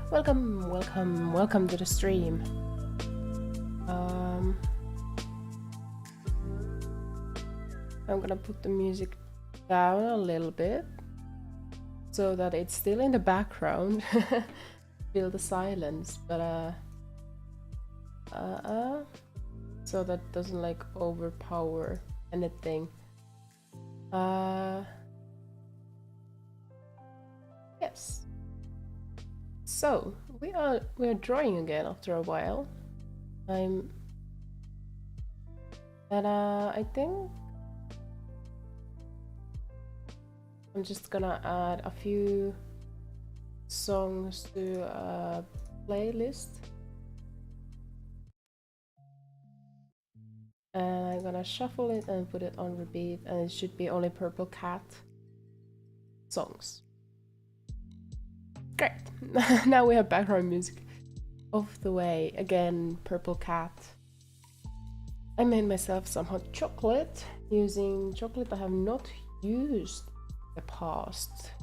Welcome to the stream. I'm gonna put the music down a little bit so that it's still in the background. Feel the silence, but so that doesn't like overpower anything. Yes. So we're drawing again after a while. I think I'm just gonna add a few songs to a playlist, and I'm gonna shuffle it and put it on repeat, and it should be only Purple Cat songs. Great. Now we have background music off the way. Again, Purple Cat. I made myself some hot chocolate using chocolate I have not used in the past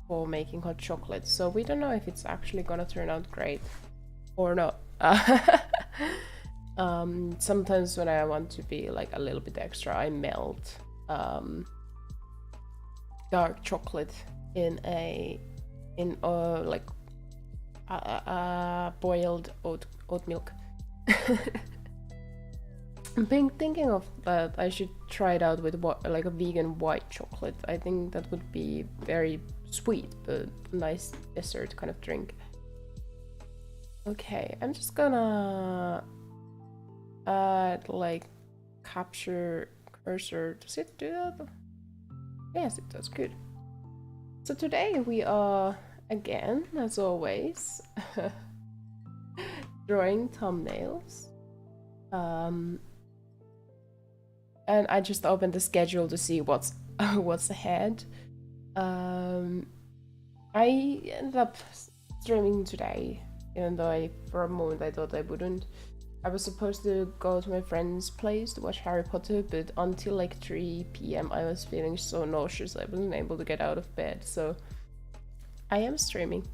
for making hot chocolate, so we don't know if it's actually gonna turn out great or not. Sometimes when I want to be like a little bit extra, I melt dark chocolate in boiled oat milk. I've been thinking of that. I should try it out with like a vegan white chocolate. I think that would be very sweet but nice dessert kind of drink. Okay, I'm just gonna add like capture cursor. Does it do that? Yes, it does. Good. So today we are, again, as always, drawing thumbnails. And I just opened the schedule to see what's ahead. I ended up streaming today, even though for a moment I thought I wouldn't. I was supposed to go to my friend's place to watch Harry Potter, but until like 3 p.m. I was feeling so nauseous I wasn't able to get out of bed, so I am streaming.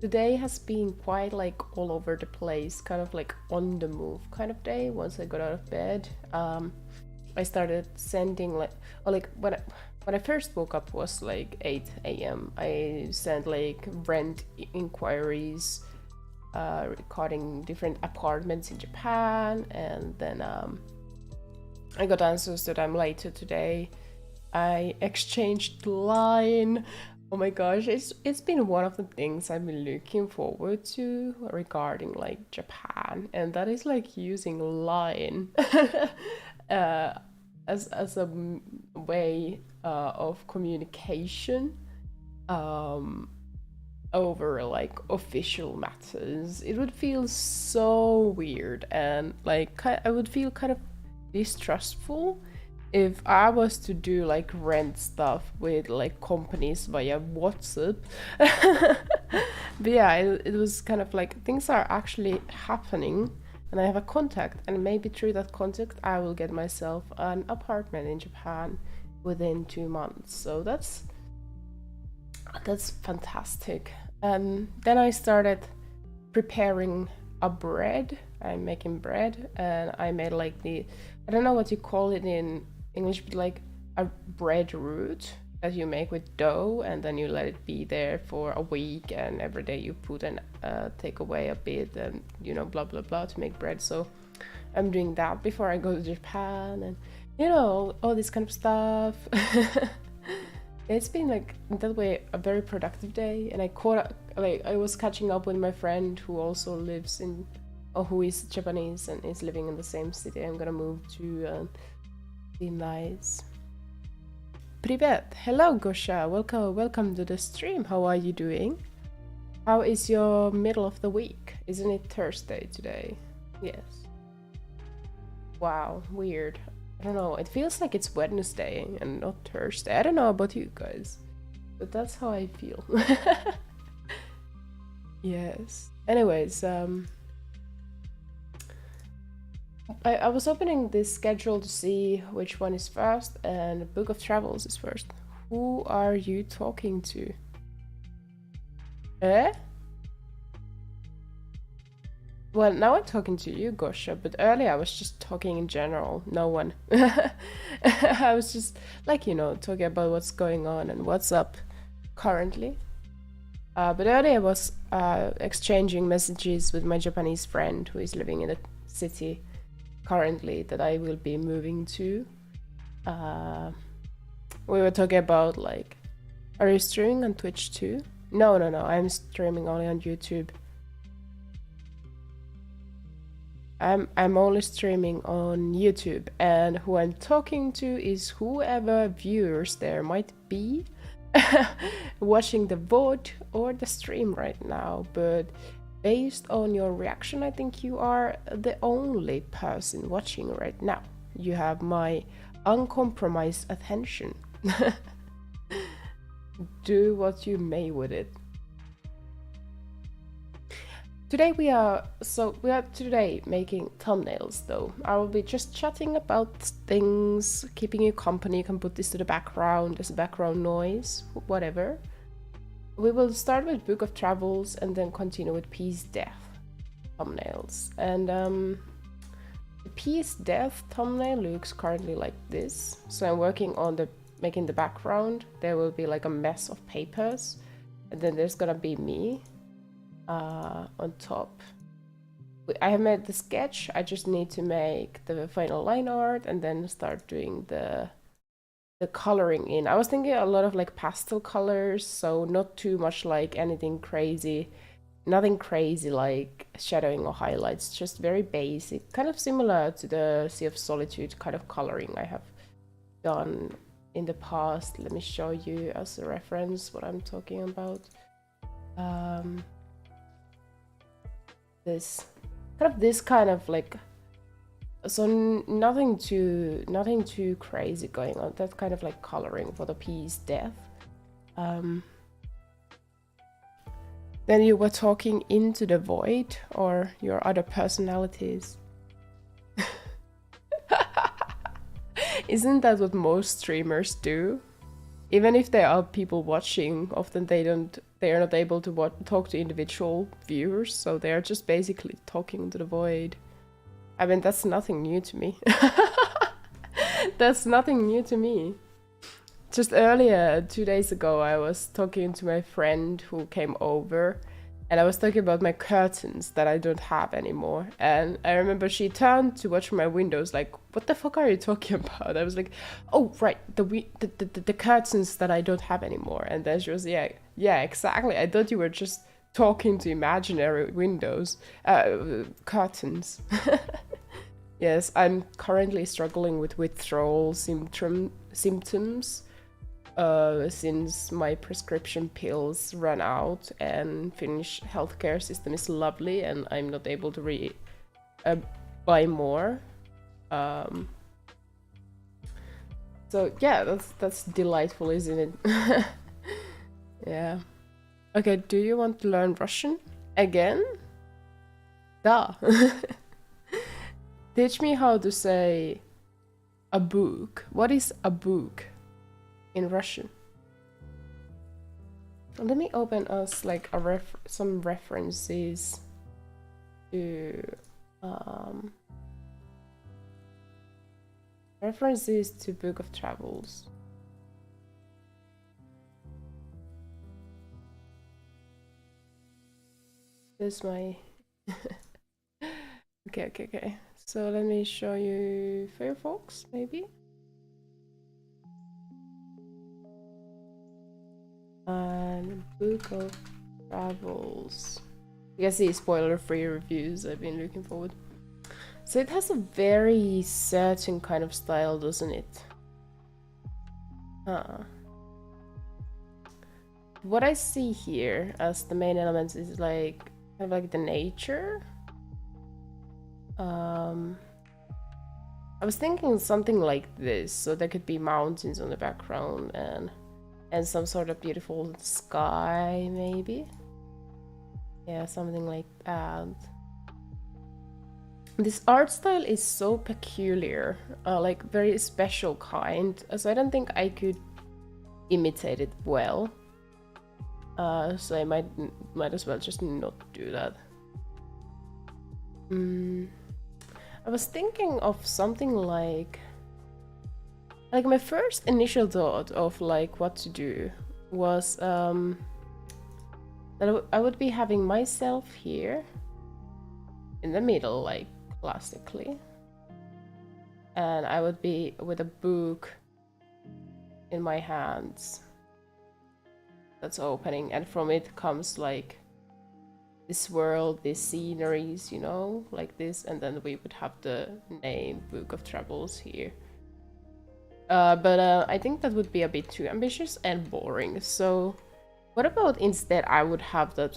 The day has been quite like all over the place, kind of like on the move kind of day. Once I got out of bed, I started sending when I first woke up was like 8 a.m. I sent like rent inquiries regarding different apartments in Japan, and then I got answers that I'm later today. I exchanged line. Oh my gosh, it's been one of the things I've been looking forward to regarding like Japan, and that is like using line as a way of communication over like official matters. It would feel so weird, and like I would feel kind of distrustful if I was to do like rent stuff with like companies via WhatsApp. But yeah, it was kind of like things are actually happening, and I have a contact, and maybe through that contact I will get myself an apartment in Japan within 2 months. So that's fantastic. And then I started preparing a bread. I'm making bread, and I made like I don't know what you call it in English, but like a bread root that you make with dough, and then you let it be there for a week, and every day you put and take away a bit, and blah blah blah to make bread. So I'm doing that before I go to Japan, and all this kind of stuff. It's been like in that way a very productive day, and I was catching up with my friend who also lives who is Japanese and is living in the same city I'm gonna move to. Be nice. Privet. Hello, Gosha. Welcome to the stream. How are you doing? How is your middle of the week? Isn't it Thursday today? Yes. Wow, weird. I don't know. It feels like it's Wednesday and not Thursday. I don't know about you guys, but that's how I feel. Yes. Anyways, I was opening this schedule to see which one is first, and Book of Travels is first. Who are you talking to? Eh? Well, now I'm talking to you, Gosha, but earlier I was just talking in general. No one. I was just, like, you know, talking about what's going on and what's up currently. But earlier I was exchanging messages with my Japanese friend who is living in a city currently that I will be moving to. We were talking about, like, are you streaming on Twitch too? No, I'm streaming only on YouTube. I'm only streaming on YouTube, and who I'm talking to is whoever viewers there might be watching the VOD or the stream right now. But based on your reaction, I think you are the only person watching right now. You have my uncompromised attention. Do what you may with it. Today we are today making thumbnails though. I will be just chatting about things, keeping you company. You can put this to the background as a background noise, whatever. We will start with Book of Travels and then continue with Peace Death thumbnails. And the Peace Death thumbnail looks currently like this. So I'm working on making the background. There will be like a mess of papers, and then there's gonna be me on top. I have made the sketch. I just need to make the final line art and then start doing the coloring in. I was thinking a lot of like pastel colors, so not too much like anything crazy, nothing crazy like shadowing or highlights, just very basic, kind of similar to the Sea of Solitude kind of coloring I have done in the past. Let me show you as a reference what I'm talking about. This kind of like, so nothing too crazy going on. That kind of like coloring for the Peace Death. Then you were talking into the void, or your other personalities. Isn't that what most streamers do? Even if there are people watching, often they are not able to talk to individual viewers, so they are just basically talking to the void. I mean, that's nothing new to me. That's nothing new to me. Just earlier, 2 days ago, I was talking to my friend who came over, and I was talking about my curtains that I don't have anymore. And I remember she turned to watch my windows like, what the fuck are you talking about? I was like, oh, right, the curtains that I don't have anymore. And then she was, yeah, exactly. I thought you were just talking to imaginary windows, curtains. Yes, I'm currently struggling with withdrawal symptoms. Since my prescription pills run out and Finnish healthcare system is lovely and I'm not able to buy more. So yeah, that's delightful, isn't it? Yeah. Okay, do you want to learn Russian again? Da. Teach me how to say a book. What is a book in Russian? Let me open us like some references to Book of Travels. This my okay. So let me show you Firefox, maybe. And Book of Travels. You can see spoiler-free reviews I've been looking forward. So it has a very certain kind of style, doesn't it? What I see here as the main elements is like kind of like the nature. I was thinking something like this, so there could be mountains on the background and some sort of beautiful sky, maybe. Yeah, something like that. This art style is so peculiar, like very special kind, so I don't think I could imitate it well. So I might as well just not do that. I was thinking of something like my first initial thought of like what to do was that I would be having myself here in the middle, like classically, and I would be with a book in my hands that's opening, and from it comes like this world, these sceneries, you know, like this, and then we would have the name Book of Travels here. But I think that would be a bit too ambitious and boring. So what about instead I would have that,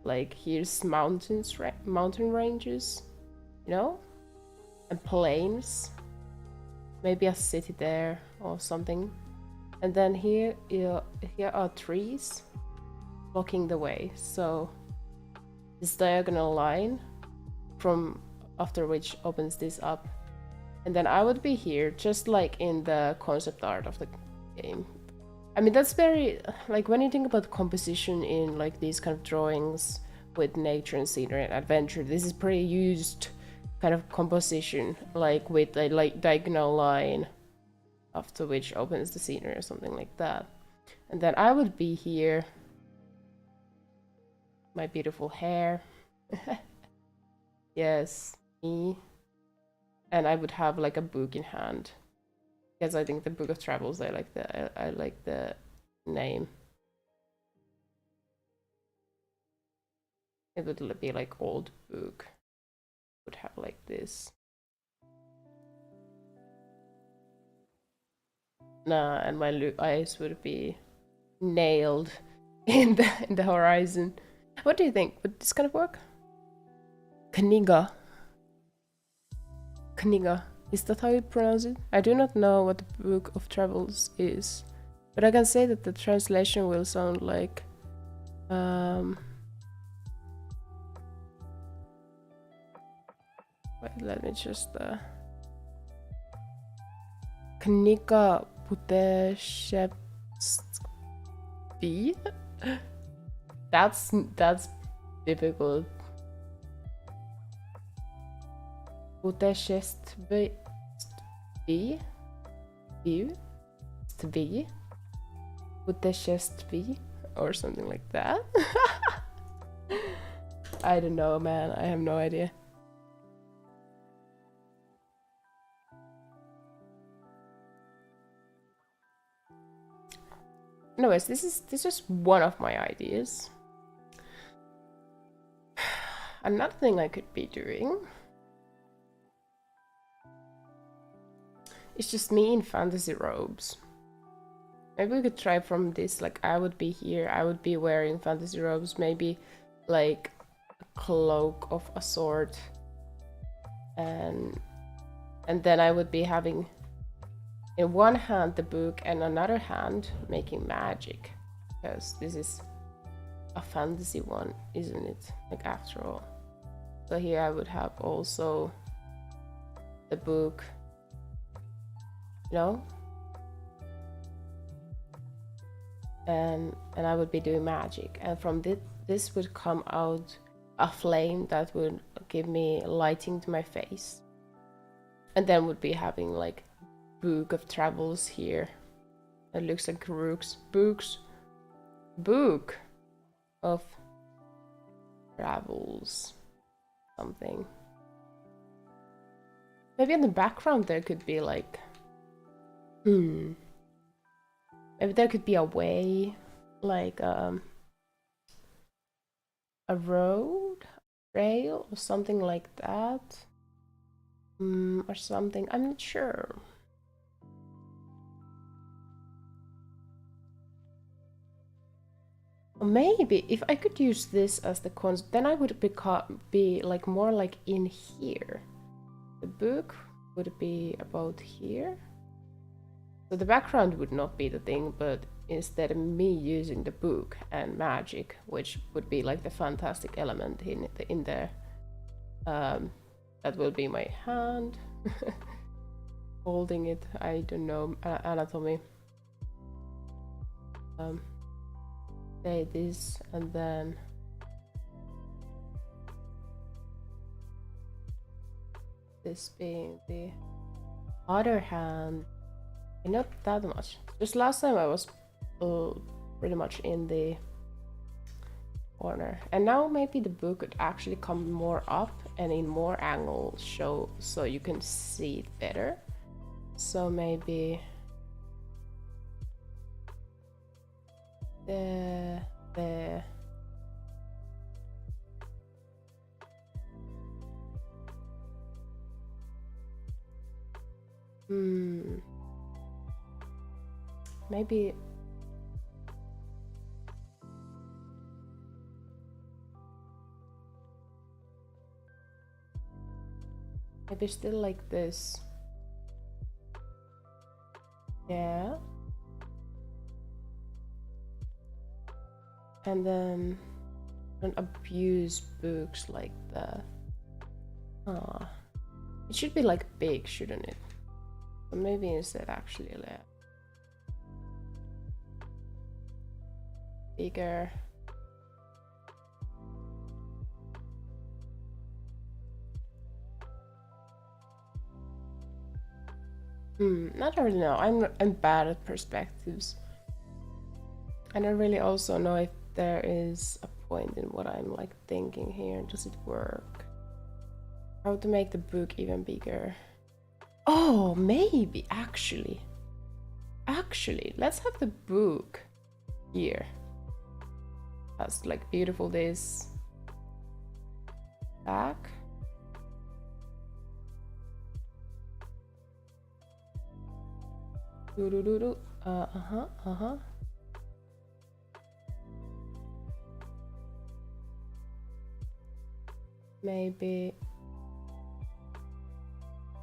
like, here's mountain ranges, you know, and plains, maybe a city there or something, and then here are trees blocking the way. So this diagonal line from after which opens this up, and then I would be here just like in the concept art of the game. I mean, that's very, like, when you think about composition in like these kind of drawings with nature and scenery and adventure, this is pretty used kind of composition, like with a like diagonal line after which opens the scenery or something like that. And then I would be here, my beautiful hair. Yes, me. And I would have like a book in hand, because I think the Book of Travels, I like the name. It would be like old book. Would have like this. Nah, and my eyes would be nailed in the horizon. What do you think? Would this kind of work? Kniga. Kniga. Is that how you pronounce it? I do not know what the Book of Travels is, but I can say that the translation will sound like wait, let me just Kniga Puteshevsky. That's difficult. Puteshevsky or something like that. I don't know, man. I have no idea. Anyways, this is one of my ideas. Another thing I could be doing is just me in fantasy robes. Maybe we could try from this, like I would be here, I would be wearing fantasy robes, maybe like a cloak of a sort, and then I would be having in one hand the book and another hand making magic, because this is a fantasy one, isn't it? Like, after all. So here I would have also the book, you know, and I would be doing magic, and from this would come out a flame that would give me lighting to my face, and then would be having like Book of Travels here. It looks like Book of Travels something. Maybe in the background there could be like maybe there could be a way, like a road, trail, or something like that, or something. I'm not sure. Maybe if I could use this as the concept, then I would be like more like in here. The book would be about here. So the background would not be the thing, but instead of me using the book and magic, which would be like the fantastic element in there, that will be my hand holding it. I don't know anatomy. say this, and then this being the other hand. Not that much. Just last time I was pretty much in the corner, and now maybe the book could actually come more up and in more angles, show so you can see it better. So maybe there. Maybe still like this. Yeah. And then don't abuse books like that. It should be like big, shouldn't it? So maybe instead actually like bigger. I don't really know. I'm bad at perspectives. I don't really also know if there is a point in what I'm like thinking here. Does it work? How to make the book even bigger? Oh, maybe actually. Let's have the book here. That's like beautiful this back.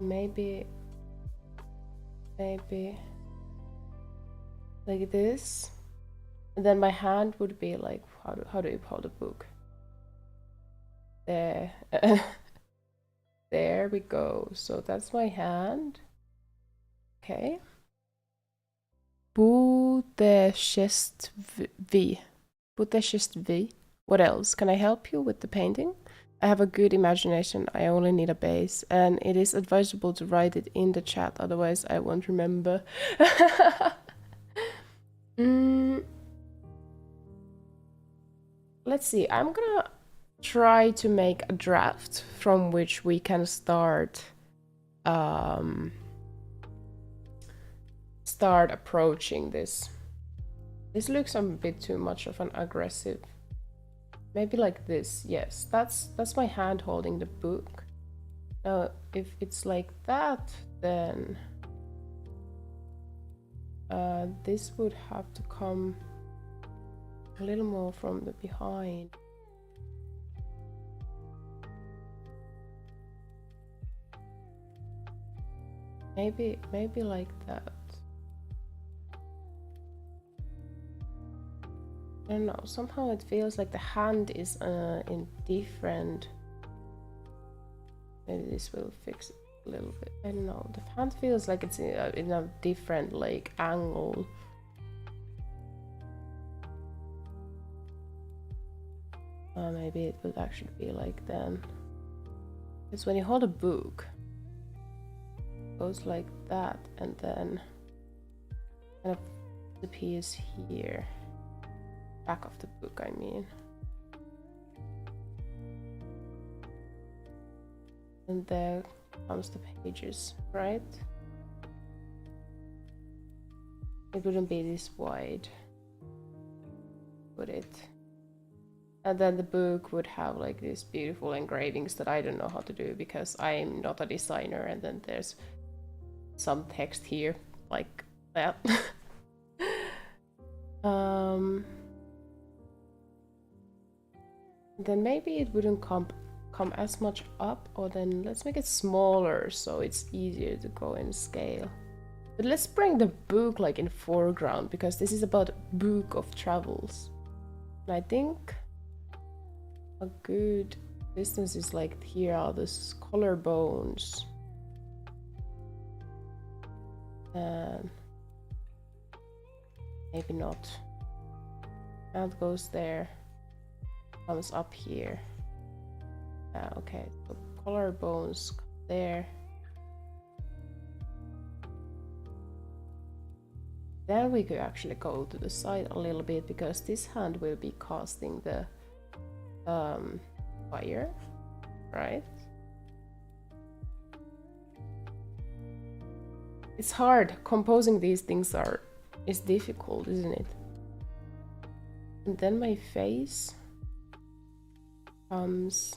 Maybe like this, and then my hand would be like, how do you hold a book? There. There we go. So that's my hand. Okay. Budeshestvi. What else? Can I help you with the painting? I have a good imagination. I only need a base, and it is advisable to write it in the chat, otherwise I won't remember. Let's see. I'm gonna try to make a draft from which we can start approaching this. This looks a bit too much of an aggressive. Maybe like this. Yes, that's my hand holding the book. Now, if it's like that, then this would have to come a little more from the behind. Maybe like that. I don't know, somehow it feels like the hand is in different. Maybe this will fix it a little bit. I don't know, the hand feels like it's in a different like angle. Maybe it would actually be like then. Because when you hold a book, it goes like that, and then kind of disappears here. Back of the book, I mean. And there comes the pages, right? It wouldn't be this wide, would it? And then the book would have like these beautiful engravings that I don't know how to do because I'm not a designer, and then there's some text here like that. Then maybe it wouldn't come as much up, or then let's make it smaller so it's easier to go in scale. But let's bring the book like in foreground, because this is about book of travels. And I think a good distance is like here are the collarbones. And maybe not. Hand goes there. Comes up here. Okay, so collarbones come there. Then we could actually go to the side a little bit because this hand will be casting the fire, right? It's hard. Composing these things is difficult, isn't it? And then my face comes.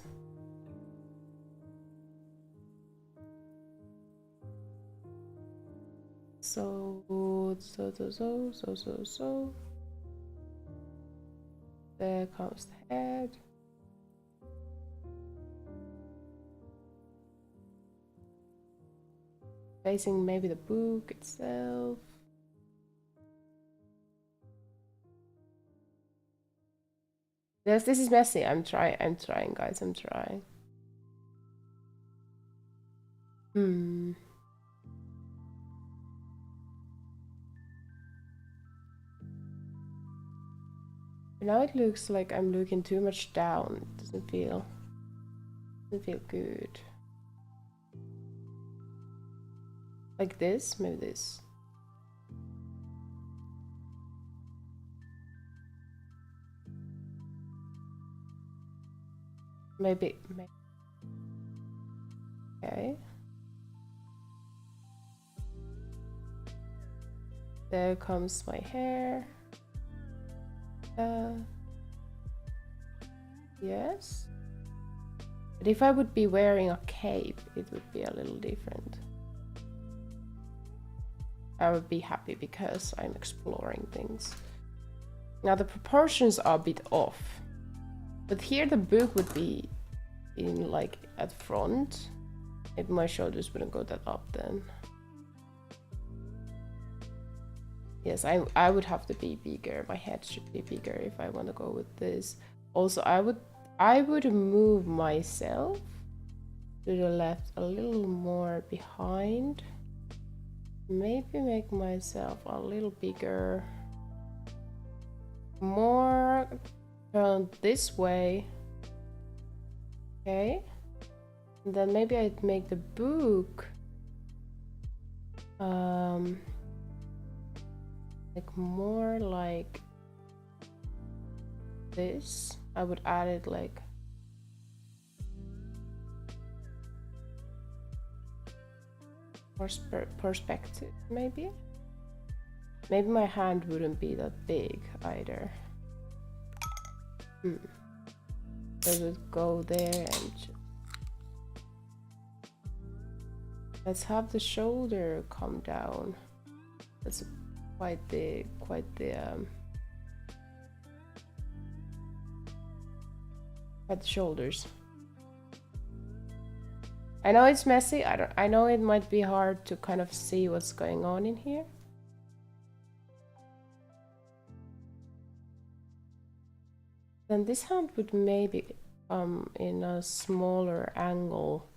So. There comes the head. Facing maybe the book itself. Yes, this is messy. I'm trying, guys. I'm trying. Now it looks like I'm looking too much down. It doesn't feel good. Like this, maybe this. Maybe. Okay. There comes my hair. Yes. But if I would be wearing a cape, it would be a little different. I would be happy because I'm exploring things. Now the proportions are a bit off. But here the book would be in like at front. Maybe my shoulders wouldn't go that up then. Yes, I would have to be bigger. My head should be bigger if I want to go with this. Also, I would move myself to the left a little more behind. Maybe make myself a little bigger. More turned this way. Okay. And then maybe I'd make the book like more like this. I would add it like more perspective, maybe. Maybe my hand wouldn't be that big either. Does it go there and let's have the shoulder come down. That's quite the shoulders. I know it's messy. I know it might be hard to kind of see what's going on in here. Then this hand would maybe come in a smaller angle.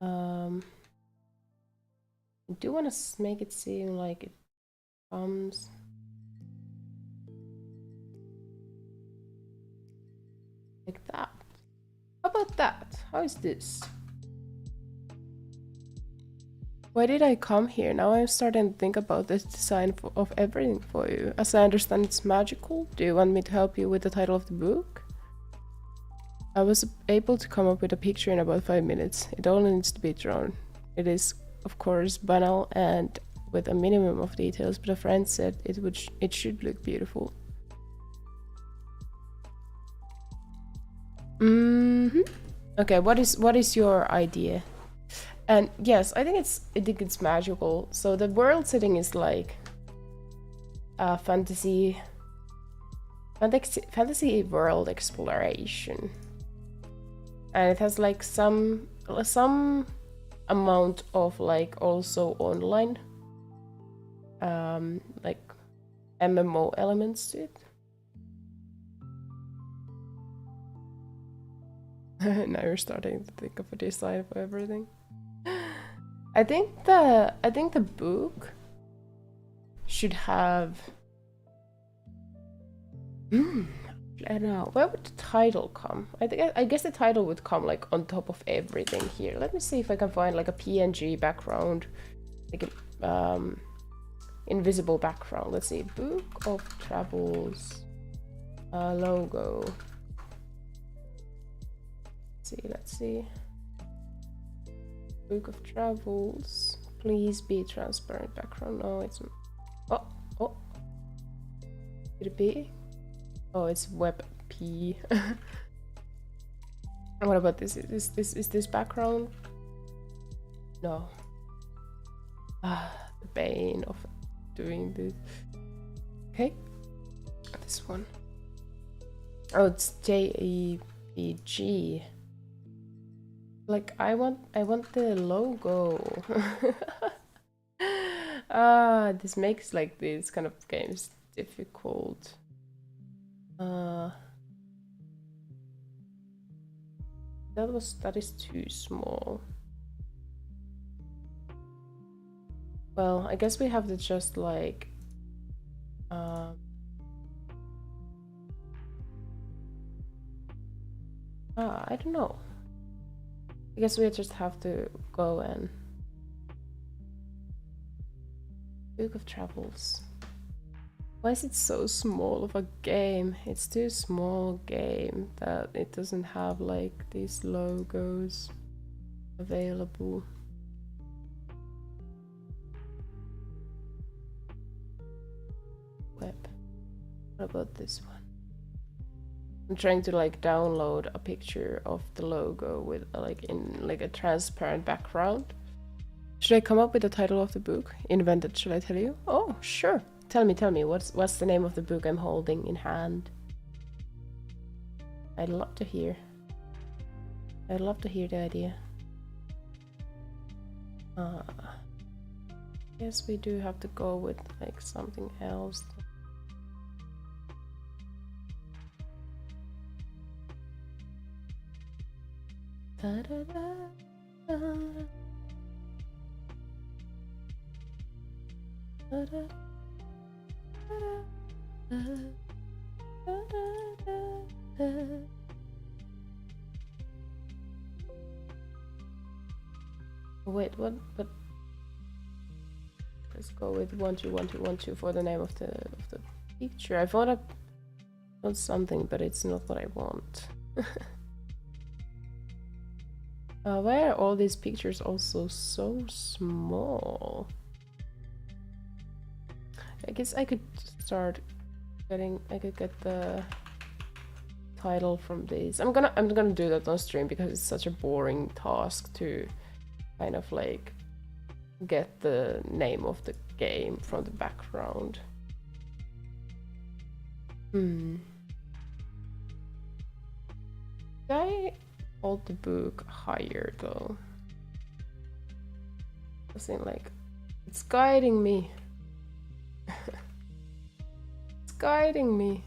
I do want to make it seem like it comes like that. How about that? How is this? Why did I come here? Now I'm starting to think about this design of everything for you. As I understand, it's magical. Do you want me to help you with the title of the book? I was able to come up with a picture in about 5 minutes. It only needs to be drawn. It is, of course, banal and with a minimum of details, but a friend said it should look beautiful. Okay, what is your idea? And yes, I think it's magical. So the world setting is like a fantasy world exploration, and it has like some amount of like also online like MMO elements to it. Now you're starting to think of a design for everything. I think the book should have I don't know. Where would the title come? I guess the title would come like on top of everything here. Let me see if I can find like a PNG background, like a invisible background. Let's see, Book of Travels logo. Let's see. Book of Travels. Please be transparent background. No, it's oh. Could it be? Oh, it's WebP. What about this? Is this background? No. The bane of doing this. Okay. This one. Oh, it's JEPG. Like I want the logo. This makes like these kind of games difficult. That is too small. Well, I guess we have to just like I don't know. I guess we just have to go and Book of Travels. Why is it so small of a game? It's too small game that it doesn't have like these logos available. Web. What about this one? I'm trying to like download a picture of the logo with like in like a transparent background. Should I come up with the title of the book? Invented, should I tell you? Oh, sure. Tell me, what's the name of the book I'm holding in hand? I'd love to hear the idea. Yes, we do have to go with like something else. Wait, what? Let's go with 121212 for the name of the picture. I thought I want something, but it's not what I want. Why are all these pictures also so small? I guess I could start getting. I could get the title from these. I'm gonna do that on stream because it's such a boring task to kind of like get the name of the game from the background. Did I hold the book higher though? I think like it's guiding me. It's guiding me.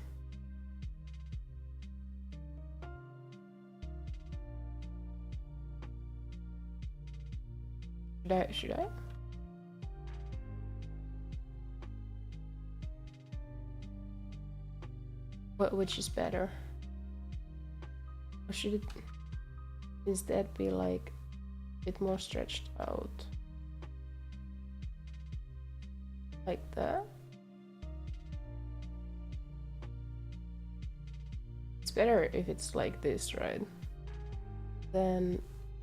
Should I? Which is better? Or should it instead be like a bit more stretched out? Like that? It's better if it's like this, right? Then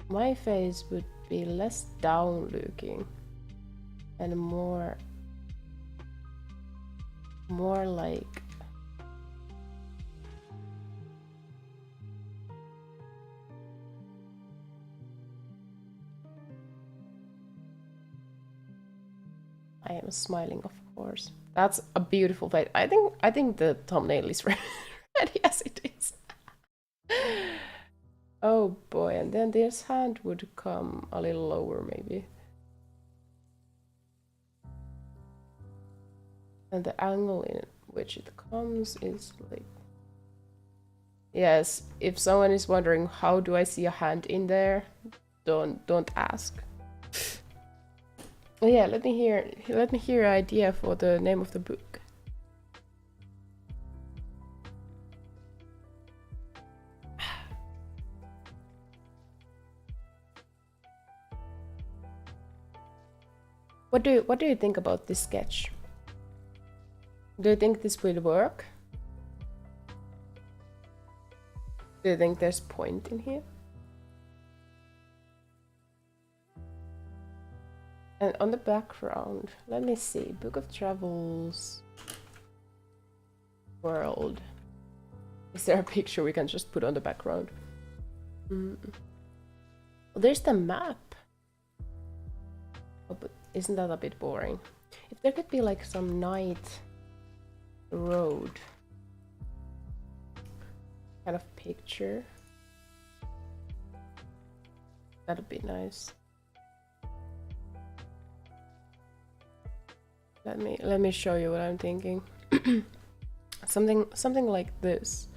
my face would be less down looking and more like I am smiling, of course. That's a beautiful face. I think the thumbnail is ready as it is. Oh boy, and then this hand would come a little lower maybe. And the angle in which it comes is like... Yes, if someone is wondering how do I see a hand in there, don't ask. Oh yeah, let me hear an idea for the name of the book. What do you think about this sketch? Do you think this will work? Do you think there's point in here? And on the background, let me see, Book of Travels, world. Is there a picture we can just put on the background? Well, there's the map. Oh, but isn't that a bit boring? If there could be like some night road kind of picture, that'd be nice. Let me show you what I'm thinking. something like this.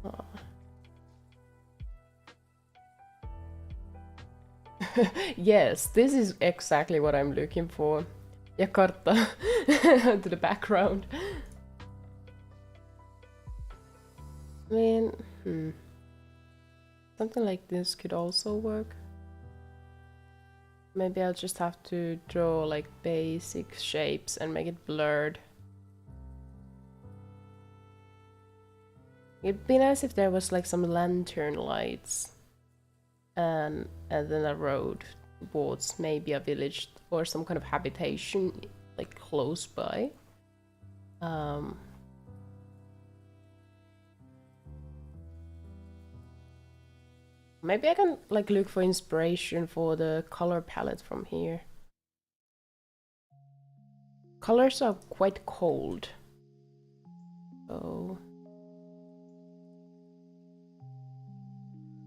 Oh. Yes, this is exactly what I'm looking for. Jakarta to the background. I mean, something like this could also work. Maybe I'll just have to draw like basic shapes and make it blurred. It'd be nice if there was like some lantern lights and then a road towards maybe a village or some kind of habitation like close by. Maybe I can like look for inspiration for the color palette from here. Colors are quite cold. So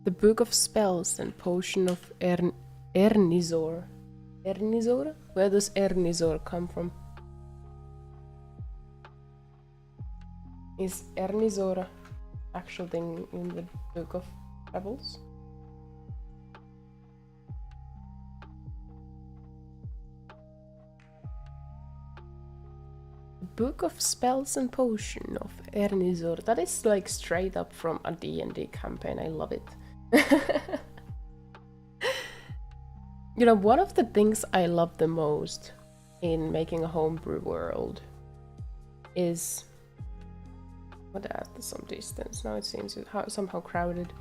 the Book of Spells and Potion of Ernizor. Ernizor? Where does Ernizor come from? Is Ernizor actual thing in the Book of Travels? Book of Spells and Potion of Ernizor. That is like straight up from a D&D campaign. I love it. You know, one of the things I love the most in making a homebrew world is... What at some distance? Now it seems somehow crowded.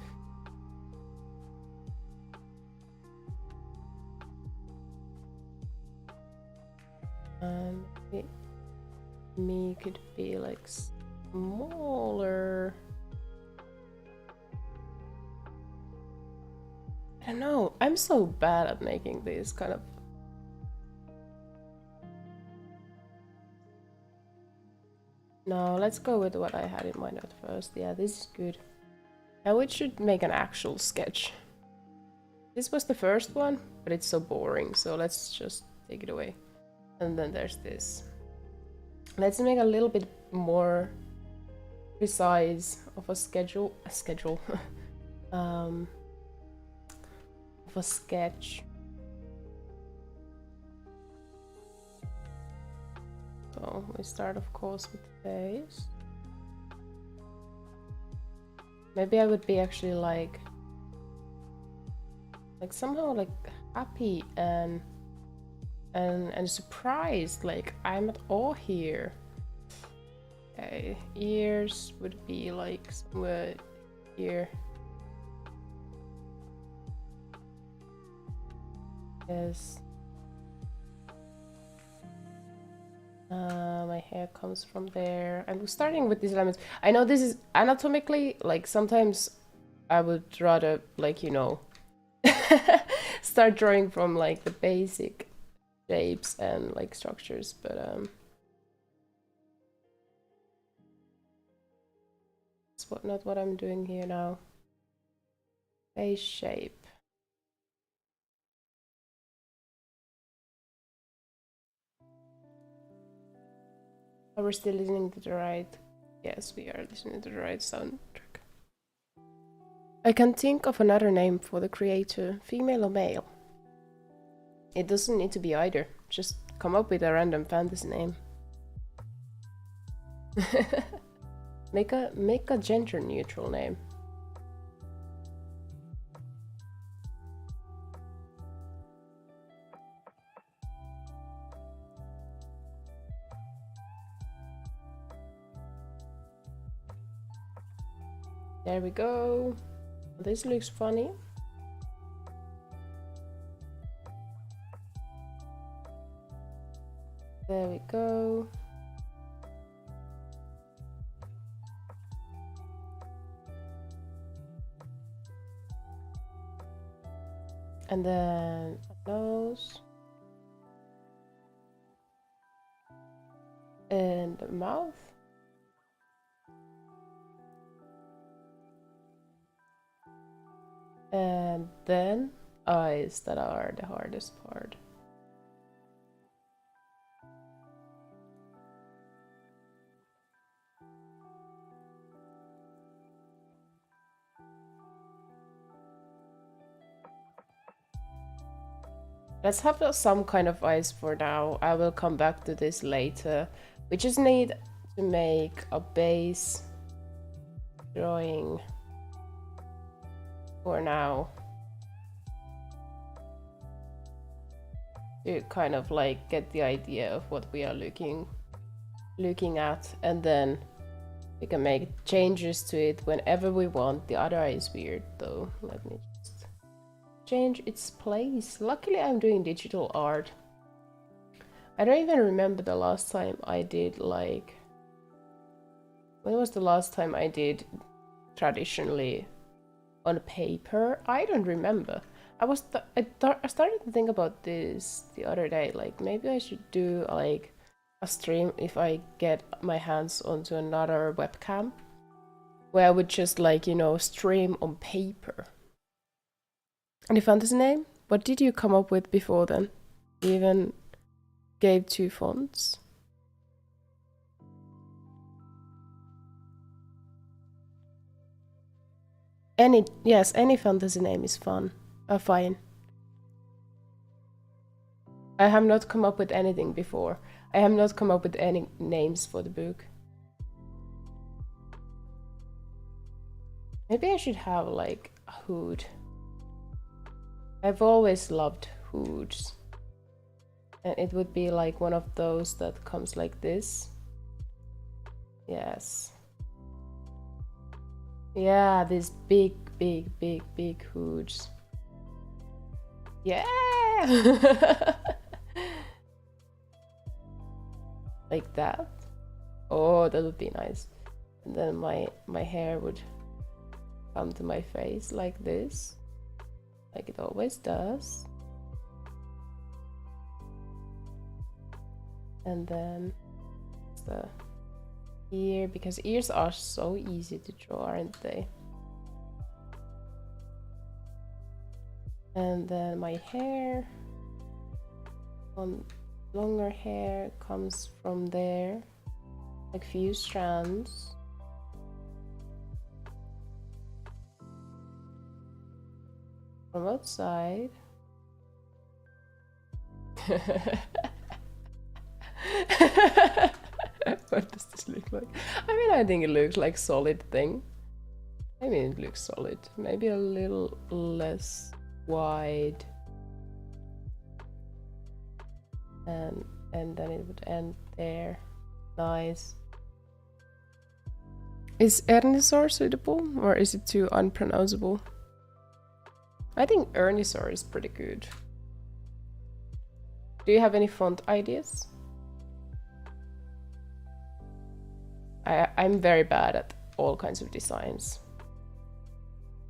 Me could be like smaller. I don't know. I'm so bad at making these kind of... No, let's go with what I had in mind at first. Yeah, this is good. Now we should make an actual sketch. This was the first one, but it's so boring, so let's just take it away. And then there's this. Let's make a little bit more precise of a schedule. Of a sketch. So we start, of course, with the face. Maybe I would be actually like somehow like happy and surprised, like I'm at all here. Okay, ears would be like somewhere here. Yes. My hair comes from there. I'm starting with these elements. I know this is anatomically, like sometimes I would rather, like, you know, start drawing from like the basic shapes and like structures, but it's not what I'm doing here now. Face shape. Are we still listening to the right? Yes, we are listening to the right soundtrack. I can think of another name for the creator, female or male. It doesn't need to be either. Just come up with a random fantasy name. Make a gender neutral name. There we go. This looks funny. There we go. And then a nose. And a mouth. And then eyes that are the hardest part. Let's have some kind of eyes for now. I will come back to this later. We just need to make a base drawing for now. To kind of like get the idea of what we are looking at, and then we can make changes to it whenever we want. The other eye is weird though. Let me just change its place. Luckily I'm doing digital art. I don't even remember the last time I did like... When was the last time I did traditionally on paper? I don't remember. I started to think about this the other day, like maybe I should do like a stream if I get my hands onto another webcam where I would just like, you know, stream on paper. And you found this name? What did you come up with before then? You even gave 2 fonts. Any fantasy name is fun. Fine. I have not come up with anything before. I have not come up with any names for the book. Maybe I should have like a hood. I've always loved hoods. And it would be like one of those that comes like this. Yes. Yeah, these big hoods. Yeah! Like that. Oh, that would be nice. And then my hair would come to my face like this. Like it always does. And then the ear, because ears are so easy to draw, aren't they? And then my hair, longer hair comes from there, like few strands. From outside. What does this look like? I mean, I think it looks like solid thing. I mean, it looks solid. Maybe a little less wide. And then it would end there. Nice. Is Ernisor suitable, or is it too unpronounceable? I think Ernisor is pretty good. Do you have any font ideas? I'm very bad at all kinds of designs.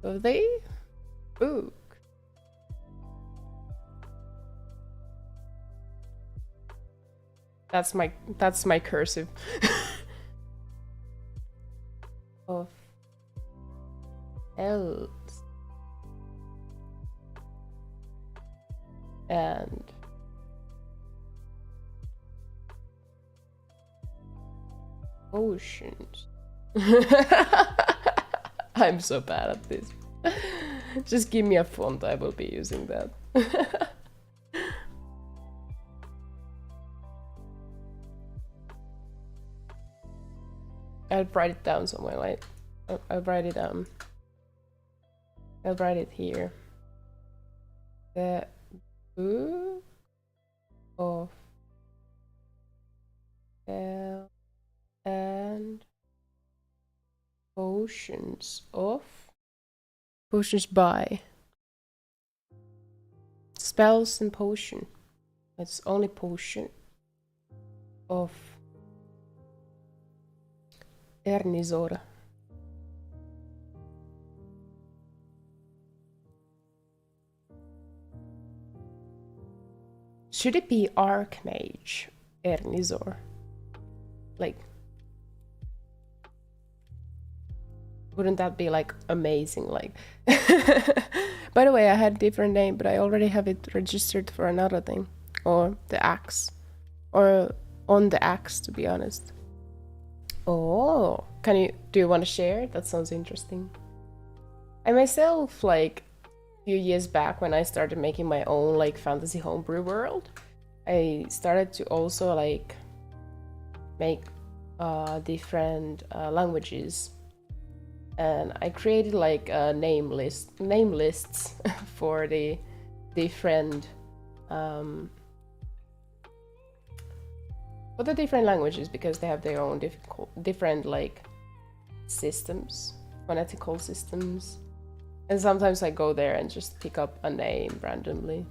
So the book. That's my cursive. Of elves and oceans. I'm so bad at this. Just give me a font, I will be using that. I'll write it down somewhere, like I'll write it I'll write it here. The book of and Potions of. Potions by. Spells and potion. It's only potion of Ernisor. Should it be Archmage Ernisor? Like, wouldn't that be like amazing? Like, by the way, I had a different name, but I already have it registered for another thing, or the axe, or on the axe, to be honest. Oh, do you want to share? That sounds interesting. I myself, like, few years back when I started making my own like fantasy homebrew world, I started to also like make different languages, and I created like name lists for the different languages, because they have their own different like systems, phonetical systems. And sometimes I go there and just pick up a name randomly.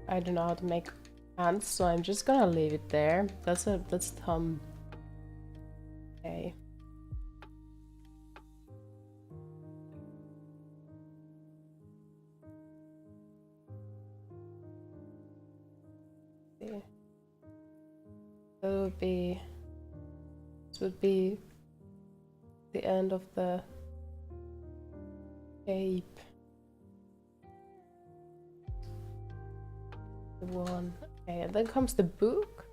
I don't know how to make hands, so I'm just gonna leave it there. That's thumb. Okay. This would be the end of the cape. The one. Okay, and then comes the book.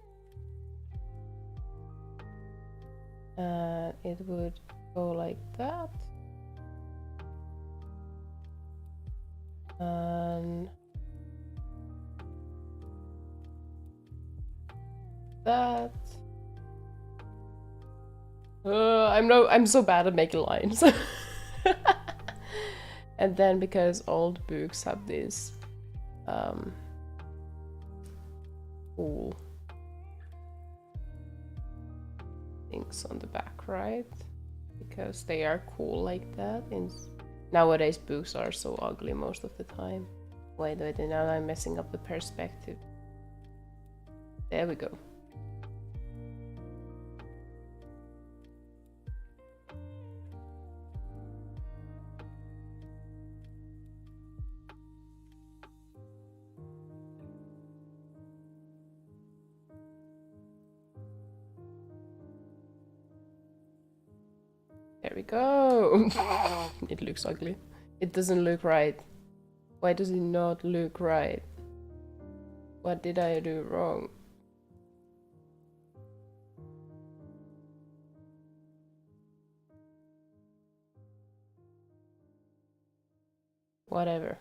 It would go like that. And that. I'm so bad at making lines. And then because old books have this cool things on the back, right? Because they are cool like that. And nowadays books are so ugly most of the time. Wait, now I'm messing up the perspective. There we go. There we go. It looks ugly. It doesn't look right. Why does it not look right? What did I do wrong? Whatever.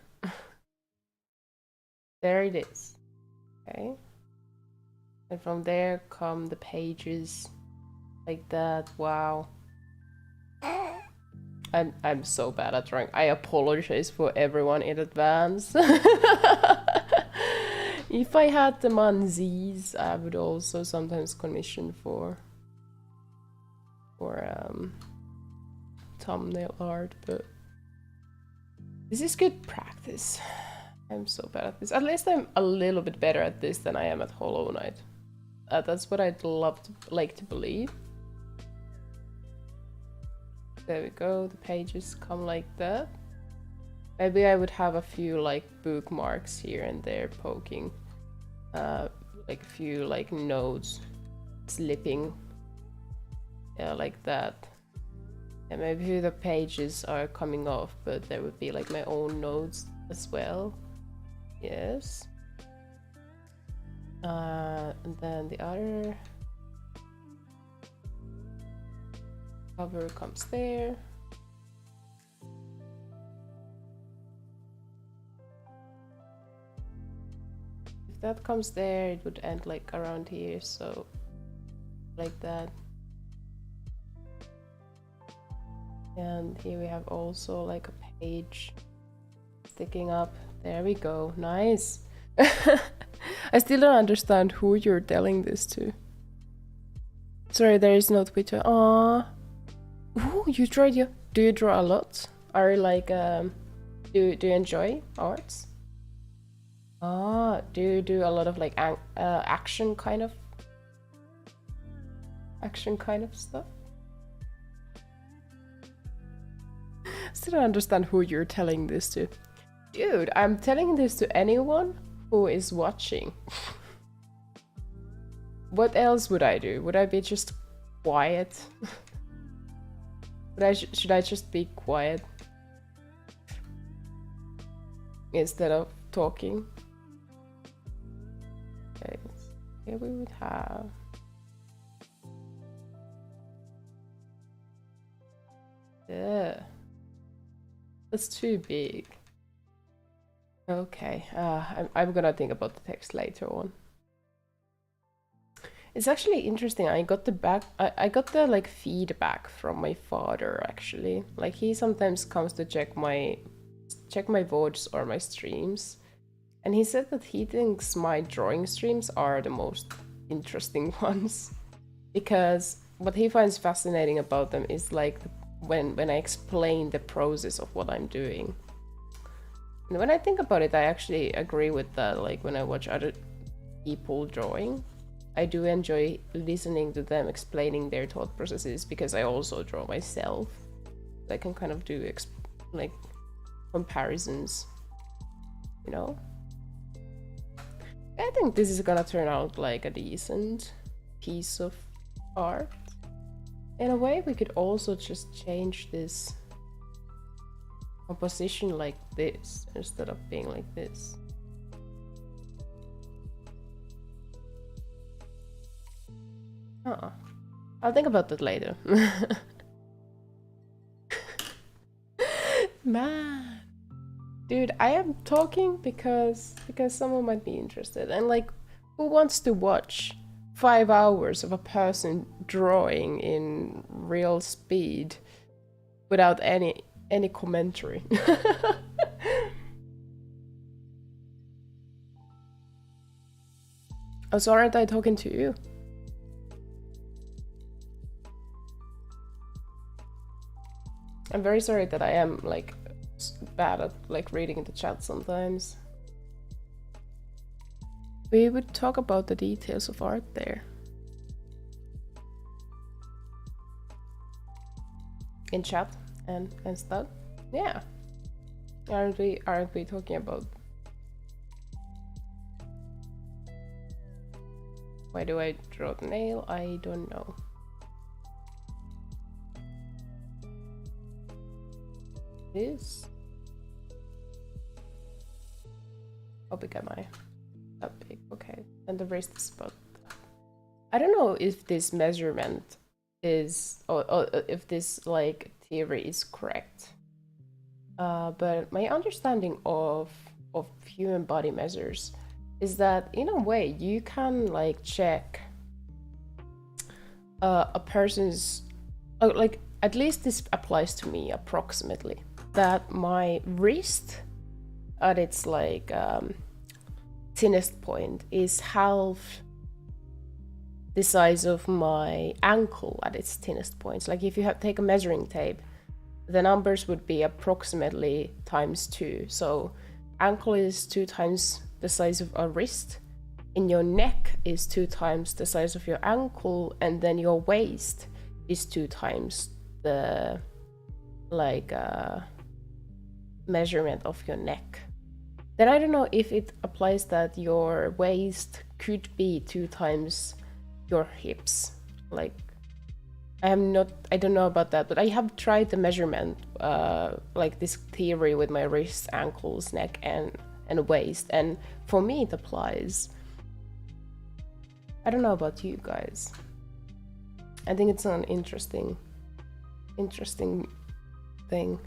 There it is. Okay. And from there come the pages like that. Wow. I'm so bad at drawing. I apologize for everyone in advance. If I had the manzis, I would also sometimes commission for thumbnail art, but this is good practice. I'm so bad at this. At least I'm a little bit better at this than I am at Hollow Knight. That's what I'd like to believe. There we go, the pages come like that. Maybe I would have a few like bookmarks here and there poking, like a few like nodes slipping, yeah, like that. And maybe the pages are coming off, but there would be like my own nodes as well. Yes. And then the other cover comes there. If that comes there, it would end like around here, so like that. And here we have also like a page sticking up. There we go. Nice. I still don't understand who you're telling this to. Sorry, there is no Twitter. Aww. Ooh, you tried your... Do you draw a lot? Are you like... Do you enjoy arts? Ah, do you do a lot of like action kind of stuff? Still don't understand who you're telling this to. Dude, I'm telling this to anyone who is watching. What else would I do? Would I be just quiet? Should I just be quiet instead of talking? Okay, here we would have... Yeah. That's too big. Okay, I'm gonna think about the text later on. It's actually interesting. I got the like feedback from my father actually. Like he sometimes comes to check my VODs or my streams, and he said that he thinks my drawing streams are the most interesting ones, because what he finds fascinating about them is like when I explain the process of what I'm doing. And when I think about it, I actually agree with that. Like when I watch other people drawing, I do enjoy listening to them explaining their thought processes, because I also draw myself. I can kind of do like comparisons, you know? I think this is gonna turn out like a decent piece of art. In a way, we could also just change this composition like this instead of being like this. I'll think about that later. Man, dude, I am talking because someone might be interested, and like, who wants to watch 5 hours of a person drawing in real speed without any commentary? Oh, so aren't I talking to you? I'm very sorry that I am like bad at like reading the chat sometimes. We would talk about the details of art there. In chat and stuff. Yeah. Aren't we talking about... Why do I draw the nail? I don't know. This? How big am I? That big, okay. And the wrist is about... I don't know if this measurement is, or if this like theory is correct. But my understanding of human body measures is that in a way you can like check a person's, like, at least this applies to me approximately, that my wrist at its like thinnest point is half the size of my ankle at its thinnest points. Like if you take a measuring tape, the numbers would be approximately ×2. So ankle is 2 times the size of a wrist, and your neck is 2 times the size of your ankle, and then your waist is 2 times the like measurement of your neck. Then I don't know if it applies that your waist could be 2 times your hips. Like I don't know about that, but I have tried the measurement, like this theory with my wrists, ankles, neck, and waist, and for me it applies. I don't know about you guys. I think it's an interesting thing.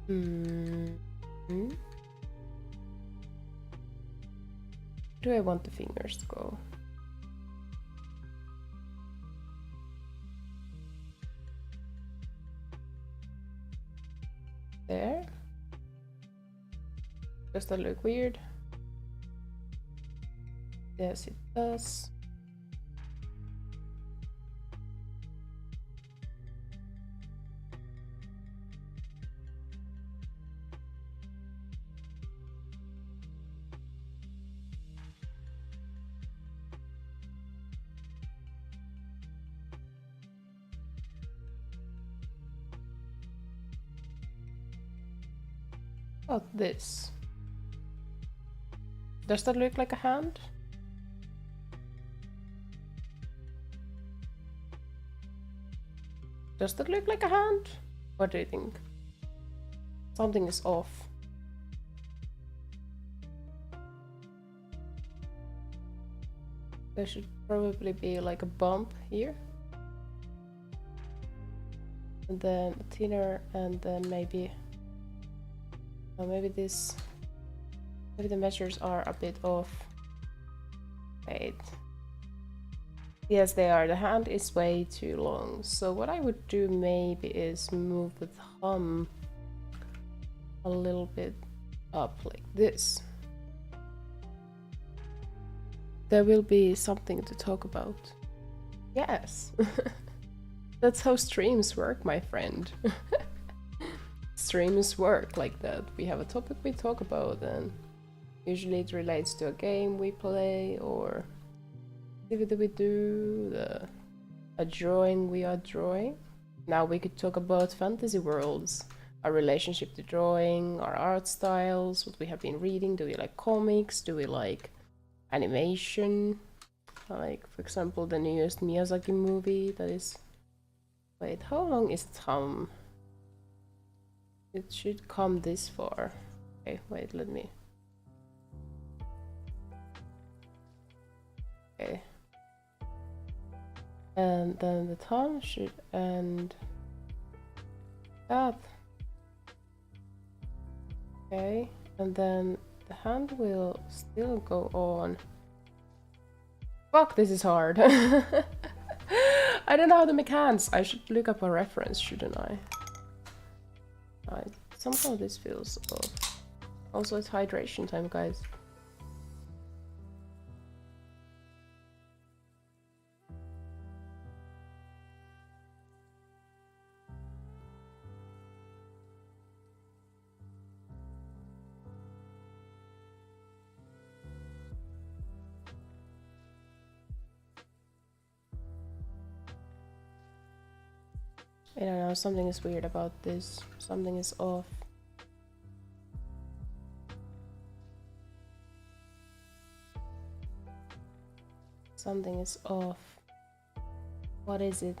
Where do I want the fingers to go? There? Does that look weird? Yes, it does. Oh, this. Does that look like a hand? Does that look like a hand? What do you think? Something is off. There should probably be like a bump here. And then a thinner, and then maybe this, maybe the measures are a bit off. Wait. Yes, they are. The hand is way too long. So what I would do maybe is move the thumb a little bit up like this. There will be something to talk about. Yes. That's how streams work, my friend. Streams work like that. We have a topic we talk about, and usually it relates to a game we play, or activity we do, a drawing we are drawing. Now we could talk about fantasy worlds, our relationship to drawing, our art styles, what we have been reading. Do we like comics? Do we like animation? Like, for example, the newest Miyazaki movie that is... Wait, how long is Tom? It should come this far. Okay, wait, let me... Okay. And then the thumb should end that. Okay, and then the hand will still go on. Fuck, this is hard. I don't know how to make hands. I should look up a reference, shouldn't I? Somehow this feels off. Also, it's hydration time, guys. I don't know, something is weird about this. Something is off. Something is off. What is it?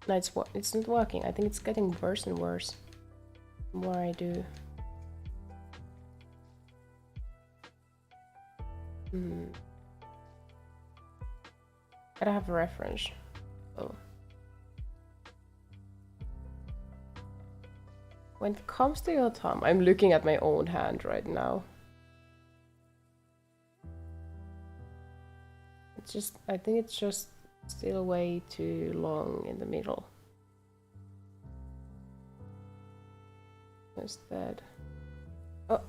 No, it's not working. I think it's getting worse and worse the more I do. I don't have a reference. Oh. When it comes to your thumb, I'm looking at my own hand right now. It's just, I think it's just still way too long in the middle. Instead. Oh,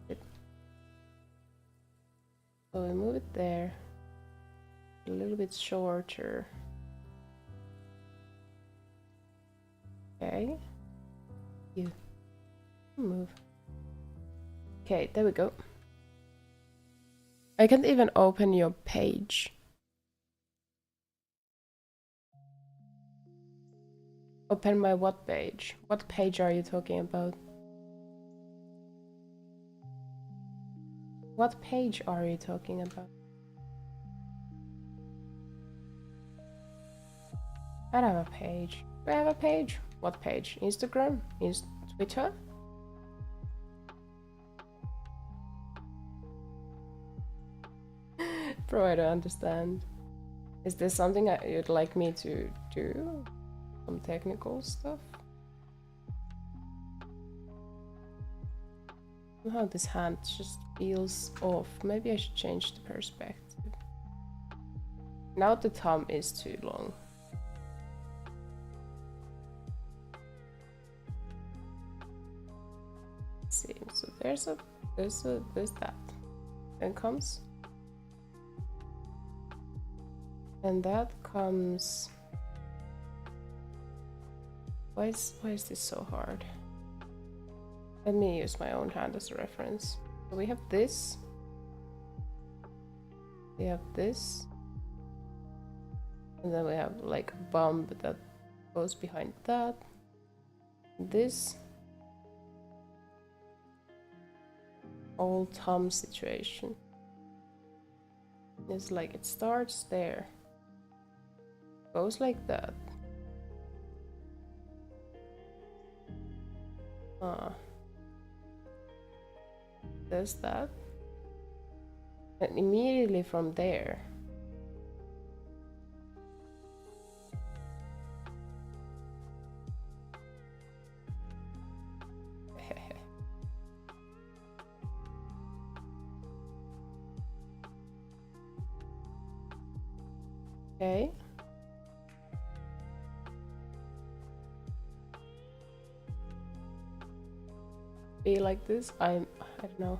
shit. So we move it there. A little bit shorter. Okay. You move. Okay, there we go. I can't even open your page. Open my what page? What page are you talking about? What page are you talking about? I don't have a page. Do I have a page? What page? Instagram? Twitter? Bro, I don't understand. Is this something you'd like me to do? Some technical stuff? Somehow this hand just feels off. Maybe I should change the perspective. Now the thumb is too long. Let's see, so there's that. Then comes. And that comes. Why is this so hard? Let me use my own hand as a reference. So we have this. We have this. And then we have like a bump that goes behind that. This. All thumb situation. It's like it starts there. Goes like that. Does that. And immediately from there. Okay. Be like this. I don't know.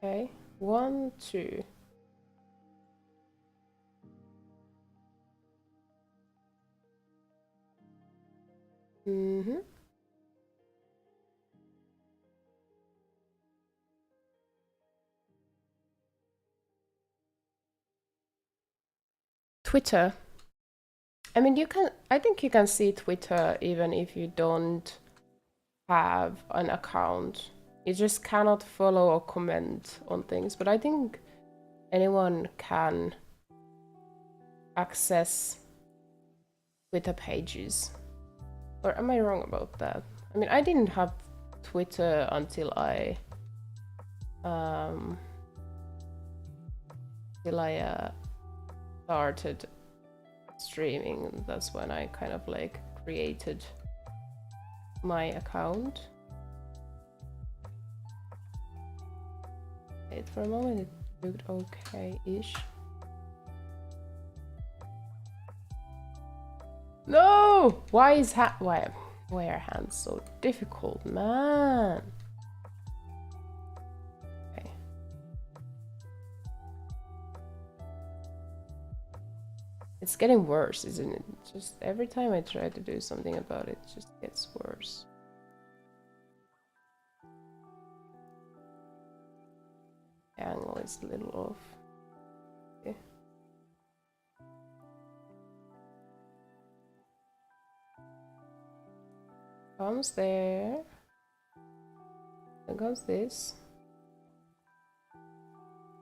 Okay, 1, 2. Twitter. I mean, I think you can see Twitter even if you don't have an account. You just cannot follow or comment on things, but I think anyone can access Twitter pages. Or am I wrong about that? I mean, I didn't have Twitter until I started streaming. That's when I kind of like created my account. Wait, for a moment it looked okay-ish. No! Why are hands so difficult, man? Okay. It's getting worse, isn't it? Just every time I try to do something about it, it just gets worse. The angle is a little off. Okay. Comes there. Then comes this.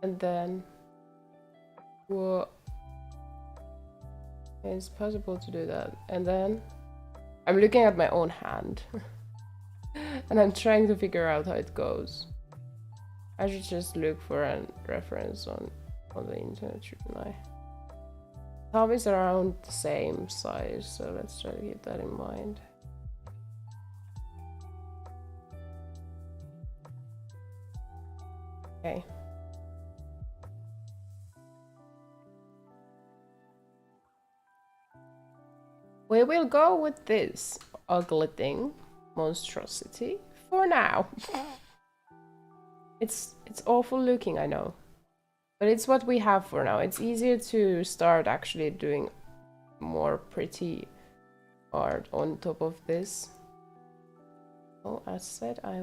And then whoa. It's possible to do that. And then I'm looking at my own hand. And I'm trying to figure out how it goes. I should just look for a reference on the internet, shouldn't I? Thumb is around the same size, so let's try to keep that in mind. Okay. We will go with this ugly thing, monstrosity, for now. It's awful looking, I know. But it's what we have for now. It's easier to start actually doing more pretty art on top of this. Oh, as said, I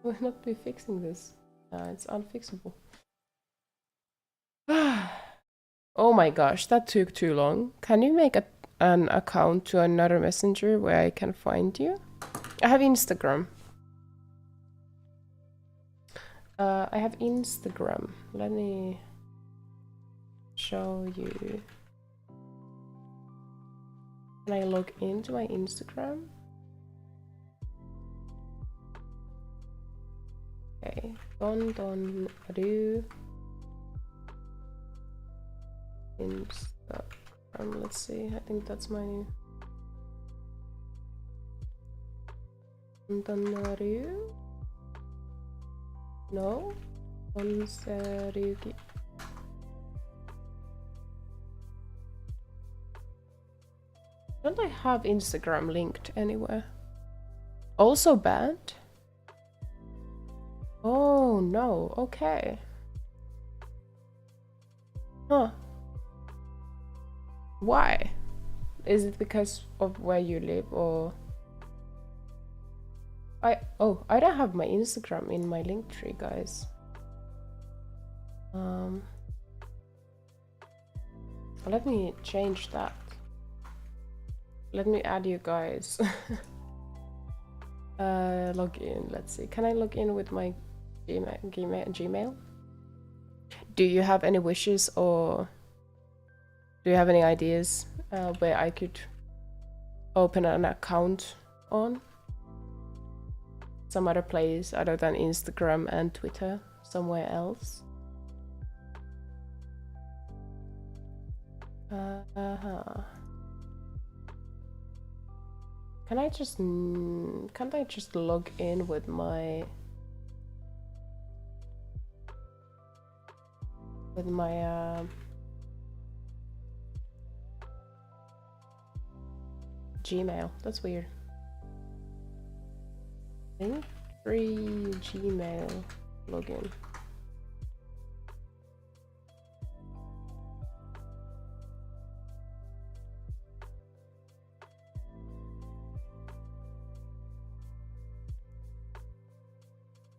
will not be fixing this. It's unfixable. Oh my gosh, that took too long. Can you make an account to another messenger where I can find you? I have Instagram. I have Instagram. Let me show you Can I log into my Instagram? Okay, Tonsei Ryūki Instagram. Let's see. I think that's my new. Tonsei Ryūki? No. Tonsei Ryūki. Don't I have Instagram linked anywhere? Also banned? Oh no, okay. Huh. Why? Is it because of where you live or... I don't have my Instagram in my Linktree, guys. Let me change that. Let me add you guys. Log in, let's see. Can I log in with my Gmail? Do you have any wishes or do you have any ideas where I could open an account on? Some other place other than Instagram and Twitter, somewhere else? Can't I just log in with my Gmail? That's weird. Linktree Gmail login.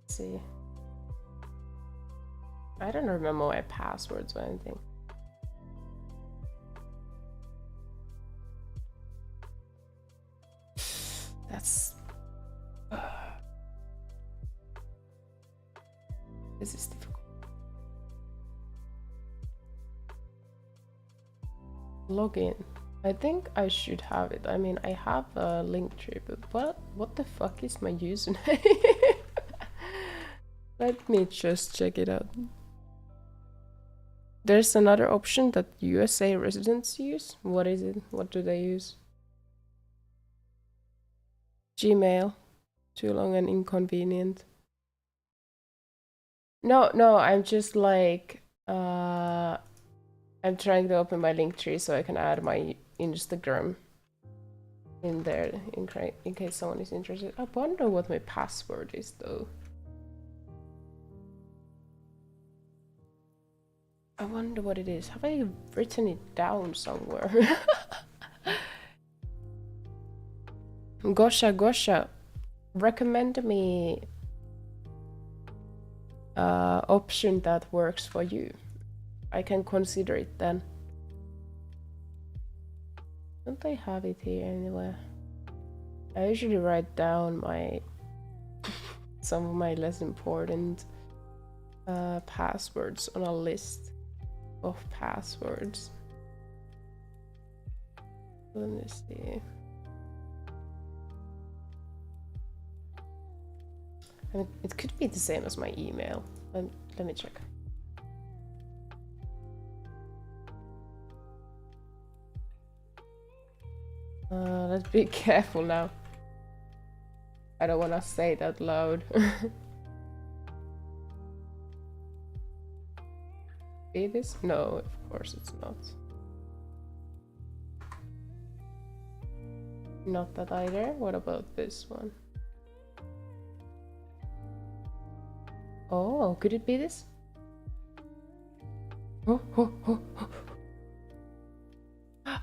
Let's see. I don't remember my passwords or anything. That's... This is difficult. Login. I think I should have it. I mean, I have a Linktree, but what the fuck is my username? Let me just check it out. There's another option that USA residents use. What is it? What do they use? Gmail. Too long and inconvenient. No, I'm just like I'm trying to open my Linktree so I can add my Instagram in there in case someone is interested. I wonder what my password is though. I wonder what it is. Have I written it down somewhere? Gosha, recommend me option that works for you. I can consider it then. Don't I have it here anywhere? I usually write down my some of my less important passwords on a list of passwords. Let me see. I mean, it could be the same as my email. Let me check. Let's be careful now. I don't want to say it out loud. See this? No, of course it's not. Not that either. What about this one? Oh, could it be this? Oh.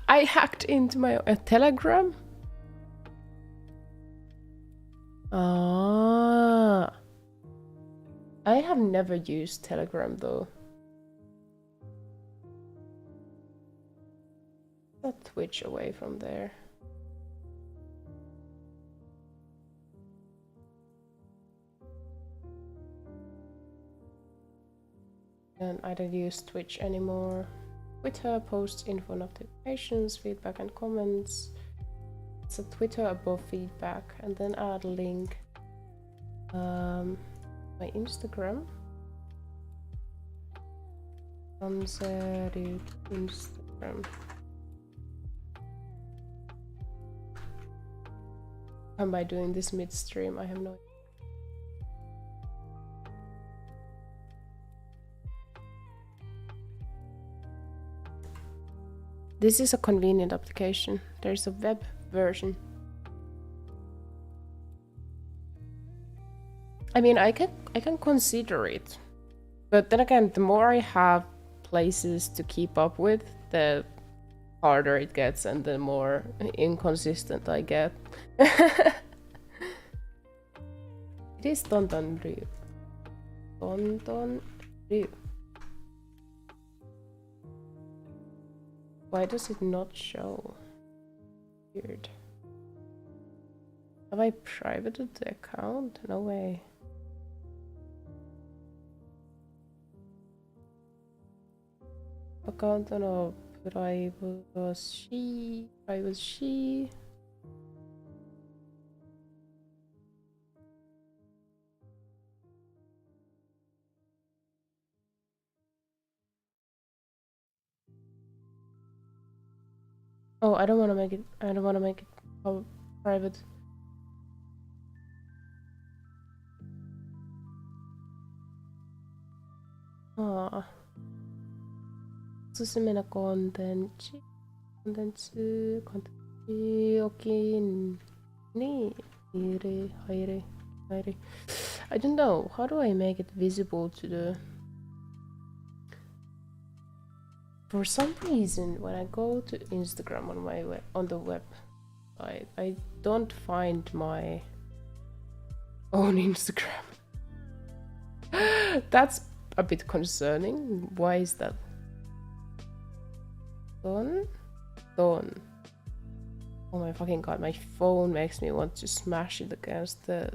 I hacked into my Telegram. Ah, I have never used Telegram though. Let's switch away from there. And I don't use Twitch anymore. Twitter posts info notifications, feedback and comments. It's a Twitter above feedback, and then add link. My Instagram. Tonsei Ryūki Instagram. Am I doing this midstream? I have no idea. This is a convenient application. There's a web version. I mean, I can consider it, but then again, the more I have places to keep up with, the harder it gets and the more inconsistent I get. It is Tonsei Ryūki. Why does it not show? Weird. Have I privated the account? No way. Account on privacy. Oh, I don't want to make it. I don't want to make it private. Ah. おすすめなコンテンツお気に入れ I don't know, how do I make it visible to the... For some reason, when I go to Instagram on the web, I don't find my own Instagram. That's a bit concerning. Why is that? Don. Oh my fucking god, my phone makes me want to smash it against the...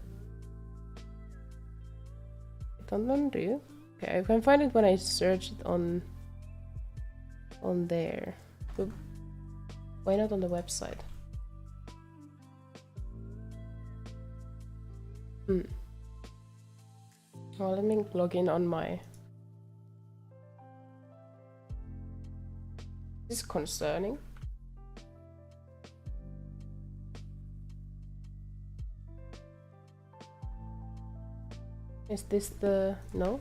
Okay, I can find it when I search it on there. But why not on the website? Well, let me log in on my... This is concerning. Is this the... No?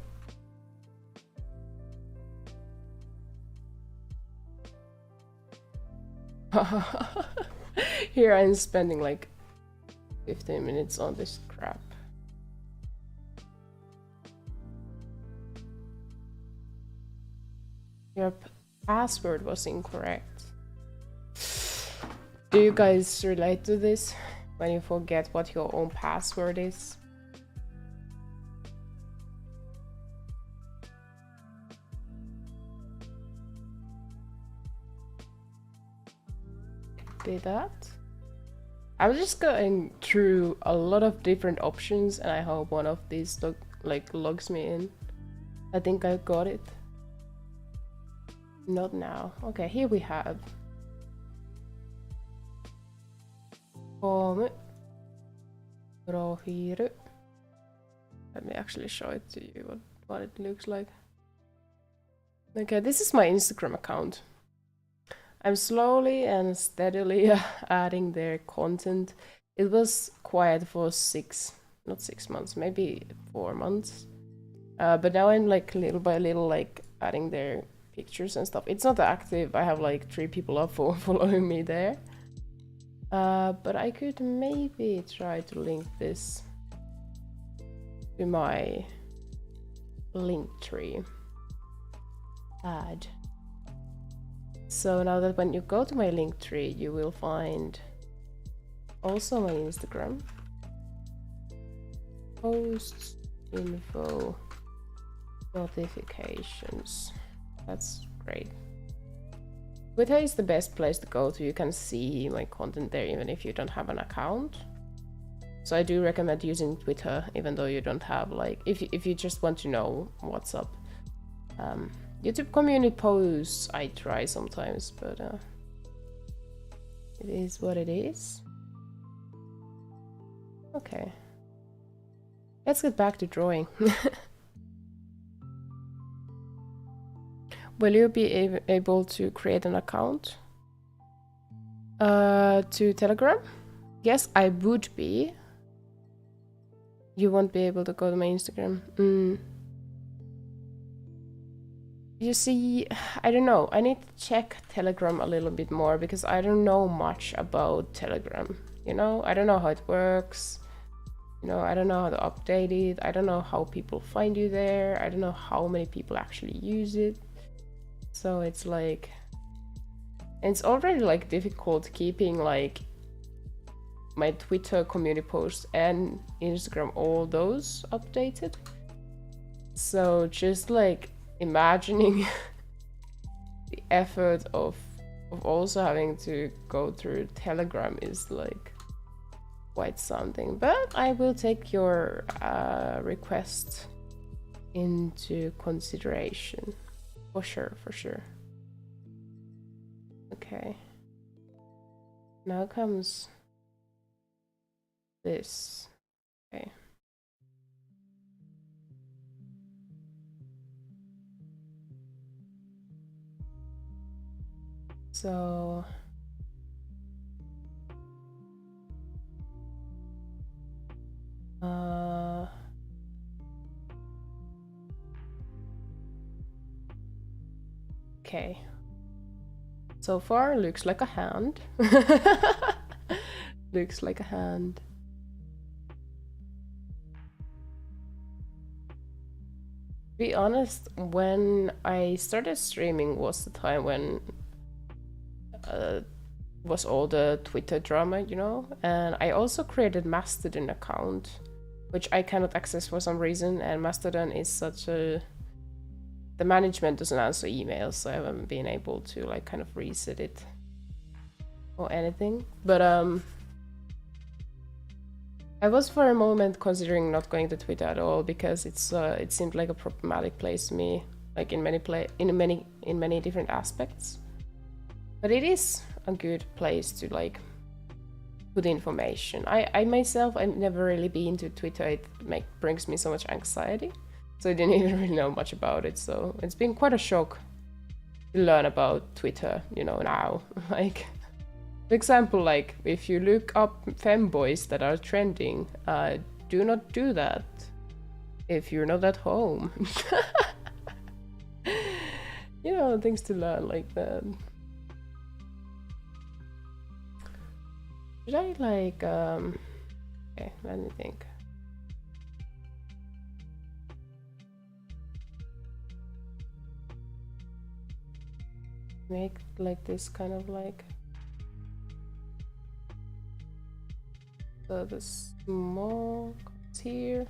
Here I'm spending like 15 minutes on this crap. Your password was incorrect. Do you guys relate to this? When you forget what your own password is? Did that? I was just going through a lot of different options and I hope one of these logs me in. I think I got it. Not now. Okay, here we have home profile. Let me actually show it to you what it looks like. Okay, this is my Instagram account. I'm slowly and steadily adding their content. It was quiet for not 6 months, maybe 4 months. But now I'm like little by little like adding their pictures and stuff. It's not active. I have like 3 people up following me there. But I could maybe try to link this to my Linktree. Add. So now that when you go to my Linktree, you will find also my Instagram, posts, info, notifications. That's great. Twitter is the best place to go to. You can see my content there even if you don't have an account. So I do recommend using Twitter even though you don't have like, if you just want to know what's up. YouTube community posts I try sometimes, but it is what it is. Okay. Let's get back to drawing. Will you be able to create an account to Telegram? Yes, I would be. You won't be able to go to my Instagram. You see, I don't know. I need to check Telegram a little bit more because I don't know much about Telegram. You know, I don't know how it works. You know, I don't know how to update it. I don't know how people find you there. I don't know how many people actually use it. So it's like, it's already like difficult keeping like my Twitter community posts and Instagram, all those updated. So just like imagining the effort of also having to go through Telegram is like quite something. But I will take your request into consideration. For sure, for sure. Okay. Now comes this. Okay. So okay. So far, looks like a hand. Looks like a hand. To be honest, when I started streaming was the time when was all the Twitter drama, you know? And I also created Mastodon account, which I cannot access for some reason, and Mastodon is such a... The management doesn't answer emails, so I haven't been able to like kind of reset it or anything. But I was for a moment considering not going to Twitter at all because it's it seemed like a problematic place to me, like in many different aspects. But it is a good place to like put information. I myself, I've never really been to Twitter. It brings me so much anxiety. So I didn't even really know much about it. So it's been quite a shock to learn about Twitter, you know, now. Like, for example, like if you look up femboys that are trending, do not do that if you're not at home. You know, things to learn like that. Should I like, okay, let me think. Make like this kind of like, so the small comes here,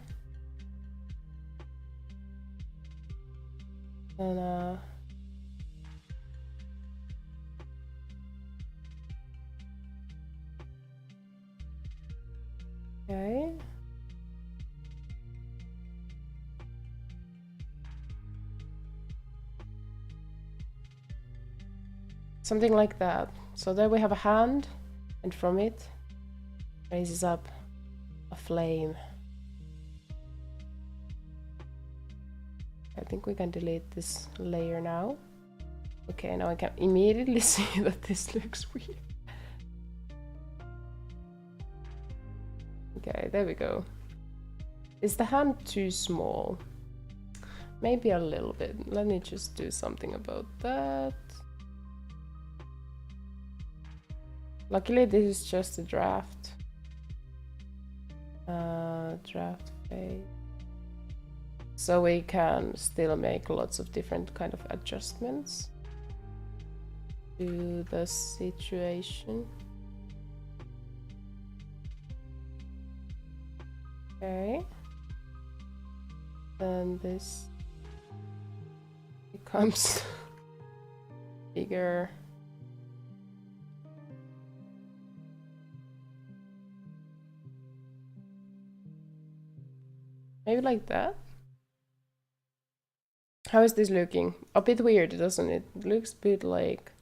and okay. Something like that. So there we have a hand, and from it raises up a flame. I think we can delete this layer now. Okay, now I can immediately see that this looks weird. Okay, there we go. Is the hand too small? Maybe a little bit. Let me just do something about that. Luckily, this is just a draft. Draft phase. So we can still make lots of different kind of adjustments to the situation. Okay. Then this becomes bigger. Maybe like that. How is this looking? A bit weird, doesn't it? It looks a bit like...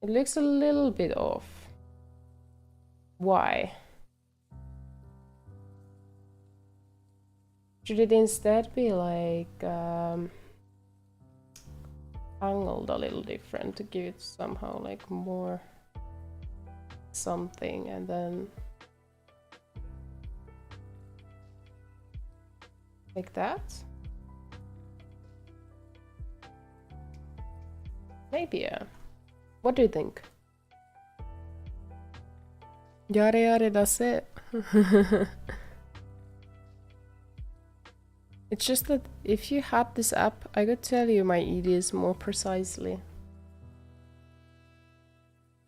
It looks a little bit off. Why? Should it instead be like angled a little different to give it somehow like more something, and then like that? Maybe, yeah. What do you think? Yare yare, that's it. It's just that if you had this app, I could tell you my EDs more precisely.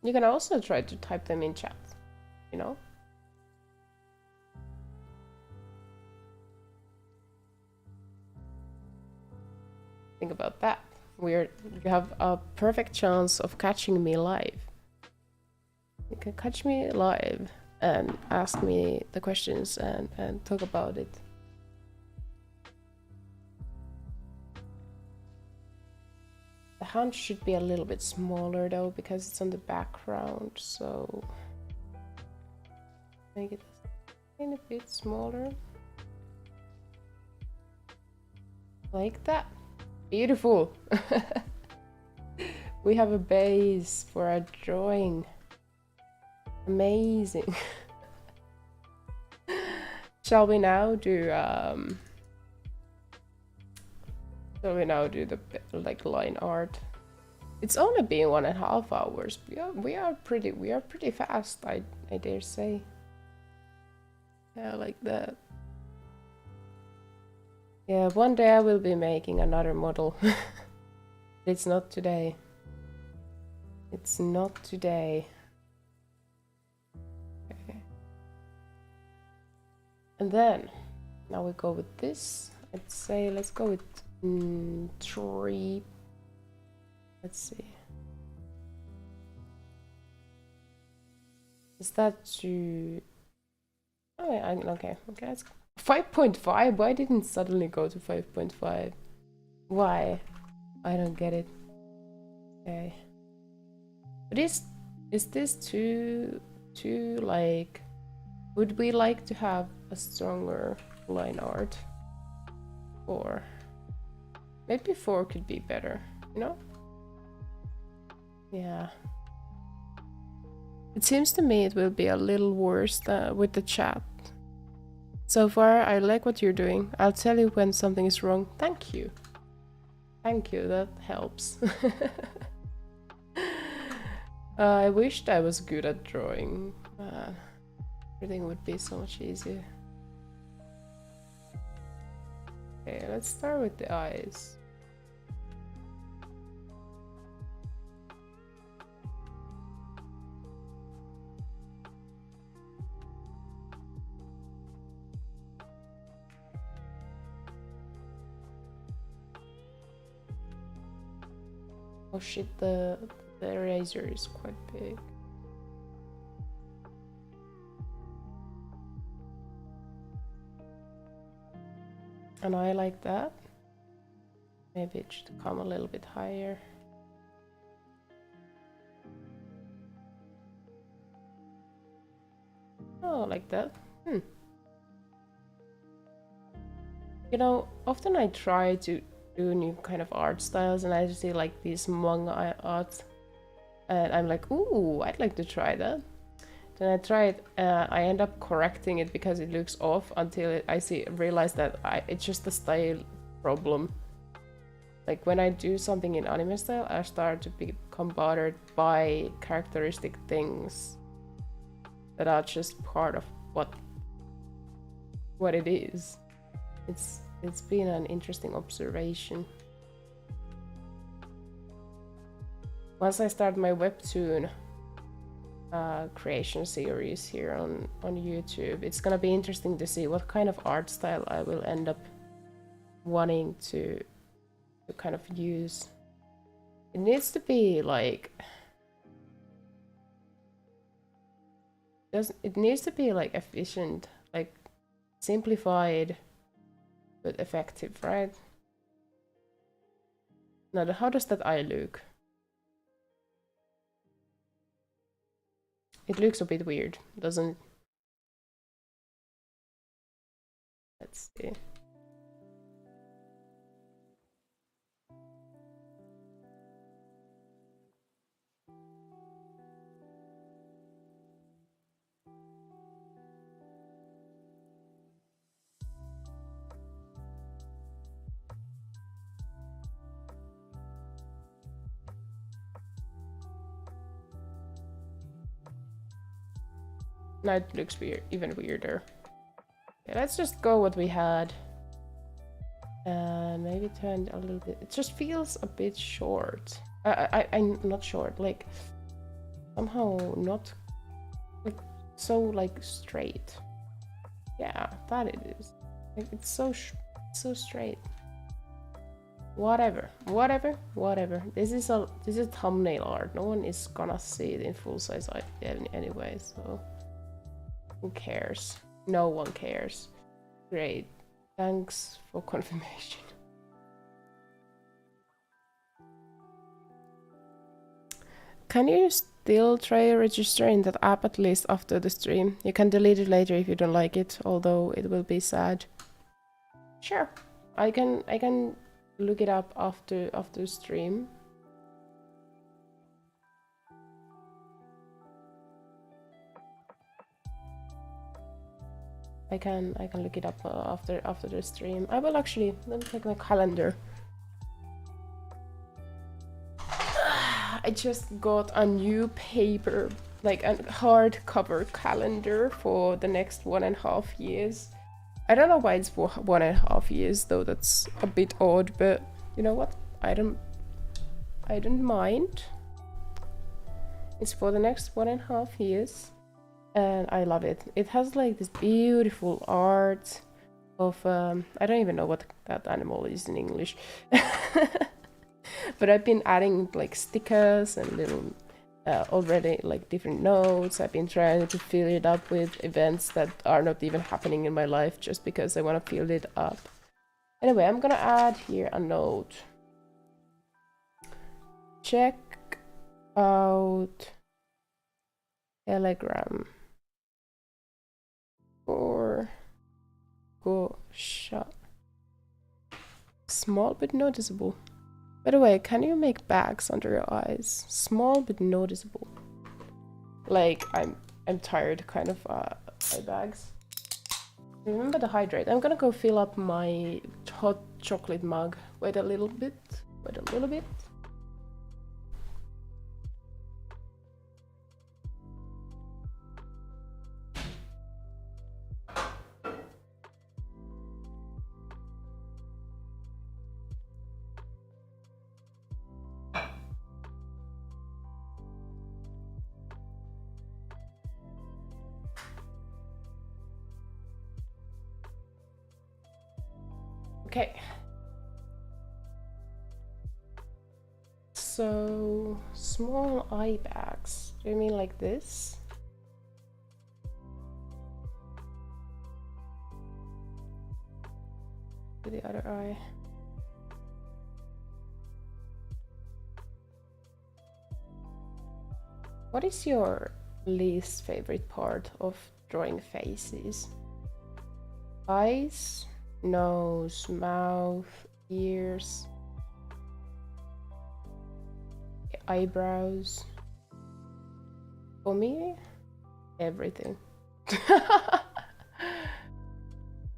You can also try to type them in chat, you know? Think about that. You have a perfect chance of catching me live. You can catch me live and ask me the questions and talk about it. The hand should be a little bit smaller though, because it's on the background, so make it a bit smaller. Like that. Beautiful. We have a base for our drawing. Amazing. Shall we now do the like line art? It's only been 1.5 hours. We are pretty fast, I dare say. Yeah, like that. Yeah, one day I will be making another model. It's not today. It's not today. Okay. And then, now we go with this. I'd say let's go with tree. Let's see. Is that too... Oh, yeah, okay, let's go. 5.5? Why didn't it suddenly go to 5.5? Why? I don't get it. Okay. But is this too like... Would we like to have a stronger line art? Or maybe 4 could be better, you know? Yeah. It seems to me it will be a little worse with the chat. So far, I like what you're doing. I'll tell you when something is wrong. Thank you. Thank you, that helps. I wished I was good at drawing. Everything would be so much easier. Okay, let's start with the eyes. Oh shit, the eraser is quite big. And I like that. Maybe it should come a little bit higher. Oh, like that. You know, often I try to do new kind of art styles and I see like these manga art and I'm like, ooh, I'd like to try that. Then I try it, I end up correcting it because it looks off until I realize that it's just a style problem. Like when I do something in anime style, I start to become bothered by characteristic things that are just part of what it is. It's been an interesting observation. Once I start my webtoon creation series here on YouTube, it's gonna be interesting to see what kind of art style I will end up wanting to kind of use. It needs to be like it needs to be like efficient, like simplified but effective, right? Now, how does that eye look? It looks a bit weird, doesn't it? Let's see. Now it looks weird, even weirder. Okay, let's just go what we had. And maybe turn a little bit. It just feels a bit short. I'm not short, like somehow not like so like straight. Yeah, that it is. Like it's so straight. Whatever. This is thumbnail art. No one is gonna see it in full size anyway, so who cares? No one cares. Great. Thanks for confirmation. Can you still try registering that app at least after the stream? You can delete it later if you don't like it, although it will be sad. Sure. I can look it up after the stream. I can look it up after the stream. I will actually, let me check my calendar. I just got a new paper, like a hardcover calendar for the next 1.5 years. I don't know why it's for 1.5 years though. That's a bit odd, but you know what? I don't mind. It's for the next 1.5 years. And I love it. It has like this beautiful art of I don't even know what that animal is in English. But I've been adding like stickers and little already like different notes. I've been trying to fill it up with events that are not even happening in my life just because I want to fill it up. Anyway, I'm gonna add here a note. Check out Telegram. Or go shot. Small but noticeable. By the way, can you make bags under your eyes? Small but noticeable. Like I'm tired kind of eye bags. Remember to hydrate. I'm gonna go fill up my hot chocolate mug. Wait a little bit. Okay. So, small eye bags. Do you mean like this? To the other eye. What is your least favorite part of drawing faces? Eyes? Nose, mouth, ears, eyebrows. For me, everything.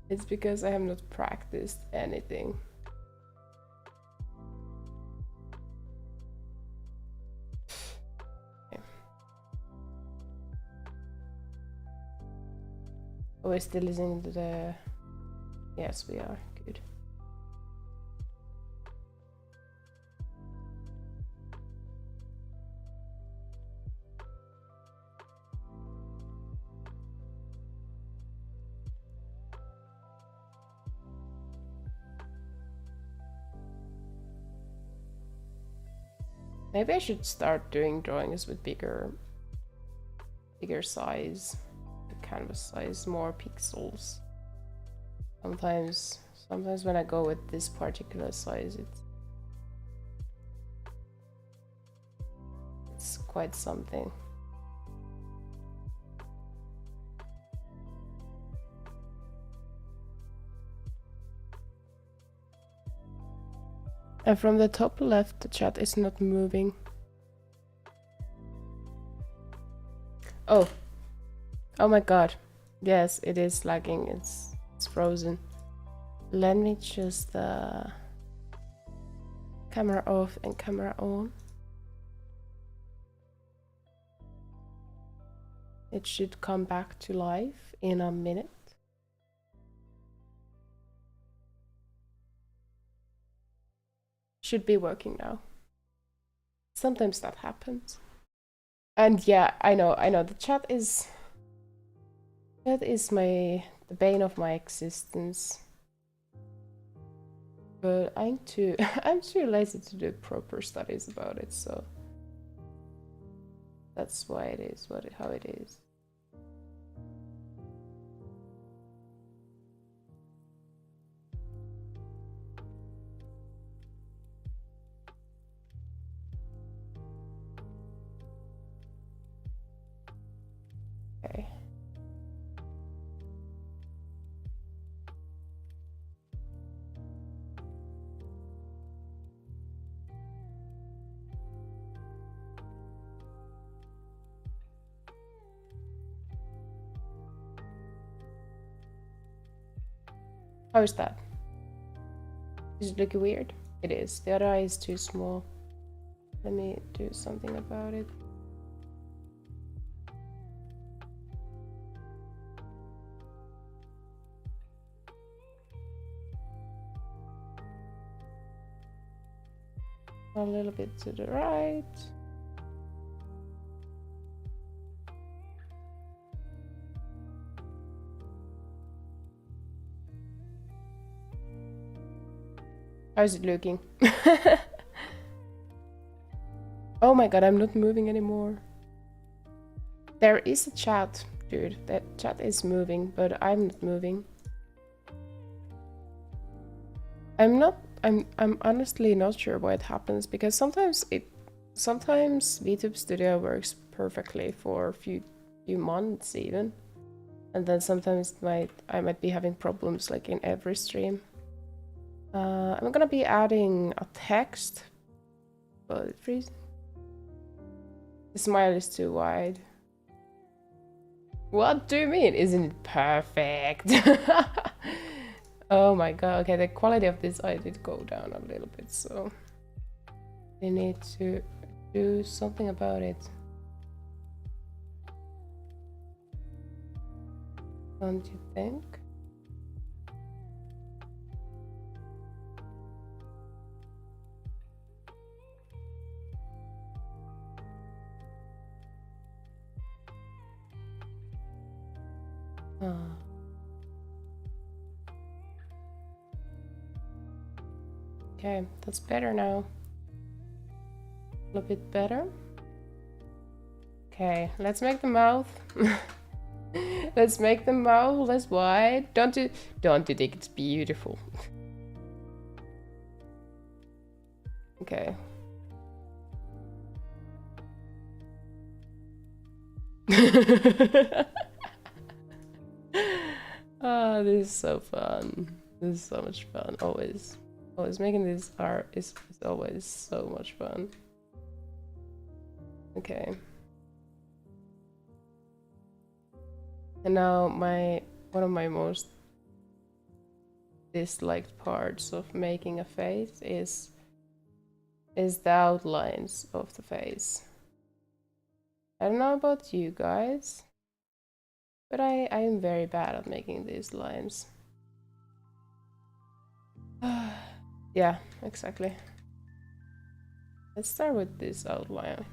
It's because I have not practiced anything. Okay. Oh, we're still listening to the... Yes, we are. Good. Maybe I should start doing drawings with bigger size, the canvas size, more pixels. Sometimes when I go with this particular size, it's quite something. And from the top left, the chat is not moving. Oh my god. Yes, it is lagging. It's frozen. Let me just camera off and camera on. It should come back to life in a minute. Should be working now. Sometimes that happens. And yeah, I know, the chat is... That is the bane of my existence. But I'm too lazy to do proper studies about it, so... That's why it is how it is. Okay. How is that? Is it looking weird? It is. The other eye is too small. Let me do something about it. A little bit to the right. How is it looking? Oh my god, I'm not moving anymore. There is a chat, dude. That chat is moving, but I'm not moving. I'm honestly not sure why it happens, because sometimes VTube Studio works perfectly for a few months even. And then sometimes I might be having problems like in every stream. I'm gonna be adding a text, but freeze. The smile is too wide. What do you mean? Isn't it perfect? Oh my god, okay, the quality of this eye did go down a little bit, so we need to do something about it. Don't you think? Okay, that's better now. A little bit better. Okay, let's make the mouth. Let's make the mouth less wide. Don't you think it's beautiful? Okay. Ah, this is so fun. This is so much fun. Always making this art is always so much fun. Okay. And now one of my most disliked parts of making a face is the outlines of the face. I don't know about you guys, but I am very bad at making these lines. Yeah, exactly. Let's start with this outline.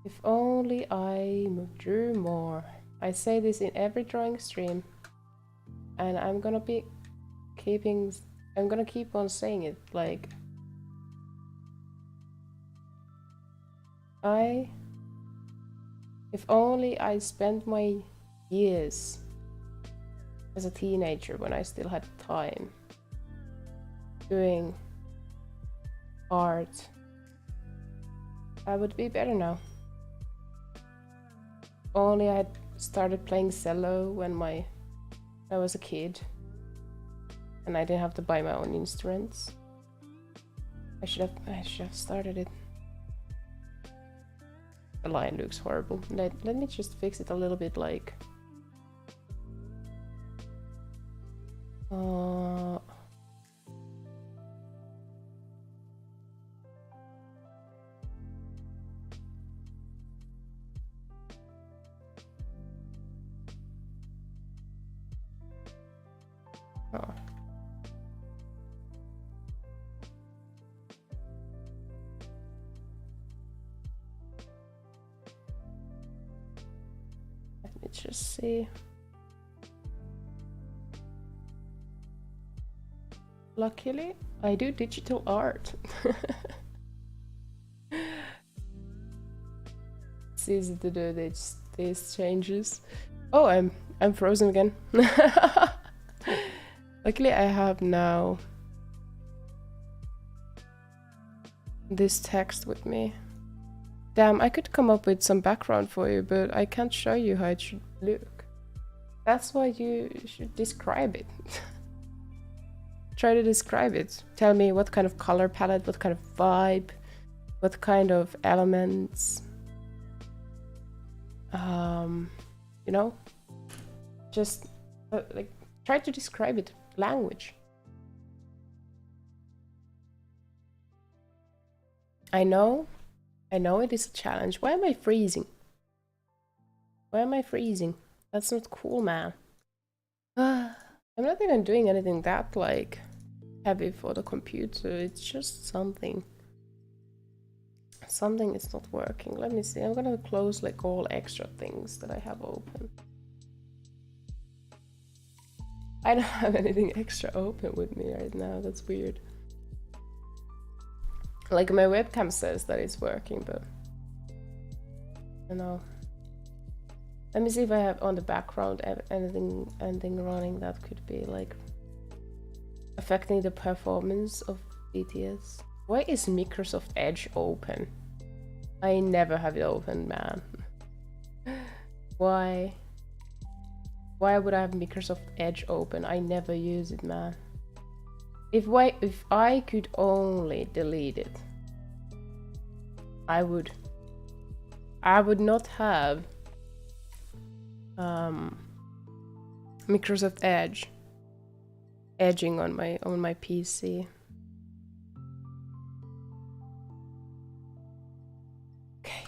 If only I drew more. I say this in every drawing stream, and I'm gonna keep on saying it, like if only I spent my years as a teenager when I still had time doing art, I would be better now. Only I had started playing cello when I was a kid, and I didn't have to buy my own instruments. I should have started it. The line looks horrible. Let me just fix it a little bit, like just see. Luckily, I do digital art. It's easy to do these changes. Oh, I'm frozen again. Luckily, I have now this text with me. Damn, I could come up with some background for you, but I can't show you how it should look. That's why you should describe it. Try to describe it. Tell me what kind of color palette, what kind of vibe, what kind of elements. You know, just like try to describe it. Language. I know it is a challenge. Why am I freezing? Why am I freezing? That's not cool, man. I'm not even doing anything that like heavy for the computer. It's just something. Something is not working. Let me see. I'm gonna close like all extra things that I have open. I don't have anything extra open with me right now. That's weird. Like my webcam says that it's working, but I don't know. Let me see if I have on the background anything running that could be like affecting the performance of BTS. Why is Microsoft Edge open? I never have it open, man. Why? Why would I have Microsoft Edge open? I never use it, man. If I could only delete it, I would not have Microsoft Edge edging on my PC. Okay.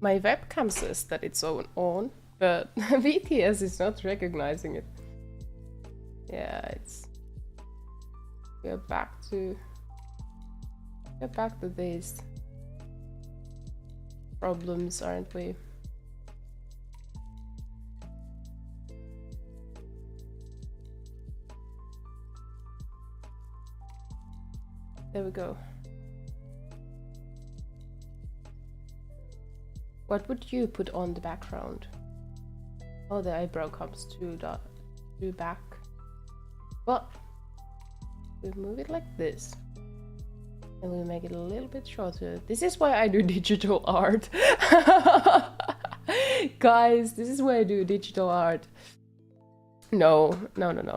My webcam says that it's on, but BTS is not recognizing it. Yeah, it's we're back to these problems, aren't we? There we go. What would you put on the background? Oh, the eyebrow comes to back. Well, we move it like this. And we make it a little bit shorter. This is why I do digital art. Guys, this is why I do digital art. No.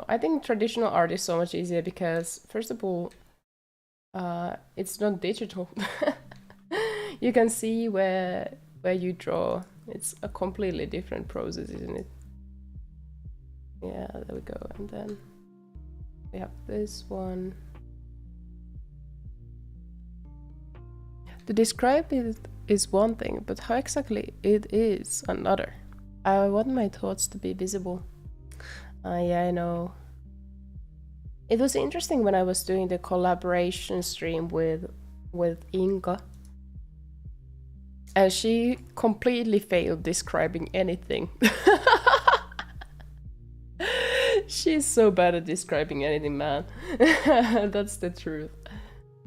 I think traditional art is so much easier because, first of all, it's not digital. You can see where you draw. It's a completely different process, isn't it? Yeah, there we go. And then we have this one. To describe it is one thing, but how exactly it is another. I want my thoughts to be visible. Yeah, I know. It was interesting when I was doing the collaboration stream with Inga. And she completely failed describing anything. She's so bad at describing anything, man. That's the truth.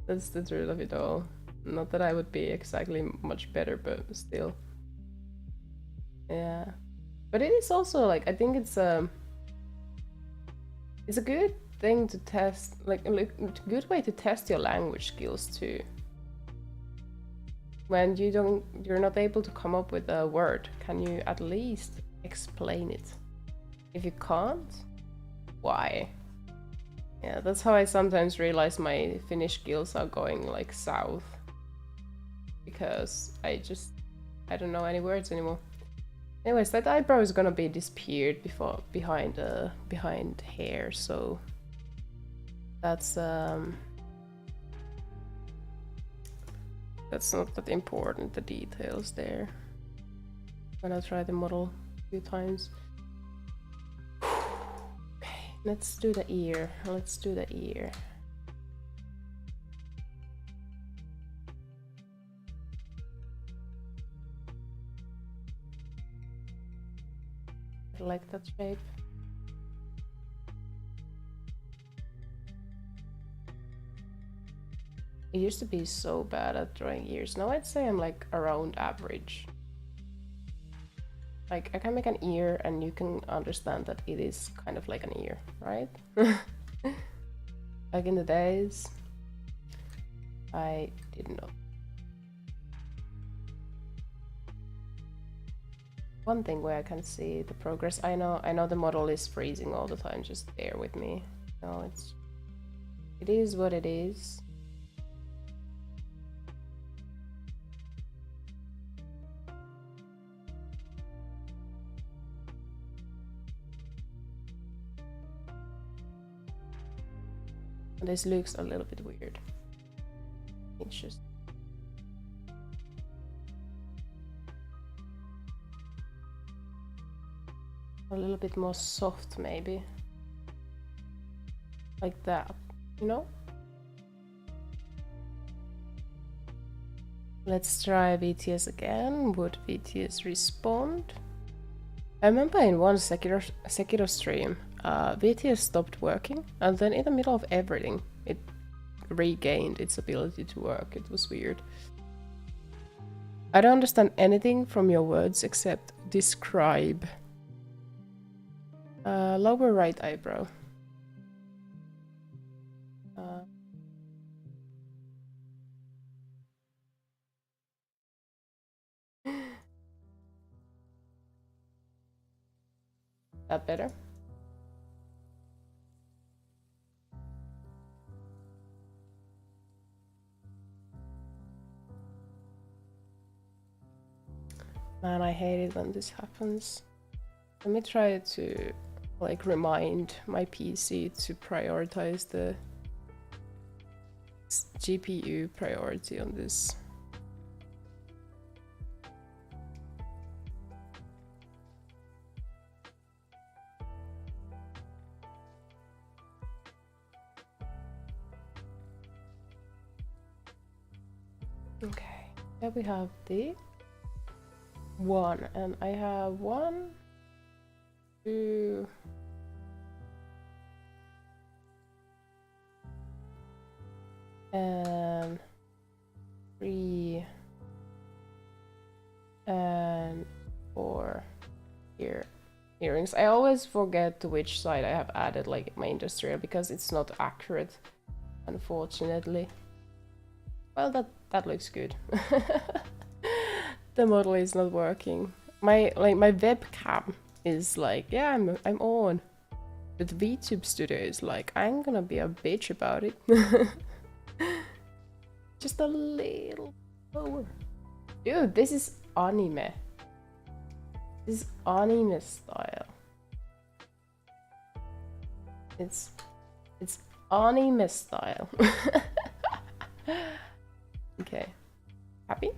That's the truth of it all. Not that I would be exactly much better, but still. Yeah. But it is also like, I think it's a good thing to test, like a good way to test your language skills too. When you're not able to come up with a word, can you at least explain it? If you can't, why? Yeah, that's how I sometimes realize my Finnish skills are going like south. Because I don't know any words anymore. Anyways, that eyebrow is gonna be disappeared behind hair, so that's not that important, the details there. I'm gonna try the model a few times. Okay, Let's do the ear. Let's do the ear. I like that shape. I used to be so bad at drawing ears. Now I'd say I'm like around average. Like I can make an ear and you can understand that it is kind of like an ear, right? Back in the days, I didn't know. One thing where I can see the progress, I know the model is freezing all the time, just bear with me. No, it is what it is. This looks a little bit weird. It's just a little bit more soft, maybe. Like that, you know? Let's try BTS again. Would BTS respond? I remember in one Sekiro stream, BTS stopped working, and then in the middle of everything, it regained its ability to work. It was weird. I don't understand anything from your words except describe. Lower right eyebrow. That better? Man, I hate it when this happens. Let me try to like remind my PC to prioritize the GPU priority on this. Okay, here we have the 1, and I have 1, 2, and 3, and 4 earrings. I always forget to which side I have added like my industrial because it's not accurate, unfortunately. Well, that looks good. The model is not working. My webcam is like, yeah, I'm on. But VTube Studio is like, I'm gonna be a bitch about it. Just a little lower. Dude, this is anime. This is anime style. It's anime style. Okay. Happy?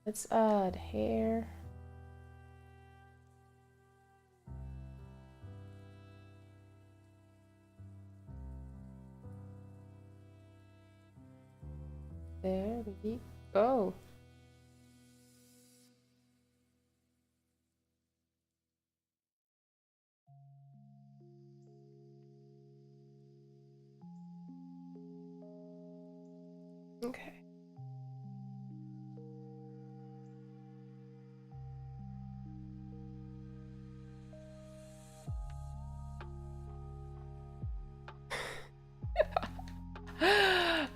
Let's add hair. There we go. Okay.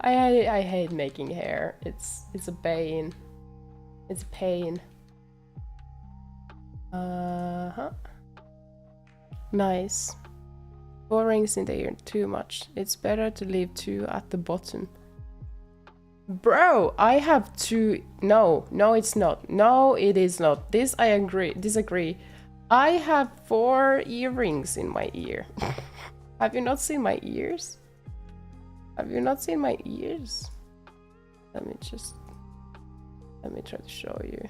I hate making hair. It's a pain. It's a pain. Nice. 4 rings in the ear, too much. It's better to leave 2 at the bottom. Bro, I have two. No, no, it's not. No, it is not. This I disagree. I have 4 earrings in my ear. Have you not seen my ears? Have you not seen my ears? Let me try to show you.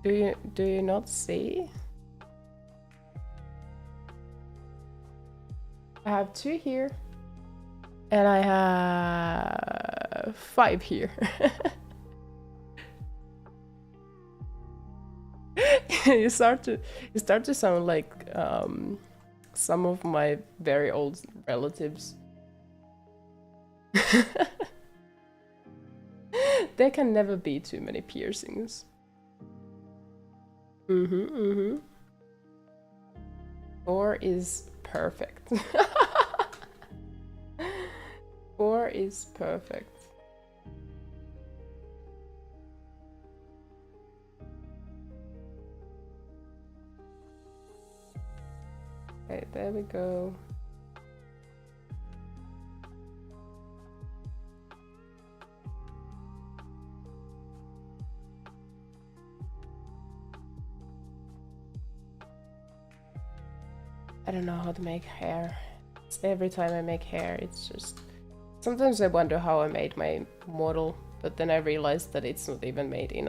Do you not see? I have 2 here. And I have 5 here. you start to sound like some of my very old relatives. There can never be too many piercings. 4 is perfect. 4 is perfect. Okay, there we go. I don't know how to make hair. Every time I make hair, it's just... Sometimes I wonder how I made my model, but then I realized that it's not even made in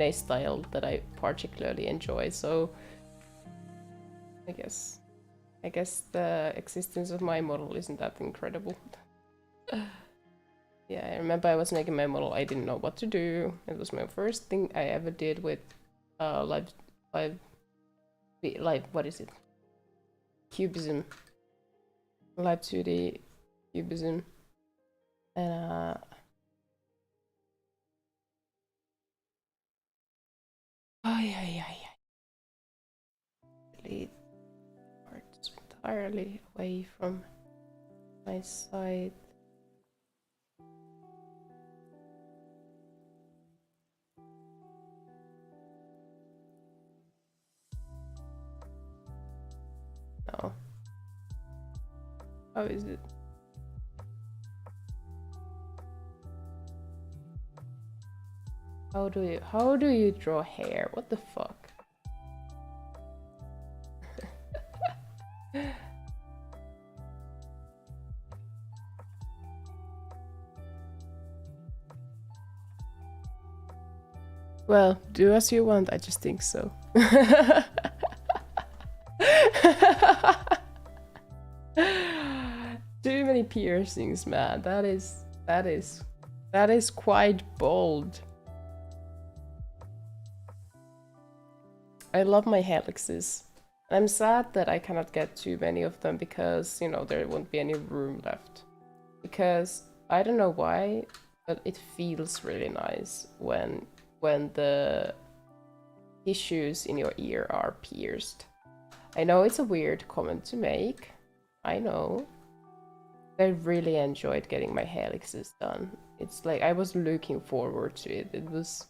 a style that I particularly enjoy. So I guess the existence of my model isn't that incredible. Yeah, I remember I was making my model. I didn't know what to do. It was my first thing I ever did with live what is it? Cubism. Live 2D cubism. And delete parts entirely away from my side. No. How is it? How do you draw hair? What the fuck? Well, do as you want, I just think so. Too many piercings, man. That is quite bold. I love my helixes. I'm sad that I cannot get too many of them because, you know, there won't be any room left. Because I don't know why, but it feels really nice when the tissues in your ear are pierced. I know it's a weird comment to make. I know. I really enjoyed getting my helixes done. It's like I was looking forward to it. It was...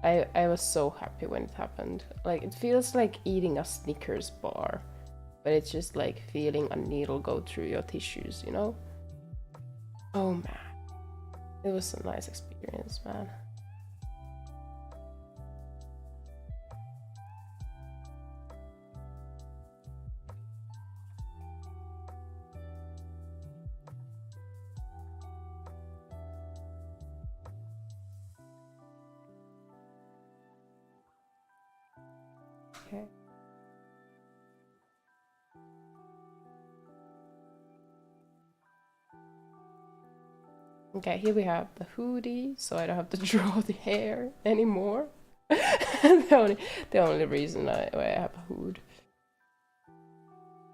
I was so happy when it happened. Like, it feels like eating a Snickers bar, but it's just like feeling a needle go through your tissues, you know? Oh man. It was a nice experience, man. Okay. Okay, here we have the hoodie, so I don't have to draw the hair anymore. the only reason why I have a hood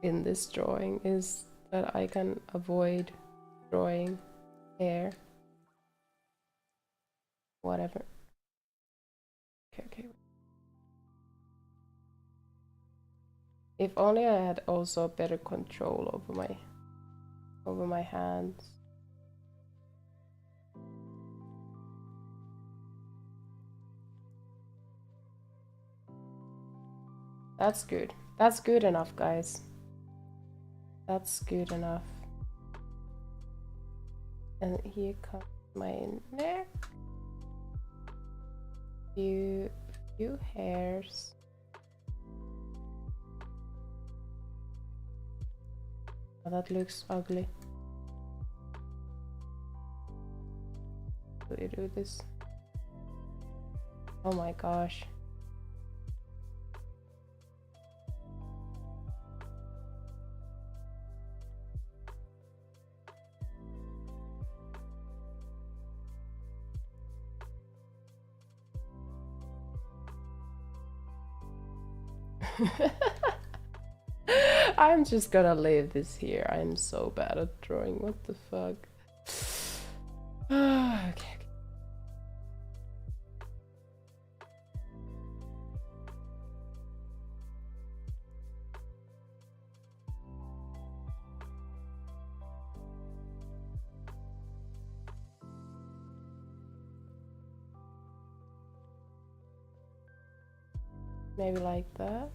in this drawing is that I can avoid drawing hair. Whatever. Okay. If only I had also better control over my hands. That's good. That's good enough, guys. That's good enough. And here comes my neck. Few hairs. Oh, that looks ugly. Do we do this? Oh my gosh. I'm just gonna leave this here. I'm so bad at drawing. What the fuck? Okay. Maybe like that.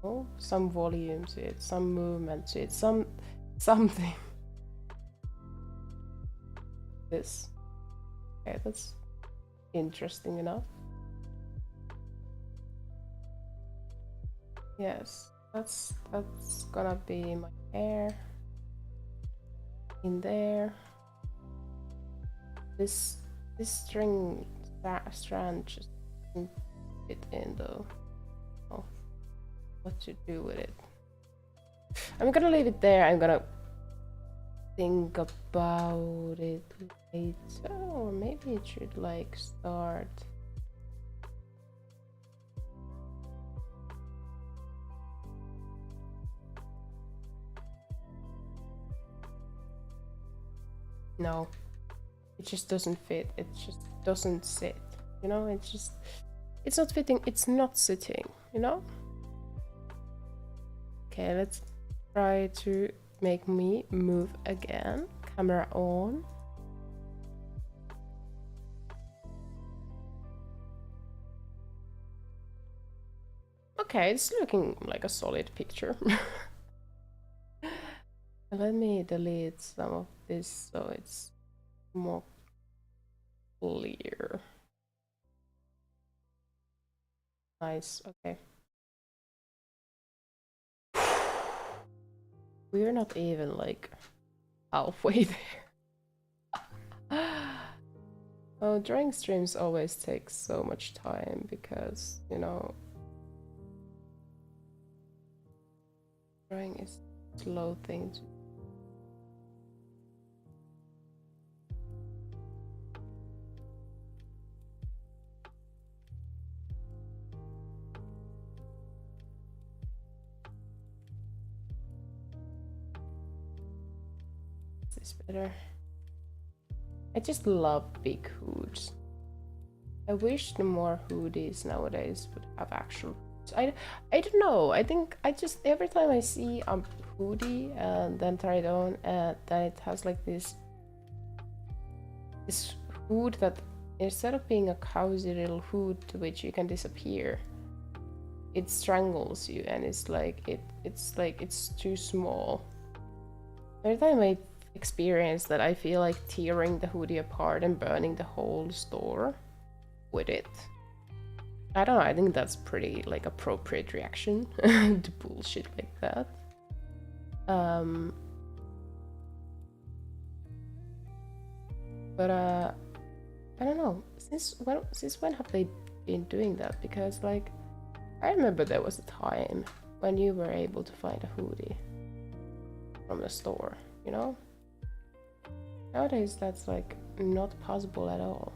Oh, some volume to it, some movement to it, something. This. Okay, that's interesting enough. Yes, that's gonna be my hair. In there. This string strand just didn't fit in though. Oh, what to do with it? I'm gonna leave it there. I'm gonna think about it later, or maybe it should like start. No, it just doesn't fit. It just doesn't sit. You know, it's not fitting. It's not sitting, you know? Okay, let's try to make me move again. Camera on. Okay, it's looking like a solid picture. Let me delete some of this so it's more clear. Nice, okay. We're not even like halfway there. Oh, drawing streams always take so much time because, you know, drawing is a slow thing to better. I just love big hoods. I wish the more hoodies nowadays would have actual hoods. I don't know. I think I just every time I see a hoodie and then try it on and then it has like this hood that instead of being a cozy little hood to which you can disappear, it strangles you and it's like it's too small. Every time I experience that, I feel like tearing the hoodie apart and burning the whole store with it. I don't know, I think that's pretty like appropriate reaction to bullshit like that. But I don't know, since when have they been doing that? Because like I remember there was a time when you were able to find a hoodie from the store, you know? Nowadays, that's like not possible at all.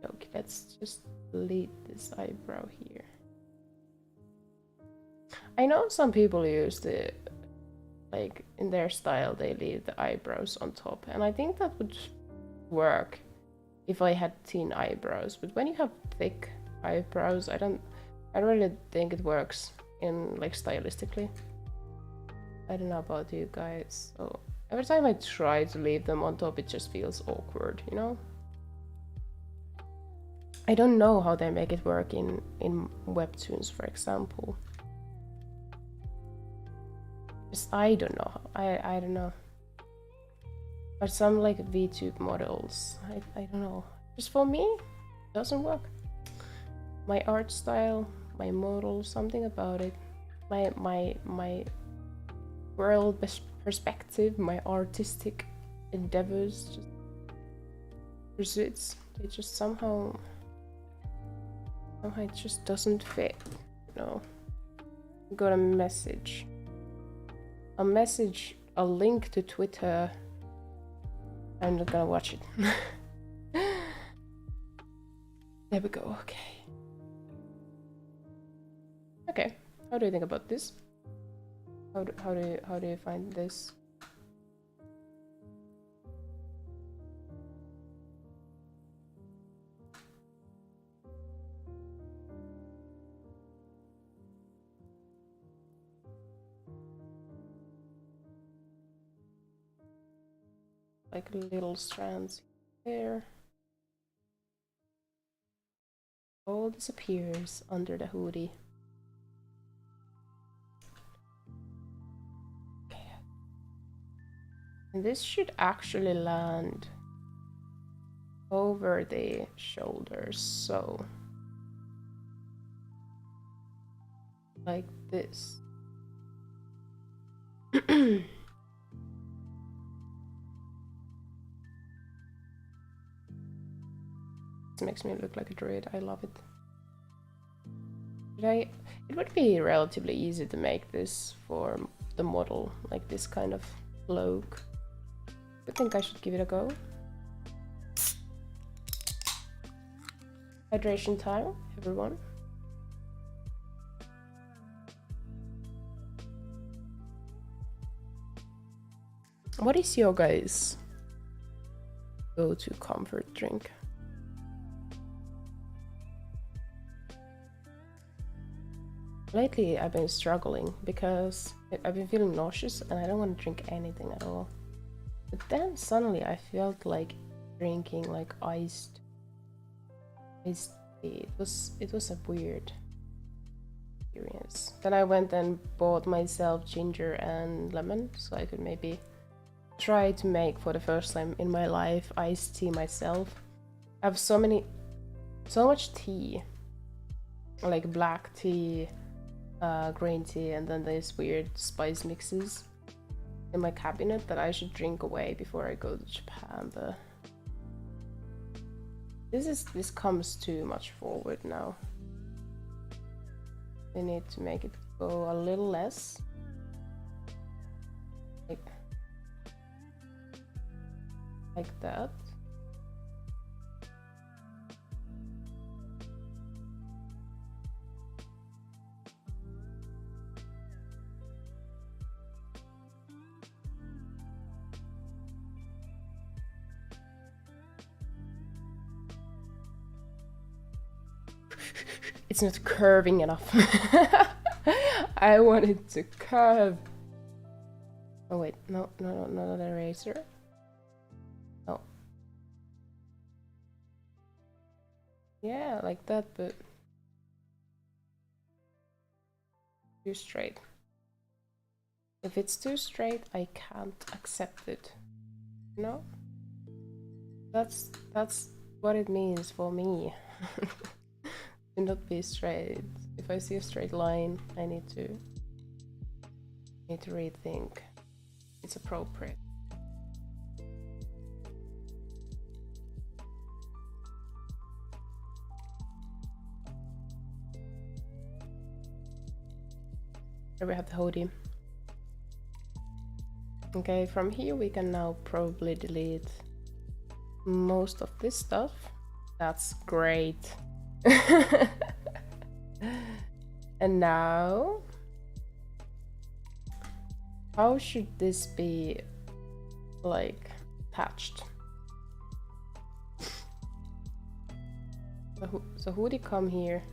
Okay, let's just delete this eyebrow here. I know some people use the, like in their style, they leave the eyebrows on top, and I think that would work if I had thin eyebrows. But when you have thick eyebrows, I don't really think it works in like stylistically. I don't know about you guys, so Every time I try to leave them on top, it just feels awkward, you know? I don't know how they make it work in webtoons, for example. Just I don't know. I don't know. Or some like VTube models. I don't know. Just for me, it doesn't work. My art style, my model, something about it. My world perspective, my artistic endeavors, just pursuits. They just somehow it just doesn't fit, you know. Got a message. A link to Twitter. I'm not gonna watch it. There we go. Okay. Okay. How do you think about this? How do you find this? Like little strands there. All disappears under the hoodie. Okay. And this should actually land over the shoulders, so like this. Makes me look like a druid. I love it. It would be relatively easy to make this for the model, like this kind of cloak. I think I should give it a go. Hydration time, everyone. What is your guys' go-to comfort drink? Lately, I've been struggling because I've been feeling nauseous and I don't want to drink anything at all. But then suddenly I felt like drinking like iced tea. It was a weird experience. Then I went and bought myself ginger and lemon so I could maybe try to make for the first time in my life iced tea myself. I have so much tea, like black tea, green tea, and then there's weird spice mixes in my cabinet that I should drink away before I go to Japan, but this comes too much forward now. We need to make it go a little less. Like that. It's not curving enough. I want it to curve. Oh wait, no, not an eraser. Oh. Yeah, like that, but too straight. If it's too straight, I can't accept it. You know? That's what it means for me. To not be straight. If I see a straight line, I need to rethink. It's appropriate. Here we have the hoodie. Okay, from here we can now probably delete most of this stuff. That's great. And now, how should this be like attached? So hoodie come here.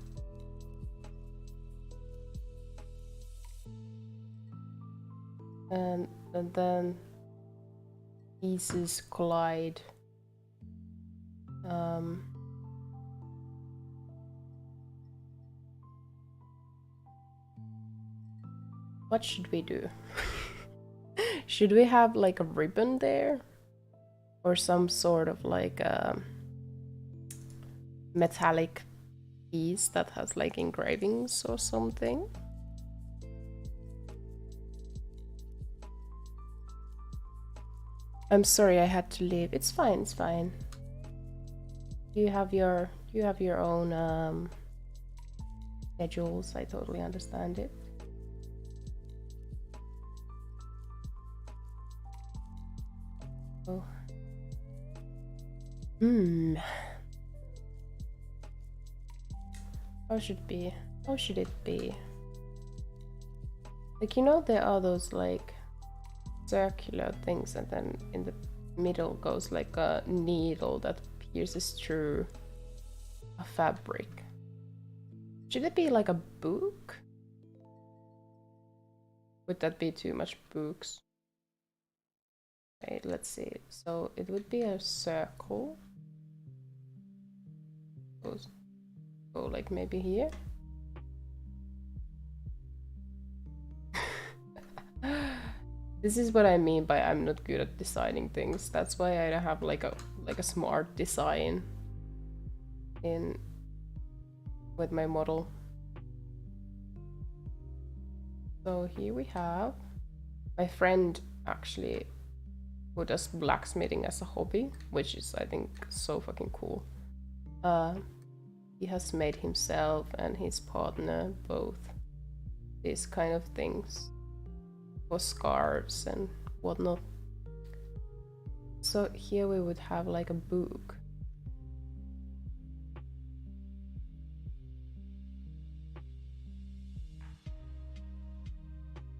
And then pieces collide. What should we do? Should we have like a ribbon there? Or some sort of like a metallic piece that has like engravings or something? I'm sorry I had to leave. It's fine, it's fine. You have your own schedules. I totally understand it. Oh. How should it be? Like, you know, there are those like circular things, and then in the middle goes like a needle that pierces through a fabric. Should it be like a book? Would that be too much books? Okay, let's see. So it would be a circle. Go like maybe here. This is what I mean by I'm not good at designing things. That's why I don't have like a smart design in with my model. So here we have my friend actually who does blacksmithing as a hobby, which is I think so fucking cool. He has made himself and his partner both these kind of things for scarves and whatnot. So here we would have like a book.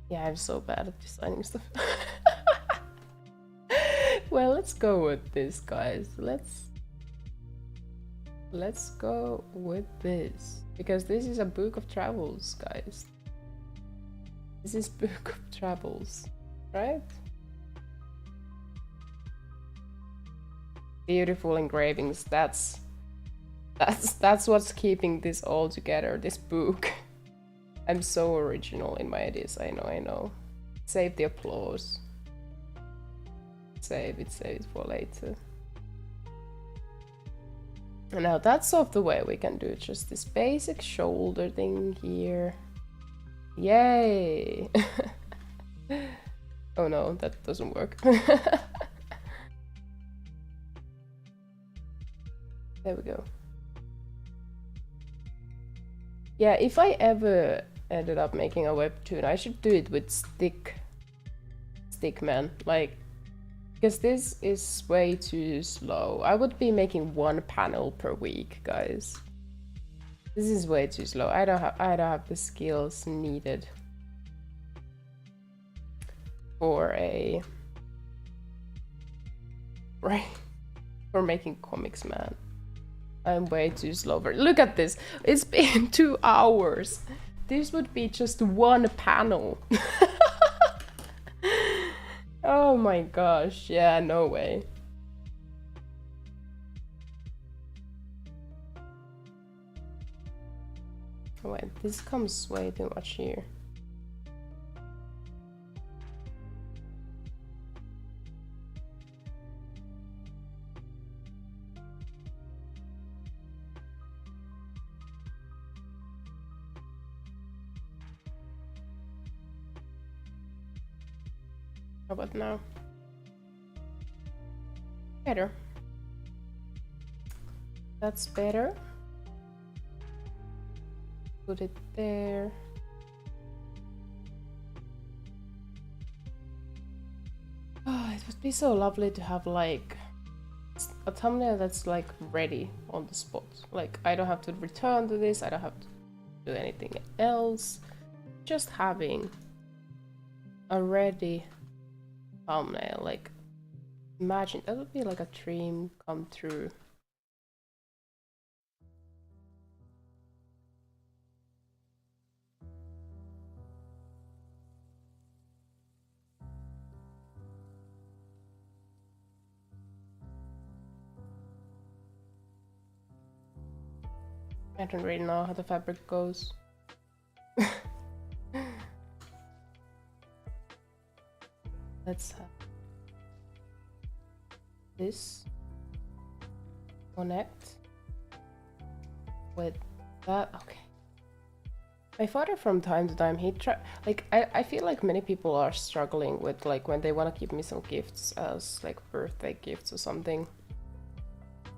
Yeah, I'm so bad at designing stuff. Well, let's go with this, guys. Let's go with this, because this is a book of travels, guys. This is book of travels, right? Beautiful engravings. That's what's keeping this all together, this book. I'm so original in my ideas. I know. Save the applause. Save it for later. And now that's off the way. We can do just this basic shoulder thing here. Yay! Oh no, that doesn't work. There we go. Yeah, if I ever ended up making a webtoon, I should do it with Stickman, like, because this is way too slow. I would be making one panel per week, guys. This is way too slow. I don't have the skills needed for for making comics, man. I'm way too slow. Look at this. It's been 2 hours. This would be just one panel. Oh my gosh. Yeah, no way. Wait, this comes way too much here. How about now? Better. That's better. Put it there. Oh, it would be so lovely to have like a thumbnail that's like ready on the spot. Like I don't have to return to this, I don't have to do anything else. Just having a ready thumbnail, like imagine that would be like a dream come true. I don't really know how the fabric goes. Let's have this connect with that. Okay. My father from time to time, he I feel like many people are struggling with like when they want to give me some gifts as like birthday gifts or something.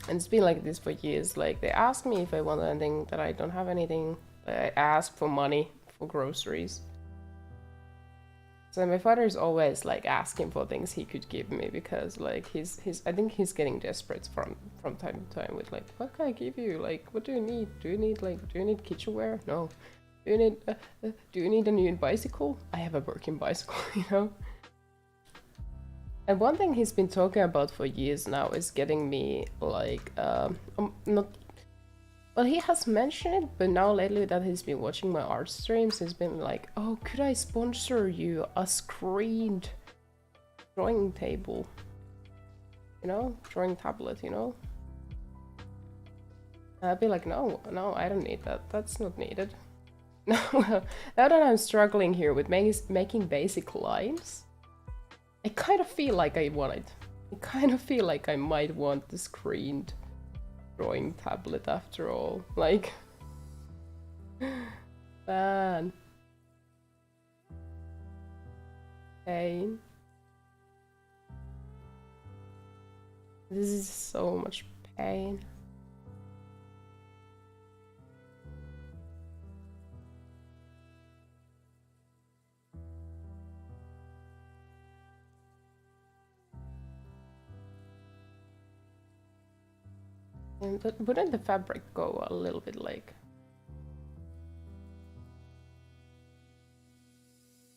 And it's been like this for years. Like they ask me if I want anything that I don't have anything. I ask for money for groceries. So my father is always like asking for things he could give me because like he's I think he's getting desperate from time to time with like, what can I give you? Like, what do you need? Do you need kitchenware? No. Do you need a new bicycle? I have a working bicycle, you know? And one thing he's been talking about for years now is getting me like not well, he has mentioned it, but now lately that he's been watching my art streams, he's been like, oh, could I sponsor you a screened drawing table? You know, drawing tablet, you know? And I'd be like, no, I don't need that. That's not needed. Now that I'm struggling here with making basic lines, I kind of feel like I want it. I kind of feel like I might want the screened drawing tablet after all. Like, man. Pain. This is so much pain. But wouldn't the fabric go a little bit like...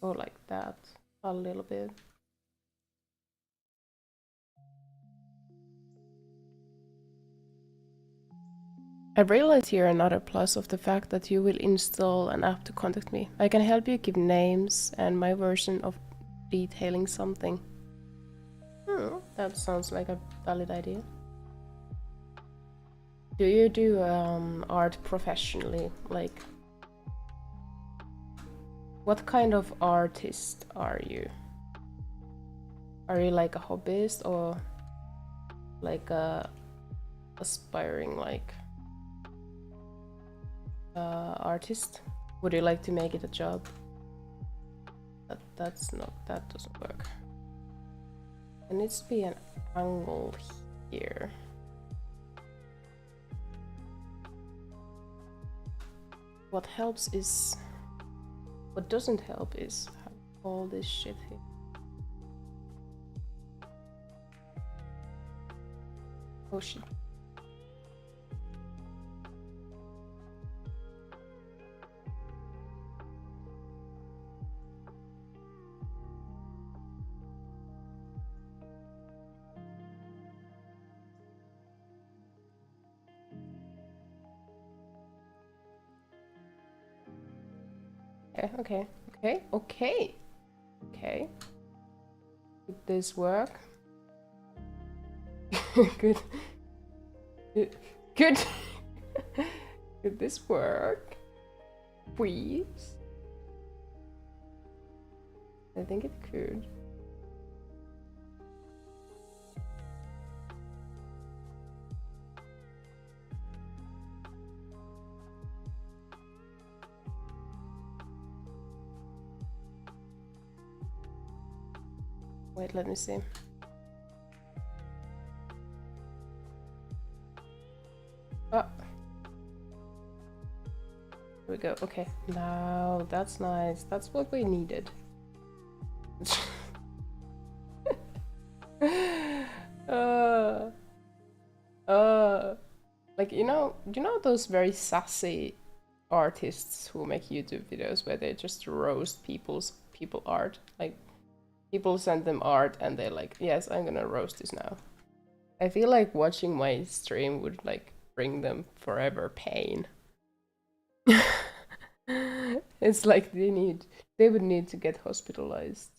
go like that a little bit? I realize here another plus of the fact that you will install an app to contact me. I can help you give names and my version of detailing something. That sounds like a valid idea. Do you do art professionally? Like, what kind of artist are you? Are you like a hobbyist or like a aspiring like artist? Would you like to make it a job? That doesn't work. There needs to be an angle here. What helps is... what doesn't help is all this shit here. Oh shit. Okay. Could this work? Good. Could this work? Please? I think it could. Wait, let me see. Oh. Here we go. Okay. Now that's nice. That's what we needed. Like, you know those very sassy artists who make YouTube videos where they just roast people art? Like, people send them art and they're like, yes, I'm gonna roast this now. I feel like watching my stream would like bring them forever pain. It's like they would need to get hospitalized.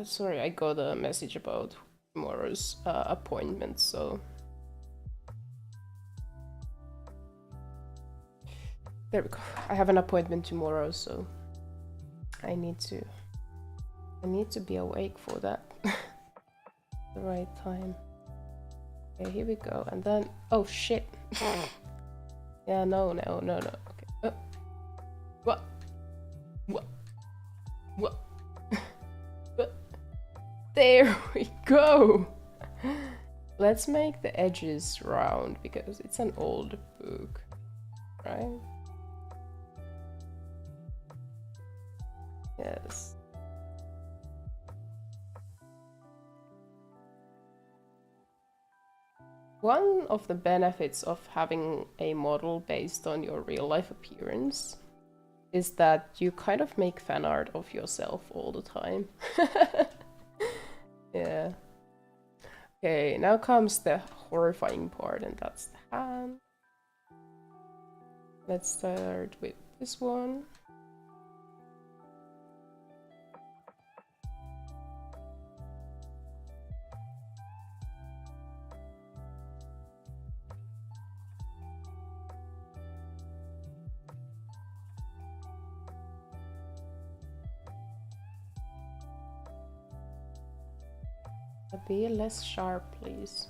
Sorry, I got a message about tomorrow's appointment, so there we go. I have an appointment tomorrow, so I need to be awake for that. The right time. Okay, here we go. And then oh shit. Yeah, no. Okay. What? There we go. Let's make the edges round because it's an old book, right? Yes. One of the benefits of having a model based on your real life appearance is that you kind of make fan art of yourself all the time. Yeah. Okay, now comes the horrifying part, and that's the hand. Let's start with this one. Be less sharp, please.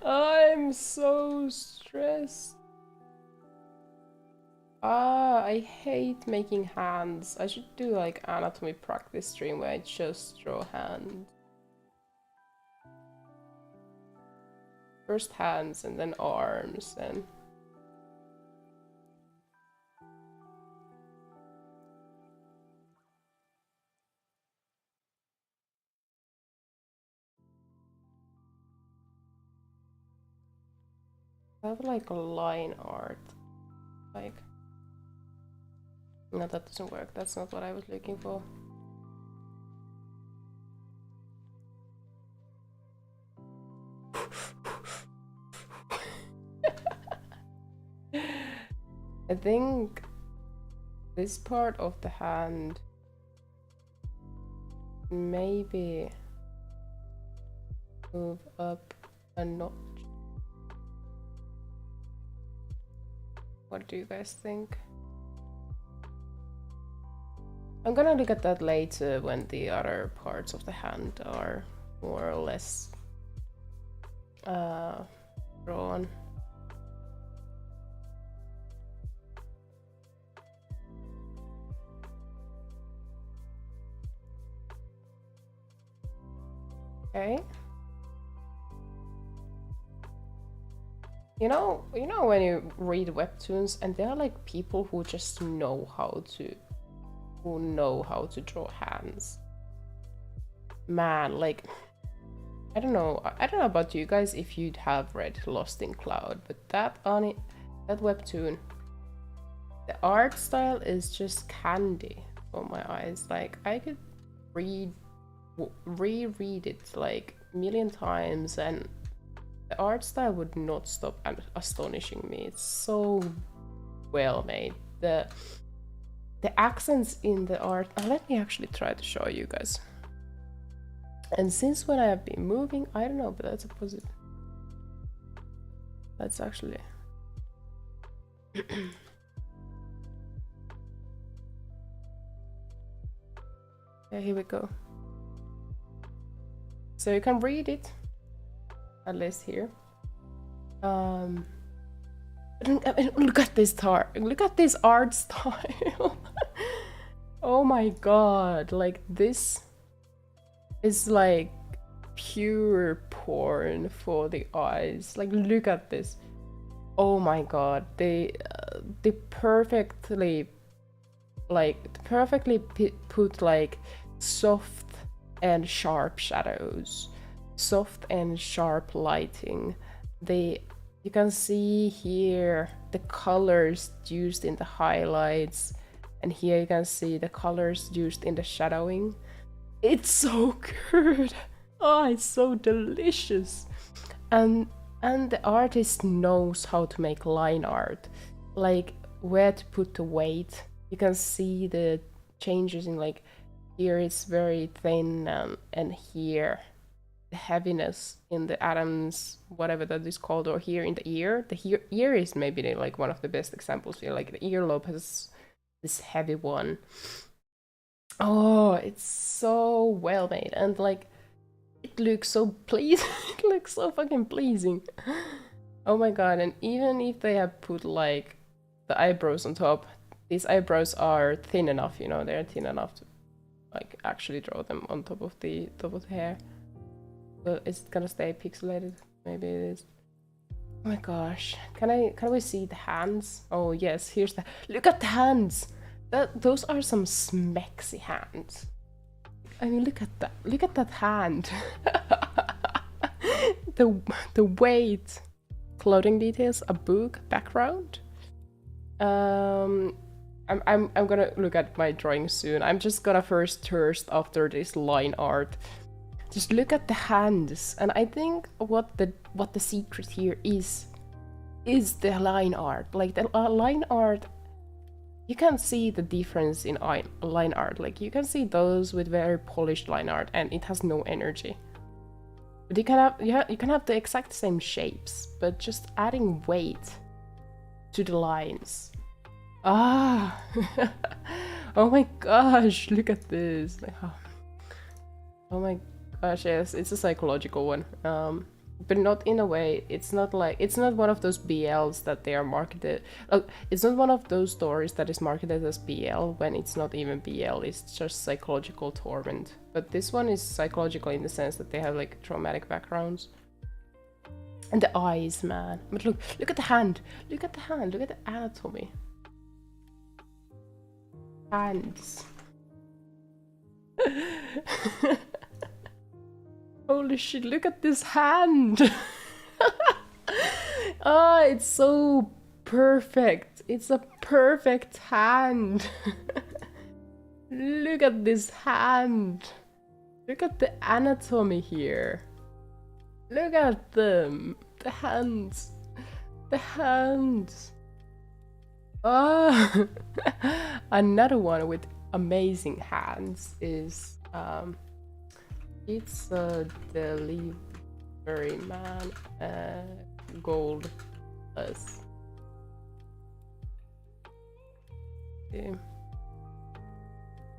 I'm so stressed. I hate making hands. I should do like anatomy practice stream where I just draw hands. First hands and then arms and I have like a line art. Like no, that doesn't work. That's not what I was looking for. I think this part of the hand maybe move up a notch. What do you guys think? I'm gonna look at that later when the other parts of the hand are more or less drawn. Okay. You know when you read webtoons and there are like people who just know how to draw hands. Man, like I don't know about you guys if you'd have read Lost in Cloud, but that webtoon, the art style is just candy for my eyes. Like I could reread it like a million times and the art style would not stop astonishing me. It's so well made. The accents in the art. Let me actually try to show you guys. And since when I have been moving, I don't know, but that's a positive. That's actually. Yeah, here we go. So you can read it. At least here. Look at this look at this art style. Oh my god, like this is like pure porn for the eyes. Like look at this. Oh my god, they perfectly put like soft and sharp shadows, soft and sharp lighting. You can see here the colors used in the highlights, and here you can see the colors used in the shadowing. It's so good. Oh, it's so delicious. And the artist knows how to make line art, like where to put the weight. You can see the changes in, like, here it's very thin, and here the heaviness in the atoms, whatever that is called, or here in the ear. The ear is maybe like one of the best examples here. Like the earlobe has this heavy one. Oh, it's so well made, and like it looks so pleasing. It looks so fucking pleasing. Oh my god, and even if they have put like the eyebrows on top, these eyebrows are thin enough, you know, they're thin enough to like actually draw them on top of the hair. But is it gonna stay pixelated? Maybe it is. Oh my gosh. Can we see the hands? Oh yes, here's the, look at the hands! Those are some smexy hands. I mean, look at that. Look at that hand. the weight. Clothing details, a book, background. I'm gonna look at my drawing soon. I'm just gonna first thirst after this line art. Just look at the hands, and I think what the secret here is the line art. Like the line art, you can see the difference in line art. Like you can see those with very polished line art, and it has no energy. But you can have the exact same shapes, but just adding weight to the lines. Ah, oh my gosh! Look at this. Oh my gosh, yes, it's a psychological one. But not in a way. It's not one of those BLs that they are marketed. It's not one of those stories that is marketed as BL when it's not even BL. It's just psychological torment. But this one is psychological in the sense that they have like traumatic backgrounds. And the eyes, man. But look at the hand. Look at the hand. Look at the anatomy. Hands. Holy shit, look at this hand! Ah, it's so perfect. It's a perfect hand. Look at this hand. Look at the anatomy here. Look at them. The hands. The hands. Ah. Another one with amazing hands is it's a delivery man, gold plus. Okay.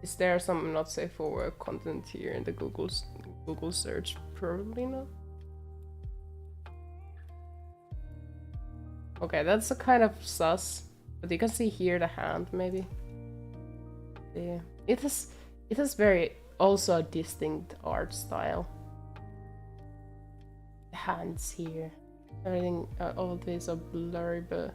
Is there some not safe for work content here in the Google search? Probably not. Okay, that's a kind of sus, but you can see here the hand maybe. Yeah, it has very also a distinct art style. The hands here, everything, all these are blurry, but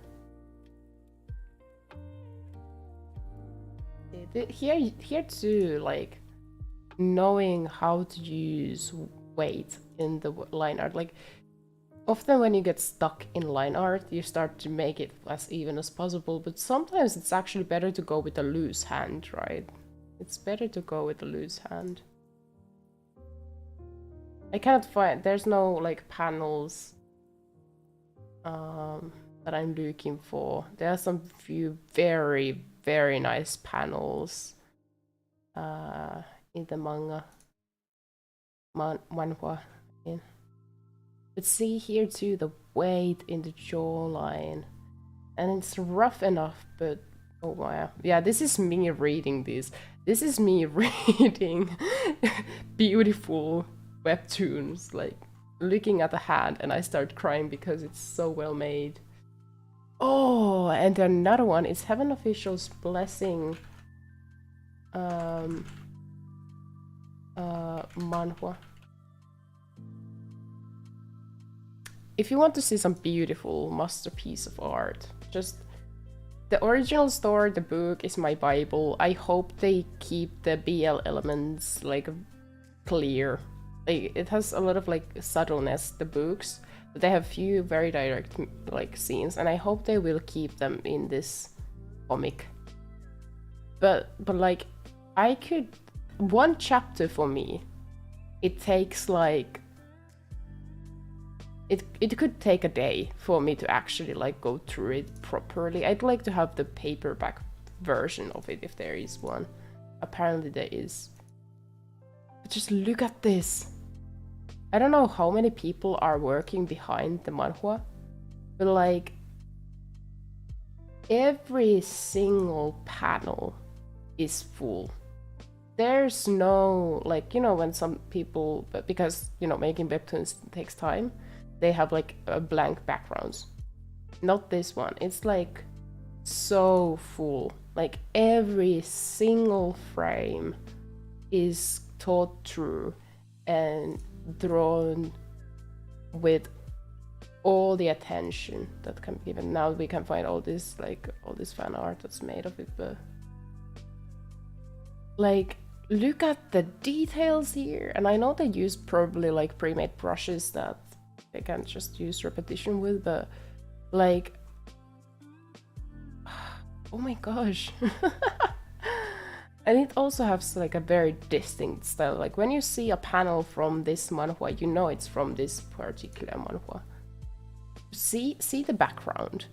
here too, like knowing how to use weight in the line art. Like often when you get stuck in line art, you start to make it as even as possible, but sometimes it's actually better to go with a loose hand, right? It's better to go with a loose hand. I can't find, there's no like panels that I'm looking for. There are some few very, very nice panels in the manga. Manhwa. Yeah. But see here too, the weight in the jawline. And it's rough enough, but oh wow. Yeah, this is me reading this. This is me reading beautiful webtoons, like looking at the hand and I start crying because it's so well made. Oh, and another one is Heaven Official's Blessing manhwa. If you want to see some beautiful masterpiece of art, just the original story, the book is my Bible. I hope they keep the BL elements like clear. Like it has a lot of like subtleness, the books, but they have few very direct like scenes, and I hope they will keep them in this comic. But like I could, one chapter for me it takes like it could take a day for me to actually like go through it properly. I'd like to have the paperback version of it if there is one. Apparently there is. But just look at this. I don't know how many people are working behind the manhwa, but like every single panel is full. There's no, like, you know, when some people, but because, you know, making webtoons takes time, they have like blank backgrounds. Not this one. It's like so full. Like every single frame is thought through and drawn with all the attention that can be given. Now we can find all this, like, all this fan art that's made of it, but like, look at the details here. And I know they use probably like pre-made brushes that they can't just use repetition with, but like, oh my gosh. And it also has like a very distinct style. Like when you see a panel from this manhwa, you know it's from this particular manhwa. See the background.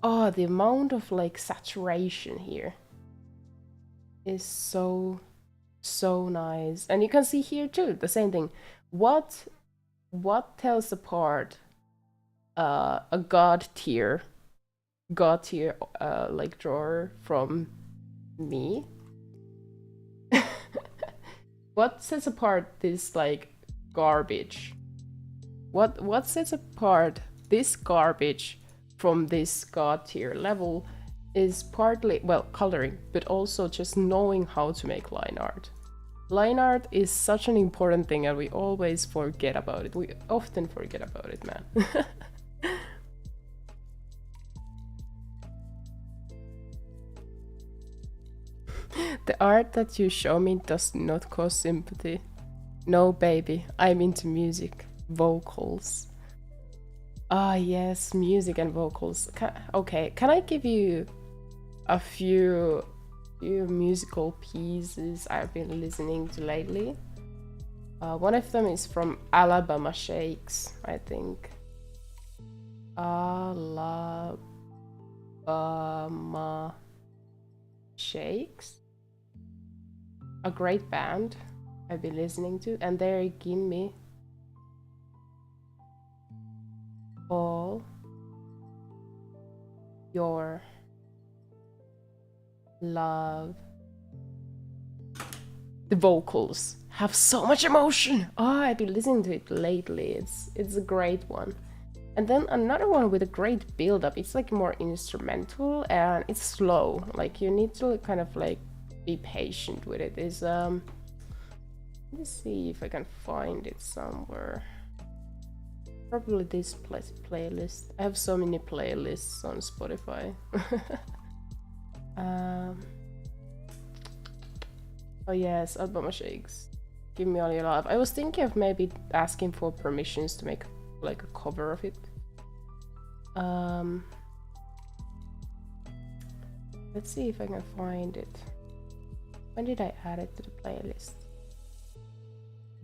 Oh, the amount of like saturation here is so nice. And you can see here too the same thing. What tells apart a god tier like drawer from me? What sets apart this like garbage? What sets apart this garbage from this god tier level is partly, well, coloring, but also just knowing how to make line art. Line art is such an important thing and we always forget about it. We often forget about it, man. The art that you show me does not cause sympathy. No, baby, I'm into music, vocals. Ah, yes, music and vocals. Okay, can I give you a few musical pieces I've been listening to lately? One of them is from Alabama Shakes, I think. Alabama Shakes? A great band I've been listening to, and they give me all your love. The vocals have so much emotion. Oh, I've been listening to it lately. It's a great one. And then another one with a great build-up. It's like more instrumental and it's slow. Like you need to kind of like be patient with it. Is let me see if I can find it somewhere. Probably this playlist. I have so many playlists on Spotify. Oh yes, Alabama Shakes. Give me all your love. I was thinking of maybe asking for permissions to make like a cover of it. Let's see if I can find it. When did I add it to the playlist?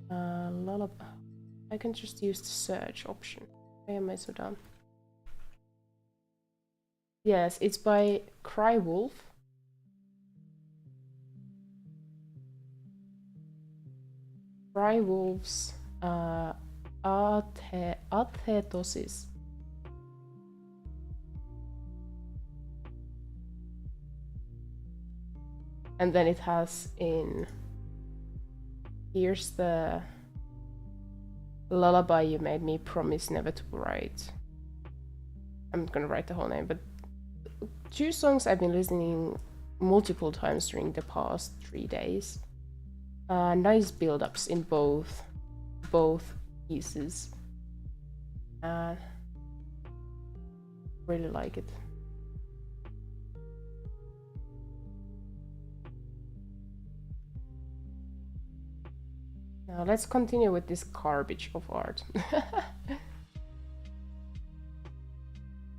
Lullaby. I can just use the search option. Why am I so dumb? Yes, it's by Cry Wolf. Cry Wolf's Athetosis. And then it has in, here's the lullaby you made me promise never to write. I'm gonna write the whole name, but two songs I've been listening multiple times during the past 3 days. Nice build-ups in both pieces. Really like it. Now let's continue with this garbage of art.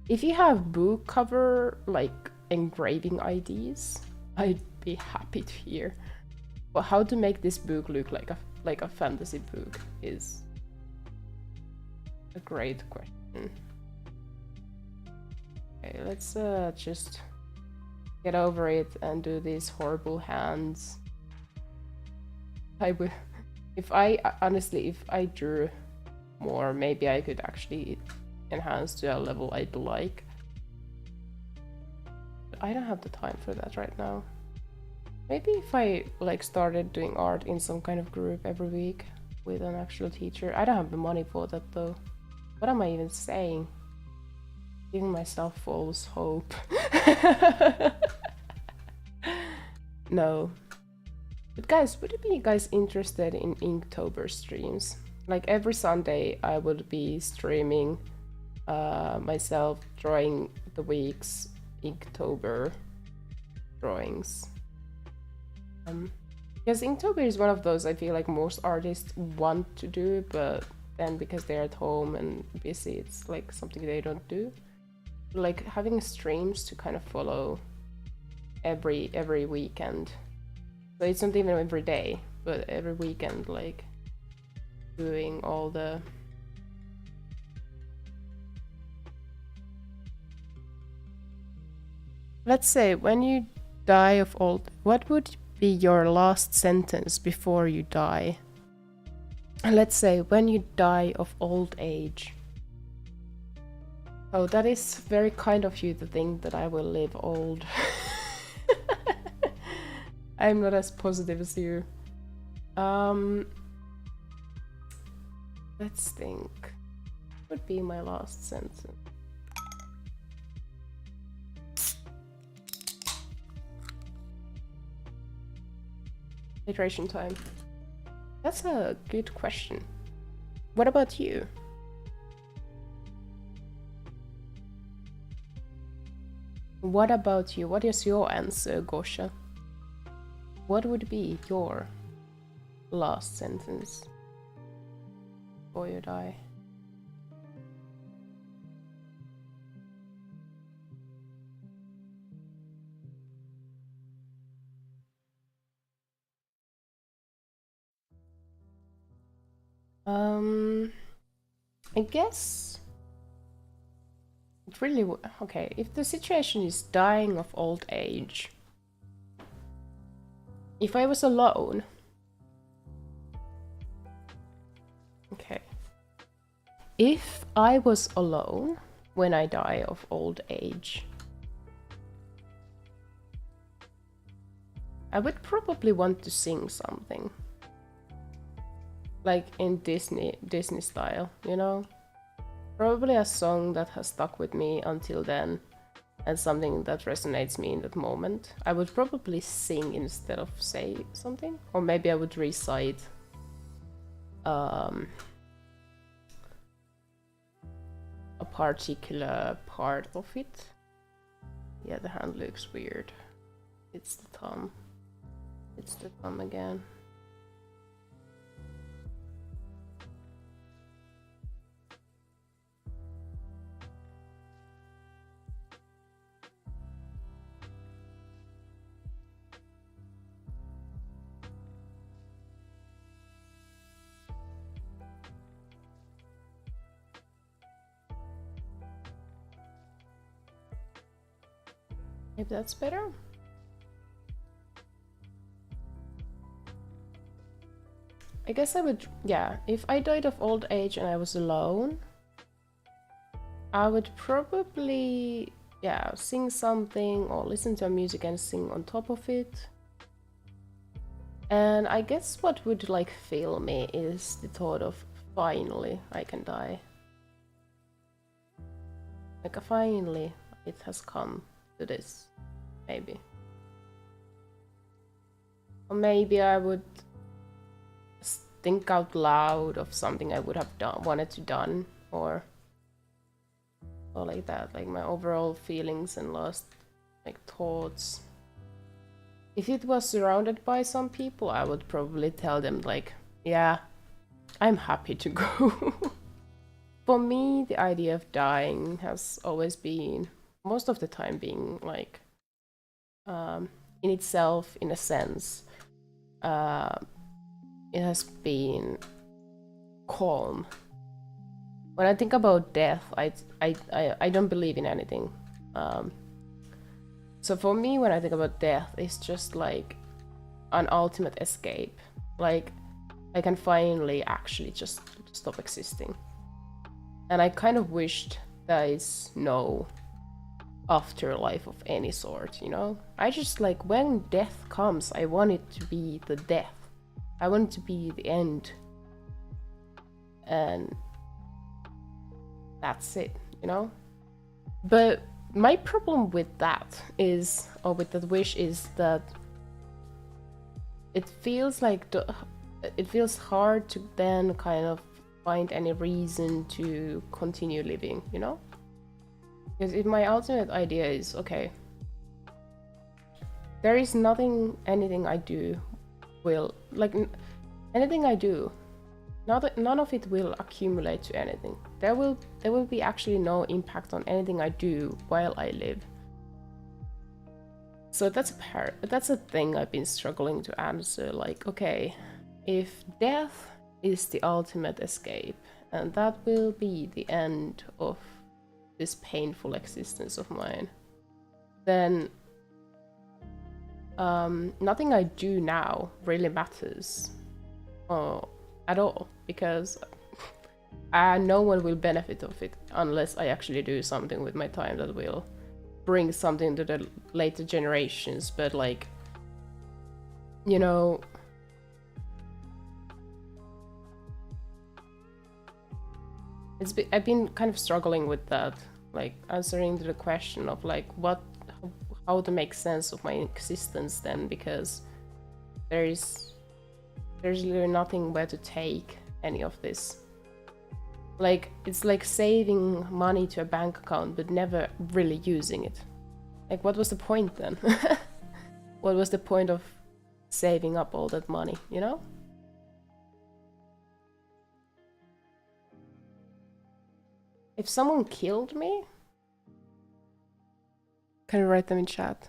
If you have book cover like engraving ideas, I'd be happy to hear. Well, how to make this book look like a fantasy book is a great question. Okay, let's just get over it and do these horrible hands. I would, if I drew more, maybe I could actually enhance to a level I'd like. But I don't have the time for that right now. Maybe if I like started doing art in some kind of group every week with an actual teacher. I don't have the money for that though. What am I even saying? Giving myself false hope. No. But guys, would you be guys interested in Inktober streams? Like every Sunday I would be streaming myself drawing the week's Inktober drawings. Because Inktober is one of those I feel like most artists want to do, but then because they're at home and busy, it's like something they don't do. Like having streams to kind of follow every weekend. So it's not even every day, but every weekend, like doing all the let's say when you die of old, what would be your last sentence before you die? Let's say when you die of old age. Oh, that is very kind of you to think that I will live old. I'm not as positive as you. Let's think. What would be my last sentence? Iteration time. That's a good question. What about you? What about you? What is your answer, Gosha? What would be your last sentence before you die? I guess it really would. Okay, if the situation is dying of old age, if I was alone, okay, if I was alone when I die of old age, I would probably want to sing something. Like in Disney style, you know? Probably a song that has stuck with me until then and something that resonates me in that moment. I would probably sing instead of say something, or maybe I would recite a particular part of it. Yeah, the hand looks weird. It's the thumb. It's the thumb again. If that's better. I guess I would, yeah, if I died of old age and I was alone, I would probably, yeah, sing something or listen to music and sing on top of it. And I guess what would like fill me is the thought of finally I can die. Like finally it has come to this, maybe. Or maybe I would think out loud of something I would have wanted to done, or like that, like my overall feelings and last like thoughts. If it was surrounded by some people, I would probably tell them like, yeah, I'm happy to go. For me, the idea of dying has always been, most of the time, being like in itself, in a sense, it has been calm. When I think about death, I don't believe in anything. So for me, when I think about death, it's just like an ultimate escape. Like, I can finally actually just stop existing. And I kind of wished there is no afterlife of any sort, you know? I just like, when death comes, I want it to be the death. I want it to be the end. And that's it, you know? But my problem with that is, or with that wish, is that it feels like it feels hard to then kind of find any reason to continue living, you know? Because if my ultimate idea is, okay, there is anything I do will, like, anything I do, none of it will accumulate to anything. There will be actually no impact on anything I do while I live. So that's a thing I've been struggling to answer. Like, okay, if death is the ultimate escape, and that will be the end of this painful existence of mine, then nothing I do now really matters at all, because no one will benefit of it unless I actually do something with my time that will bring something to the later generations. But like, you know, I've been kind of struggling with that, like answering to the question of like how to make sense of my existence then, because there's literally nothing where to take any of this. Like, it's like saving money to a bank account but never really using it. Like, what was the point then? What was the point of saving up all that money, you know? If someone killed me, can you write them in chat?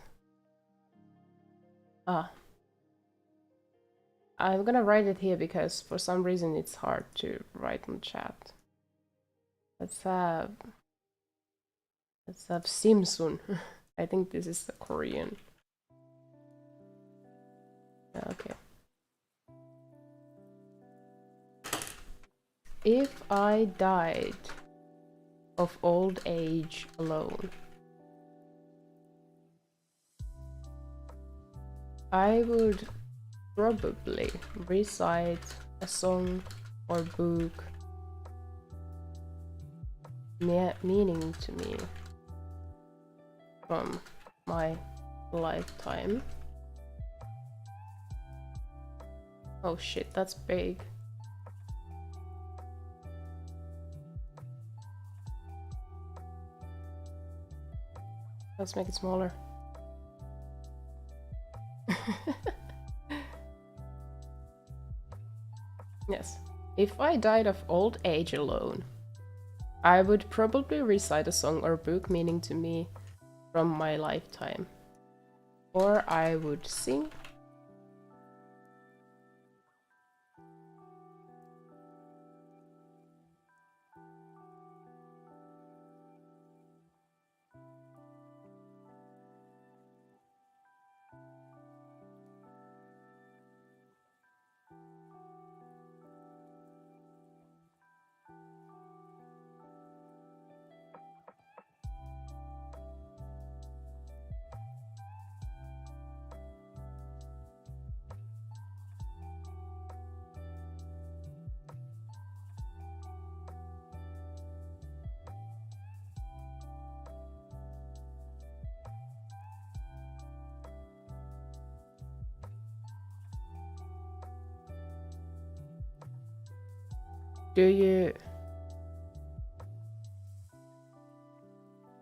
I'm gonna write it here because for some reason it's hard to write in chat. Let's have Simsun. I think this is the Korean. Okay. If I died of old age alone, I would probably recite a song or book meaning to me from my lifetime. Oh shit, that's big. Let's make it smaller. Yes. If I died of old age alone, I would probably recite a song or book meaning to me from my lifetime. Or I would sing.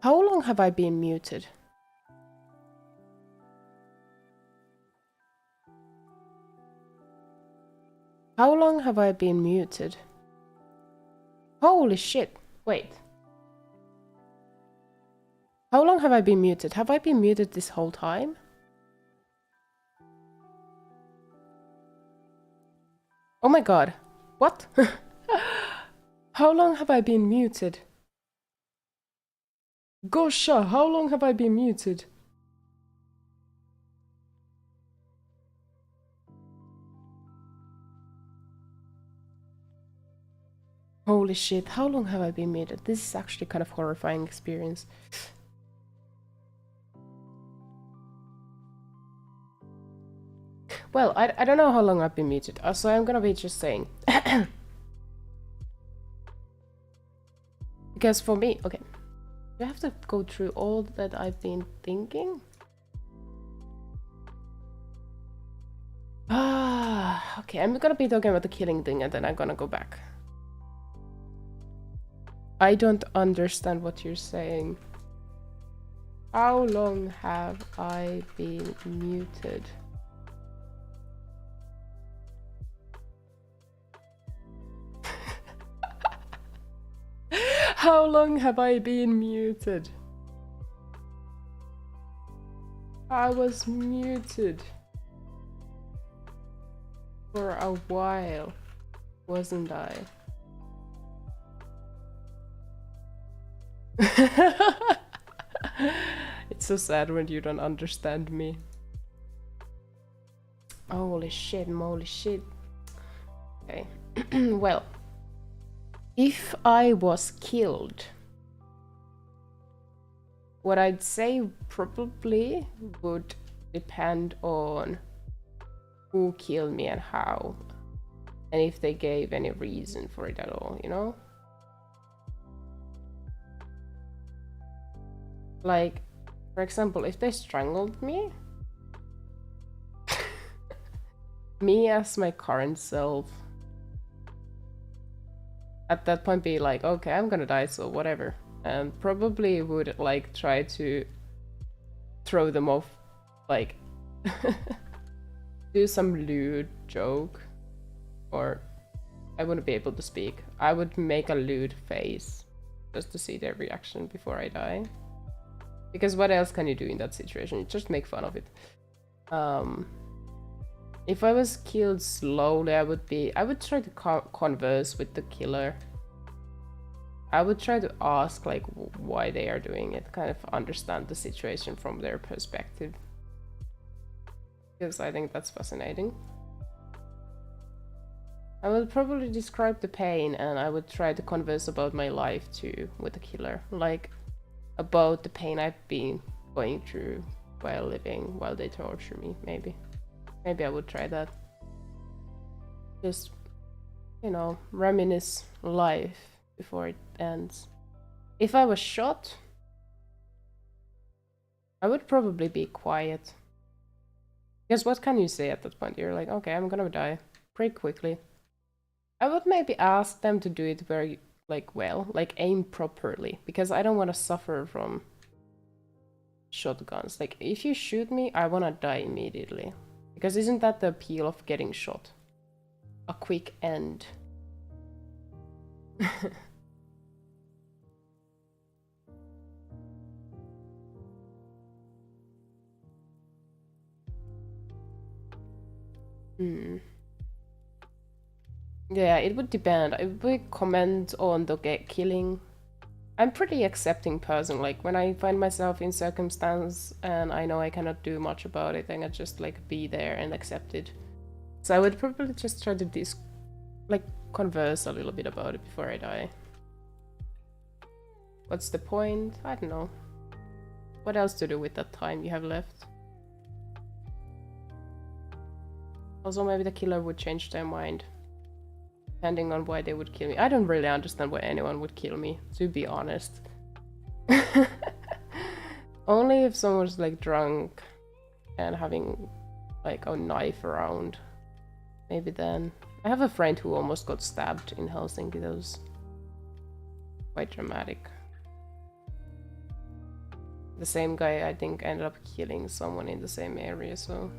How long have I been muted? How long have I been muted? Holy shit, wait. How long have I been muted? Have I been muted this whole time? Oh my god. What? How long have I been muted? Gosha, how long have I been muted? Holy shit, how long have I been muted? This is actually kind of horrifying experience. Well, I don't know how long I've been muted, so I'm gonna be just saying. Because for me, okay, do I have to go through all that I've been thinking? Okay, I'm gonna be talking about the killing thing and then I'm gonna go back. I don't understand what you're saying. How long have I been muted? How long have I been muted? I was muted for a while, wasn't I? It's so sad when you don't understand me. Holy shit, moly shit. Okay. Well, if I was killed, what I'd say probably would depend on who killed me and how, and if they gave any reason for it at all, you know? Like, for example, if they strangled me, me as my current self, at that point be like, okay, I'm gonna die, so whatever. And probably would like try to throw them off, like do some lewd joke, or I wouldn't be able to speak. I would make a lewd face just to see their reaction before I die. Because what else can you do in that situation? You just make fun of it. If I was killed slowly, I would try to converse with the killer. I would try to ask like why they are doing it, kind of understand the situation from their perspective. Because I think that's fascinating. I would probably describe the pain and I would try to converse about my life too with the killer. Like about the pain I've been going through while living, while they torture me, maybe. Maybe I would try that. Just, you know, reminisce life before it ends. If I was shot, I would probably be quiet. Because what can you say at that point? You're like, okay, I'm gonna die pretty quickly. I would maybe ask them to do it very, like, well, like aim properly. Because I don't want to suffer from shotguns. Like, if you shoot me, I want to die immediately. Because isn't that the appeal of getting shot? A quick end. Yeah, it would depend. I would comment on the killing. I'm pretty accepting person. Like when I find myself in circumstance and I know I cannot do much about it, then I just like be there and accept it. So I would probably just try to converse a little bit about it before I die. What's the point? I don't know. What else to do with that time you have left? Also, maybe the killer would change their mind. Depending on why they would kill me. I don't really understand why anyone would kill me, to be honest. Only if someone's like drunk and having like a knife around. Maybe then. I have a friend who almost got stabbed in Helsinki. That was quite dramatic. The same guy, I think, ended up killing someone in the same area, so...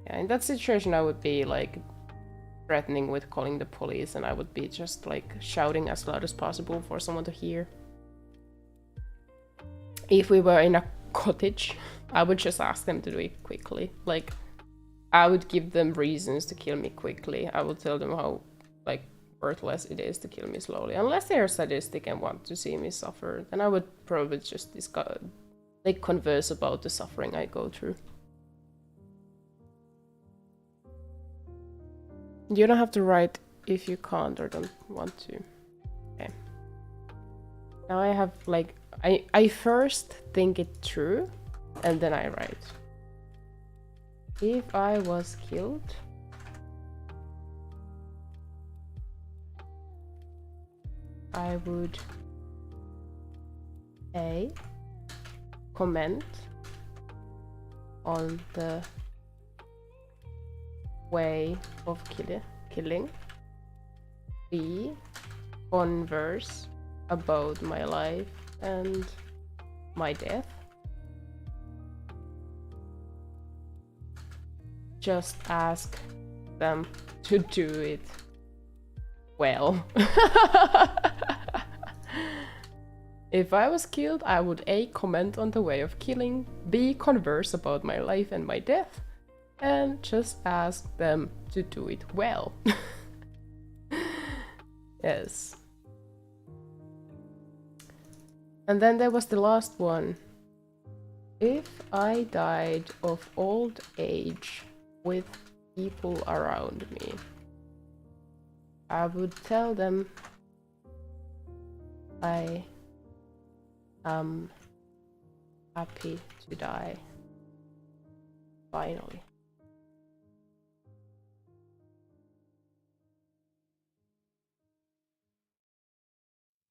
Yeah, in that situation I would be like threatening with calling the police, and I would be just like shouting as loud as possible for someone to hear. If we were in a cottage, I would just ask them to do it quickly. Like, I would give them reasons to kill me quickly. I would tell them how, like, worthless it is to kill me slowly. Unless they are sadistic and want to see me suffer, then I would probably just discuss, like, converse about the suffering I go through. You don't have to write if you can't or don't want to. Okay. Now I have, like, I first think it through and then I write. If I was killed, I would A, comment on the way of killing. B, converse about my life and my death. Just ask them to do it well. If I was killed, I would A, comment on the way of killing, B, converse about my life and my death, and just ask them to do it well. Yes. And then there was the last one. If I died of old age with people around me, I would tell them I am happy to die finally.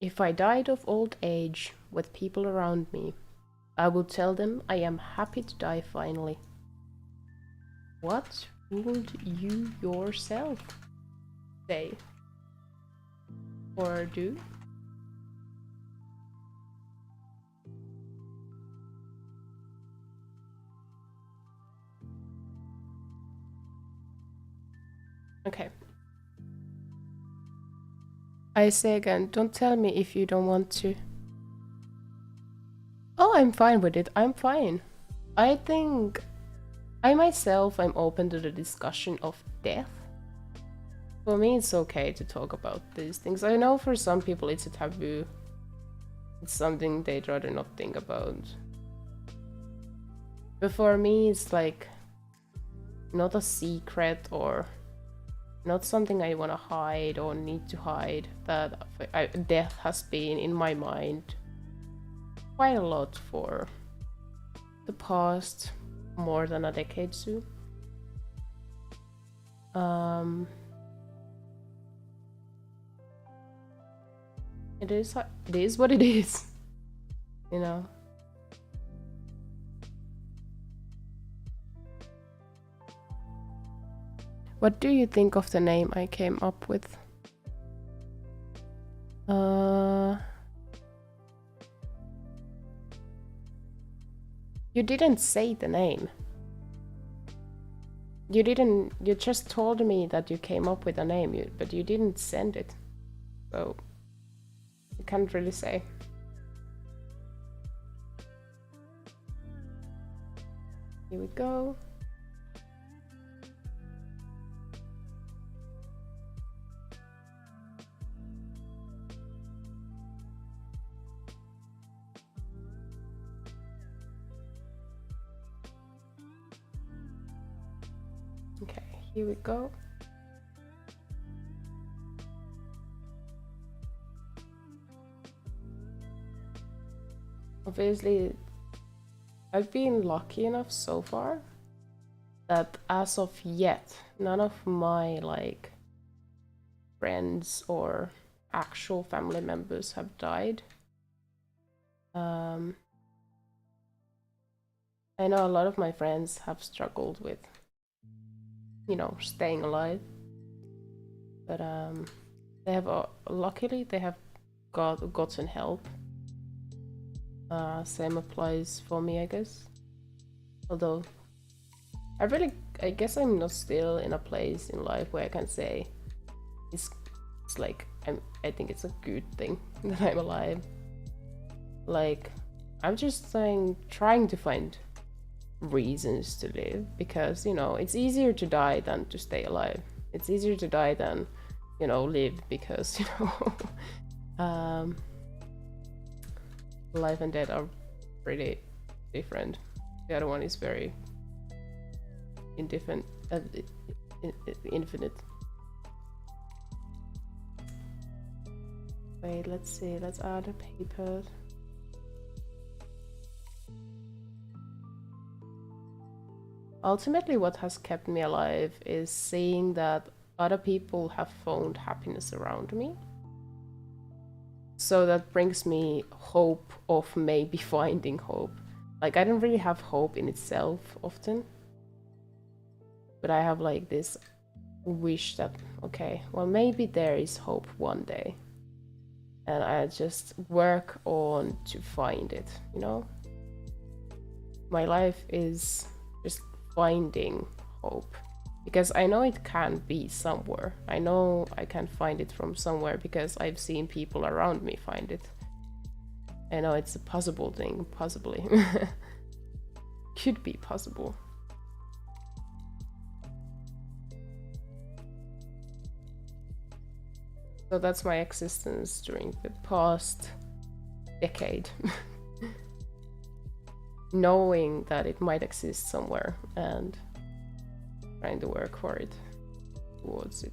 If I died of old age with people around me, I would tell them I am happy to die finally. What would you yourself say or do? Okay. I say again, don't tell me if you don't want to. Oh, I'm fine with it. I'm fine. I think I myself am open to the discussion of death. For me, it's okay to talk about these things. I know for some people it's a taboo. It's something they'd rather not think about. But for me, it's like not a secret or not something I want to hide or need to hide. That death has been in my mind quite a lot for the past more than a decade soon. It is what it is, you know. What do you think of the name I came up with? You didn't say the name. You just told me that you came up with a name, but you didn't send it. So, you can't really say. Here we go. Okay, here we go. Obviously, I've been lucky enough so far that as of yet, none of my like friends or actual family members have died. I know a lot of my friends have struggled with, you know, staying alive, but they have luckily they have gotten help. Same applies for me, I guess. Although I guess I'm not still in a place in life where I can say it's like I think it's a good thing that I'm alive. Like I'm just trying to find reasons to live, because, you know, it's easier to die than to stay alive. It's easier to die than, you know, live, because, you know, life and death are pretty different. The other one is very indifferent, infinite. Wait, let's see, let's add a paper. Ultimately, what has kept me alive is seeing that other people have found happiness around me. So that brings me hope of maybe finding hope. Like, I don't really have hope in itself often, but I have like this wish that, okay, well, maybe there is hope one day. And I just work on to find it, you know? My life is just finding hope, because I know it can be somewhere. I know I can find it from somewhere because I've seen people around me find it. I know it's a possible thing, possibly. Could be possible. So that's my existence during the past decade. Knowing that it might exist somewhere and trying to work for it, towards it.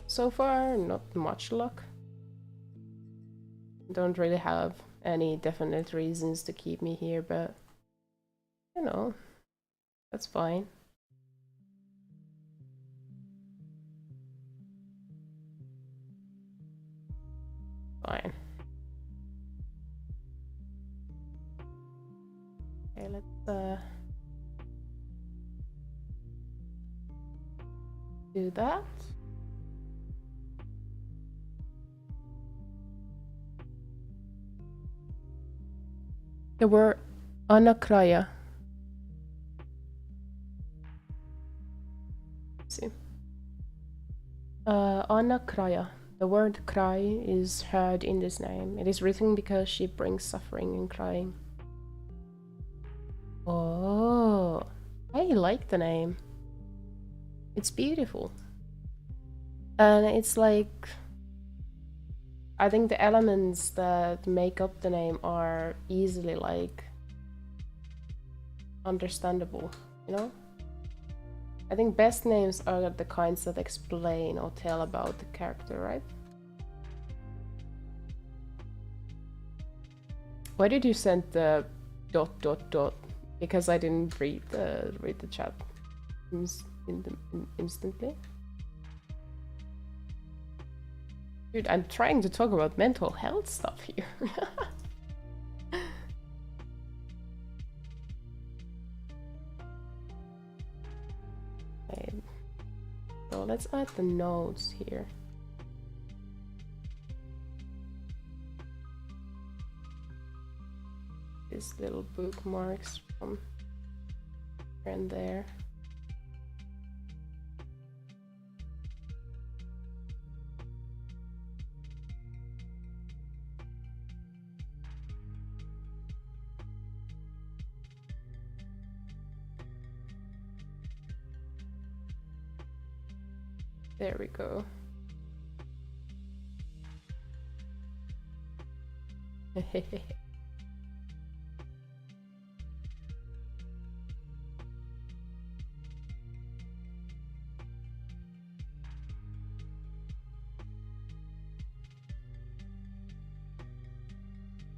So far, not much luck. Don't really have any definite reasons to keep me here, but, you know, that's fine. Fine. Okay, let's do that. The word anakraya. Let's see. Anakraya. The word cry is heard in this name. It is written because she brings suffering and crying. Oh, I like the name. It's beautiful. And it's like, I think the elements that make up the name are easily like understandable, you know? I think best names are the kinds that explain or tell about the character, right? Why did you send the ... Because I didn't read the chat instantly. Dude, I'm trying to talk about mental health stuff here. Okay. So let's add the notes here. These little bookmarks from here and there. There we go.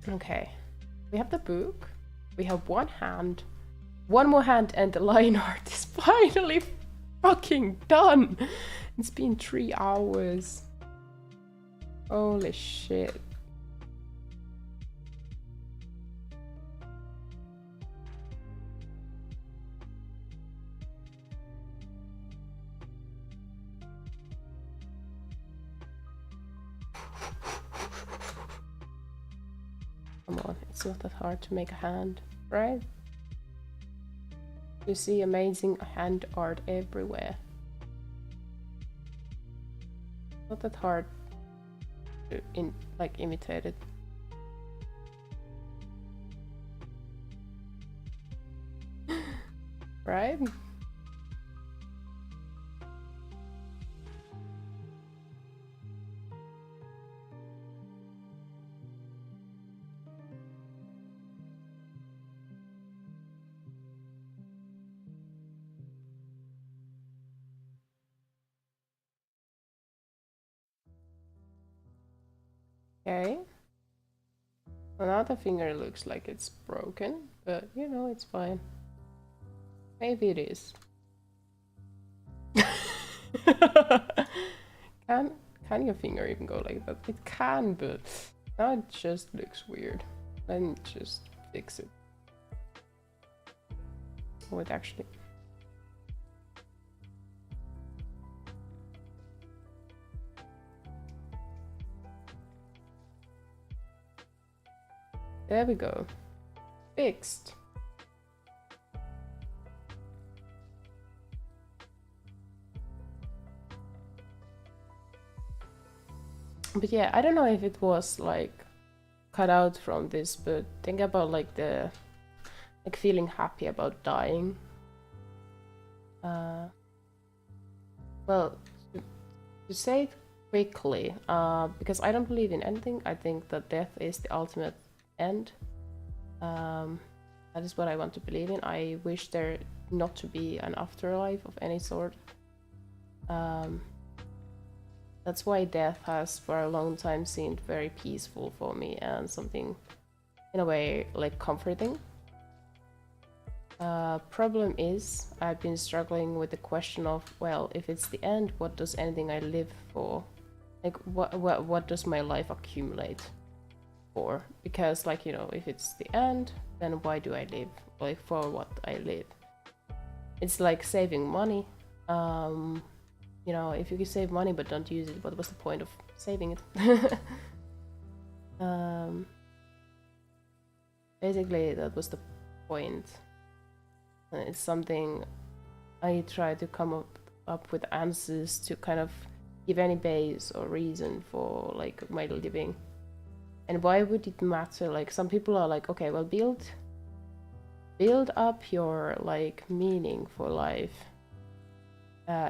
Okay, we have the book, we have one hand, one more hand, and the line art is finally fucking done. It's been 3 hours. Holy shit. Come on, it's not that hard to make a hand, right? You see amazing hand art everywhere. Not that hard to imitate it. right? Okay. Well, now the finger looks like it's broken, but you know, it's fine. Maybe it is. Can your finger even go like that? It can, but now it just looks weird. Then just fix it. Wait, actually. There we go. Fixed. But yeah, I don't know if it was like cut out from this, but think about like the feeling happy about dying. Well, to say it quickly, because I don't believe in anything, I think that death is the ultimate end. That is what I want to believe in. I wish there not to be an afterlife of any sort. That's why death has for a long time seemed very peaceful for me and something in a way like comforting. Problem is I've been struggling with the question of, well, if it's the end, what does anything I live for? Like what does my life accumulate for? Because like, you know, if it's the end, then why do I live? Like for what I live? It's like saving money. You know, if you can save money but don't use it, what was the point of saving it? Basically, that was the point. It's something I try to come up with answers to kind of give any base or reason for like my living. And why would it matter? Like some people are like, okay, well, build up your like meaning for life.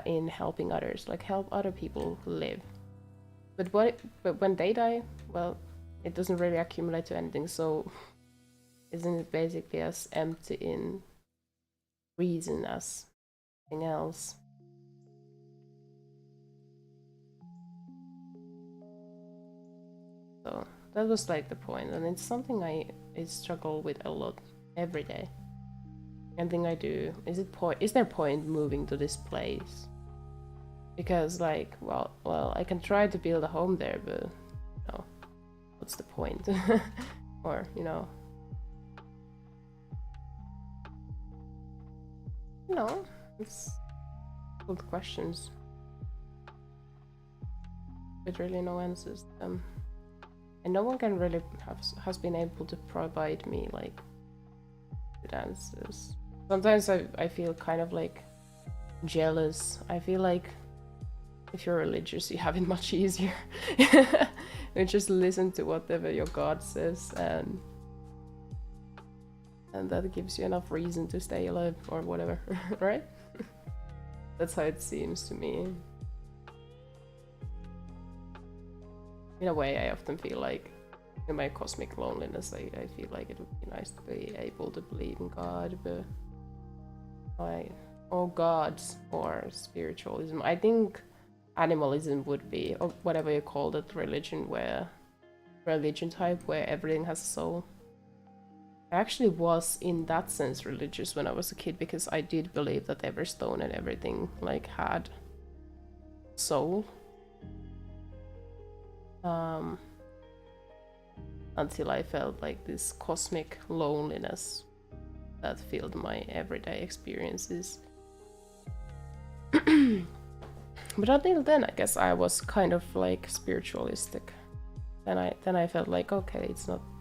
In helping others, like help other people live. But when they die, well, it doesn't really accumulate to anything. So, isn't it basically as empty in reason as anything else? So that was like the point, and it's something I struggle with a lot every day. Anything I do, is there point moving to this place? Because like, well, I can try to build a home there, but no, what's the point? Or you know, it's good questions with really no answers to them, and no one can really has been able to provide me like good answers. Sometimes I feel kind of like jealous. I feel like if you're religious, you have it much easier. You just listen to whatever your God says, and that gives you enough reason to stay alive or whatever, right? That's how it seems to me. In a way, I often feel like in my cosmic loneliness, I feel like it would be nice to be able to believe in God, but or gods or spiritualism. I think animalism would be, or whatever you call it, religion type where everything has a soul. I actually was in that sense religious when I was a kid because I did believe that every stone and everything like had soul. Until I felt like this cosmic loneliness that filled my everyday experiences. But until then, I guess I was kind of like spiritualistic. Then I felt like, okay,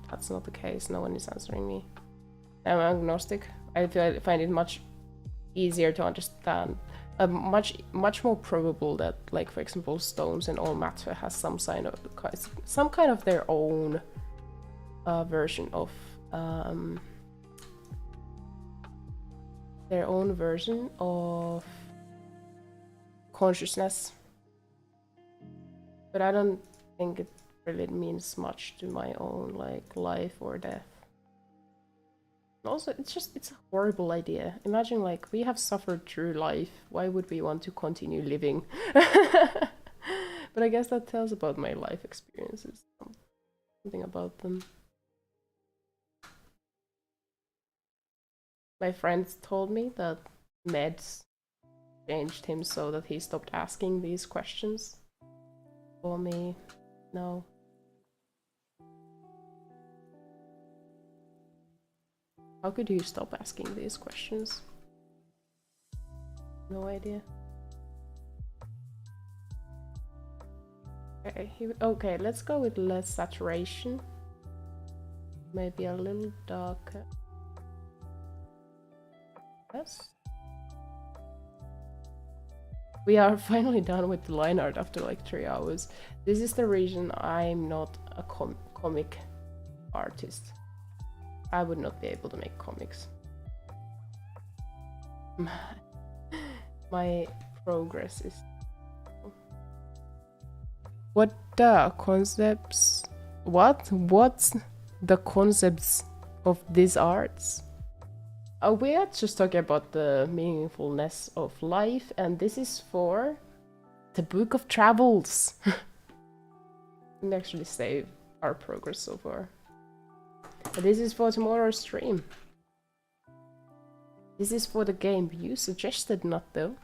that's not the case. No one is answering me. I'm agnostic. I find it much easier to understand. Much more probable that, like for example, stones and all matter has some kind of their own version of their own version of consciousness. But I don't think it really means much to my own like life or death. Also, it's a horrible idea. Imagine like we have suffered through life. Why would we want to continue living? But I guess that tells about my life experiences. Something about them. My friends told me that meds changed him so that he stopped asking these questions. For me, no. How could you stop asking these questions? No idea. Okay, let's go with less saturation. Maybe a little darker. Yes. We are finally done with the line art after like 3 hours. This is the reason I'm not a comic artist. I would not be able to make comics. My progress is... What the concepts? What's the concepts of these arts? We are just talking about the meaningfulness of life, and this is for the Book of Travels. We actually save our progress so far. But this is for tomorrow's stream. This is for the game you suggested, not though.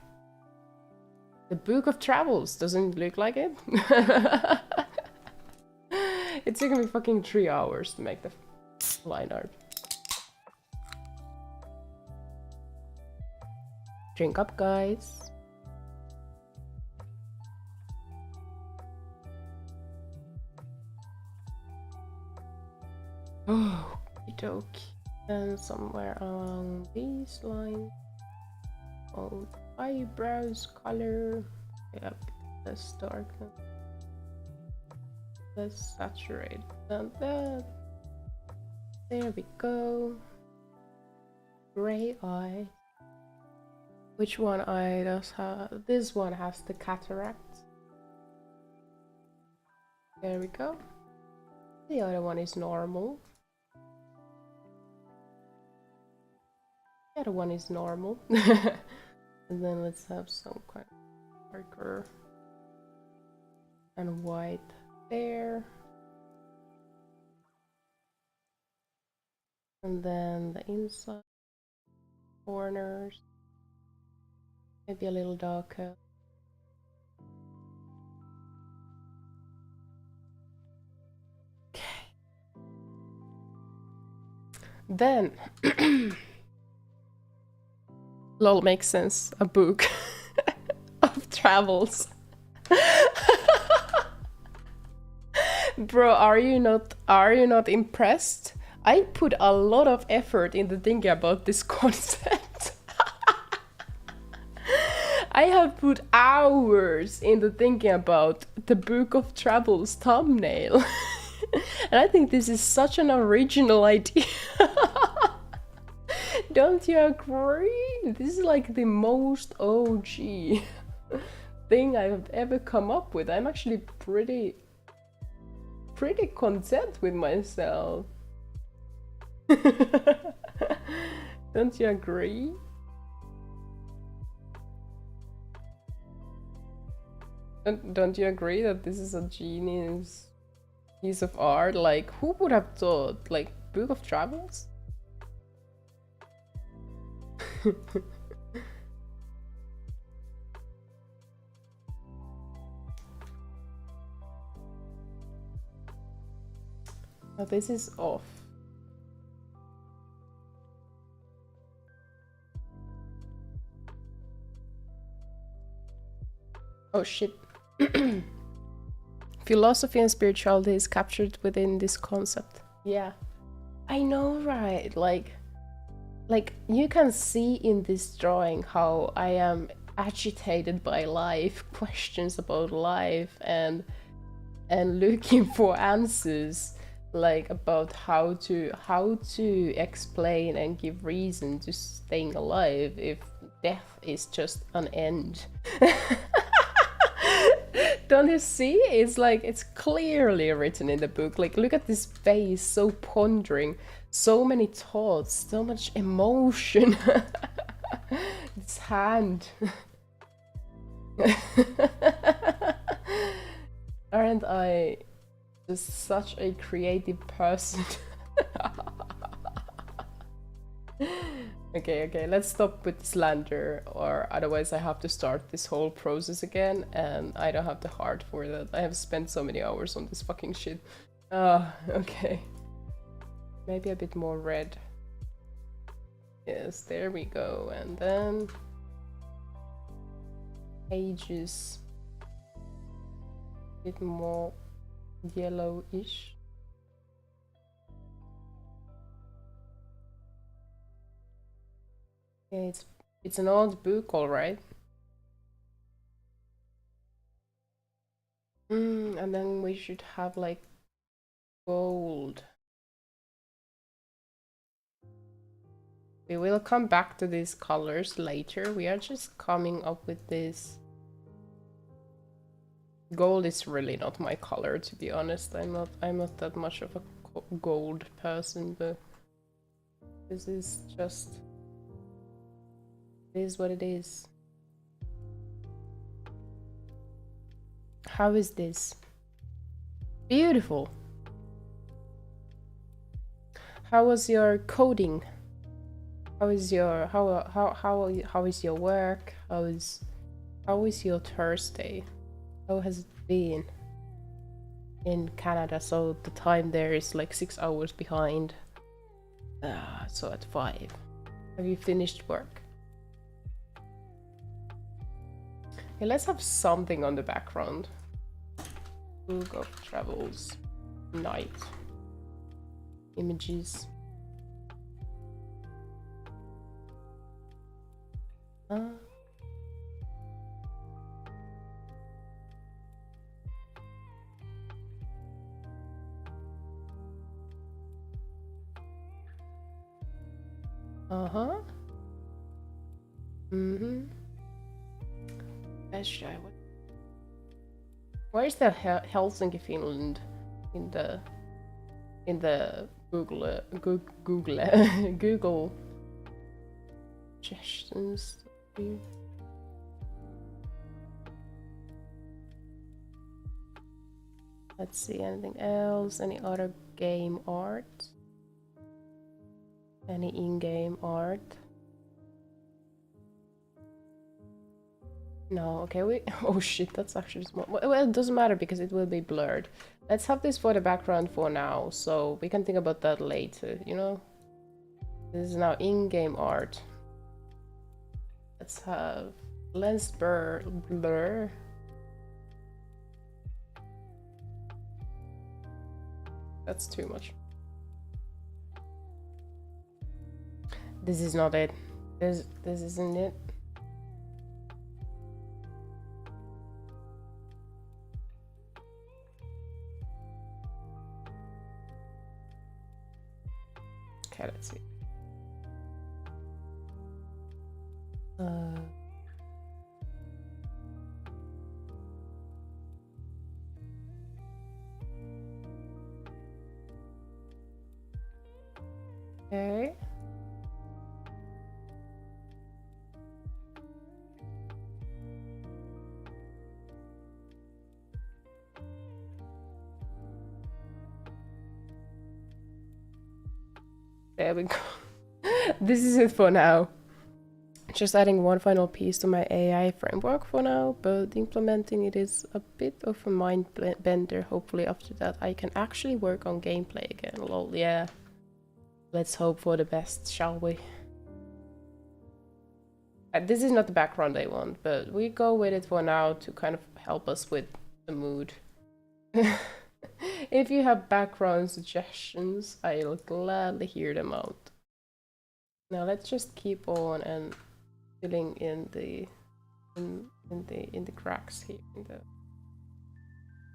The Book of Travels doesn't look like it. It took me fucking 3 hours to make the line art. Drink up, guys. Oh, okie and somewhere along these lines. Oh, eyebrows color. Yep, less dark. Let's saturate that. There we go. Gray eye. Which one eye does have? This one has the cataract. There we go. The other one is normal. The other one is normal. And then let's have some kind of darker and white there. And then the inside corners. Maybe a little darker. Okay. Then, lol makes sense. A book of travels. Bro, are you not impressed? I put a lot of effort into thinking about this concept. I have put hours into thinking about the Book of Travels thumbnail. And I think this is such an original idea. Don't you agree? This is like the most OG thing I've ever come up with. I'm actually pretty content with myself. Don't you agree? Don't you agree that this is a genius piece of art? Like, who would have thought? Like, Book of Travels? Now this is off. Oh shit. Philosophy and spirituality is captured within this concept. Yeah. I know, right? Like you can see in this drawing how I am agitated by life, questions about life and looking for answers. like about how to explain and give reason to staying alive if death is just an end. Don't you see? It's like, it's clearly written in the book. Like, look at this face, so pondering, so many thoughts, so much emotion. This hand. Aren't I just such a creative person? Okay, let's stop with slander, or otherwise I have to start this whole process again, and I don't have the heart for that. I have spent so many hours on this fucking shit. Okay. Maybe a bit more red. Yes, there we go, and then pages. A bit more yellowish. Yeah, it's an old book, all right. And then we should have like gold. We will come back to these colors later. We are just coming up with this. Gold is really not my color, to be honest. I'm not that much of a gold person, but this is just, it is what it is. How is this? Beautiful. How was your coding? How is your how is your work? How is your Thursday? How has it been in Canada? So the time there is like 6 hours behind. So at 5. Have you finished work? Okay, let's have something on the background. Book of Travels, night, images. Let's show what. Where is the Helsinki, Finland in the Google Google suggestions? Let's see, anything else? Any other game art? Any in-game art? No, okay, oh shit, that's actually small. Well, it doesn't matter because it will be blurred. Let's have this for the background for now, so we can think about that later, you know? This is now in-game art. Let's have lens blur. That's too much. This is not it. This isn't it. Okay, let's see. Okay. There we go. This is it for now. Just adding one final piece to my AI framework for now, but implementing it is a bit of a mind bender. Hopefully after that I can actually work on gameplay again. Lol, yeah. Let's hope for the best, shall we? This is not the background I want, but we go with it for now to kind of help us with the mood. If you have background suggestions, I'll gladly hear them out. Now let's just keep on and filling in the cracks here,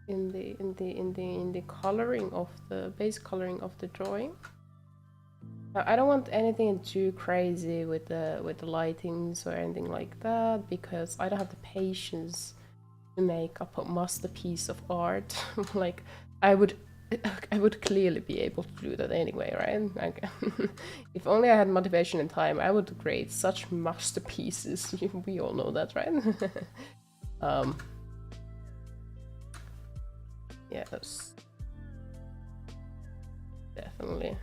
in the coloring of the base coloring of the drawing. Now, I don't want anything too crazy with the lightings or anything like that, because I don't have the patience to make a masterpiece of art. Like I would clearly be able to do that anyway, right? Like, if only I had motivation and time, I would create such masterpieces. We all know that, right? Yes, definitely.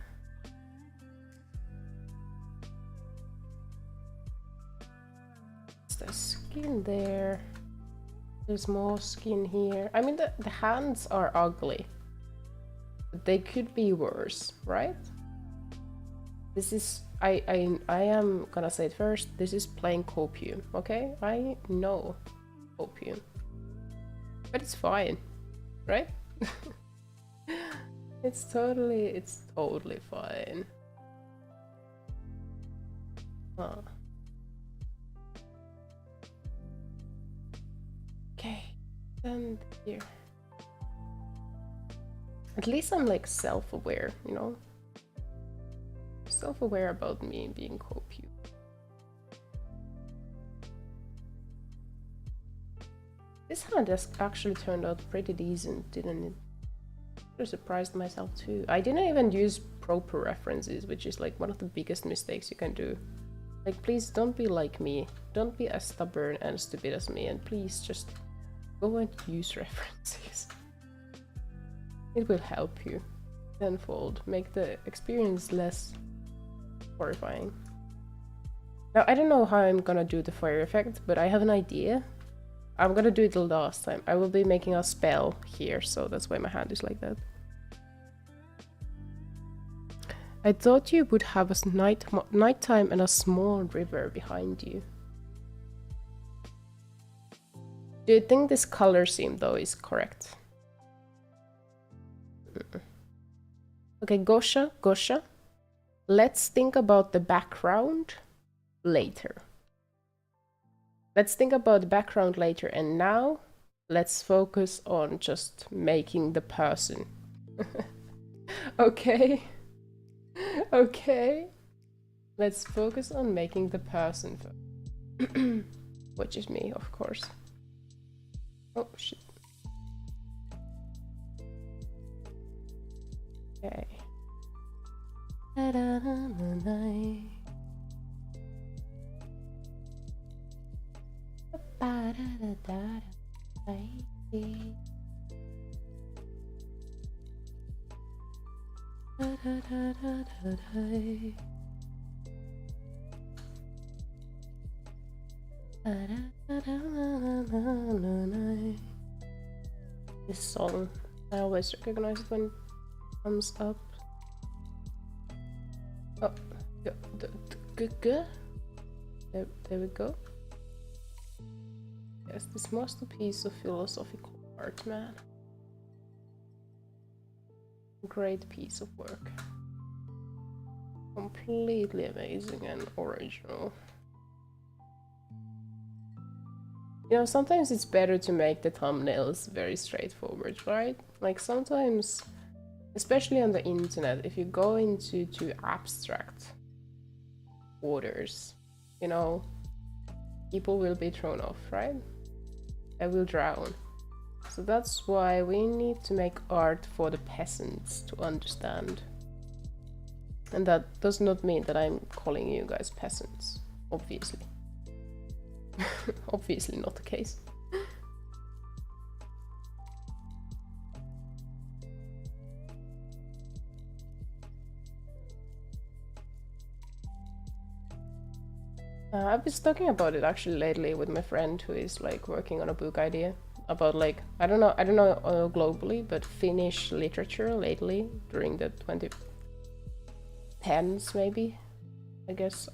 There's skin there. There's more skin here. I mean, the hands are ugly. But they could be worse, right? This is... I am gonna say it first. This is plain copium, okay? I know copium. But it's fine, right? It's totally fine. Huh. Okay, and here. At least I'm like self-aware, you know? Self-aware about me being copium. This hand has actually turned out pretty decent, didn't it? I surprised myself too. I didn't even use proper references, which is like one of the biggest mistakes you can do. Like, please don't be like me. Don't be as stubborn and stupid as me, and please just go and use references. It will help you tenfold, make the experience less horrifying. Now, I don't know how I'm gonna do the fire effect, but I have an idea. I'm gonna do it the last time. I will be making a spell here, so that's why my hand is like that. I thought you would have a nighttime and a small river behind you. Do you think this color scheme, though, is correct? Okay, Gosha, let's think about the background later. Let's think about the background later, and now let's focus on just making the person. Okay? Okay? Let's focus on making the person first. Which is me, of course. Oh, shit. Okay. This song, I always recognize it when it comes up. Oh, there we go. Yes, this masterpiece of philosophical art, man. Great piece of work. Completely amazing and original. You know, sometimes it's better to make the thumbnails very straightforward, right? Like sometimes, especially on the internet, if you go into too abstract waters, you know, people will be thrown off, right? They will drown. So that's why we need to make art for the peasants to understand. And that does not mean that I'm calling you guys peasants, obviously. Obviously not the case. I was talking about it actually lately with my friend who is like working on a book idea about like I don't know globally, but Finnish literature lately during the 2010s maybe, I guess.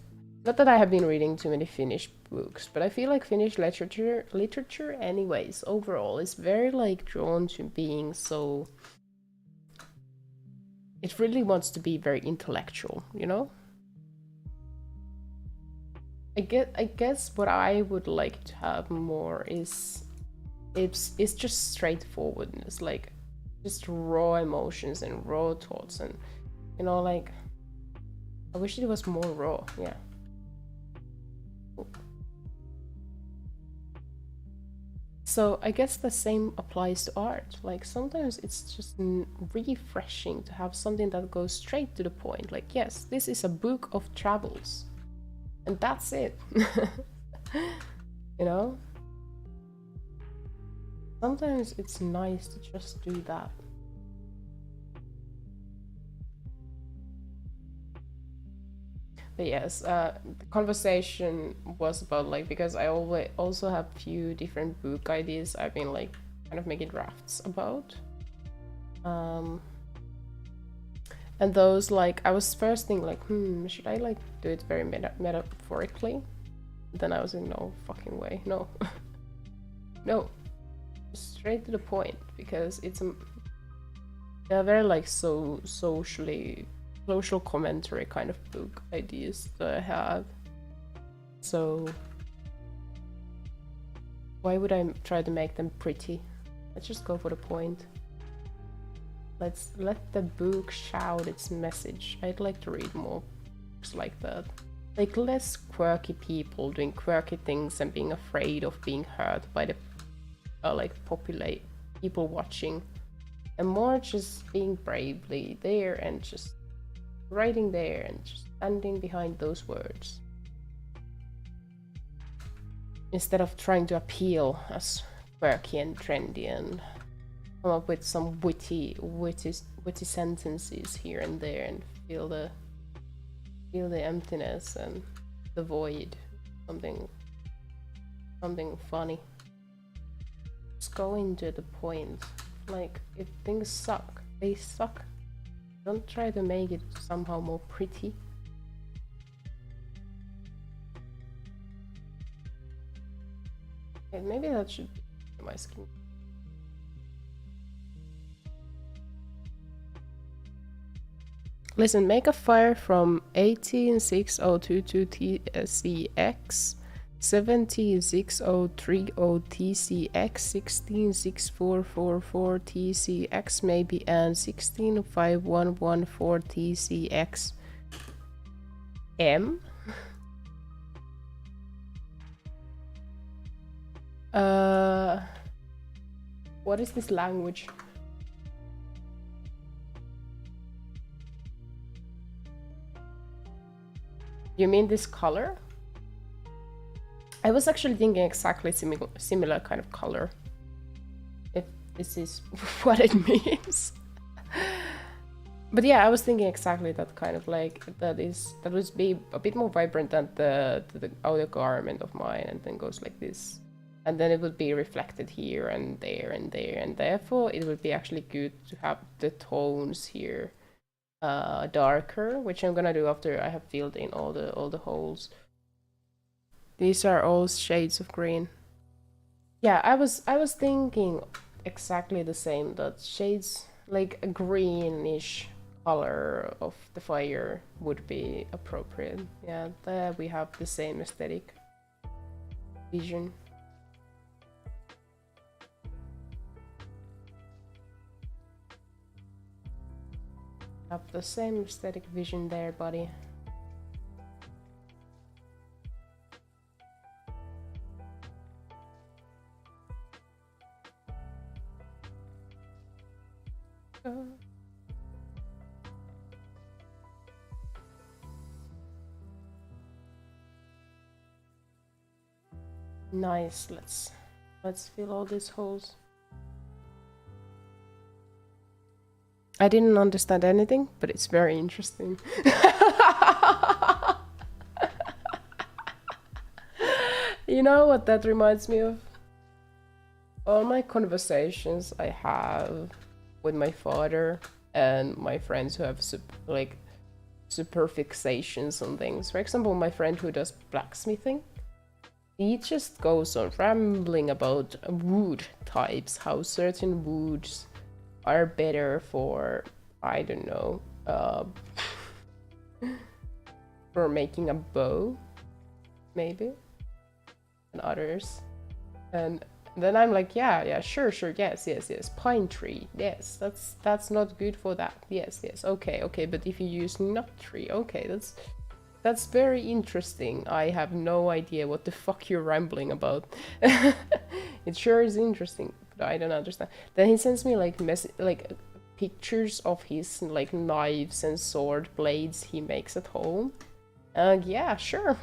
Not that I have been reading too many Finnish books, but I feel like Finnish literature anyways overall is very like drawn to being so, it really wants to be very intellectual, you know? I guess what I would like to have more is it's just straightforwardness, like just raw emotions and raw thoughts, and you know, like I wish it was more raw. Yeah. So I guess the same applies to art. Like sometimes it's just refreshing to have something that goes straight to the point. Like, yes, this is a book of travels, and that's it. You know? Sometimes it's nice to just do that. But yes, the conversation was about like, because I always also have few different book ideas I've been like kind of making drafts about. And those, like, I was first thinking like, should I like do it very metaphorically? Then I was like, no fucking way, no. No, straight to the point, because it's they're very like social commentary kind of book ideas that I have. So why would I try to make them pretty? Let's just go for the point. Let's let the book shout its message. I'd like to read more books like that. Like less quirky people doing quirky things and being afraid of being hurt by the like populate people watching, and more just being bravely there and just writing there and just standing behind those words, instead of trying to appeal as quirky and trendy and come up with some witty sentences here and there and feel the emptiness and the void. Something funny. Just go into the point. Like, if things suck, they suck. Don't try to make it somehow more pretty. Okay, maybe that should be my skin. Listen, make a fire from 18602 TCX, 17630 TCX, 16644 TCX maybe, and 16514 TCX. M? What is this language? You mean this color? I was actually thinking exactly similar kind of color, if this is what it means. But yeah, I was thinking exactly that kind of like, that would be a bit more vibrant than the outer garment of mine, and then goes like this. And then it would be reflected here and there and there, and therefore it would be actually good to have the tones here darker, which I'm gonna do after I have filled in all the holes. These are all shades of green. Yeah, I was thinking exactly the same, that shades like a greenish color of the fire would be appropriate. Yeah, there we have the same aesthetic vision. Have the same aesthetic vision there, buddy. Nice. Let's fill all these holes. I didn't understand anything, but it's very interesting. You know what that reminds me of? All my conversations I have with my father and my friends who have super fixations on things. For example, my friend who does blacksmithing, he just goes on rambling about wood types, how certain woods are better for, I don't know, for making a bow, maybe, and others. And Then I'm like, yeah, sure, yes, pine tree, yes, that's not good for that, yes, okay, but if you use nut tree, okay, that's very interesting. I have no idea what the fuck you're rambling about. It sure is interesting, but I don't understand. Then he sends me like pictures of his like knives and sword blades he makes at home. Yeah, sure.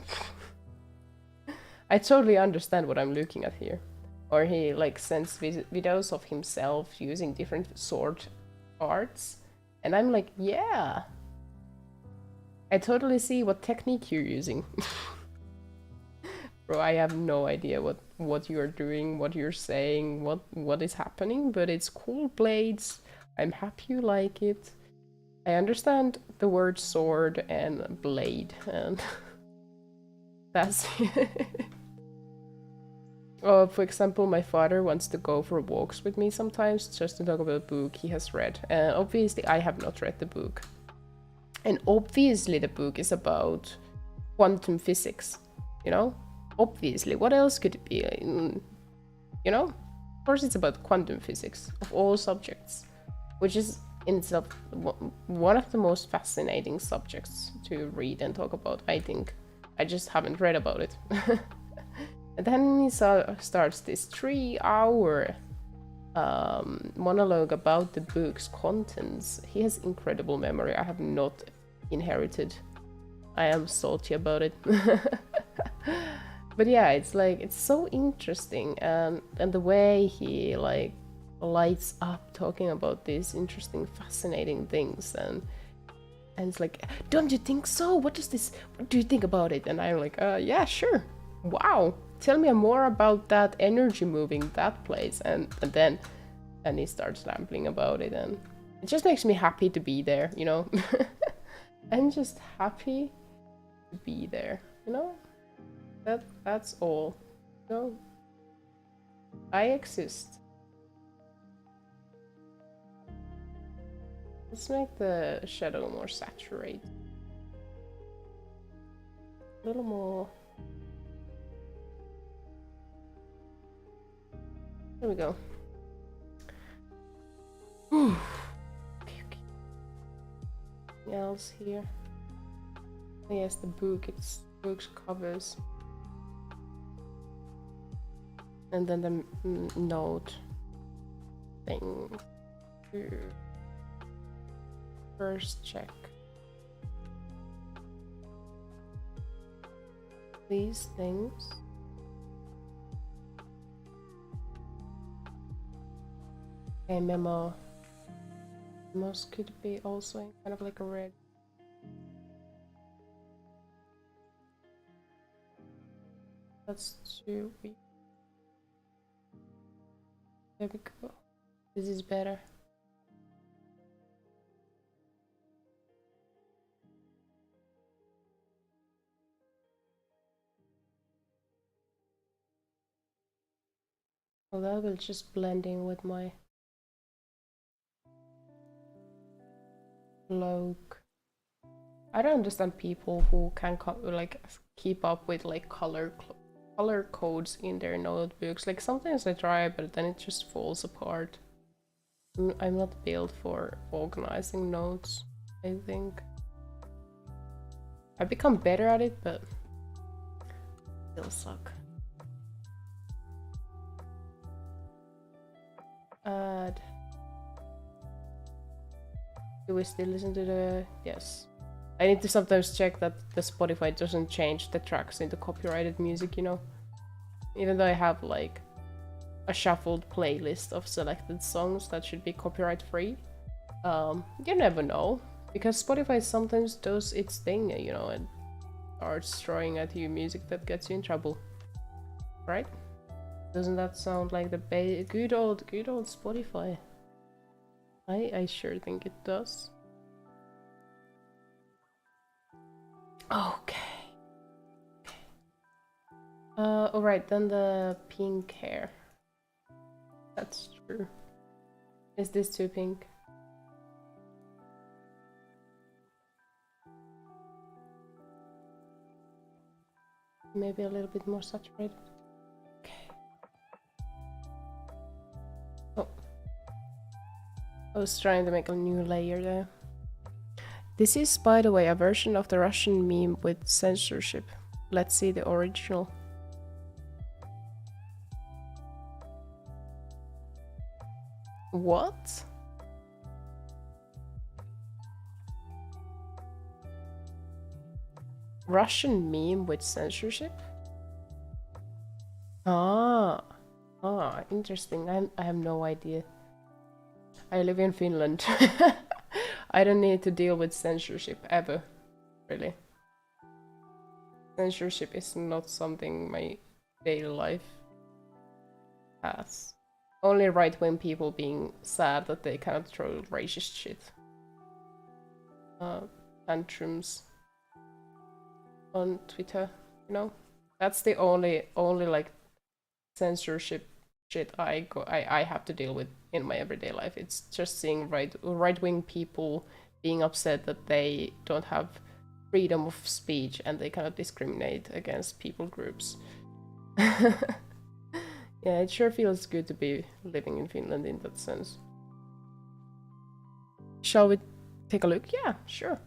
I totally understand what I'm looking at here. Or he like sends videos of himself using different sword arts, and I'm like, yeah, I totally see what technique you're using. Bro, I have no idea what you're doing, what you're saying, what is happening, but it's cool blades. I'm happy you like it. I understand the word sword and blade, and that's for example, my father wants to go for walks with me sometimes just to talk about a book he has read. Obviously, I have not read the book. And obviously, the book is about quantum physics, you know? Obviously, what else could it be? You know? Of course, it's about quantum physics of all subjects, which is in itself one of the most fascinating subjects to read and talk about, I think. I just haven't read about it. And then he starts this 3-hour monologue about the book's contents. He has incredible memory. I have not inherited. I am salty about it. But yeah, it's like, it's so interesting, and the way he like lights up talking about these interesting, fascinating things, and it's like, don't you think so? What do you think about it? And I'm like, yeah, sure. Wow. Tell me more about that energy moving that place. And then he starts rambling about it, and it just makes me happy to be there, you know? I'm just happy to be there, you know? That's all. You know? I exist. Let's make the shadow more saturated. A little more. There we go. Okay. What else here? Yes, the book's covers. And then the note thing to first check. These things. Okay, memos could be also in kind of like a red. That's too weak. There we go. This is better. Well, that will just blend in with my cloak. I don't understand people who can like keep up with like color codes in their notebooks. Like sometimes I try, but then it just falls apart. I'm not built for organizing notes, I think. I've become better at it, but still suck. Add. Do we still listen to the... Yes. I need to sometimes check that the Spotify doesn't change the tracks into copyrighted music, you know? Even though I have like a shuffled playlist of selected songs that should be copyright free. You never know. Because Spotify sometimes does its thing, you know, and starts throwing at you music that gets you in trouble. Right? Doesn't that sound like the good old Spotify? I sure think it does. Okay. Alright, then the pink hair. That's true. Is this too pink? Maybe a little bit more saturated. Okay. I was trying to make a new layer there. This is, by the way, a version of the Russian meme with censorship. Let's see the original. What? Russian meme with censorship? Ah, interesting. I have no idea. I live in Finland. I don't need to deal with censorship ever, really. Censorship is not something my daily life has. Only right-wing people being sad that they cannot throw racist shit. Tantrums on Twitter, you know? That's the only like censorship shit I have to deal with in my everyday life. It's just seeing right-wing people being upset that they don't have freedom of speech and they cannot discriminate against people groups. Yeah, it sure feels good to be living in Finland in that sense. Shall we take a look? Yeah, sure.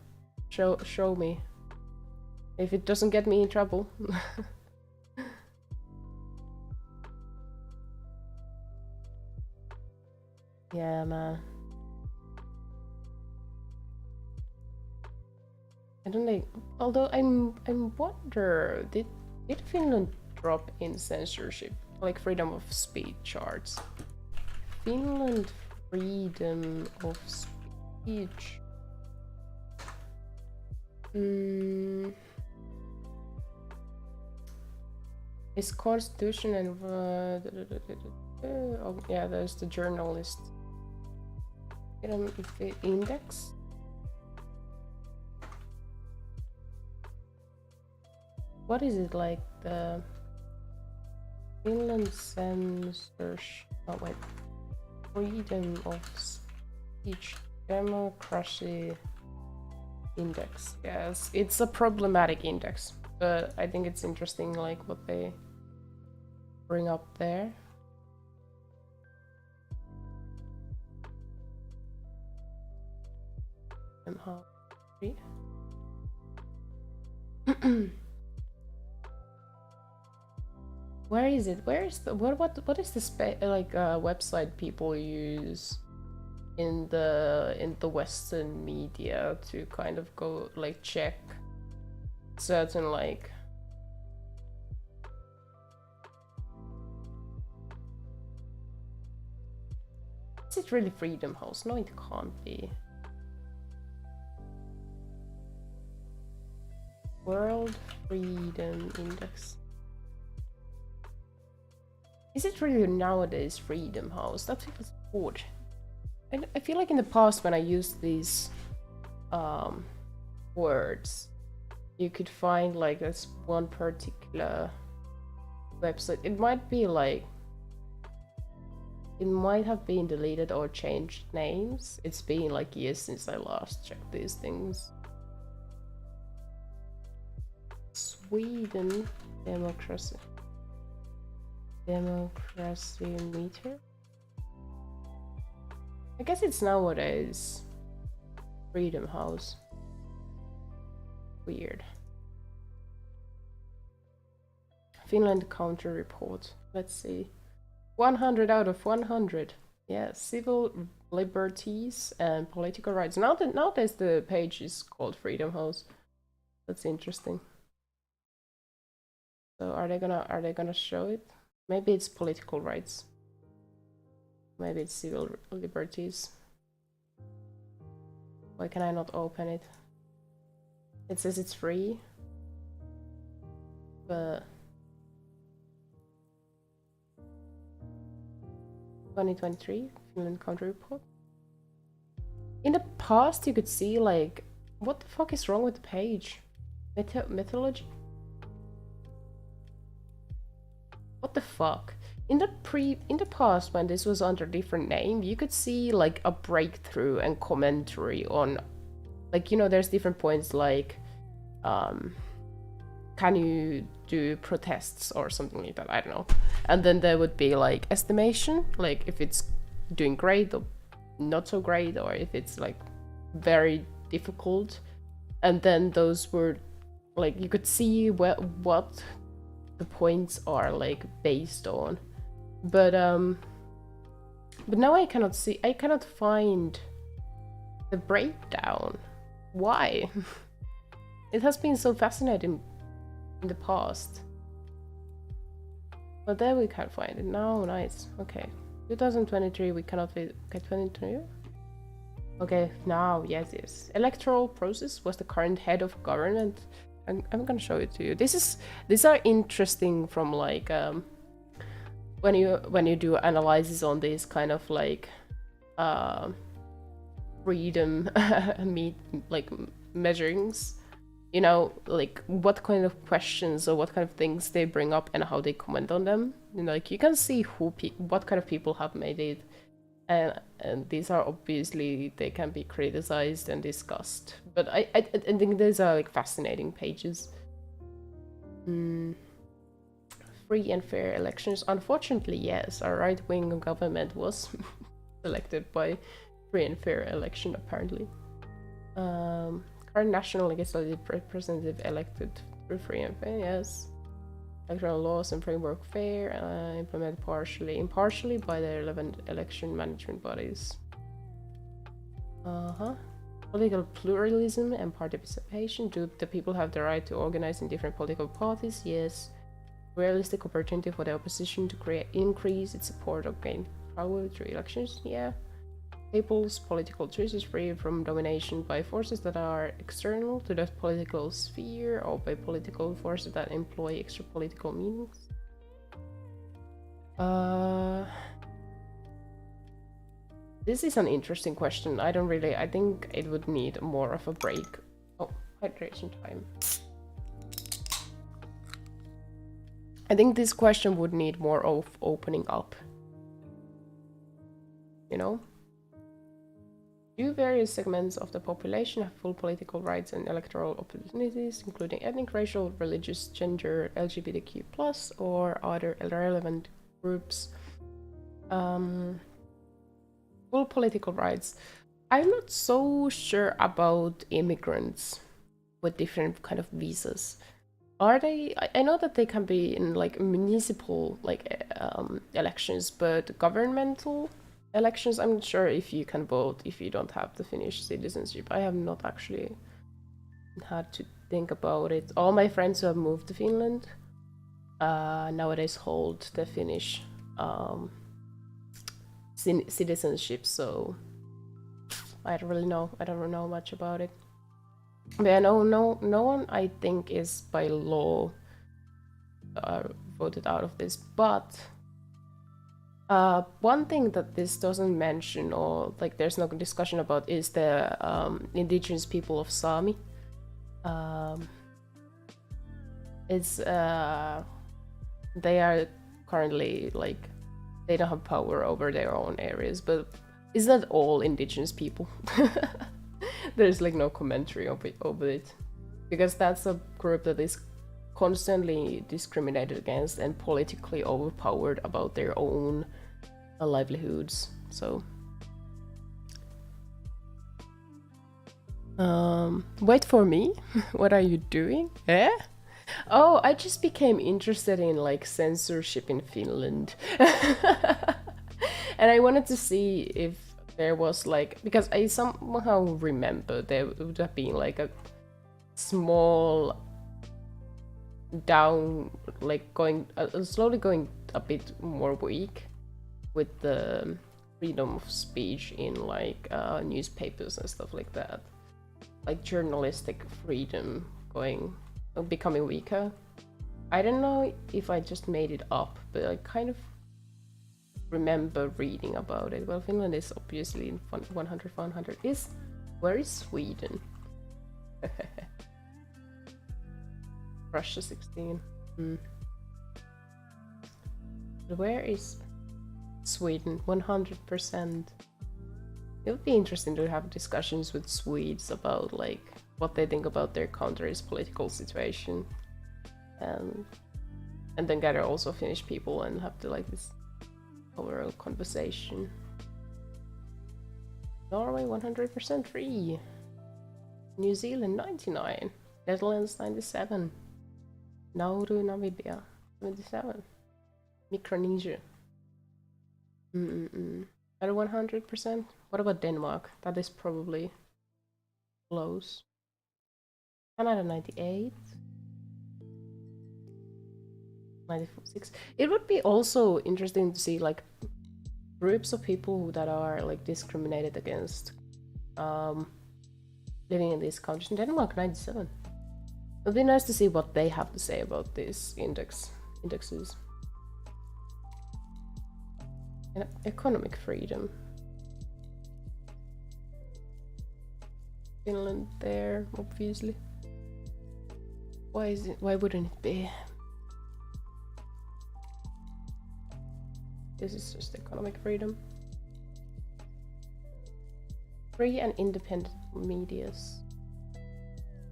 Show me. If it doesn't get me in trouble. Yeah, man. I don't think. Although I wonder, did Finland drop in censorship, like freedom of speech charts? Finland freedom of speech. Is constitution and oh, yeah, there's the journalist. The index. What is it like? The Finland censorship. Oh wait, freedom of speech, democracy index. Yes, it's a problematic index, but I think it's interesting, like what they bring up there. Where is it? Where is the what is the website people use in the Western media to kind of go like check certain like is it really Freedom House? No, it can't be. World Freedom Index. Is it really nowadays Freedom House? That feels odd. I feel like in the past when I used these words, you could find like this one particular website. It might be like, it might have been deleted or changed names. It's been like years since I last checked these things. Sweden democracy meter. I guess it's nowadays Freedom House. Weird. Finland counter report. Let's see. 100 out of 100. Yeah, civil liberties and political rights. Nowadays the page is called Freedom House. That's interesting. So are they gonna show it? Maybe it's political rights. Maybe it's civil liberties. Why can I not open it? It says it's free, but 2023 Finland country report. In the past, you could see like, what the fuck is wrong with the page? Mythology. What the fuck? In the past, when this was under a different name, you could see like a breakthrough and commentary on, like, you know, there's different points like, can you do protests or something like that? I don't know. And then there would be like estimation, like if it's doing great or not so great, or if it's like very difficult. And then those were like, you could see what the points are like based on. But now I cannot find the breakdown. Why? It has been so fascinating in the past. But there we can't find it. No, nice. Okay. 2023, we cannot get 2023. Okay, now, yes. Electoral process was the current head of government. I'm gonna show it to you. These are interesting from like when you do analysis on these kind of like freedom measurings, you know, like what kind of questions or what kind of things they bring up and how they comment on them. You know, like you can see what kind of people have made it, and these are obviously, they can be criticized and discussed. But I think these are like fascinating pages. Free and fair elections. Unfortunately, yes, our right-wing government was elected by free and fair election, apparently. Current national legislative representative elected through free and fair, yes. Electoral laws and framework fair, implemented impartially by the relevant election management bodies. Political pluralism and participation. Do the people have the right to organize in different political parties? Yes. Realistic opportunity for the opposition to increase its support or gain power through elections? Yeah. People's political choice is free from domination by forces that are external to the political sphere or by political forces that employ extra political meanings. This is an interesting question. I think it would need more of a break. Oh, hydration time. I think this question would need more of opening up. You know? Do various segments of the population have full political rights and electoral opportunities, including ethnic, racial, religious, gender, LGBTQ+, or other relevant groups? Full political rights. I'm not so sure about immigrants with different kind of visas. Are they? I know that they can be in like municipal elections, but governmental elections, I'm not sure if you can vote if you don't have the Finnish citizenship. I have not actually had to think about it. All my friends who have moved to Finland nowadays hold the Finnish citizenship, so I don't really know. I don't know much about it. But I know no one, I think, is by law voted out of this, but one thing that this doesn't mention, or like there's no discussion about, is the indigenous people of Sami. They are currently like, they don't have power over their own areas, but is that all indigenous people? There's like no commentary over it, because that's a group that is constantly discriminated against and politically overpowered about their own livelihoods. So wait for me. What are you doing? Eh? Oh, I just became interested in like censorship in Finland. And I wanted to see if there was like, because I somehow remember there would have been like a small down, like going slowly going a bit more weak with the freedom of speech in like newspapers and stuff like that, like journalistic freedom becoming weaker. I don't know if I just made it up, but I kind of remember reading about it. Well, Finland is obviously in 100. Where is Sweden? Russia 16. Where is Sweden? 100%. It would be interesting to have discussions with Swedes about like what they think about their country's political situation, and then gather also Finnish people and have to like this overall conversation. Norway 100% free. New Zealand 99. Netherlands 97. Nauru, Namibia 77. Micronesia. At 100%. What about Denmark? That is probably close. Canada 98. 96. It would be also interesting to see like groups of people that are like discriminated against living in these countries. In Denmark 97. It would be nice to see what they have to say about these indexes. And economic freedom. Finland there, obviously. Why wouldn't it be? This is just economic freedom. Free and independent medias.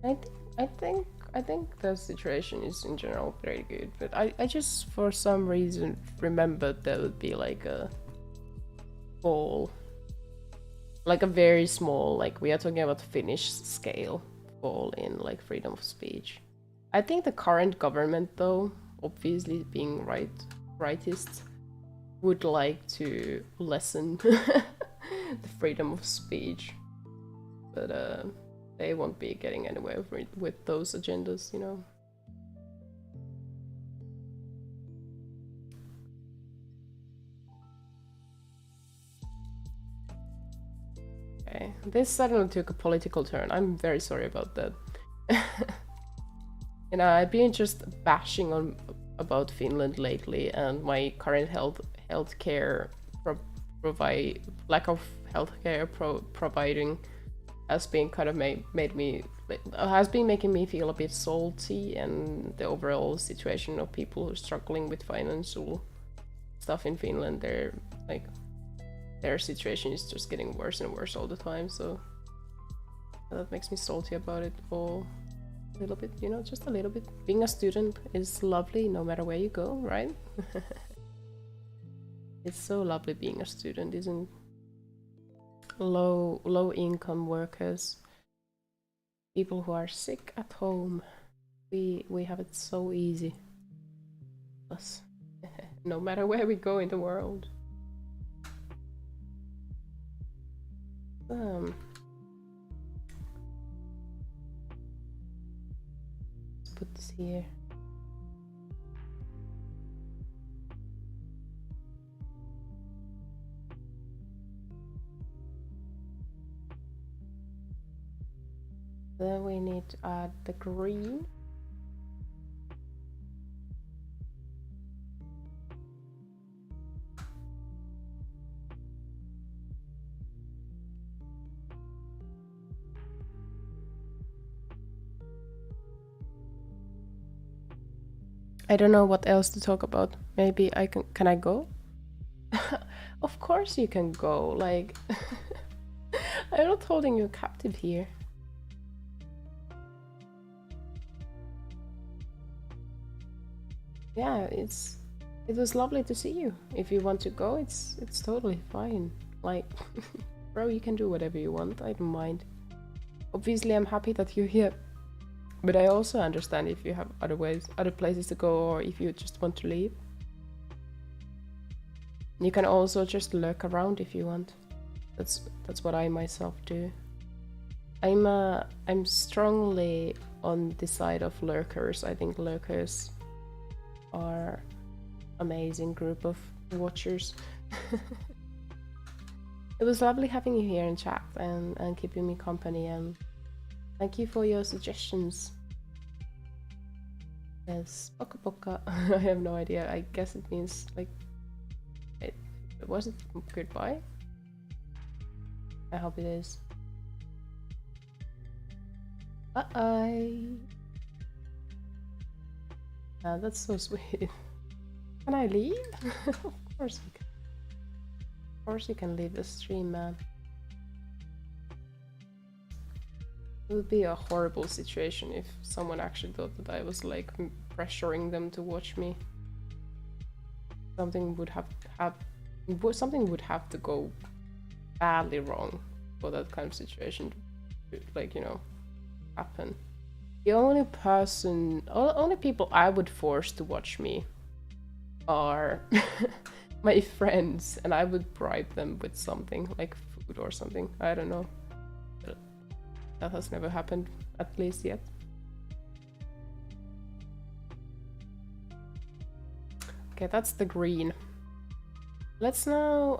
I think the situation is in general pretty good, but I just for some reason remembered there would be like a fall, like a very small, like we are talking about Finnish scale fall in like freedom of speech. I think the current government, though, obviously being rightist, would like to lessen the freedom of speech, but they won't be getting anywhere with those agendas, you know. Okay, this suddenly took a political turn. I'm very sorry about that. You know, I've been just bashing on about Finland lately and my current healthcare lack of healthcare providing has been kind of made me has been making me feel a bit salty, and the overall situation of people who are struggling with financial stuff in Finland, their situation is just getting worse and worse all the time, so that makes me salty about it all. A little bit, you know, just a little bit. Being a student is lovely no matter where you go, right? It's so lovely being a student, isn't it? Low income workers, people who are sick at home, we have it so easy. Us. No matter where we go in the world. Put this here. Then we need to add the green. I don't know what else to talk about. Maybe I can I go? Of course you can go, like I'm not holding you captive here. Yeah, it was lovely to see you. If you want to go, it's totally fine. Like bro, you can do whatever you want, I don't mind. Obviously I'm happy that you're here. But I also understand if you have other places to go, or if you just want to leave. You can also just lurk around if you want. That's what I myself do. I'm strongly on the side of lurkers. I think lurkers are amazing group of watchers. It was lovely having you here in chat and keeping me company, and thank you for your suggestions. Yes, poka poka. I have no idea. I guess it means like was it goodbye? I hope it is. Bye. That's so sweet. Can I leave? Of course you can. Of course you can leave the stream, man. It would be a horrible situation if someone actually thought that I was like pressuring them to watch me. Something would have to go badly wrong for that kind of situation to, like, you know, happen. The only people I would force to watch me are my friends, and I would bribe them with something, like food or something. I don't know. But that has never happened, at least yet. Okay, that's the green. Let's now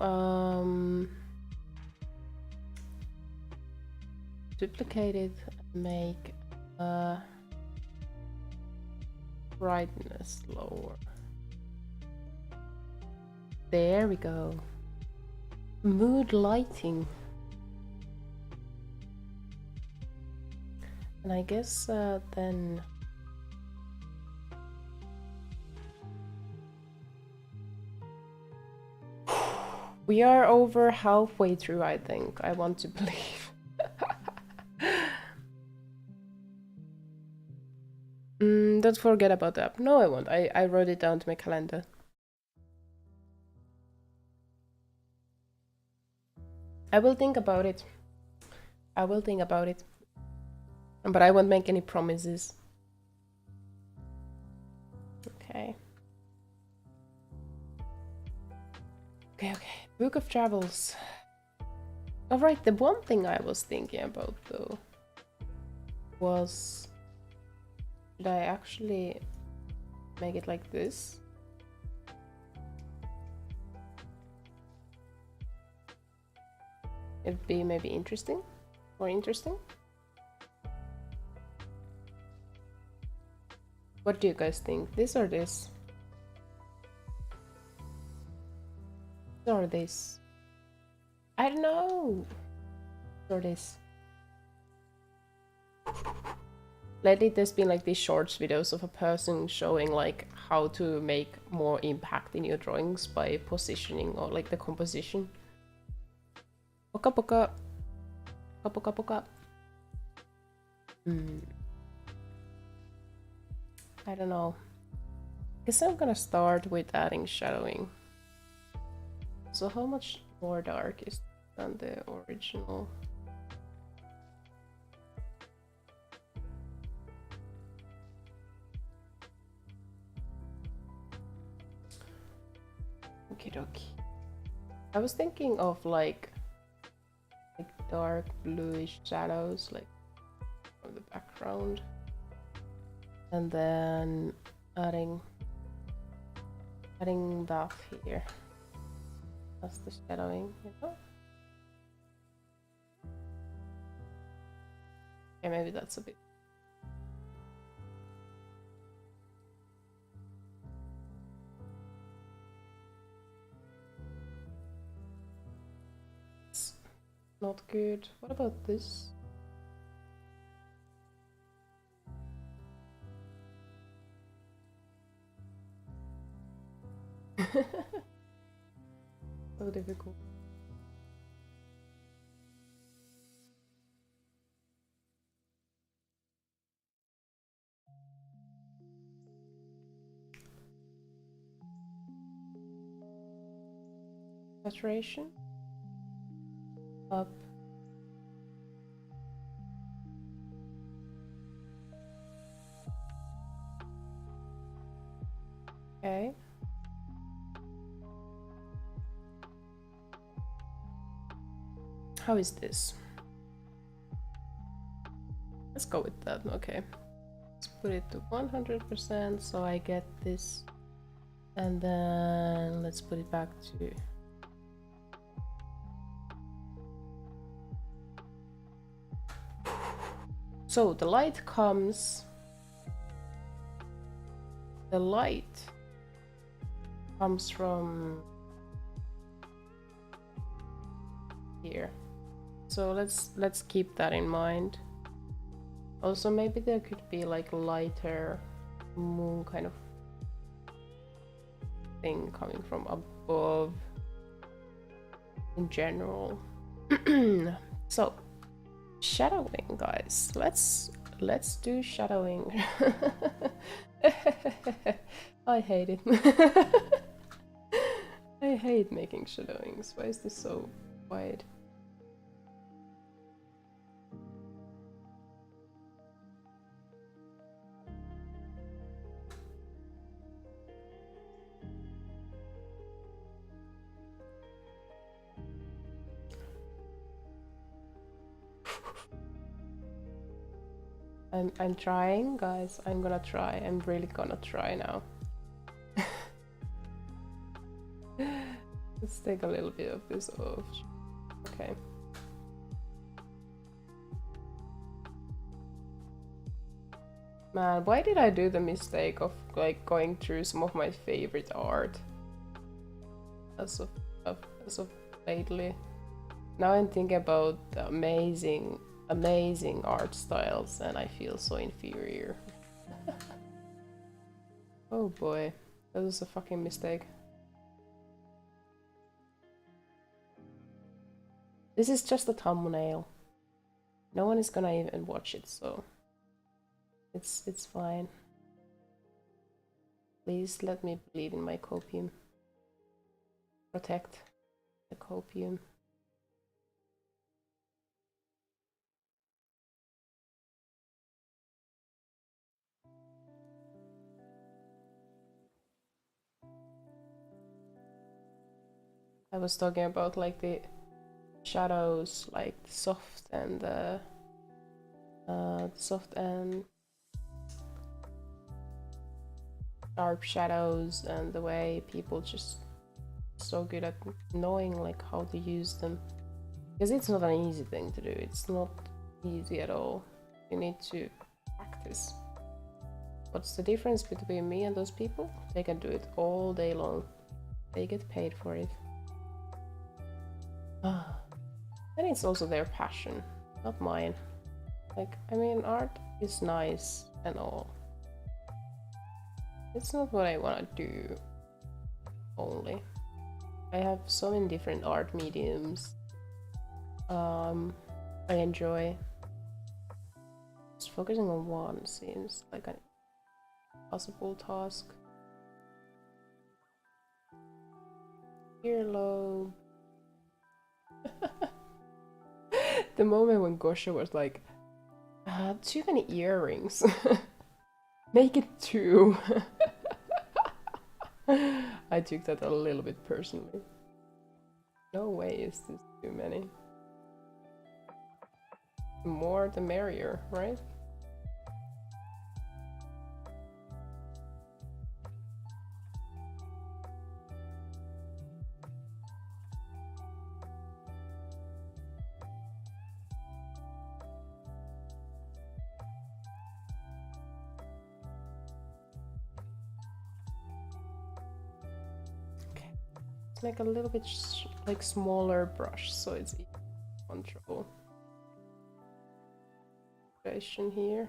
duplicate it and make brightness lower. There we go. Mood lighting. And I guess then we are over halfway through, I think. I want to believe. Don't forget about that. No, I won't. I wrote it down to my calendar. I will think about it. I will think about it. But I won't make any promises. Okay. Okay. Book of Travels. Alright, the one thing I was thinking about though was, should I actually make it like this? It'd be maybe interesting. More interesting. What do you guys think? This or this? Or this? I don't know. Or this? Lately there's been like these shorts videos of a person showing like how to make more impact in your drawings by positioning or like the composition. Poka poka. Poka poka. I don't know. Guess I'm gonna start with adding shadowing. So how much more dark is than the original? Okie dokie. I was thinking of like dark bluish shadows like on the background. And then adding that here. That's the shadowing, you know? Okay, maybe that's a bit. It's not good. What about this? So difficult. Saturation up. Okay. How is this? Let's go with that. Okay. Let's put it to 100% so I get this. And then let's put it back to so the light comes from here. So let's keep that in mind. Also, maybe there could be like lighter moon kind of thing coming from above in general. So shadowing, guys. Let's do shadowing. I hate it. I hate making shadowings. Why is this so wide? I'm trying, guys. I'm gonna try. I'm really gonna try now. Let's take a little bit of this off. Okay. Man, why did I do the mistake of like going through some of my favorite art as of lately? Now I'm thinking about the amazing art styles and I feel so inferior. Oh boy, that was a fucking mistake. This is just a thumbnail. No one is gonna even watch it, so it's fine. Please let me believe in my copium. Protect the copium. I was talking about like the shadows, like the soft and sharp shadows, and the way people just so good at knowing like how to use them, because it's not an easy thing to do. It's not easy at all. You need to practice. What's the difference between me and those people? They can do it all day long. They get paid for it. And it's also their passion, not mine. Like, I mean, art is nice and all. It's not what I want to do only. I have so many different art mediums I enjoy. Just focusing on one seems like an impossible task. Earlobe. The moment when Gosha was like, too many earrings. Make it 2. I took that a little bit personally. No way is this too many. The more the merrier, right? Make a little bit like smaller brush so it's easy to control. Here.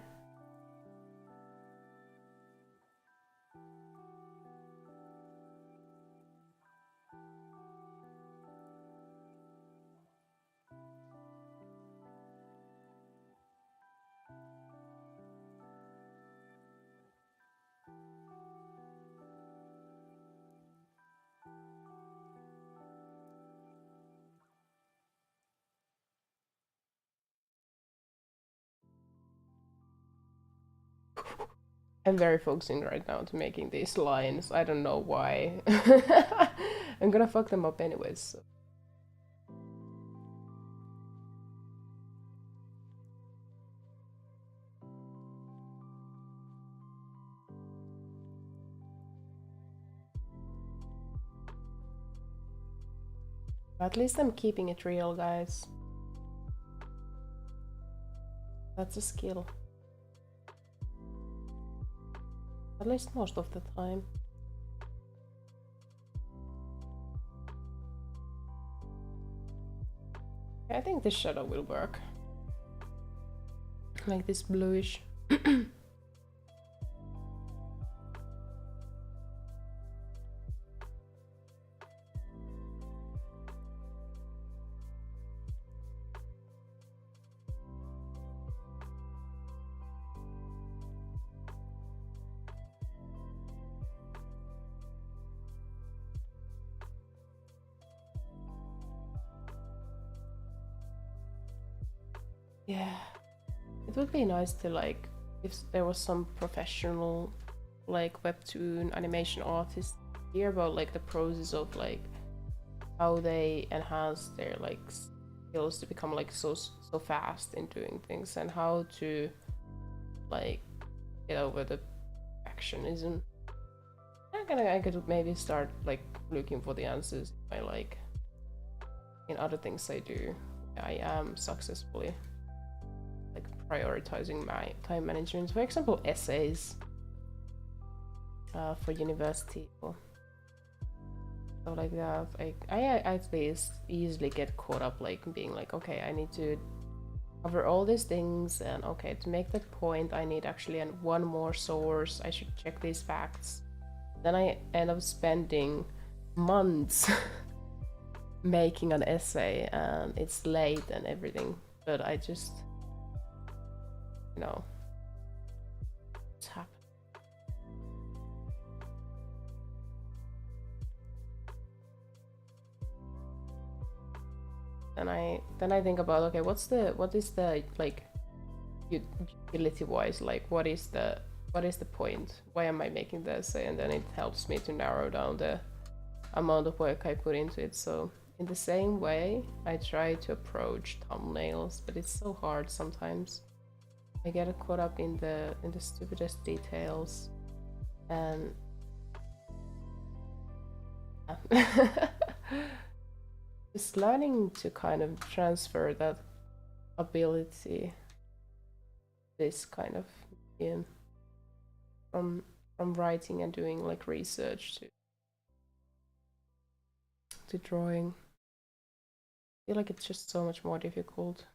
I'm very focusing right now to making these lines. I don't know why. I'm gonna fuck them up anyways. So. At least I'm keeping it real, guys. That's a skill. At least most of the time. I think this shadow will work. Like this bluish. Yeah, it would be nice to like if there was some professional like webtoon animation artists hear about like the process of like how they enhance their like skills to become like so fast in doing things, and how to like get over the perfectionism. I could maybe start like looking for the answers by like in other things I do. I am successfully like prioritizing my time management. For example, essays for university or stuff like that. I at least easily get caught up like being like, okay, I need to cover all these things, and okay, to make that point I need actually one more source. I should check these facts. Then I end up spending months making an essay, and it's late and everything, but I just, you know, it's happened. Then I think about, okay, what is the like utility wise, like what is the point? Why am I making the essay? And then it helps me to narrow down the amount of work I put into it. So in the same way, I try to approach thumbnails, but it's so hard sometimes. I get caught up in the stupidest details, and just learning to kind of transfer that ability, this kind of from writing and doing like research to drawing. I feel like it's just so much more difficult.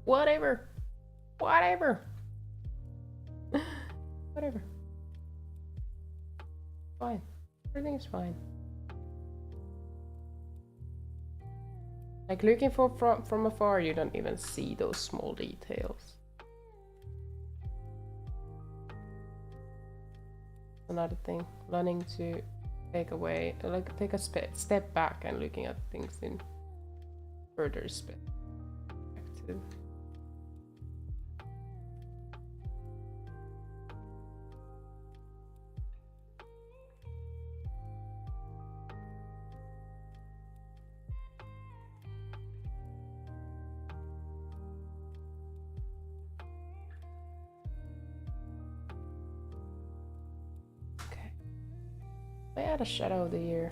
Whatever. Whatever. Whatever. Fine. Everything's fine. Like looking from afar, you don't even see those small details. Another thing, learning to take a step back and looking at things in further perspective. I add a shadow of the ear.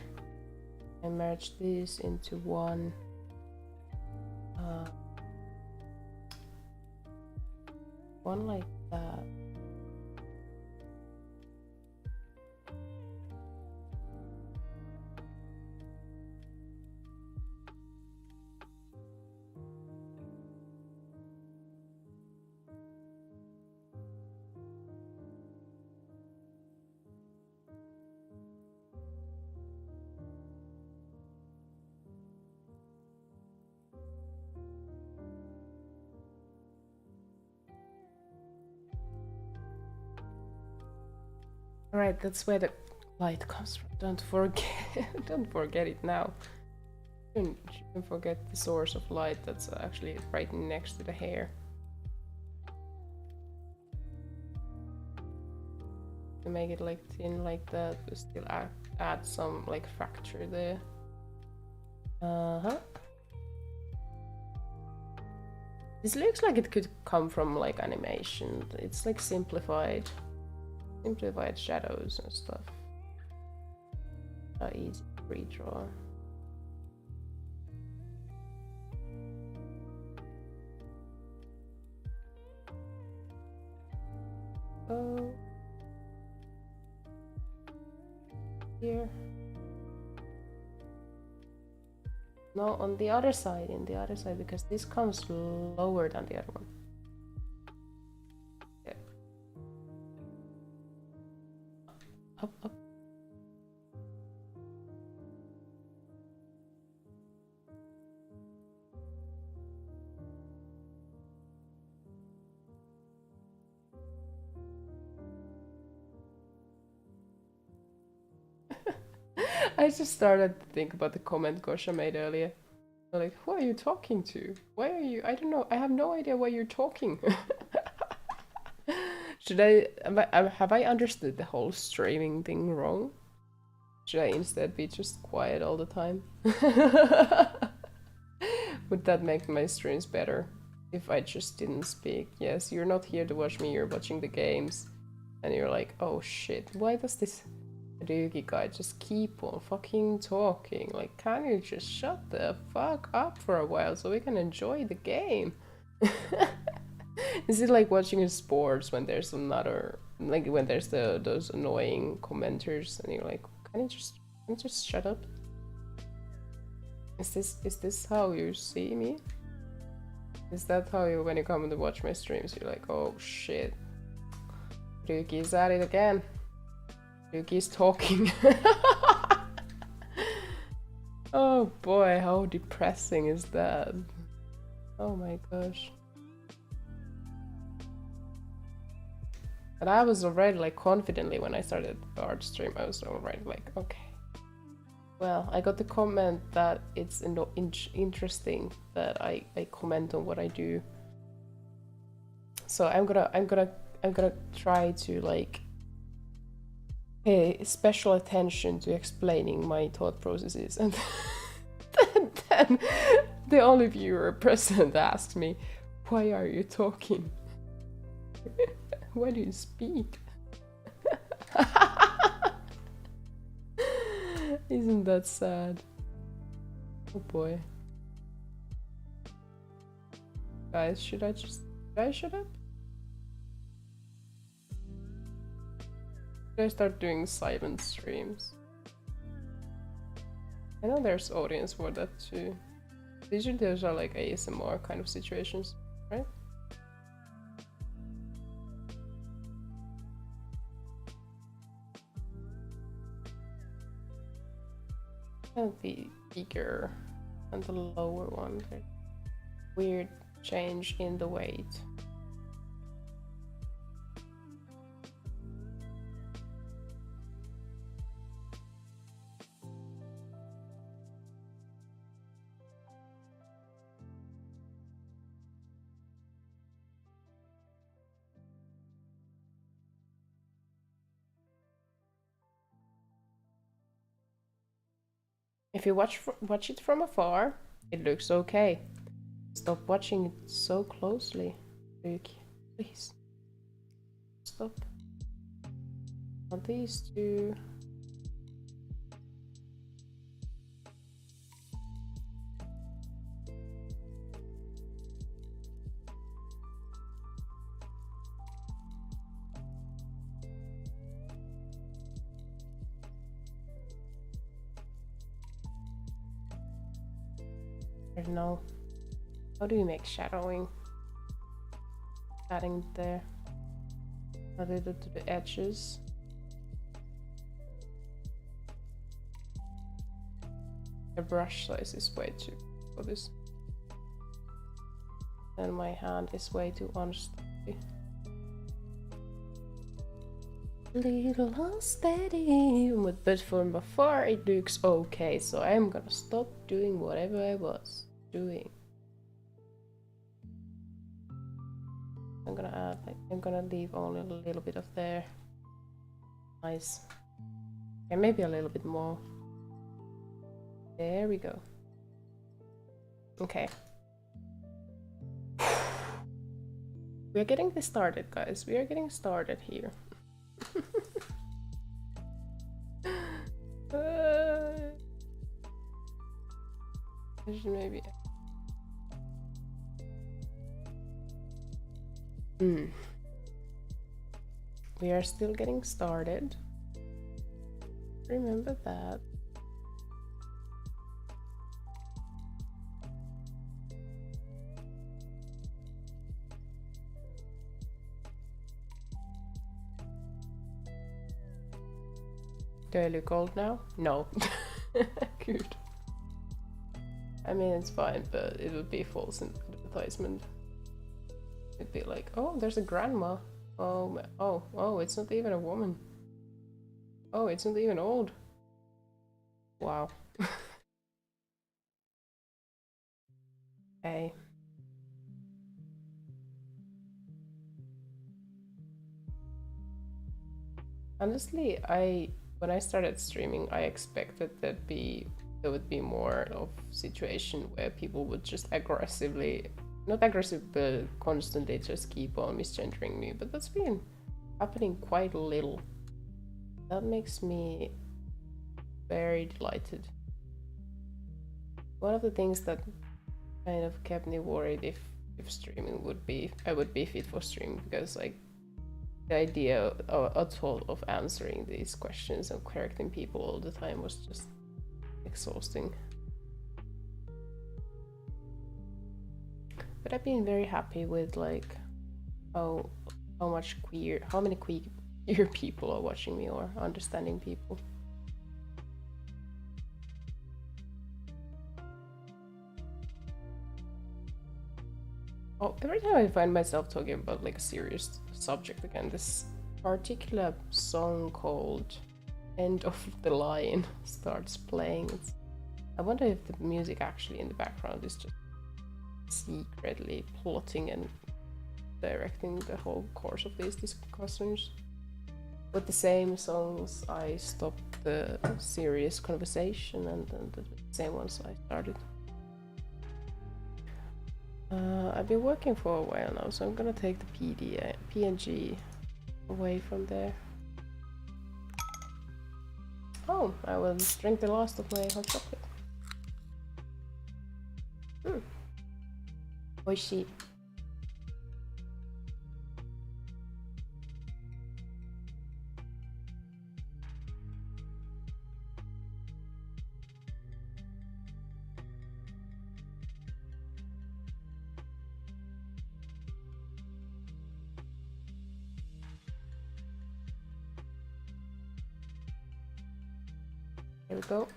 I merge these into one. One like that. Alright, that's where the light comes from. Don't forget it now. You shouldn't forget the source of light that's actually right next to the hair. To make it like thin like that, we still add some like fracture there. This looks like it could come from like animation. It's like simplified shadows and stuff. Easy to redraw. Oh, here. No, on the other side, because this comes lower than the other one. Yeah. Up. I just started to think about the comment Gosha made earlier. Like, who are you talking to? Why are you? I don't know. I have no idea why you're talking. Have I understood the whole streaming thing wrong? Should I instead be just quiet all the time? Would that make my streams better if I just didn't speak? Yes, you're not here to watch me, you're watching the games. And you're like, oh shit, why does this Ryuki guy just keep on fucking talking? Like, can you just shut the fuck up for a while so we can enjoy the game? Is it like watching sports when there's another, like when there's those annoying commenters and you're like, can you just shut up? Is this how you see me? Is that how you, when you come to watch my streams, you're like, oh shit, Ryuki's at it again. Ryuki's talking. Oh boy, how depressing is that? Oh my gosh. But I was already like confidently when I started the art stream, I was already like, okay. Well, I got the comment that it's interesting that I comment on what I do. So I'm gonna try to like pay special attention to explaining my thought processes, and then the only viewer present asked me, "Why are you talking? Why do you speak?" Isn't that sad? Oh boy. Guys, should I shut up? Should I start doing silent streams? I know there's audience for that too. Usually those are like ASMR kind of situations, right? And the bigger and the lower one. Weird change in the weight. If you watch it from afar, it looks okay. Stop watching it so closely, Ryuki. Please. Stop. Not these two. I don't know. How do you make shadowing? Adding there. A little to the edges. The brush size is way too big for this. And my hand is way too unsteady. Little unsteady, but from afar it looks okay, so I'm gonna stop doing whatever I was doing. I'm gonna add, like, I'm gonna leave only a little bit of there. Nice. Okay, maybe a little bit more. There we go. Okay. We are getting this started, guys. We are getting started here. I should maybe. We are still getting started. Remember that. Do I look old now? No. Good. I mean, it's fine, but it would be false advertisement. It'd be like, oh, there's a grandma. Oh, it's not even a woman. Oh, it's not even old. Wow. Okay. Honestly, when I started streaming, I expected there would be more of situation where people would just aggressively, not aggressive, but constantly just keep on misgendering me. But that's been happening quite little. That makes me very delighted. One of the things that kind of kept me worried if streaming would be, I would be fit for streaming, because like the idea at all of answering these questions and correcting people all the time was just exhausting. But I've been very happy with like how many queer people are watching me, or understanding people. Oh, every time I find myself talking about like a serious subject again, this particular song called End of the Line starts playing. I wonder if the music actually in the background is just secretly plotting and directing the whole course of these discussions. With the same songs, I stopped the serious conversation, and then the same ones I started. I've been working for a while now, so I'm gonna take the PNG away from there. Oh, I will drink the last of my hot chocolate. Oishi. Here we go.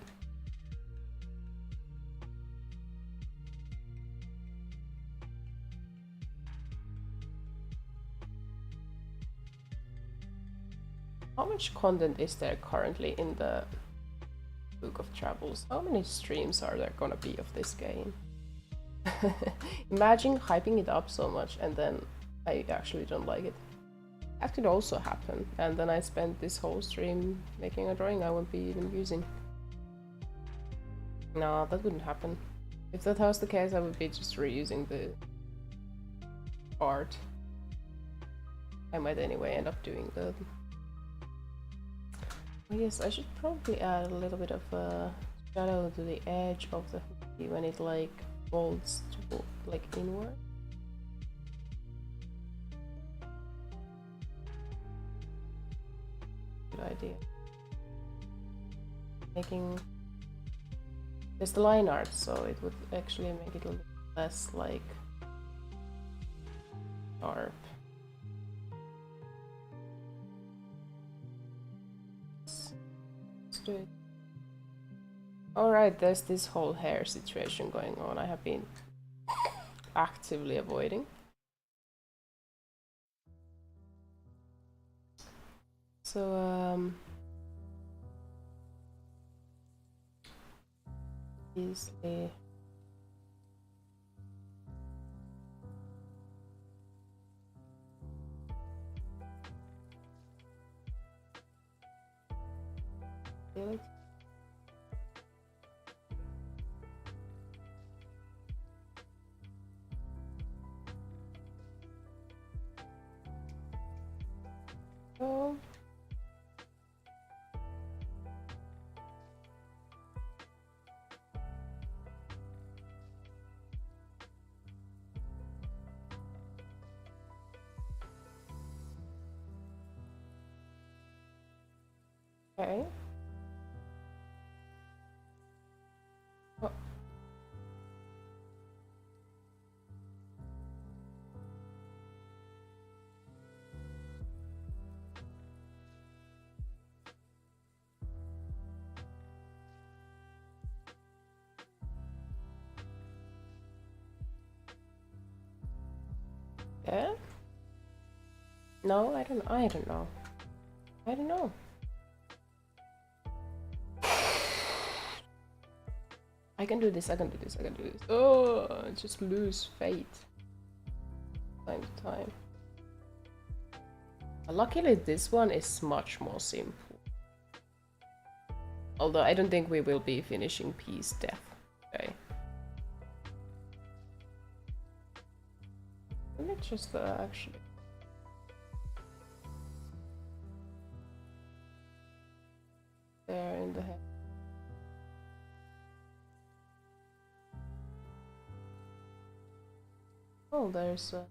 How much content is there currently in the Book of Travels? How many streams are there gonna be of this game? Imagine hyping it up so much and then I actually don't like it. That could also happen, and then I spent this whole stream making a drawing I won't be even using. No, that wouldn't happen. If that was the case, I would be just reusing the art. I might anyway end up doing that. Oh yes, I should probably add a little bit of a shadow to the edge of the hoodie when it like folds to like inward. Good idea. Making there's the line art, so it would actually make it a little less like sharp. Let's do it. Alright, there's this whole hair situation going on I have been actively avoiding. So, easily. Really? Oh. Okay. Oh. Yeah? No, I don't know. I don't know. I can do this, I can do this, I can do this. Oh, I just lose faith. Time to time. Luckily, this one is much more simple. Although I don't think we will be finishing Peace Death. Okay. Let me just actually. There in the head. Oh, there's a.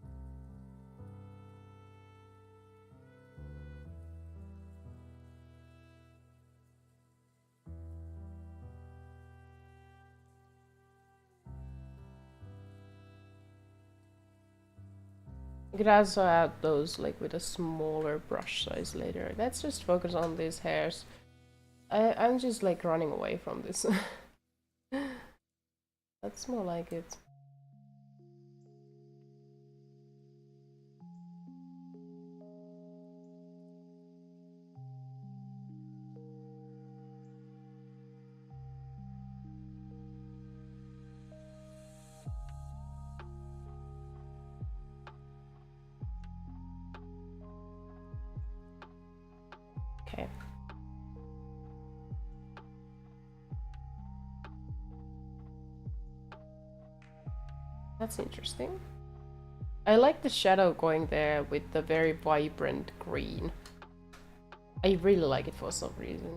You could also add those like with a smaller brush size later. Let's just focus on these hairs. I'm just like running away from this. That's more like it. Okay. That's interesting. I like the shadow going there with the very vibrant green. I really like it for some reason.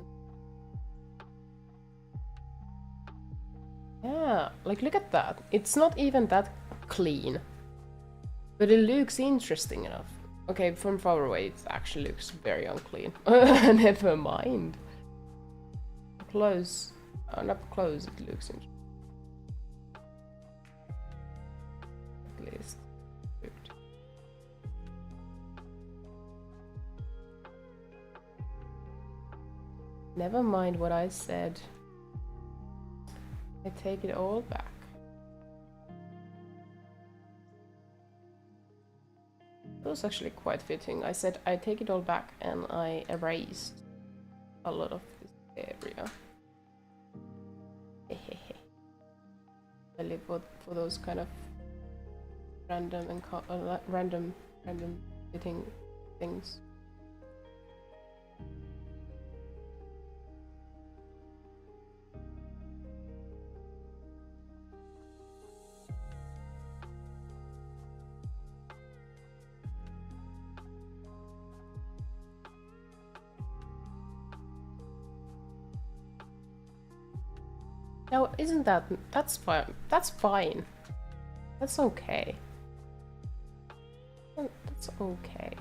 Yeah, like look at that. It's not even that clean. But it looks interesting enough. Okay, from far away it actually looks very unclean. Never mind. Close. Oh, not close, it looks interesting. At least. Good. Never mind what I said. I take it all back. It was actually quite fitting. I said I take it all back and I erased a lot of this area. I live for those kind of random and random fitting things. Now, isn't that's fine. That's fine. That's okay. That's okay.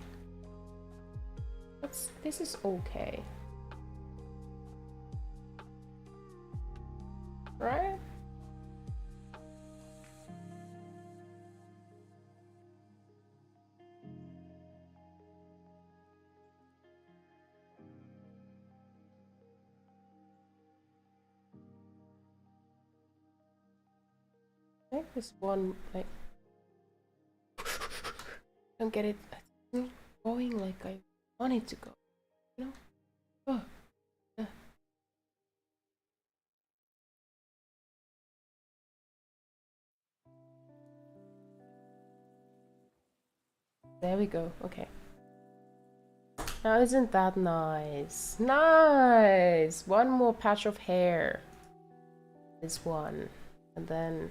This is okay. Right? Like this one, like don't get it. It's not going like I want it to go. You know? Oh. There we go. Okay. Now isn't that nice? Nice! One more patch of hair. This one. And then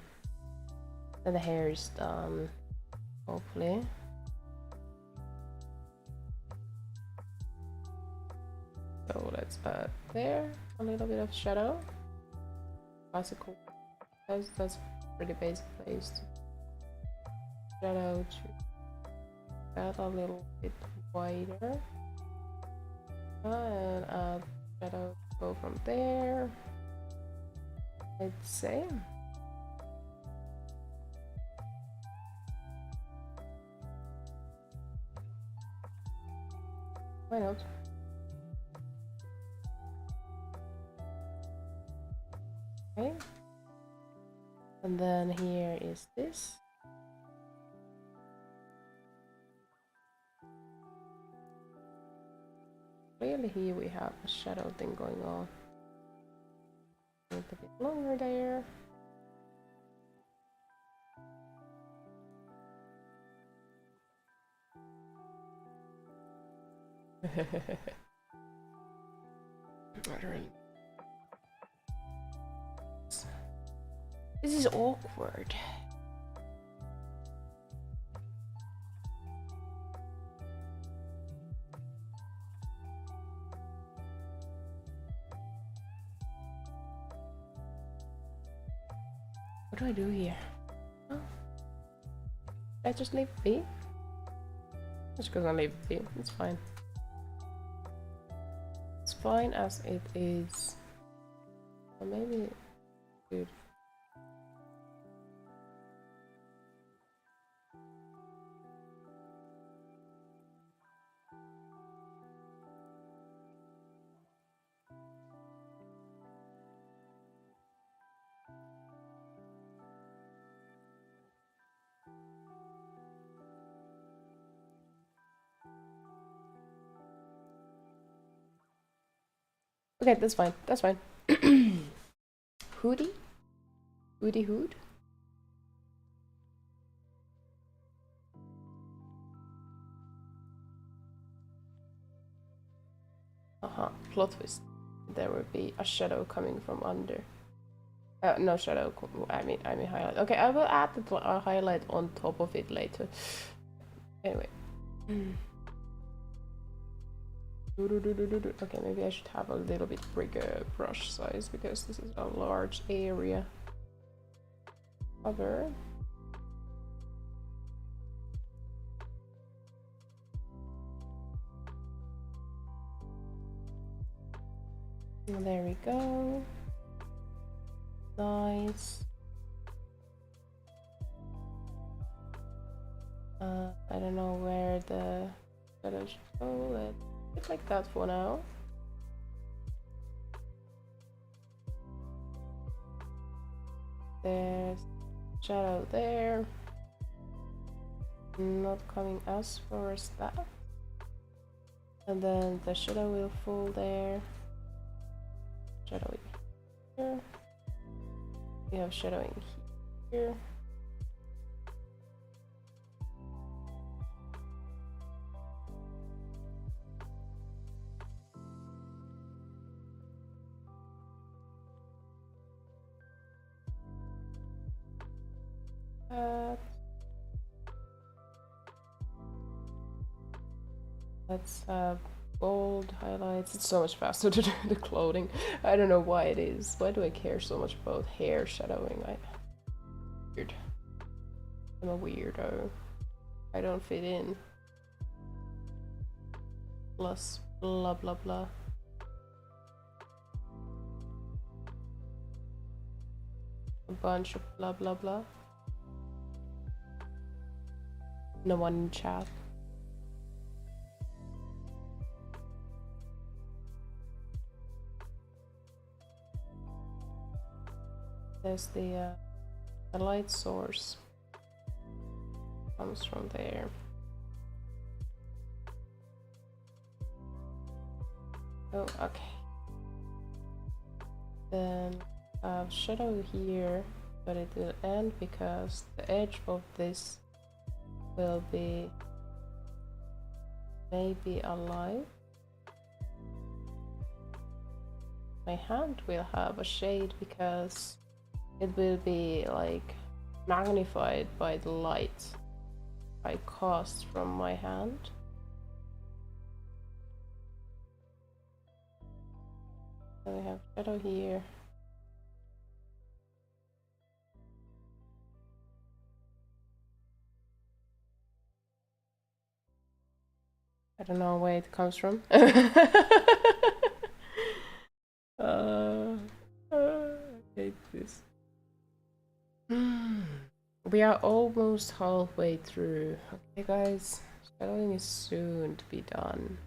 the hair is done. Hopefully. So let's add there a little bit of shadow. Classical. That's pretty basic place to shadow to add a little bit wider. And add shadow, go from there. Let's say. Why not? Okay. And then here is this. Clearly here we have a shadow thing going on. A little bit longer there. This is awkward. What do I do here? Oh. I just leave it be? Just gonna leave it be. It's fine. It's fine as it is. Or maybe good. Okay, that's fine. That's fine. Hoodie? Hoodie hood? Plot twist. There will be a shadow coming from under. No shadow. I mean highlight. Okay, I will add the highlight on top of it later. Anyway. Okay, maybe I should have a little bit bigger brush size because this is a large area. Cover. And there we go. Nice. I don't know where the shadow should go. Let's keep like that for now. There's shadow there. Not coming as far as that. And then the shadow will fall there. Shadow here. We have shadowing here. Let's have bold highlights. It's so much faster to do the clothing. I don't know why it is. Why do I care so much about hair shadowing? Weird. I'm a weirdo. I don't fit in. Plus blah blah blah. A bunch of blah blah blah. No one in chat. There's the light source comes from there. Oh, okay. Then I have shadow here, but it will end because the edge of this will be maybe alive. My hand will have a shade because it will be like magnified by the light I cast from my hand. So we have shadow here. I don't know where it comes from. I hate this. We are almost halfway through. Okay guys, shadowing is soon to be done.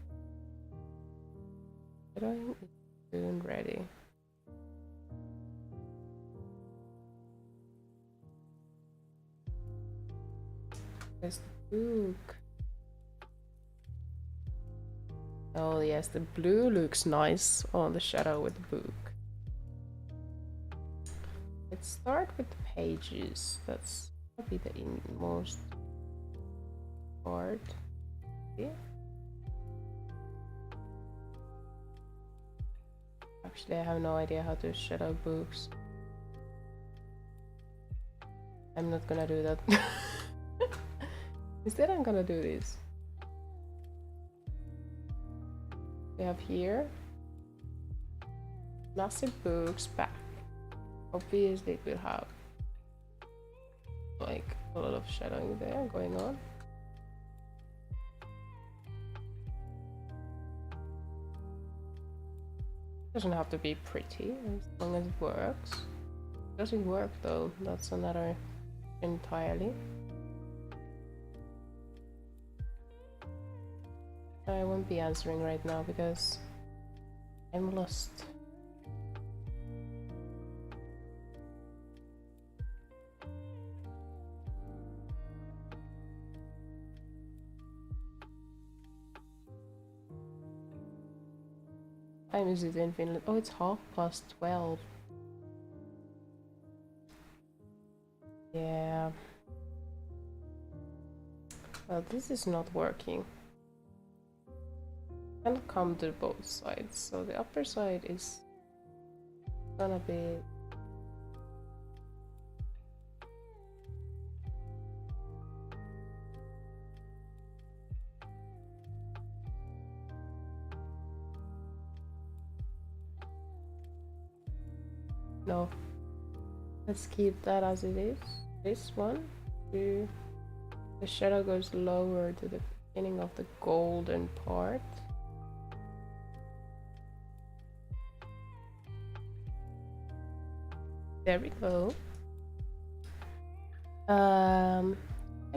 Shadowing is soon ready. There's the book. Oh yes, the blue looks nice on the shadow with the book. Let's start with the pages. That's probably the most part. Yeah. Actually, I have no idea how to shadow books. I'm not gonna do that. Instead, I'm gonna do this. We have here massive books back. Obviously, it will have like a lot of shadowing there going on. Doesn't have to be pretty as long as it works. Does it work though? That's another entirely. I won't be answering right now because I'm lost. Time is it in Finland? Oh, it's 12:30. Yeah. Well, this is not working. I can't come to both sides, so the upper side is gonna be no. Let's keep that as it is. This one, the shadow goes lower to the beginning of the golden part. There we go. I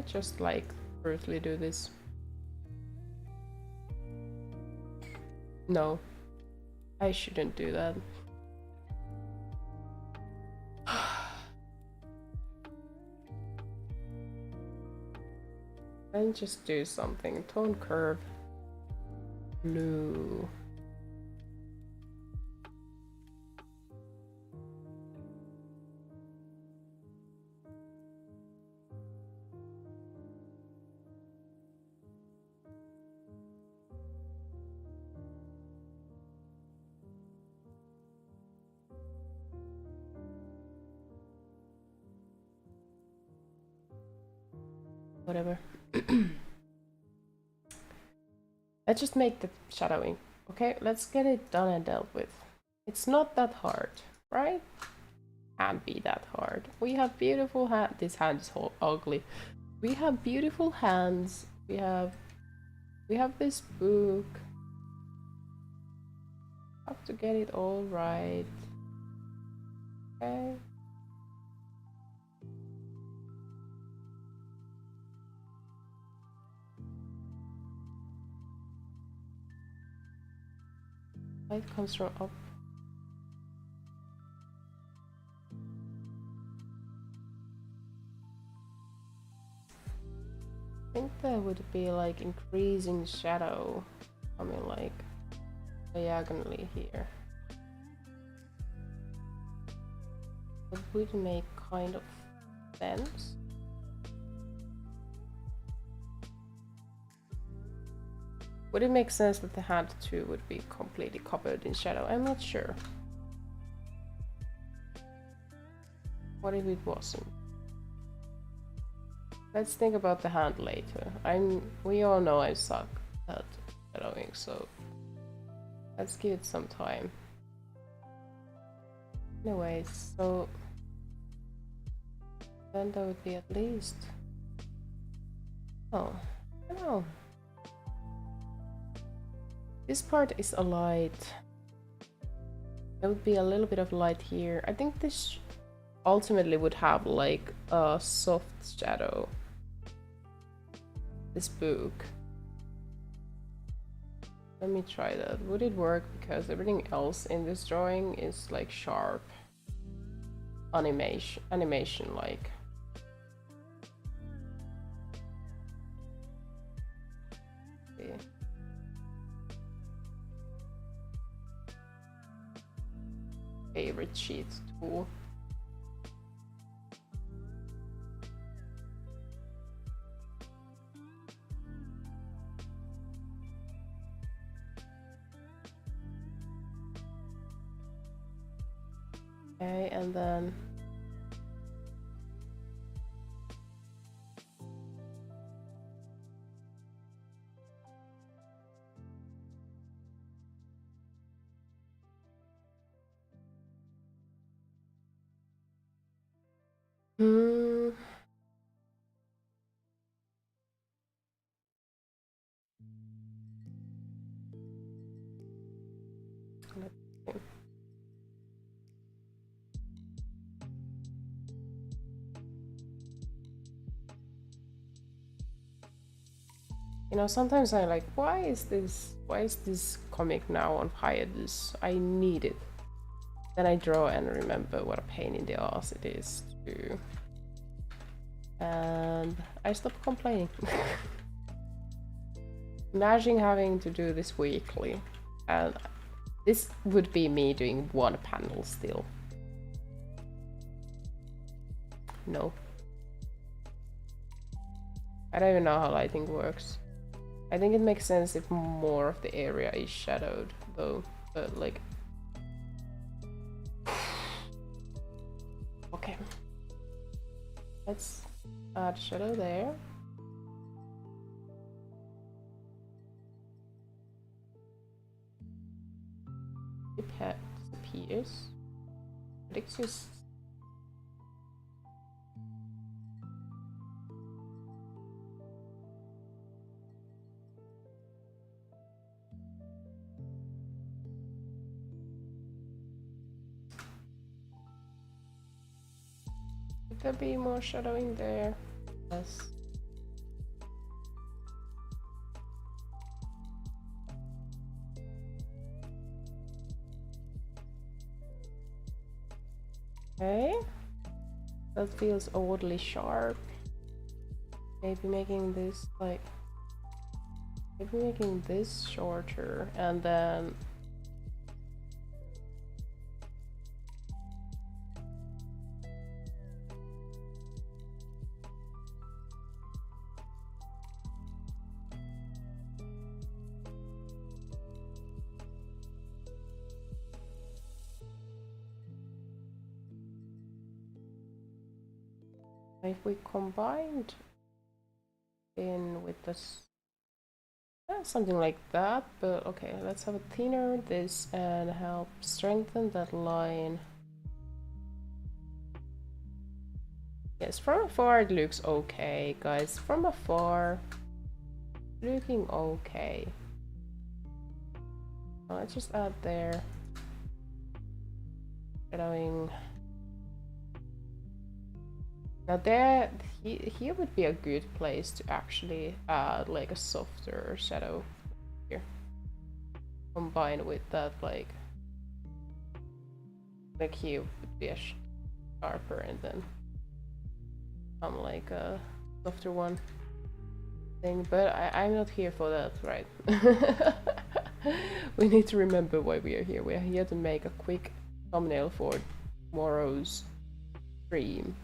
just like brutally do this. No, I shouldn't do that. And just do something. Tone curve blue. Whatever. Let's just make the shadowing. Okay, let's get it done and dealt with. It's not that hard, right? Can't be that hard. We have beautiful hands. This hand is so ugly. We have beautiful hands. We have this book. Have to get it all right. Okay. Light comes from up. I think there would be like increasing shadow coming like diagonally here. It would make kind of sense. Would it make sense that the hand too would be completely covered in shadow? I'm not sure. What if it wasn't? Let's think about the hand later. We all know I suck at shadowing, so let's give it some time. Anyways, so then there would be at least, oh, I don't know. This part is a light. There would be a little bit of light here. I think this ultimately would have like a soft shadow. This book. Let me try that. Would it work? Because everything else in this drawing is like sharp animation like. Okay. Favorite sheet tool. Okay, and then let's see. You know, sometimes I like, why is this comic now on hiatus? I need it. Then I draw and remember what a pain in the ass it is to, and I stop complaining. Imagine having to do this weekly, and this would be me doing one panel still. No. I don't even know how lighting works. I think it makes sense if more of the area is shadowed, though, but like... Okay. Let's add shadow there. It disappears. But it's just... Could there be more shadowing there? Yes. Okay. That feels oddly sharp. Maybe making this like... Maybe making this shorter and then... If we combined in with this, something like that, but okay, let's have a thinner this and help strengthen that line. Yes, from afar it looks okay, guys. From afar, looking okay. Let's just add there. Shadowing. Now there, here would be a good place to actually add like a softer shadow here. Combined with that like here would be a sharper and then like a softer one thing, but I'm not here for that, right? We need to remember why we are here. We are here to make a quick thumbnail for tomorrow's stream.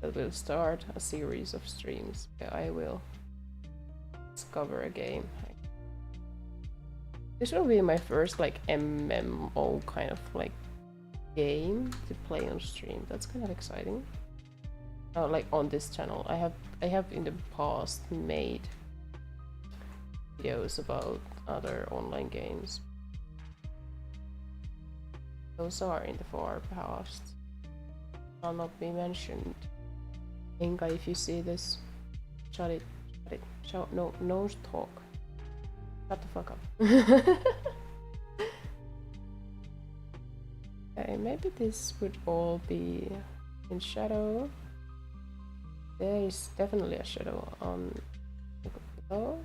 That will start a series of streams where I will discover a game. This will be my first like MMO kind of like game to play on stream. That's kind of exciting. Like on this channel, I have in the past made videos about other online games. Those are in the far past. I'll not be mentioned. Inga, if you see this, shut it. No talk. Shut the fuck up. Okay, maybe this would all be in shadow. There is definitely a shadow on the below.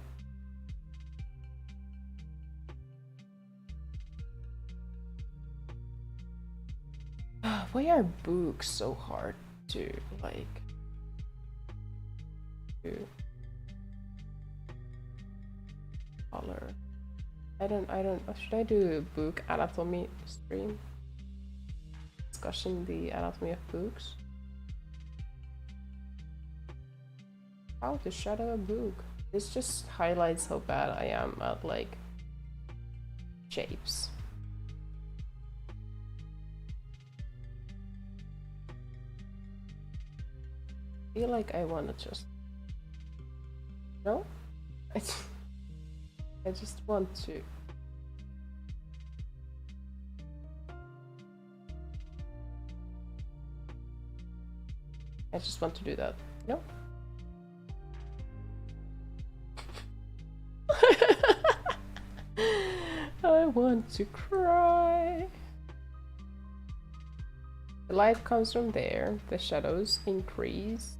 Why are books so hard to like color? I don't should I do a book anatomy stream? Discussing the anatomy of books? How to shadow a book? This just highlights how bad I am at like shapes. feel like I wanna just... No? I just want to... I just want to do that. No? I want to cry. The light comes from there. The shadows increase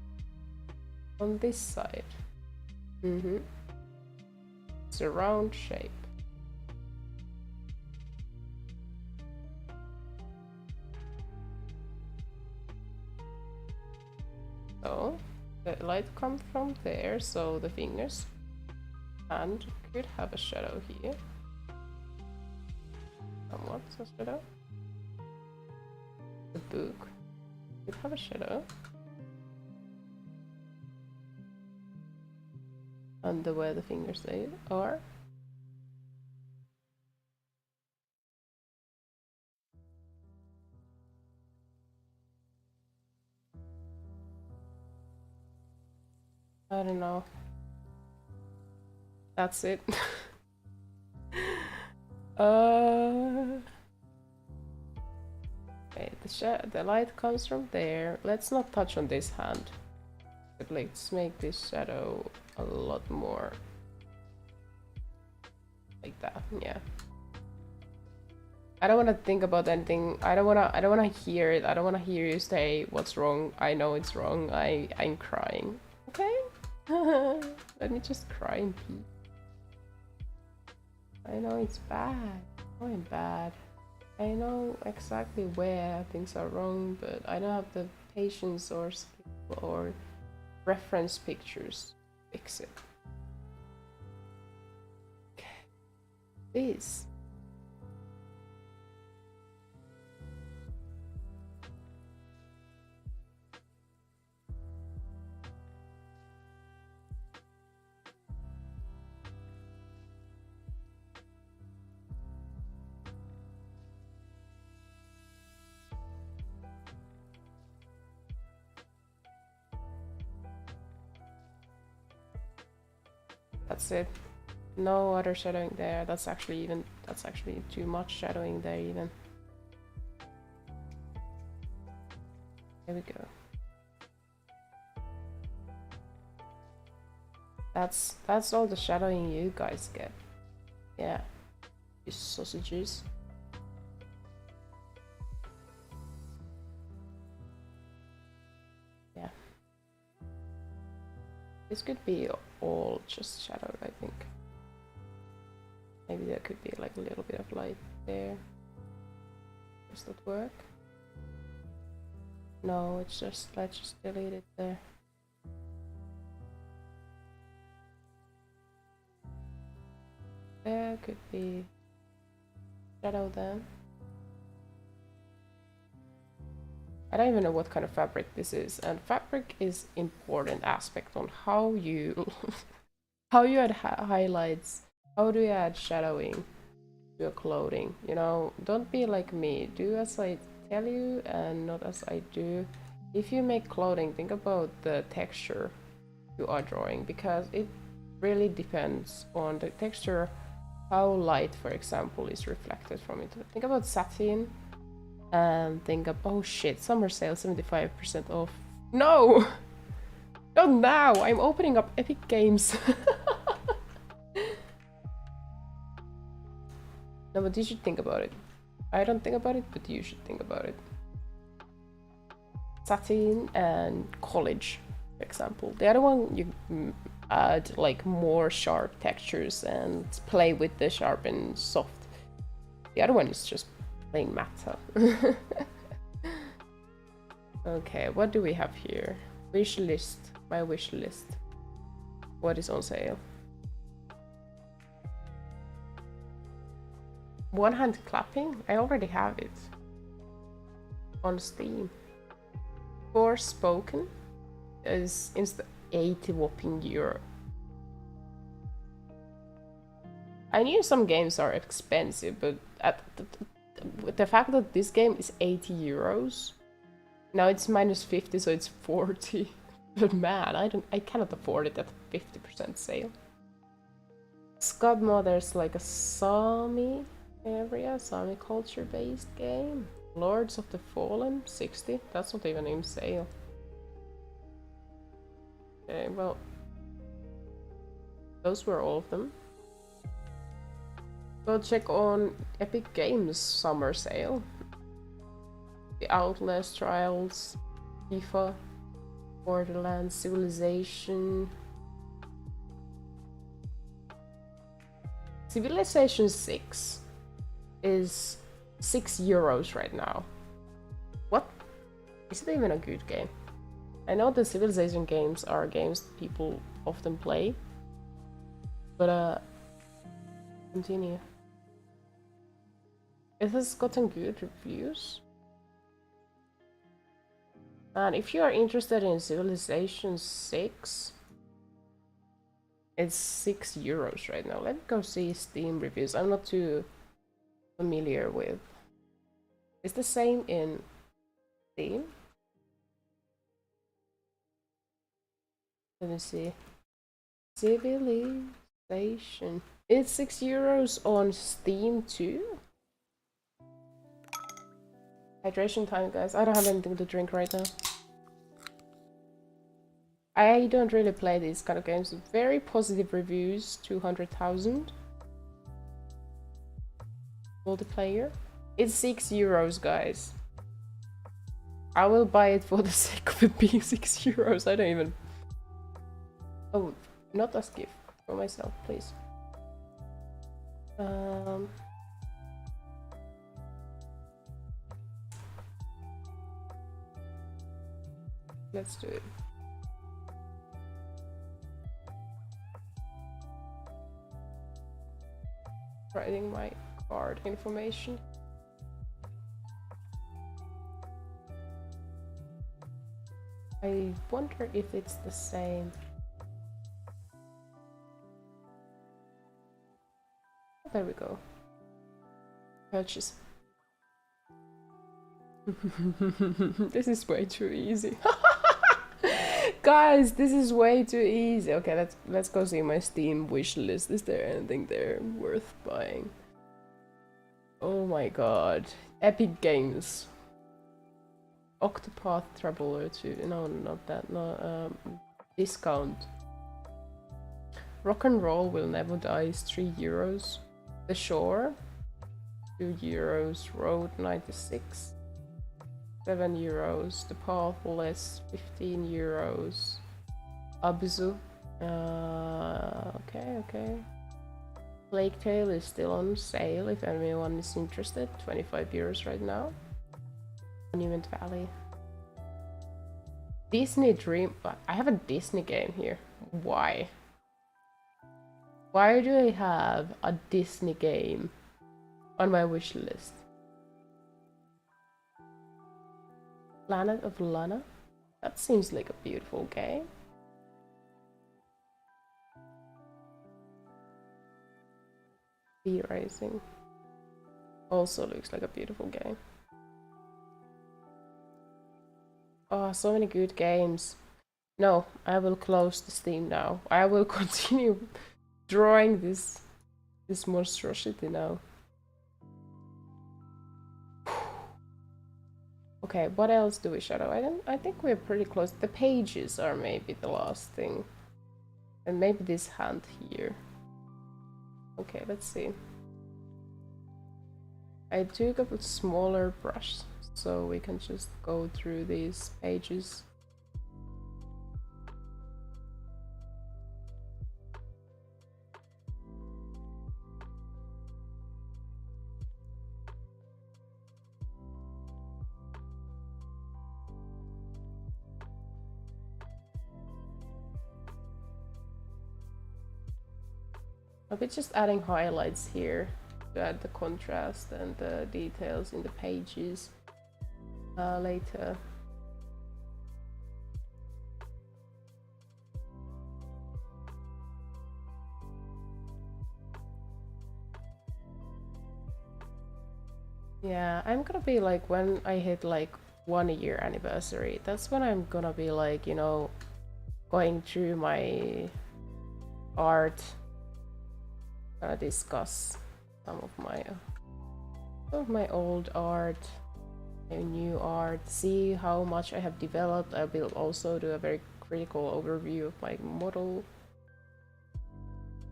on this side. It's a round shape. So the light comes from there, so the fingers and could have a shadow here. Somewhat a shadow. The book could have a shadow. Under where the fingers are. I don't know. That's it. Okay, the light comes from there. Let's not touch on this hand. But let's make this shadow a lot more like that. Yeah. I don't want to think about anything. I don't want to hear it. I don't want to hear you say what's wrong. I know it's wrong. I'm crying. Okay. Let me just cry in peace. I know it's bad. Oh, I'm bad. I know exactly where things are wrong, but I don't have the patience or skill or reference pictures to fix it. This. That's it. No other shadowing there. That's actually too much shadowing there even. There we go. That's all the shadowing you guys get. Yeah. You sausages. Yeah. This could be all just shadowed, I think. Maybe there could be like a little bit of light there. Does that work? No, it's just, let's just delete it there. There could be shadow then. I don't even know what kind of fabric this is, and fabric is important aspect on how you how you add highlights, how do you add shadowing to your clothing. You know, don't be like me. Do as I tell you and not as I do. If you make clothing, think about the texture you are drawing, because it really depends on the texture, how light, for example, is reflected from it. Think about satin. And think of, oh shit, summer sale 75% off. No! Not now! I'm opening up Epic Games. No, but you should think about it. I don't think about it, but you should think about it. Satin and college, for example. The other one, you add like more sharp textures and play with the sharp and soft. The other one is just plain matter. Okay, what do we have here? Wish list. My wish list. What is on sale? One hand clapping? I already have it on Steam. Forspoken is 80 whopping euro. I knew some games are expensive, but the fact that this game is 80 euros, now it's minus 50, so it's 40. But man, I cannot afford it at 50% sale. Scudmo, there's like a Sami area, Sami culture based game. Lords of the Fallen, 60. That's not even in sale. Okay, well, those were all of them. Go check on Epic Games summer sale. The Outlast Trials, FIFA, Borderlands, Civilization. Civilization 6 is €6 right now. What? Is it even a good game? I know the Civilization games are games that people often play, but continue. It has gotten good reviews. And if you are interested in Civilization 6, it's €6 right now. Let me go see Steam reviews. I'm not too familiar with. It's the same in Steam. Let me see. Civilization. It's €6 on Steam too. Hydration time, guys. I don't have anything to drink right now. I don't really play these kind of games. Very positive reviews, 200,000. Multiplayer. It's €6, guys. I will buy it for the sake of it being €6. I don't even... Oh, not as gift. For myself, please. Let's do it. Writing my card information. I wonder if it's the same. There we go. Purchase. This is way too easy. Guys, this is way too easy. Okay, let's go see my Steam wish list. Is there anything there worth buying? Oh my god. Epic Games. Octopath Traveler 2. No, not that. No, discount. Rock and Roll Will Never Die is €3. The Shore, €2. Road 96. €7. The Pathless, €15. Abzu. Okay. Plague Tale is still on sale if anyone is interested. €25 right now. Monument Valley. Disney Dream. I have a Disney game here. Why? Why do I have a Disney game on my wish list? Planet of Lana? That seems like a beautiful game. Bee Racing. Also looks like a beautiful game. Oh, so many good games. No, I will close the Steam now. I will continue drawing this monstrosity now. Okay, what else do we shadow? I think we're pretty close. The pages are maybe the last thing. And maybe this hand here. Okay, let's see. I took a smaller brush so we can just go through these pages. I'll be just adding highlights here to add the contrast and the details in the pages later. Yeah, I'm gonna be like, when I hit like 1 year anniversary, that's when I'm gonna be like, you know, going through my art, gonna discuss some of my old art, my new art, see how much I have developed. I will also do a very critical overview of my model.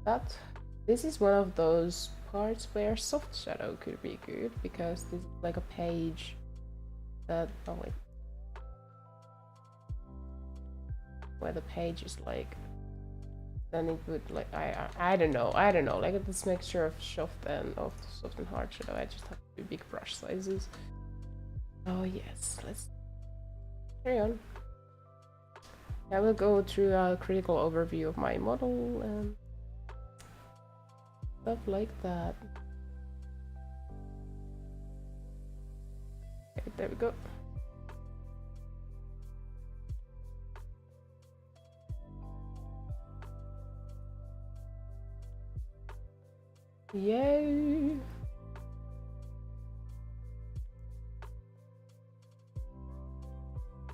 But this is one of those parts where soft shadow could be good, because this is like a page that, oh wait, where the page is like, then it would like, I don't know, like this mixture of soft and hard shadow. I just have to do big brush sizes. Oh yes, let's carry on. I will go through a critical overview of my model and stuff like that. Okay, there we go. Yay!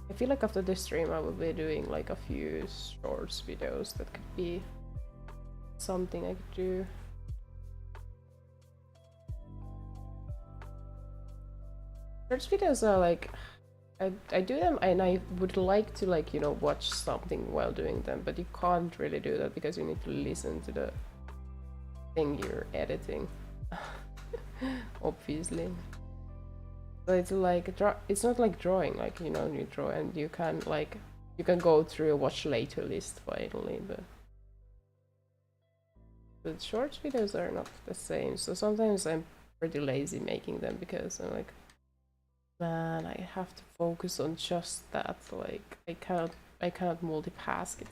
I feel like after this stream I will be doing like a few shorts videos. That could be something I could do. Shorts videos are like, I do them and I would like to, like, you know, watch something while doing them, but you can't really do that because you need to listen to the thing you're editing. Obviously. So it's like, it's not like drawing, like, you know, you draw and you can like, you can go through a watch later list finally, but short videos are not the same. So sometimes I'm pretty lazy making them because I'm like, man, I have to focus on just that. Like I cannot multitask it.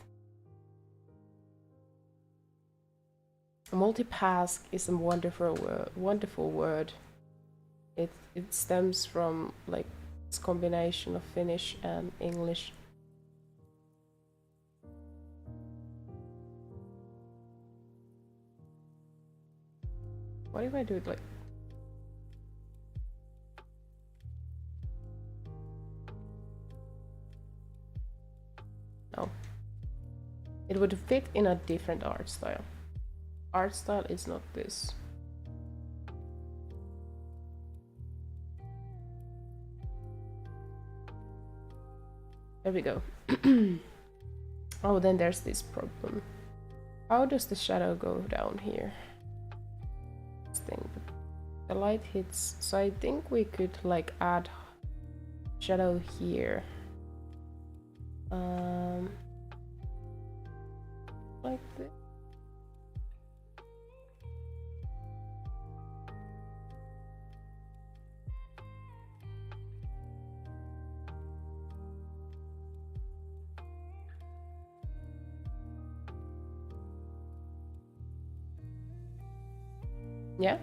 Multitask is a wonderful word. It stems from like this combination of Finnish and English. What if I do it like, no, it would fit in a different art style. Art style is not this. There we go. Oh, then there's this problem. How does the shadow go down here? This thing. The light hits, so I think we could like add shadow here. Like this. Yeah.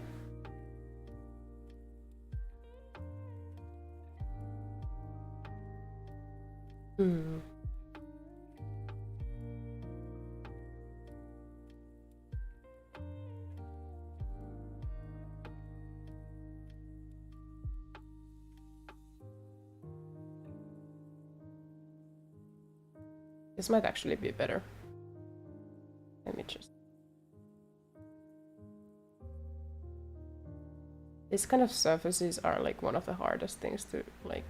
This might actually be better. Let me just... These kind of surfaces are like one of the hardest things to like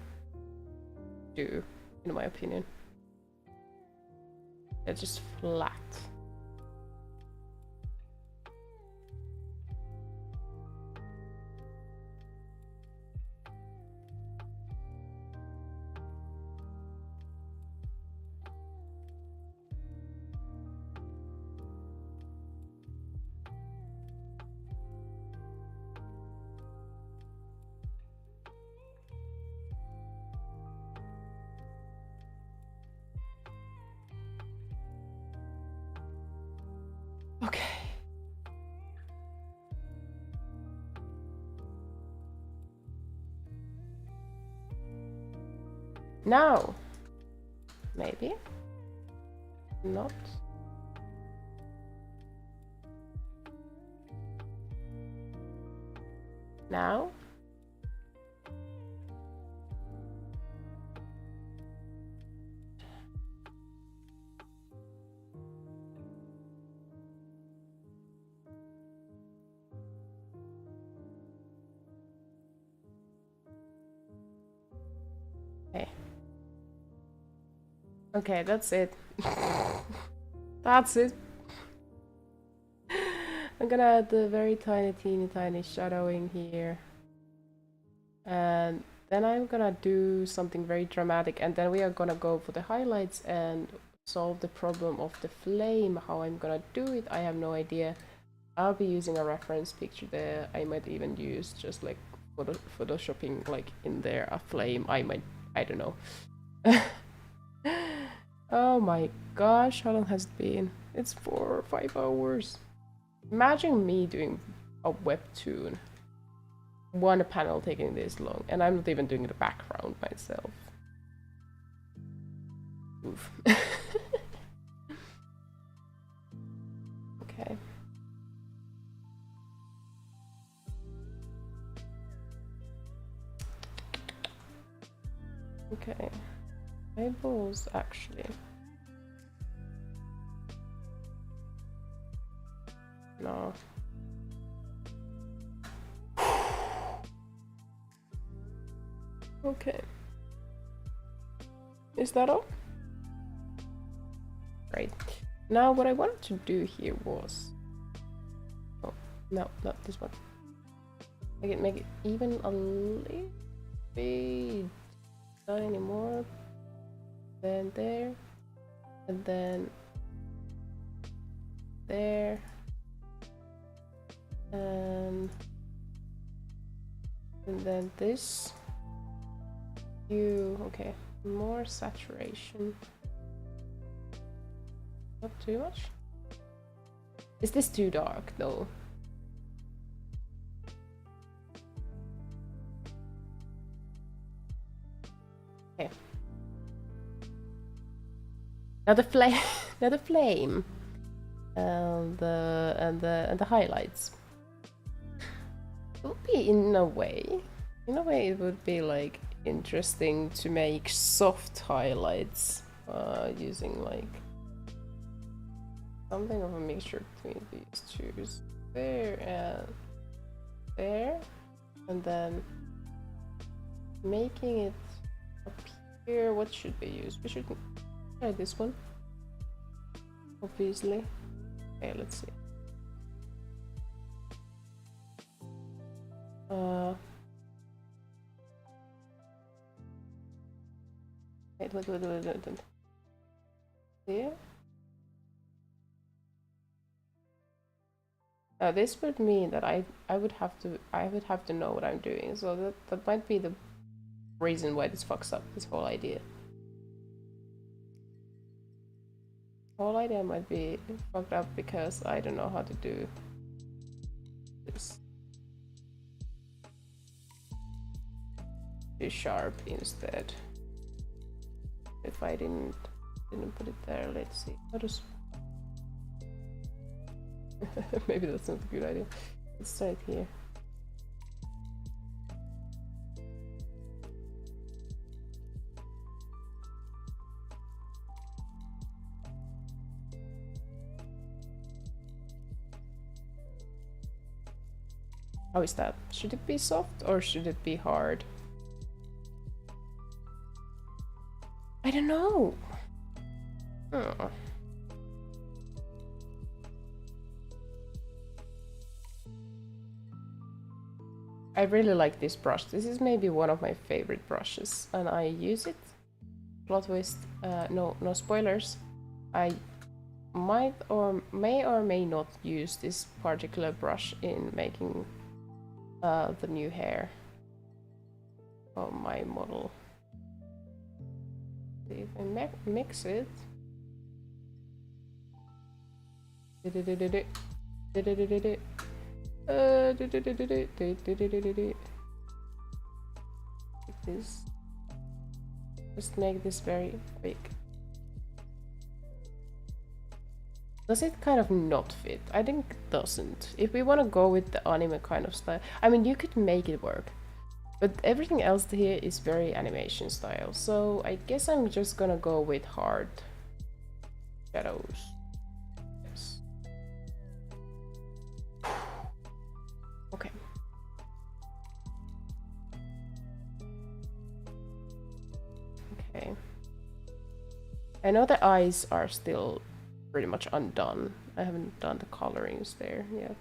do, in my opinion. They're just flat. Okay. Now, maybe not. Now. Okay, that's it. That's it. I'm gonna add the very teeny tiny shadowing here. And then I'm gonna do something very dramatic, and then we are gonna go for the highlights and solve the problem of the flame. How I'm gonna do it, I have no idea. I'll be using a reference picture there. I might even use just like photoshopping like in there a flame. I don't know. Oh my gosh, how long has it been? It's 4 or 5 hours. Imagine me doing a webtoon. One panel taking this long, and I'm not even doing the background myself. Oof. Okay. Okay. Eyeballs, actually. No. Okay. Is that all? Right. Now what I wanted to do here was... Oh, no, not this one. Make it even a little bit tiny more. Then there. And then there. And then this. Okay, more saturation. Not too much. Is this too dark though? Okay. Now the flame, now the flame, and the highlights. It would be in a way it would be like interesting to make soft highlights using like something of a mixture between these two. There and there, and then making it appear. What should we use? We should try this one, obviously. Okay, let's see. Wait. Here. Now this would mean that I would have to know what I'm doing. So that might be the reason why this fucks up this whole idea. The whole idea might be fucked up because I don't know how to do this. Too sharp instead. If I didn't put it there, let's see. How does maybe that's not a good idea. Let's try it here. How is that? Should it be soft or should it be hard? I don't know. Oh. I really like this brush. This is maybe one of my favorite brushes, and I use it. Plot twist, no spoilers. I may or may not use this particular brush in making the new hair of my model. If I mix it. Like this. Just make this very big. Does it kind of not fit? I think it doesn't. If we want to go with the anime kind of style, I mean, you could make it work. But everything else here is very animation style, so I guess I'm just gonna go with hard shadows. Yes. Okay. Okay. I know the eyes are still pretty much undone. I haven't done the colorings there yet.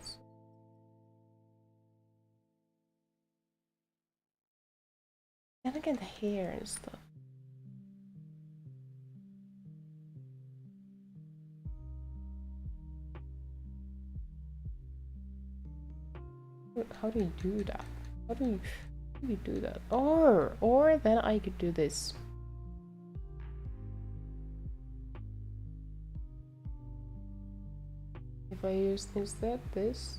Then again, the hair and stuff. How do you do that? How do you do that? Or then I could do this. If I use instead this,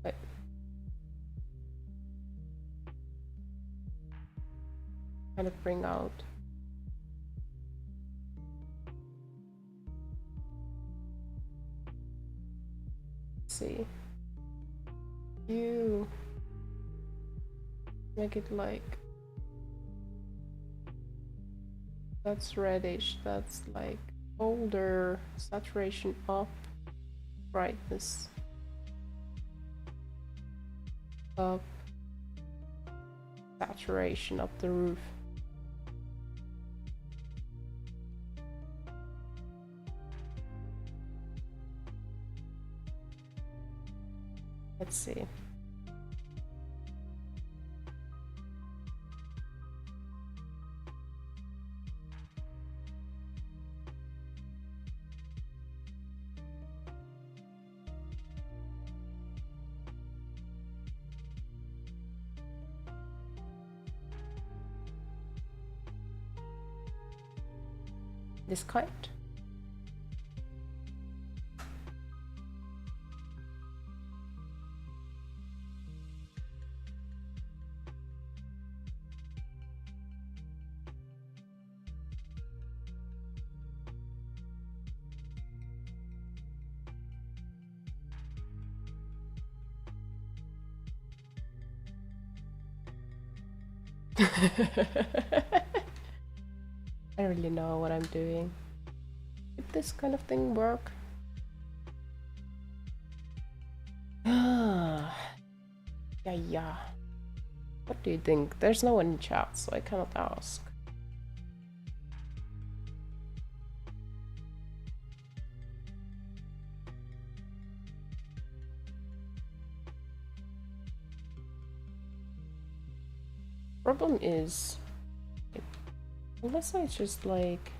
wait. Kind of bring out. Let's see. You make it like that's reddish, that's like older, saturation up, brightness up, saturation up the roof. Let's see. This kind. I don't really know what I'm doing. Did this kind of thing work? Yeah. What do you think? There's no one in chat, so I cannot ask. Problem is, unless I just like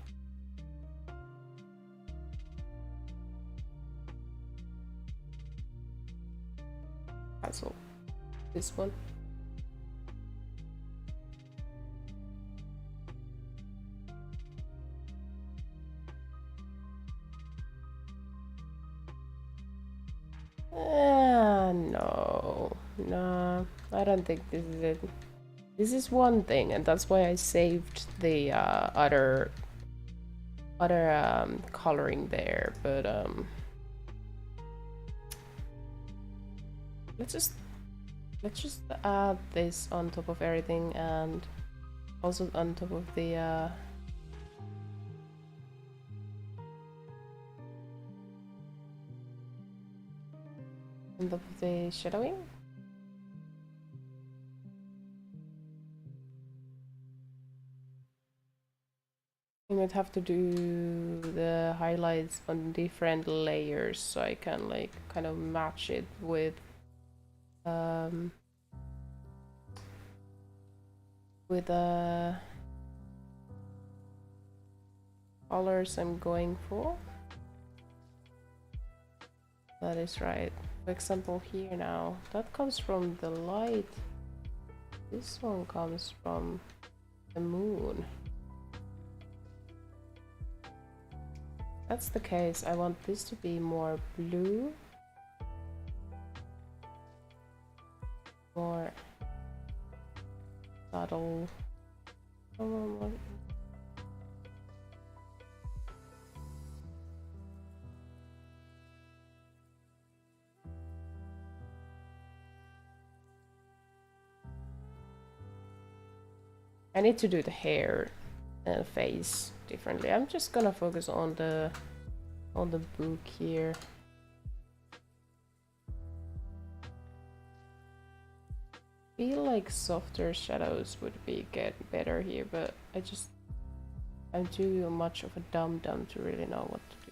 cancel this one. No, I don't think this is it. This is one thing, and that's why I saved the other coloring there. But let's just add this on top of everything, and also on top of the on top of the shadowing. I might have to do the highlights on different layers so I can like kind of match it with colors I'm going for. That is right. For example, here now, that comes from the light. This one comes from the moon. That's the case. I want this to be more blue, more subtle. I need to do the hair and face differently. I'm just gonna focus on the book here. Feel like softer shadows would be get better here, but I just I'm too much of a dum-dum to really know what to do.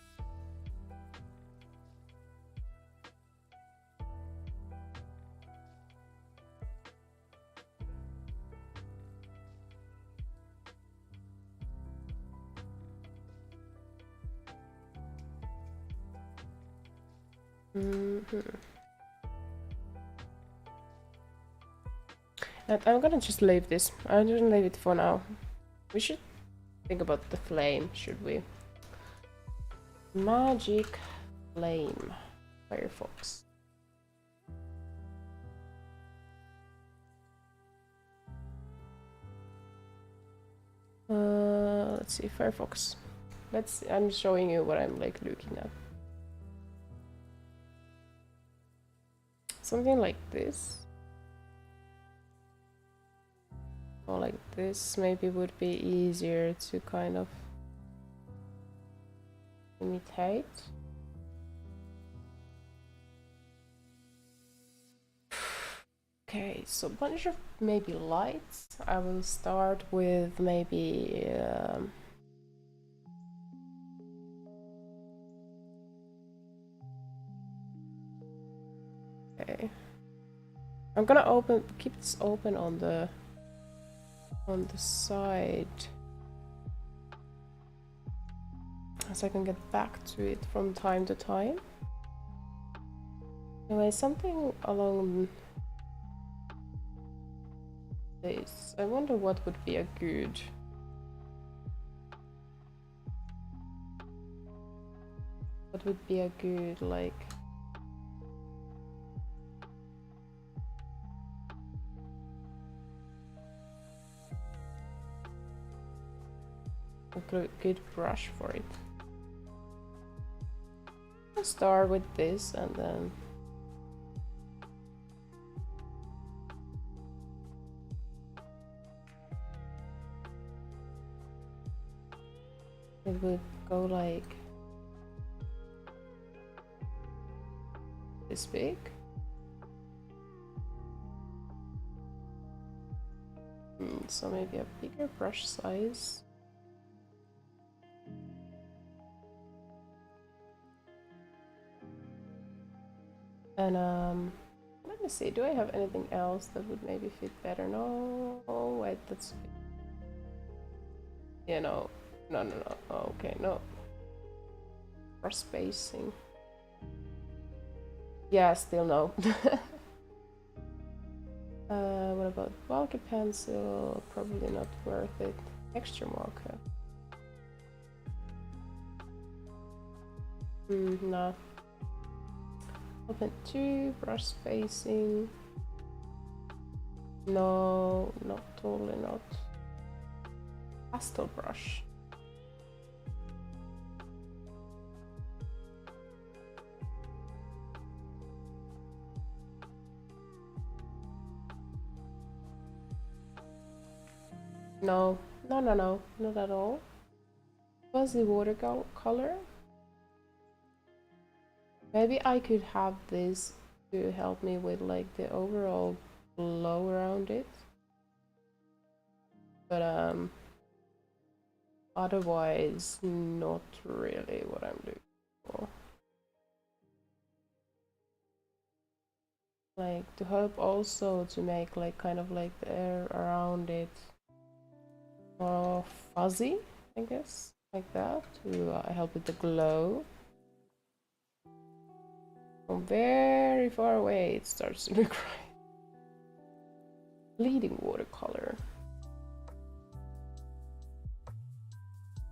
And I'm gonna just leave this. I'm just gonna leave it for now. We should think about the flame, should we? Magic flame. Firefox. Let's see, Firefox. I'm showing you what I'm like looking at. Something like this. Or like this maybe would be easier to kind of imitate. Okay, so a bunch of maybe lights. I will start with maybe okay. I'm gonna keep this open on the side, so I can get back to it from time to time. Anyway, something along this. I wonder what would be a good like a good brush for it. I'll start with this and then it would go like this big. So maybe a bigger brush size. And let me see, do I have anything else that would maybe fit better? No, oh wait, that's, yeah, no, oh, okay, no. For spacing. Yeah, still no. What about bulky pencil? Probably not worth it. Texture marker. No. Open 2, brush spacing. No, not totally not. Pastel brush. No, not at all. Fuzzy watercolor. Maybe I could have this to help me with like the overall glow around it. But otherwise not really what I'm looking for. Like to help also to make like kind of like the air around it more fuzzy, I guess, like that, to help with the glow. From very far away it starts to look right. Bleeding watercolor.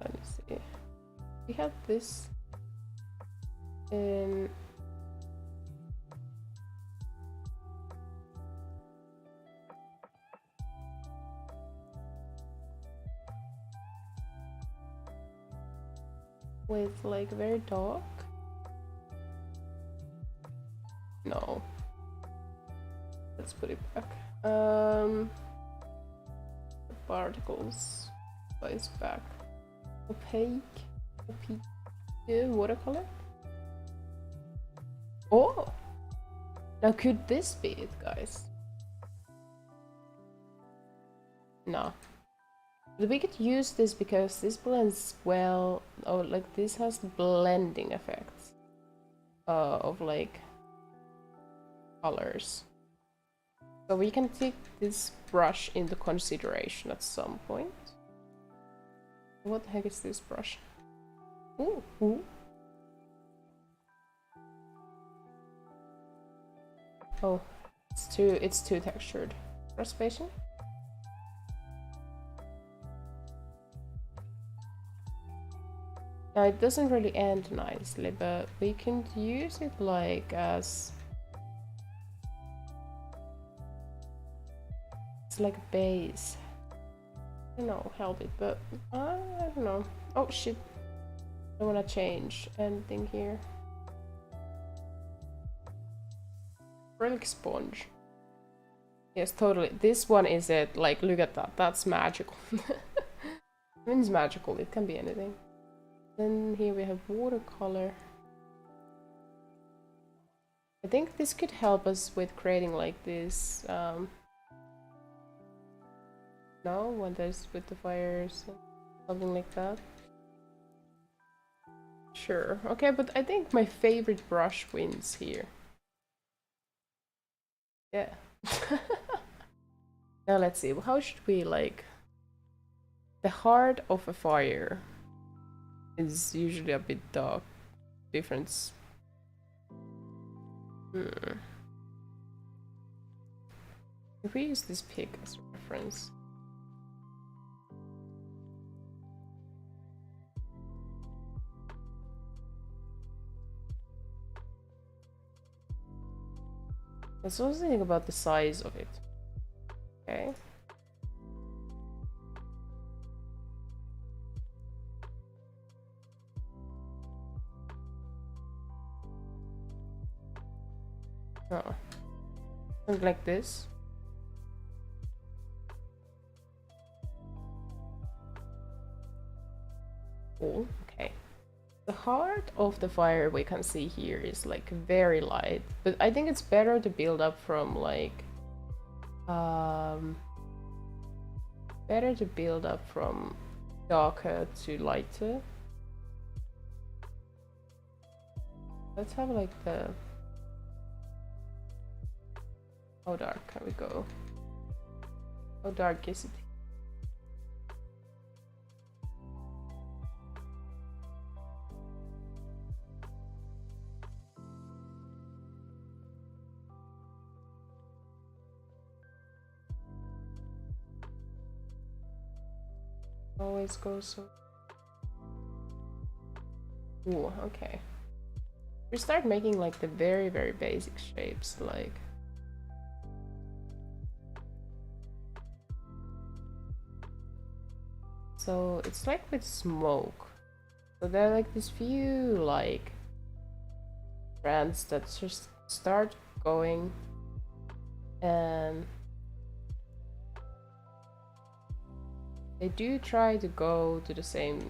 Let me see. We have this in with like very dark. No. Let's put it back. The particles place back. Opaque watercolor. Oh! Now could this be it, guys? No. But we could use this because this blends well. Oh, like this has the blending effects of like colors. So we can take this brush into consideration at some point. What the heck is this brush? Ooh, ooh. Oh, it's too textured. Frustration? Now it doesn't really end nicely, but we can use it like as it's like a base. I don't know, help it, but I don't know. Oh shit! I don't want to change anything here. Acrylic sponge. Yes, totally. This one is it. Like, look at that. That's magical. When it's magical, it can be anything. Then here we have watercolor. I think this could help us with creating like this. No, when there's with the fires, something like that. Sure. Okay, but I think my favorite brush wins here. Yeah. Now let's see. How should we like? The heart of a fire is usually a bit dark. Difference. If we use this pig as a reference. Let's also think about the size of it. Okay. Oh. Something like this. Cool. Okay. The heart of the fire we can see here is like very light, but I think it's better to build up from like better to build up from darker to lighter. Let's have like the how dark can we go? How dark is it? Always goes so. Ooh, okay. We start making like the very, very basic shapes, like. So it's like with smoke. So there are like these few like brands that just start going and they do try to go to the same,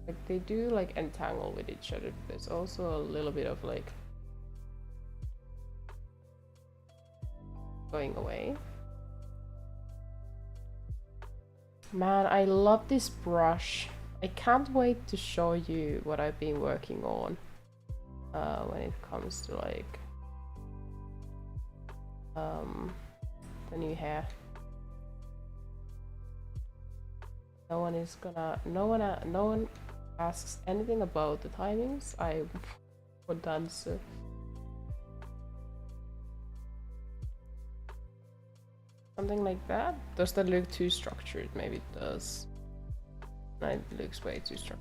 like they do like entangle with each other. There's also a little bit of like going away. Man, I love this brush. I can't wait to show you what I've been working on when it comes to like the new hair. No one asks anything about the timings. I would answer. Something like that. Does that look too structured? Maybe it does. It looks way too structured.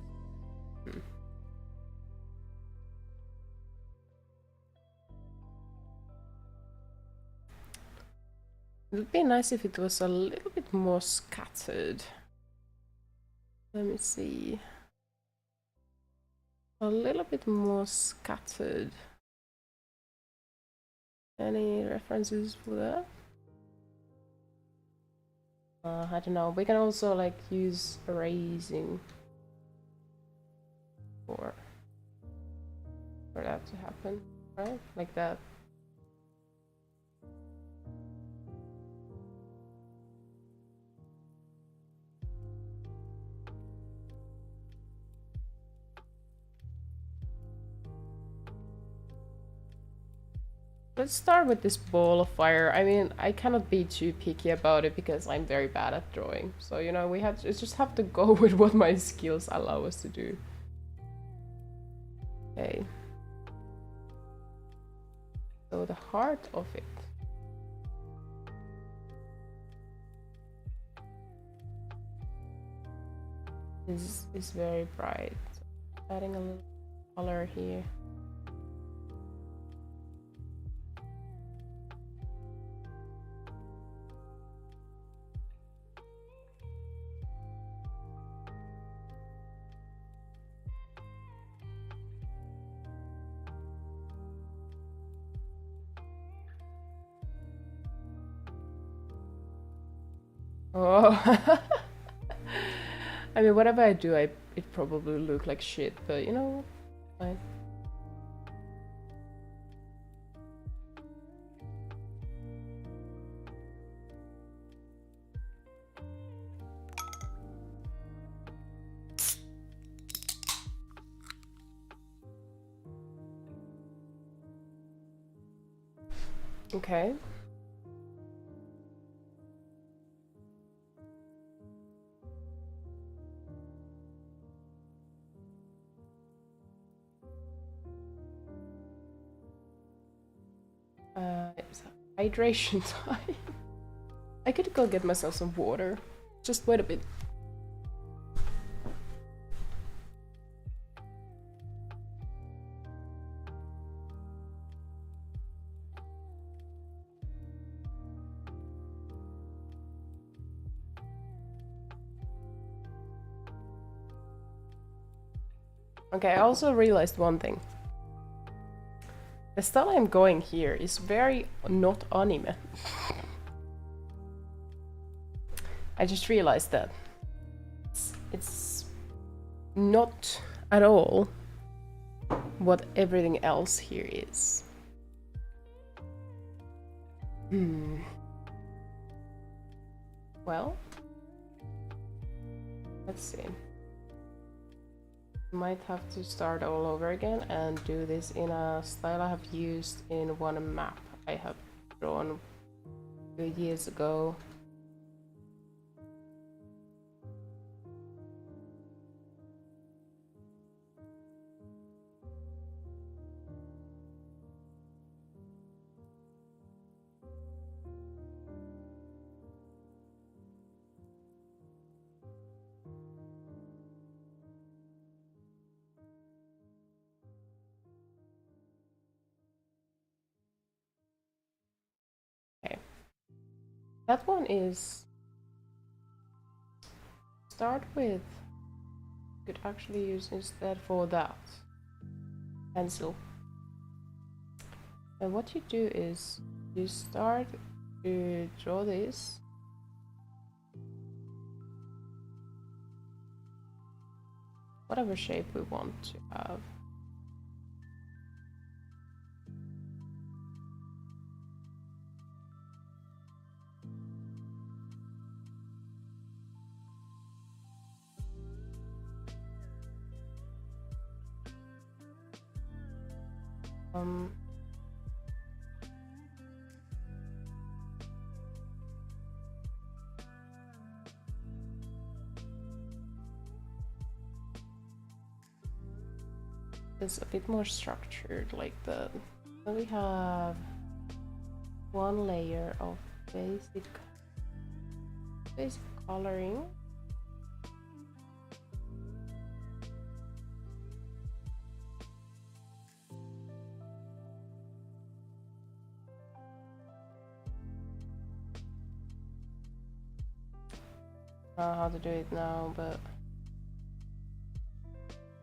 It would be nice if it was a little bit more scattered. Let me see. A little bit more scattered. Any references for that? I don't know. We can also like use erasing for that to happen, right? Like that. let's start with this ball of fire. I mean, I cannot be too picky about it because I'm very bad at drawing. So, you know, we just have to go with what my skills allow us to do. Okay. So the heart of it. Is very bright. So adding a little color here. Oh. I mean, whatever I do, it probably look like shit, but you know, fine. Okay. It's hydration time. I could go get myself some water. Just wait a bit. Okay, I also realized one thing. The style I'm going here is very not anime. I just realized that it's not at all what everything else here is. Well, let's see. Might have to start all over again and do this in a style I have used in one map I have drawn a few years ago. That one is start with, could actually use instead for that pencil. And what you do is you start to draw this. Whatever shape we want to have. It's a bit more structured like that. So we have one layer of basic coloring. I don't know how to do it now, but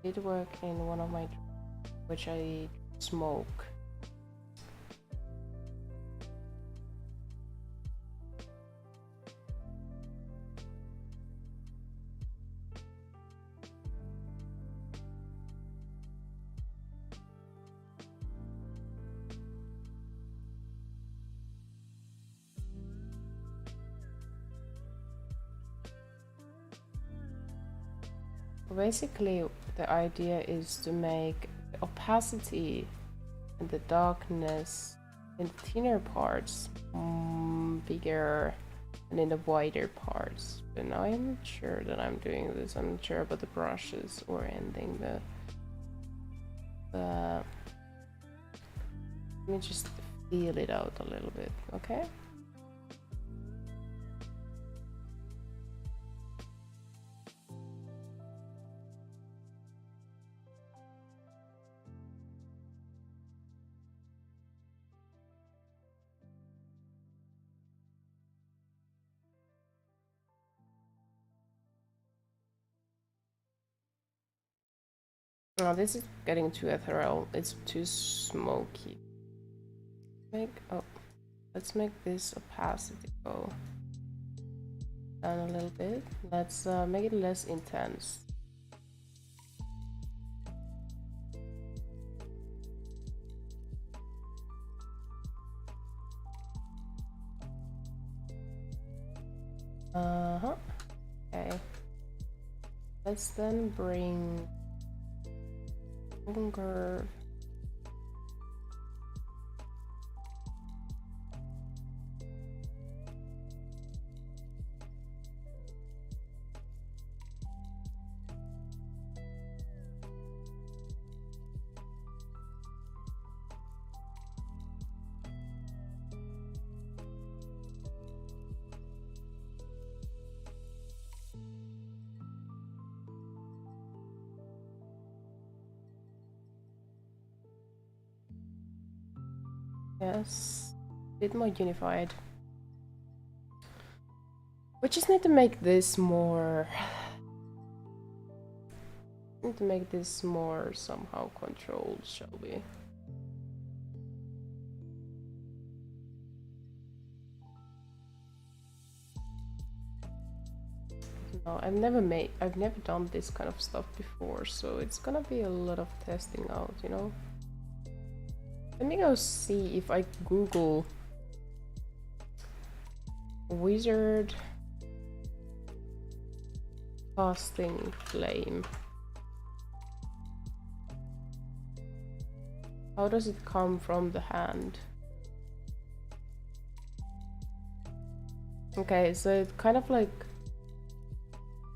it did work in one of my, which I smoke. Basically, the idea is to make the opacity and the darkness in the thinner parts bigger and in the wider parts. But now I'm not sure that I'm doing this. I'm not sure about the brushes or anything, but let me just feel it out a little bit, okay? Oh, this is getting too ethereal. It's too smoky. Let's make this opacity go down a little bit. Let's make it less intense. Okay. Let's then bring longer. Yes, a bit more unified. We just need to make this more. Need to make this more somehow controlled, shall we? No, I've never done this kind of stuff before, so it's gonna be a lot of testing out, you know? Let me go see if I Google wizard casting flame. How does it come from the hand? Okay, so it kind of like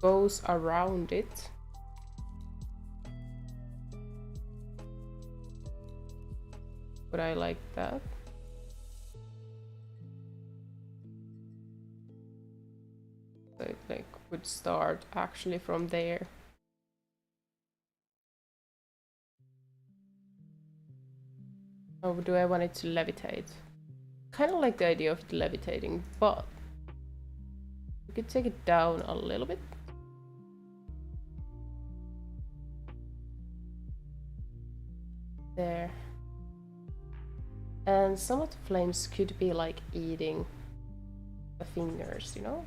goes around it. Would I like that? So it like would start actually from there. Or do I want it to levitate? Kind of like the idea of it levitating, but we could take it down a little bit. There. And some of the flames could be like eating the fingers, you know?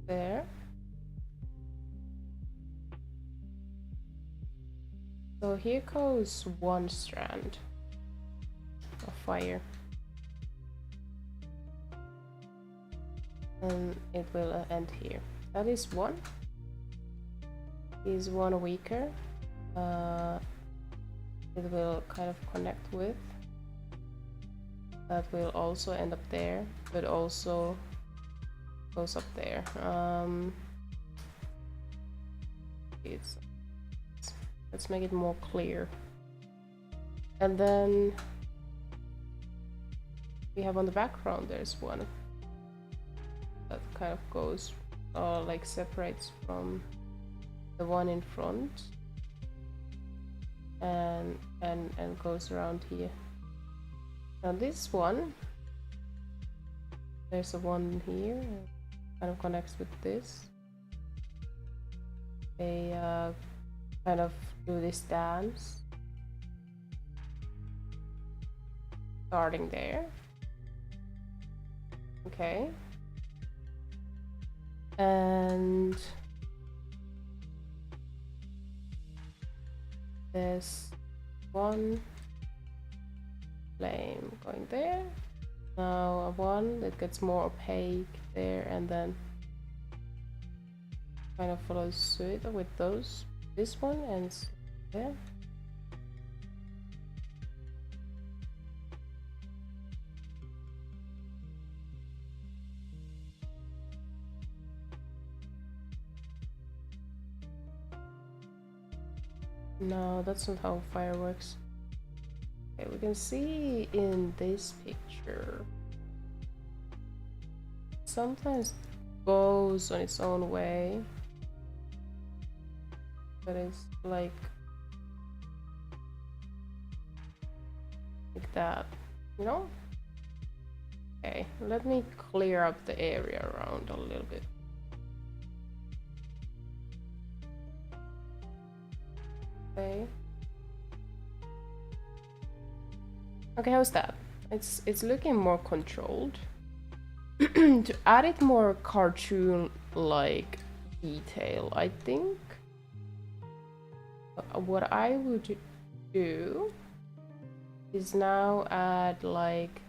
There. So here goes one strand of fire. And it will end here. That is one. Is one weaker. It will kind of connect with. That will also end up there, but also goes up there. Let's make it more clear. And then we have on the background, there's one that kind of goes, like separates from the one in front and goes around here. Now this one, there's a one here, kind of connects with this. They kind of do this dance, starting there. Okay. And There's one flame going there. Now one that gets more opaque there, and then kind of follows suit with those. This one and there. No, that's not how fire works. Okay, we can see in this picture sometimes goes on its own way, but it's like that, you know? Okay, let me clear up the area around a little bit. Okay. Okay, how's that? It's looking more controlled. To add it more cartoon-like detail, I think what I would do is now add like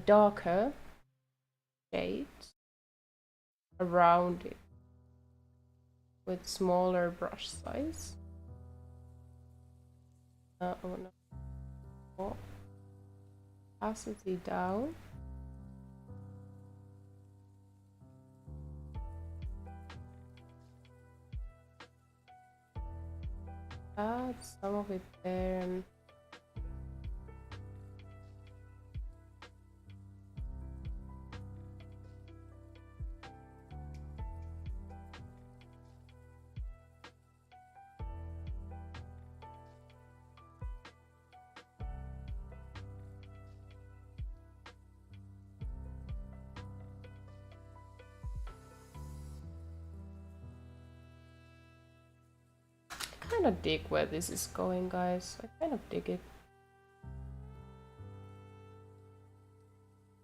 darker shades around it with smaller brush size. Oh no. Oh. Opacity down. Add some of it there and I kind of dig where this is going, guys. I kind of dig it.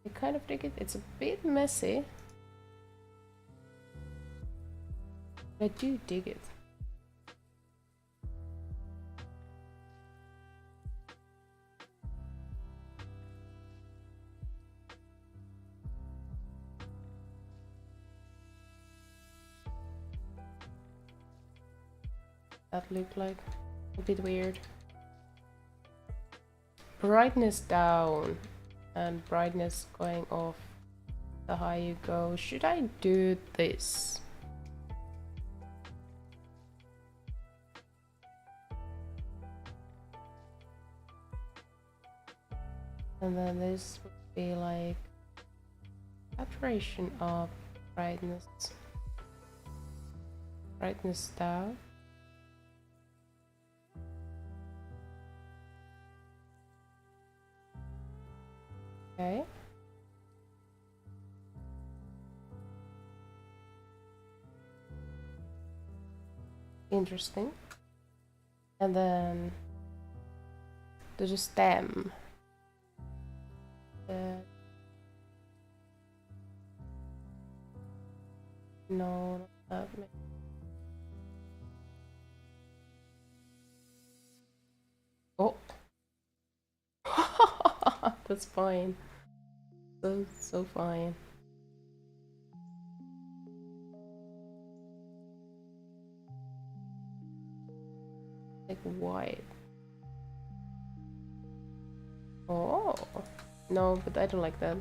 I kind of dig it. It's a bit messy, but I do dig it. That looked like a bit weird. Brightness down and brightness going off the higher you go. Should I do this? And then this would be like saturation up, brightness down. Okay. Interesting. And then there's a stem. No, not that. Oh. That's fine. So fine. Like white. Oh no, but I don't like that.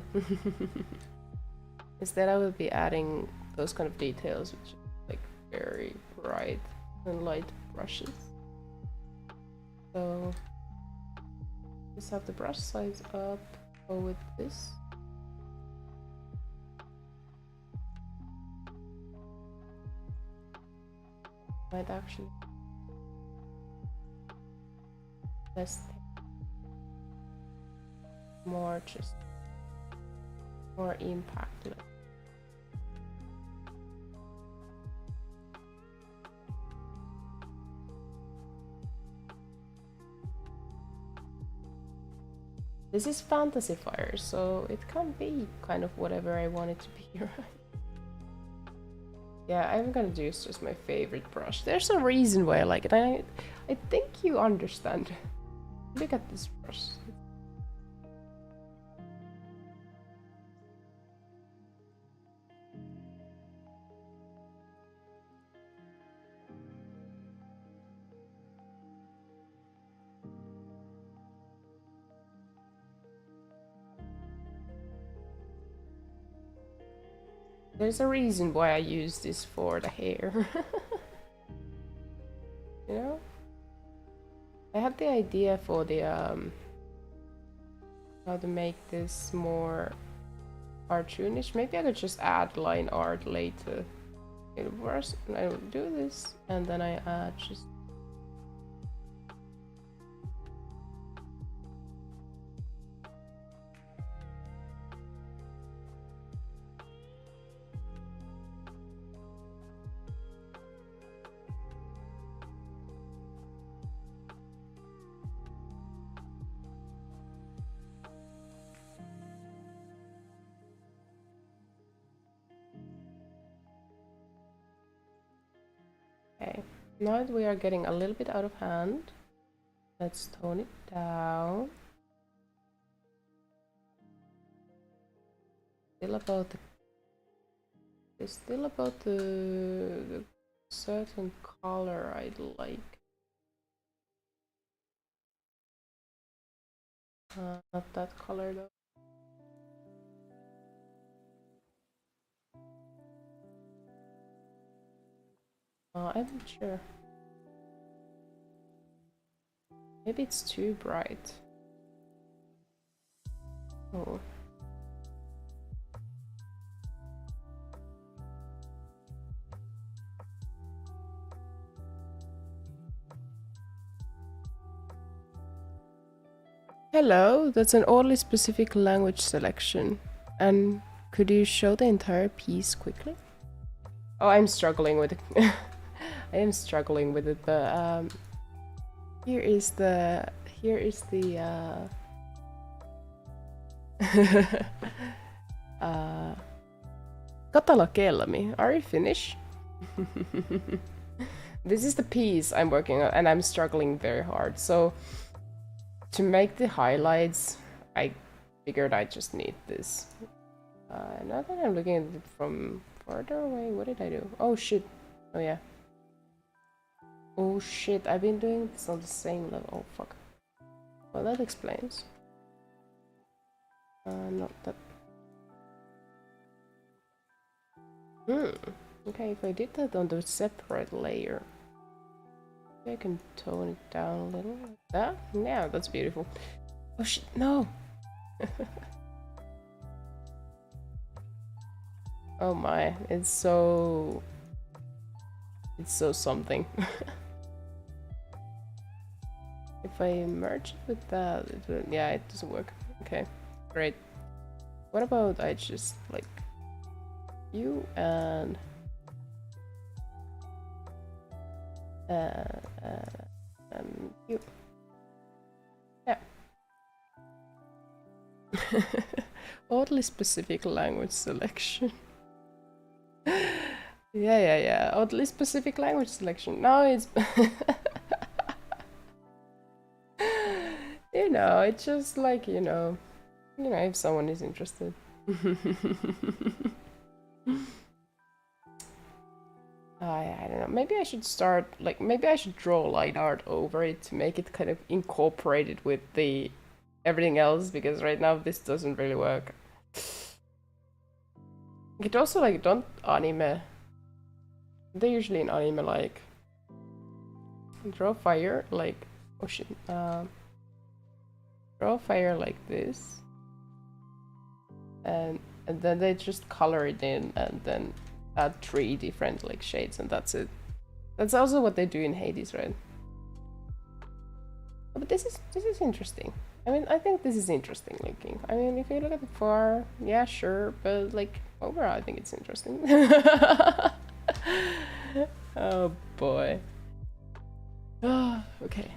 Instead, I will be adding those kind of details, which are like very bright and light brushes. So just have the brush size up. Go with this. Might actually less more, just more impact. This is fantasy fire, so it can be kind of whatever I want it to be, right? Yeah, I'm gonna use just my favorite brush. There's a reason why I like it. I think you understand. Look at this brush. There's a reason why I use this for the hair. You know? I have the idea for the how to make this more cartoonish. Maybe I could just add line art later. First, I will do this, and then I add just. Okay, now that we are getting a little bit out of hand, let's tone it down. Still about the. It's still about the certain color I'd like. Not that color though. I'm not sure. Maybe it's too bright. Oh. Hello, that's an oddly specific language selection. And could you show the entire piece quickly? Oh, I'm struggling with it. I am struggling with it, but here is the Katalakelami. Are you finished? This is the piece I'm working on, and I'm struggling very hard. So to make the highlights, I figured I just need this. Now that I'm looking at it from farther away, what did I do? Oh shit! Oh yeah. Oh shit! I've been doing this on the same level. Oh fuck. Well, that explains. Not that. Okay, if I did that on the separate layer, I can tone it down a little like that. Yeah, that's beautiful. Oh shit, no! Oh my, it's so something. If I merge it with that, yeah, it doesn't work. Okay, great. What about I just like you and you? Yeah. Oddly specific language selection. Yeah. Oddly specific language selection. No, it's you know, it's just like, you know, if someone is interested. I don't know. Maybe I should start, like, maybe I should draw line art over it to make it kind of incorporated with the everything else, because right now this doesn't really work. You could also, like, don't anime. They usually in anime, like, draw fire, like, oh shit, draw fire like this, and then they just color it in and then add 3 different like shades, and that's it. That's also what they do in Hades, right? But this is interesting. I mean, I think this is interesting looking. I mean, if you look at it far, yeah, sure, but like overall, I think it's interesting. Oh boy. Okay.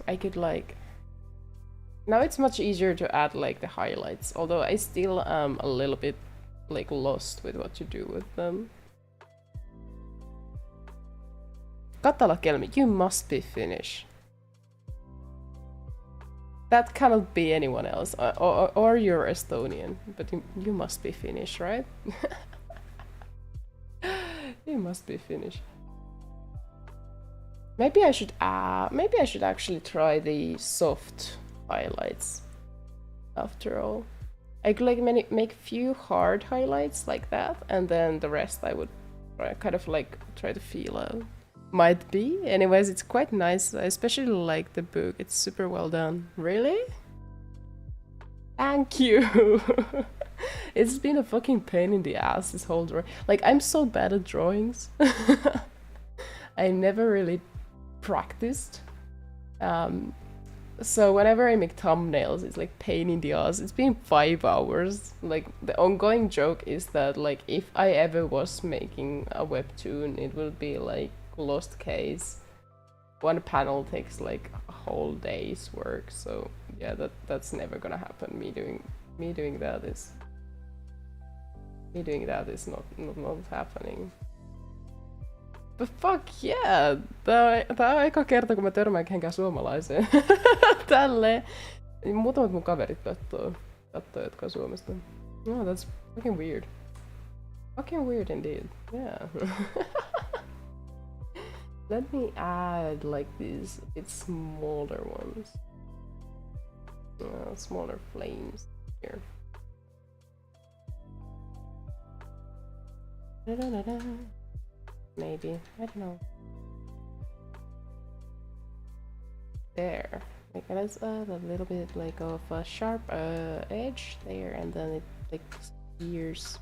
I could like. Now it's much easier to add like the highlights, although I still am a little bit like lost with what to do with them. Katalakelmi, you must be Finnish. That cannot be anyone else, or you're Estonian, but you must be Finnish, right? You must be Finnish. Maybe I should actually try the soft highlights. After all, I could like make few hard highlights like that, and then the rest I would kind of like try to feel out. Might be. Anyways, it's quite nice. I especially like the book. It's super well done. Really? Thank you. It's been a fucking pain in the ass this whole drawing. Like, I'm so bad at drawings. I never really practiced. So whenever I make thumbnails, it's like pain in the ass. It's been 5 hours. Like, the ongoing joke is that like if I ever was making a webtoon, it will be like Lost Case. One panel takes like a whole day's work. So yeah, that's never gonna happen. Me doing that is not happening. But fuck yeah! Tää on eka kerta, kun mä törmään kehenkään suomalaiseen. Tälleen. Muutamat mun kaverit kattoo, jotka on Suomesta. Oh, that's fucking weird. Fucking weird indeed. Yeah. Let me add like these smaller ones. Smaller flames here. Da-da-da-da. Maybe, I don't know. There. Like that's a little bit like of a sharp edge there, and then it like disappears.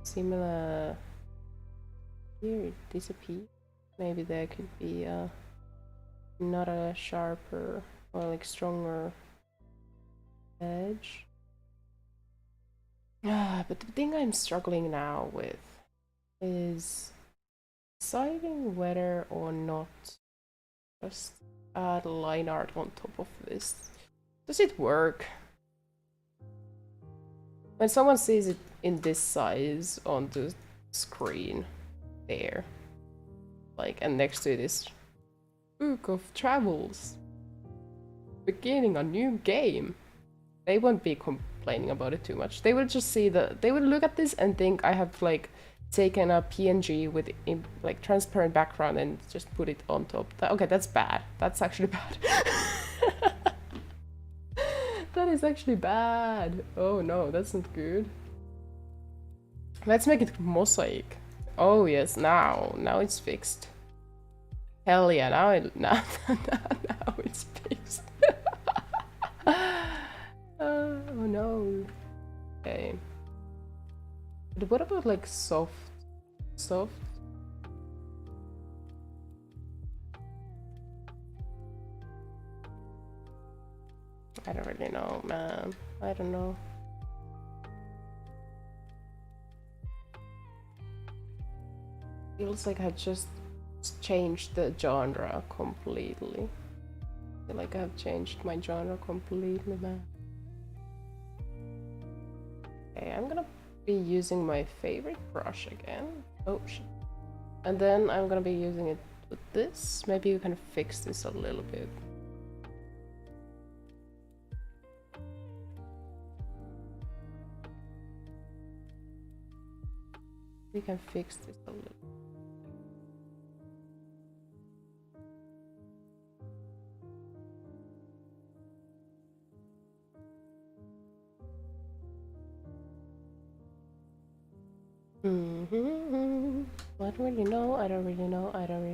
Similar. Here it disappears. Maybe there could be not a sharper or like stronger edge. But the thing I'm struggling now with is deciding whether or not just add line art on top of this. Does it work? When someone sees it in this size on the screen there, like, and next to this book of travels, beginning a new game, they won't be complaining about it too much. They will just see they will look at this and think I have like taken a PNG with like transparent background and just put it on top. Okay, that's bad. That's actually bad. That is actually bad. Oh no, that's not good. Let's make it mosaic. Oh yes, now it's fixed. Hell yeah, now it's fixed. Oh no. Okay. But what about like soft? I don't really know, man. I don't know. Feels like I just changed the genre completely. I feel like I've changed my genre completely, man. Okay, I'm gonna be using my favorite brush again. Oh shit. And then I'm gonna be using it with this. Maybe you can fix this a little bit. We can fix this a little. I don't really know. I don't really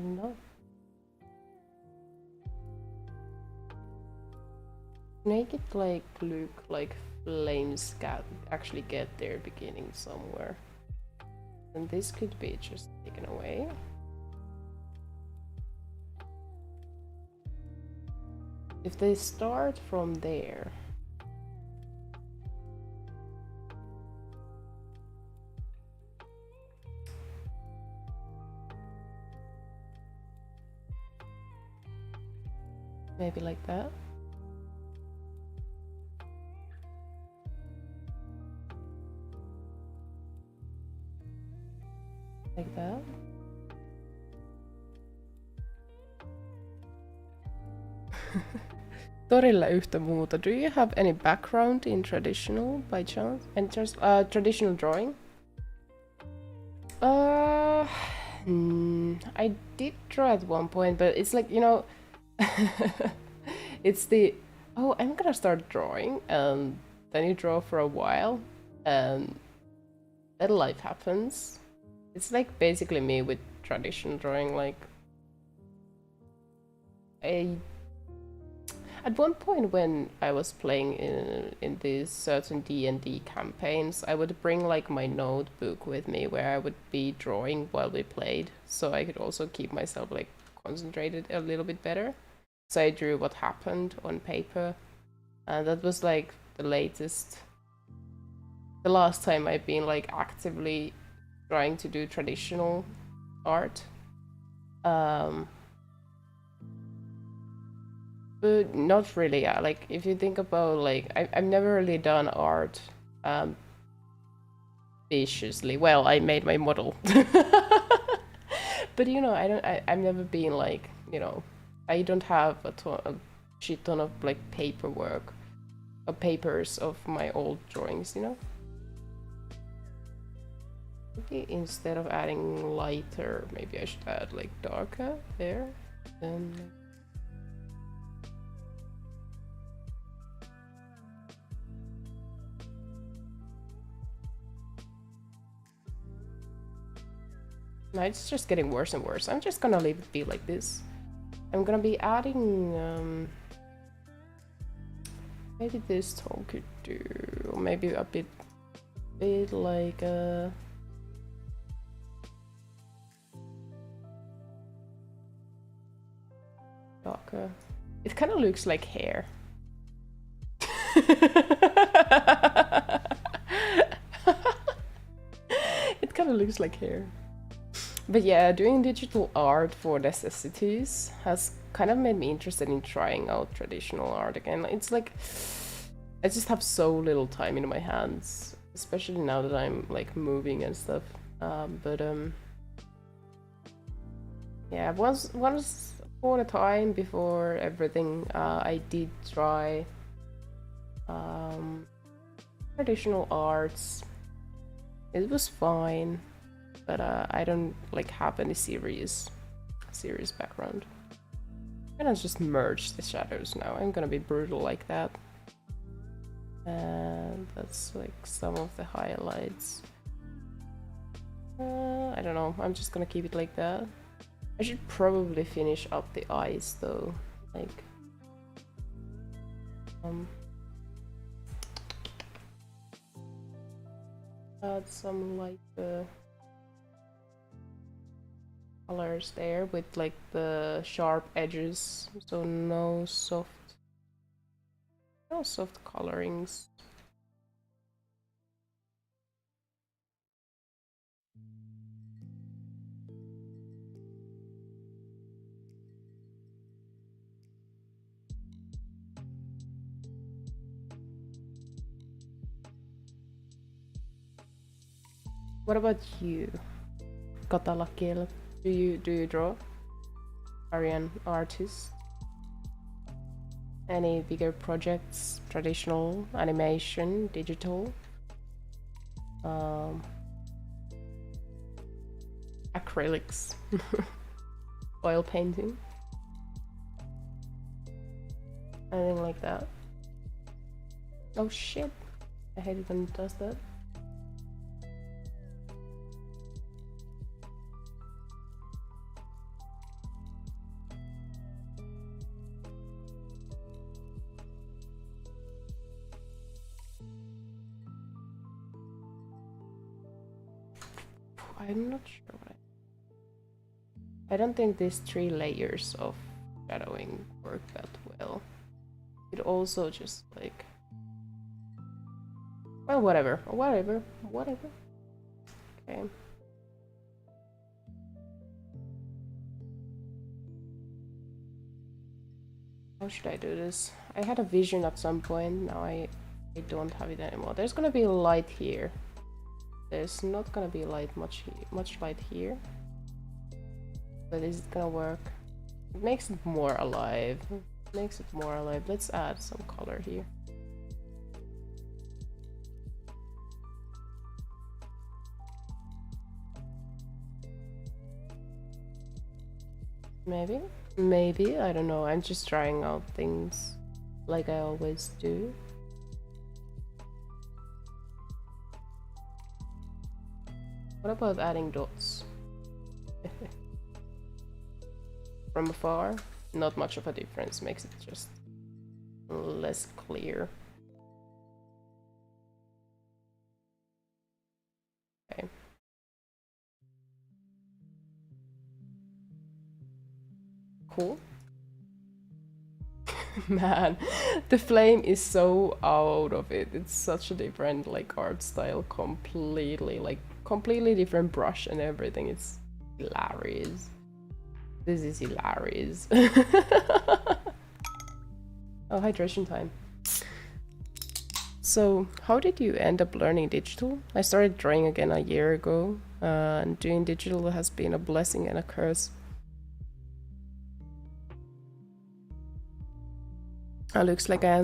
know. Make it like look like flames actually get their beginning somewhere. And this could be just taken away. If they start from there. Maybe like that. Like that. Torilla yhtä muuta. Do you have any background in traditional by chance? And just traditional drawing? I did draw at one point, but it's like, you know, it's the, oh, I'm gonna start drawing, and then you draw for a while, and then life happens. It's like basically me with traditional drawing, like, at one point when I was playing in these certain D&D campaigns, I would bring like my notebook with me where I would be drawing while we played, so I could also keep myself like concentrated a little bit better. So I drew what happened on paper, and that was like the last time I've been like actively trying to do traditional art. But not really, yeah. Like, if you think about, like, I've never really done art viciously. Well, I made my model. But, you know, I've never been, like, you know, I don't have a shit ton of, like, paperwork or papers of my old drawings, you know? Maybe instead of adding lighter, maybe I should add, like, darker there. Then... No, it's just getting worse and worse. I'm just gonna leave it be like this. I'm gonna be adding maybe this tone could do, or maybe a bit like a darker. It kind of looks like hair. It kind of looks like hair. But yeah, doing digital art for necessities has kind of made me interested in trying out traditional art again. It's like, I just have so little time in my hands, especially now that I'm like moving and stuff. Yeah, once upon a time before everything, I did try traditional arts. It was fine. But I don't like have any serious background. I'm gonna just merge the shadows now. I'm gonna be brutal like that. And that's like some of the highlights. I don't know, I'm just gonna keep it like that. I should probably finish up the eyes though. Like add some like colors there with like the sharp edges, so no soft colorings. What about you, Katalakiel? Do you draw? Are you an artist? Any bigger projects? Traditional, animation, digital? Acrylics? Oil painting? Anything like that? Oh shit! I hate it when it does that. I'm not sure what I don't think these 3 layers of shadowing work that well. It also just like, well, whatever. Okay. How should I do this? I had a vision at some point, now I don't have it anymore. There's gonna be light here. There's not gonna be much light here, but is it gonna work? It makes it more alive. Makes it more alive. Let's add some color here. Maybe, I don't know. I'm just trying out things like I always do. What about adding dots? From afar, not much of a difference, makes it just less clear. Okay. Cool. Man, the flame is so out of it. It's such a different like art style, completely different brush and everything. It's hilarious. This is hilarious. Oh, hydration time. So, how did you end up learning digital? I started drawing again a year ago, and doing digital has been a blessing and a curse. Looks like I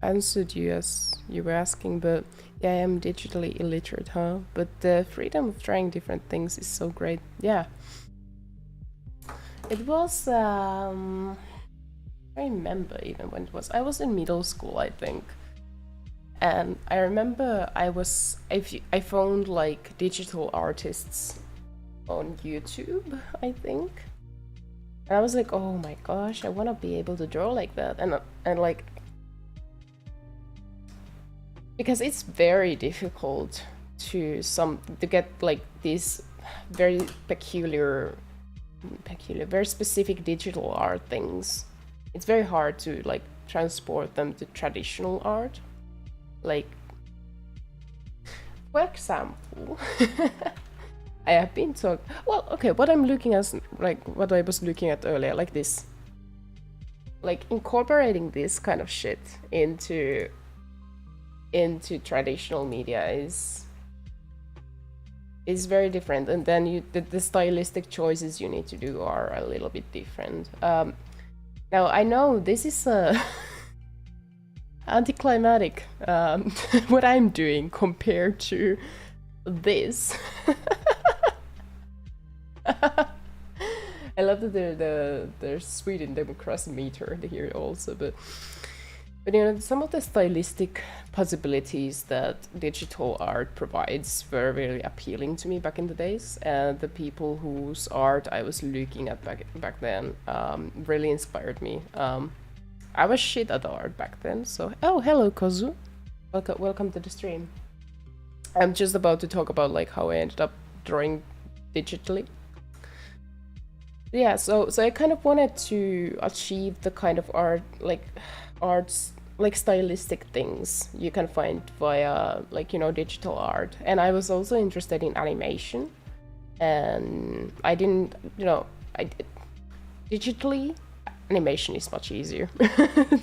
answered you as you were asking, but yeah, I am digitally illiterate, huh? But the freedom of trying different things is so great. Yeah. It was, I remember even when it was. I was in middle school, I think. And I remember I found like digital artists on YouTube, I think. And I was like, oh my gosh, I want to be able to draw like that. And like, because it's very difficult to get like these very peculiar, very specific digital art things. It's very hard to like transport them to traditional art. Like, for example, I have been taught, well, okay, what I'm looking at, like what I was looking at earlier, like this. Like incorporating this kind of shit into traditional media is very different, and then the stylistic choices you need to do are a little bit different. Now I know this is anticlimactic, what I'm doing compared to this. I love that there's Sweden democracy meter here also, but you know, some of the stylistic possibilities that digital art provides were very appealing to me back in the days, and the people whose art I was looking at back then really inspired me. I was shit at art back then, so oh, hello Kozu, welcome to the stream. I'm just about to talk about like how I ended up drawing digitally. Yeah, so I kind of wanted to achieve the kind of arts, like stylistic things you can find via like, you know, digital art. And I was also interested in animation, and I didn't, you know, digitally animation is much easier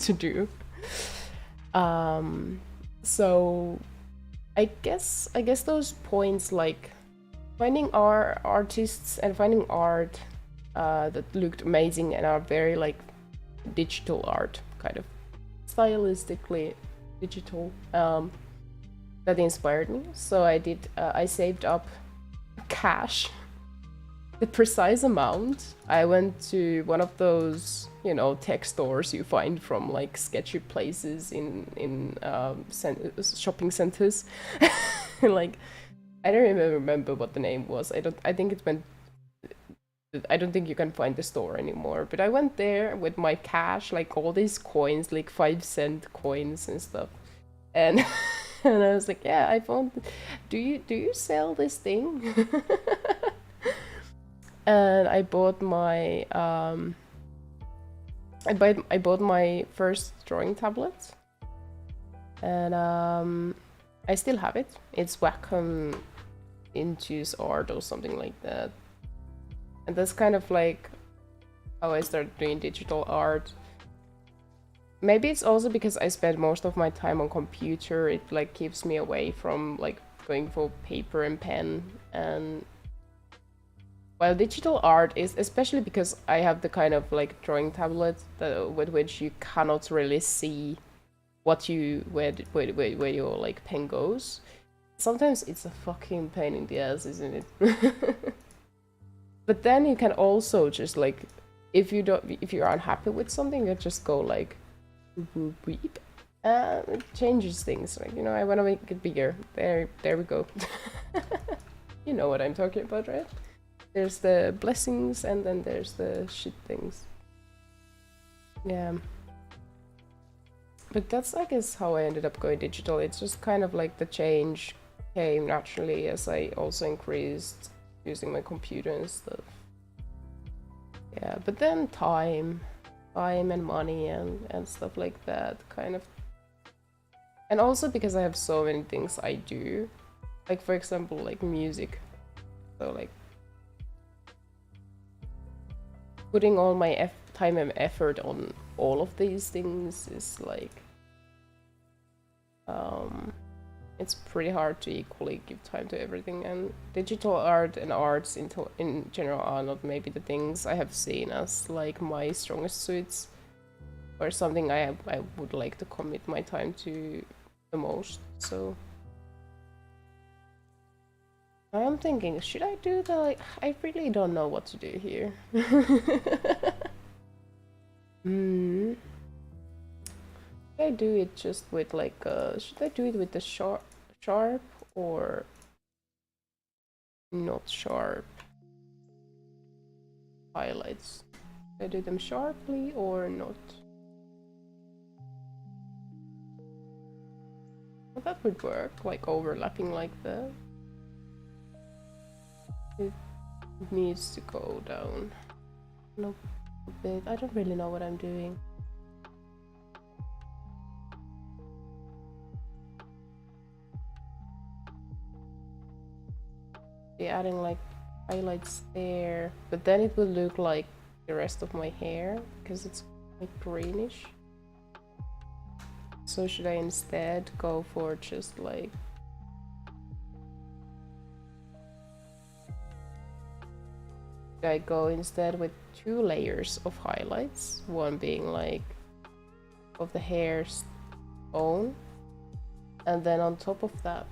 to do. So I guess those points, like finding our artists and finding art that looked amazing and are very like digital art, kind of stylistically digital, that inspired me. So I saved up cash, the precise amount. I went to one of those, you know, tech stores you find from like sketchy places in shopping centers. Like, I don't even remember what the name was. I don't think you can find the store anymore, but I went there with my cash, like all these coins, like 5-cent coins and stuff, and and I was like, yeah, I found, do you sell this thing? And I bought my I bought my first drawing tablet, and I still have it. It's Wacom Intuos Art or something like that. And that's kind of like how I started doing digital art. Maybe it's also because I spend most of my time on computer. It like keeps me away from like going for paper and pen, and Well, digital art is, especially because I have the kind of like drawing tablet with which you cannot really see what you where your like pen goes. Sometimes it's a fucking pain in the ass, isn't it? But then you can also just like, if you're unhappy with something, you just go like beep, and it changes things. Like, you know, I want to make it bigger. There we go. You know what I'm talking about, right? There's the blessings and then there's the shit things. Yeah. But that's, I guess, how I ended up going digital. It's just kind of like the change came naturally as I also increased using my computer and stuff. Yeah, but then time and money and stuff like that kind of. And also because I have so many things I do. Like, for example, like music. So like putting all my time and effort on all of these things is like it's pretty hard to equally give time to everything, and digital art and arts in general are not maybe the things I have seen as like my strongest suits or something I would like to commit my time to the most. So I am thinking, should I do the like, I really don't know what to do here. Should I do it just with like should I do it with the sharp or not sharp highlights? Should I do them sharply or not? Well, that would work, like overlapping like that. It needs to go down a bit. I don't really know what I'm doing. Adding like highlights there, but then it will look like the rest of my hair because it's like greenish. So should I instead go for just like I go instead with 2 layers of highlights, one being like of the hair's own, and then on top of that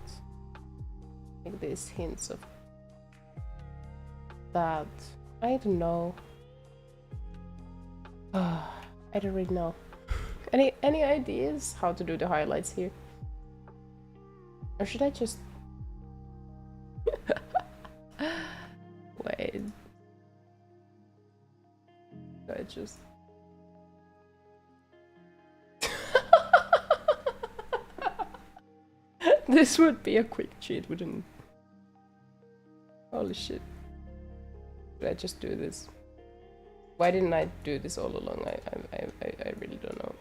like these hints of that. I don't know. I don't really know. Any ideas how to do the highlights here? Or should I just wait? Should I just this would be a quick cheat, wouldn't it? Holy shit. Should I just do this? Why didn't I do this all along? I really don't know.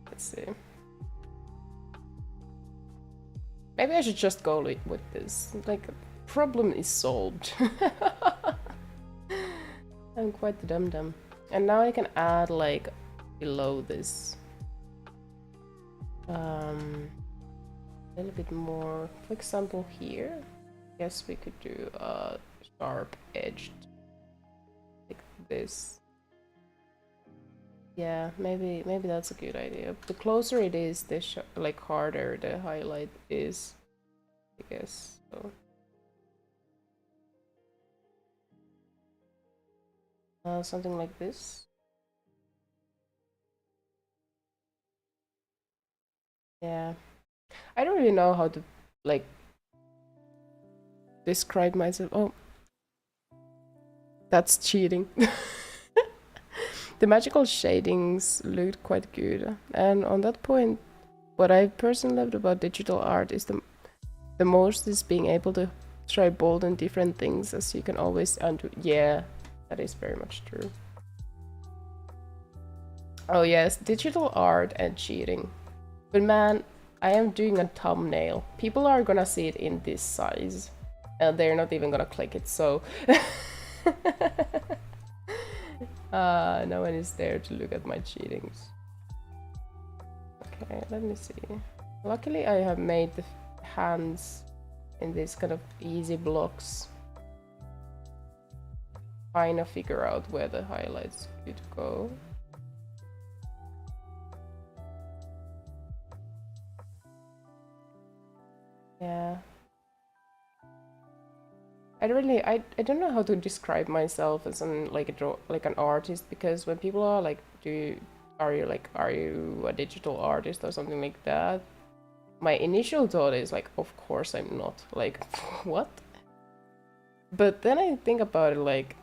Let's see. Maybe I should just go with this. Like, problem is solved. I'm quite the dum-dum. And now I can add like below this a little bit more. For example, here, I guess we could do a sharp edged like this. Yeah, maybe that's a good idea. The closer it is, the like harder the highlight is, I guess. So. Something like this. Yeah, I don't really know how to like describe myself. Oh, that's cheating. The magical shadings looked quite good, and on that point, what I personally loved about digital art is the most is being able to try bold and different things, as you can always undo. Yeah, that is very much true. Oh yes, digital art and cheating. But man, I am doing a thumbnail. People are gonna see it in this size. and they're not even gonna click it, so no one is there to look at my cheatings. Okay, let me see. Luckily I have made the hands in these kind of easy blocks. Kind of figure out where the highlights could go. Yeah. I don't know how to describe myself as an an artist, because when people are like, are you a digital artist or something like that? My initial thought is like, of course I'm not. Like, what? But then I think about it, like,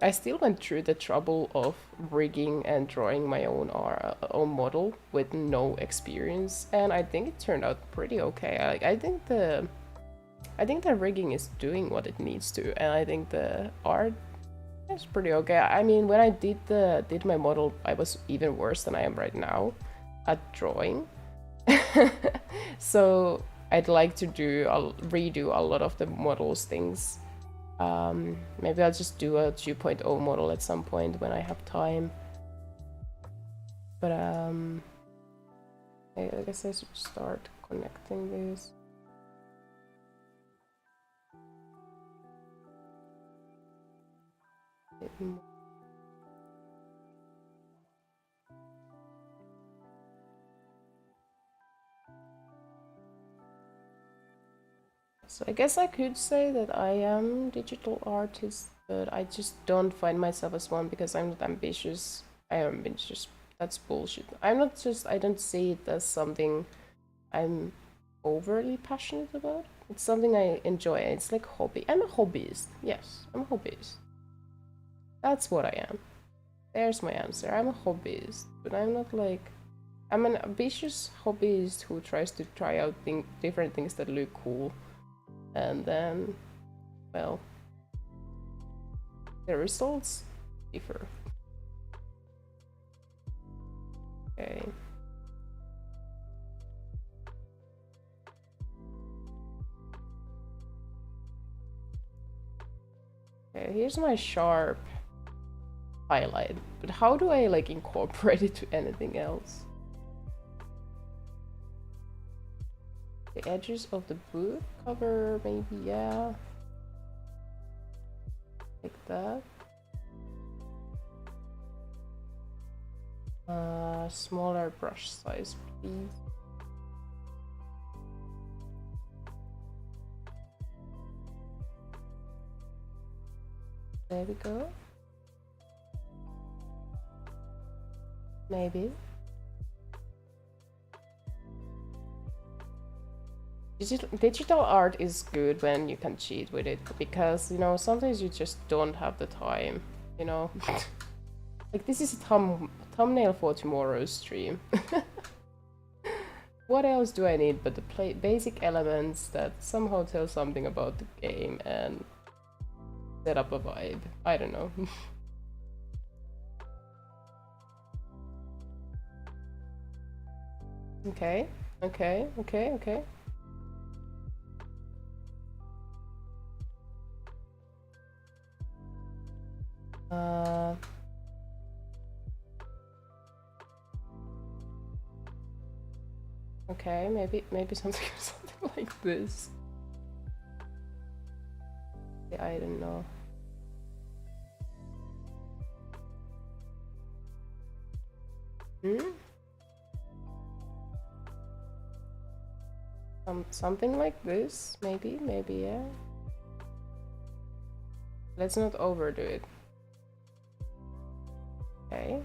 I still went through the trouble of rigging and drawing my own model with no experience, and I think it turned out pretty okay. I think the rigging is doing what it needs to, and I think the art is pretty okay. I mean, when I did my model, I was even worse than I am right now at drawing. So I'd like to redo a lot of the models things. Maybe I'll just do a 2.0 model at some point when I have time. But I guess I should start connecting these. So I guess I could say that I am digital artist, but I just don't find myself as one because I'm not ambitious. I am ambitious. That's bullshit. I don't see it as something I'm overly passionate about. It's something I enjoy. It's like hobby. I'm a hobbyist. Yes, I'm a hobbyist. That's what I am. There's my answer. I'm a hobbyist, but I'm not like... I'm an ambitious hobbyist who tries to try out different things that look cool. And then, well, the results differ. Okay. Okay, here's my sharp highlight, but how do I like incorporate it to anything else? The edges of the book cover, maybe, yeah. Like that. Smaller brush size, please. There we go. Maybe. Digital art is good when you can cheat with it, because, you know, sometimes you just don't have the time, you know. Like, this is a thumbnail for tomorrow's stream. What else do I need but the basic elements that somehow tell something about the game and set up a vibe? I don't know. Okay. Okay, maybe something like this. I don't know. Something like this, maybe, yeah. Let's not overdo it. Okay.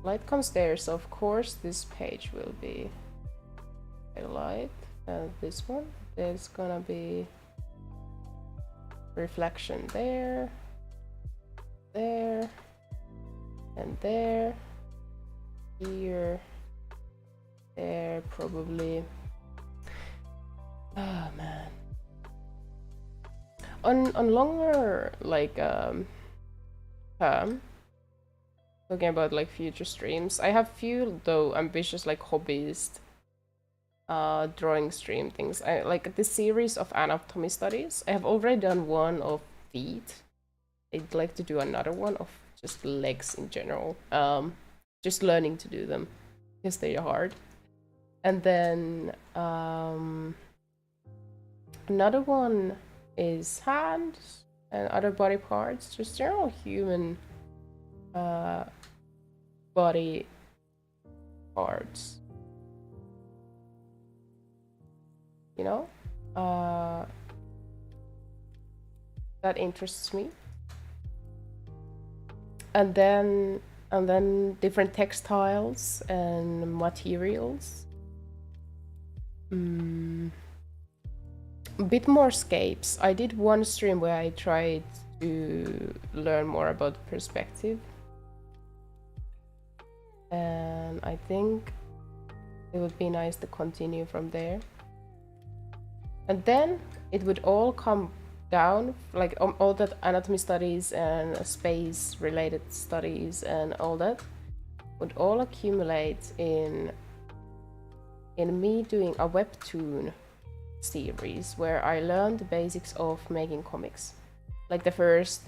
Light comes there, so of course this page will be a light. And this one, there's gonna be reflection there, and there, here, there, probably. Oh man. On longer like term, talking about like future streams, I have few though ambitious like hobbyist drawing stream things. I like this series of anatomy studies. I have already done one of feet. I'd like to do another one of just legs in general. Just learning to do them because they are hard. And then another one is hands and other body parts, just general human body parts. You know, that interests me. And then different textiles and materials. A bit more scapes. I did one stream where I tried to learn more about perspective, and I think it would be nice to continue from there. And then it would all come down, like all that anatomy studies and space related studies and all that would all accumulate in me doing a webtoon series where I learned the basics of making comics. Like the first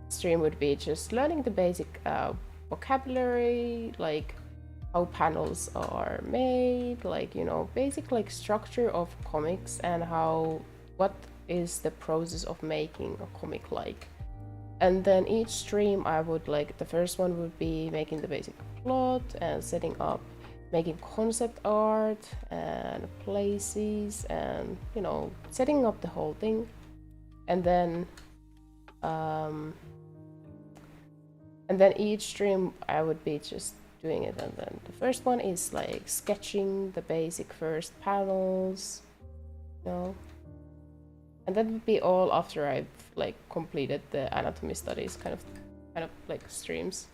stream would be just learning the basic vocabulary, like how panels are made, like, you know, basic like structure of comics and what is the process of making a comic like. And then each stream I would like, the first one would be making the basic plot and setting up, making concept art and places and, you know, setting up the whole thing. And then each stream I would be just doing it. And then the first one is like sketching the basic first panels, you know, and that would be all after I've like completed the anatomy studies kind of like streams.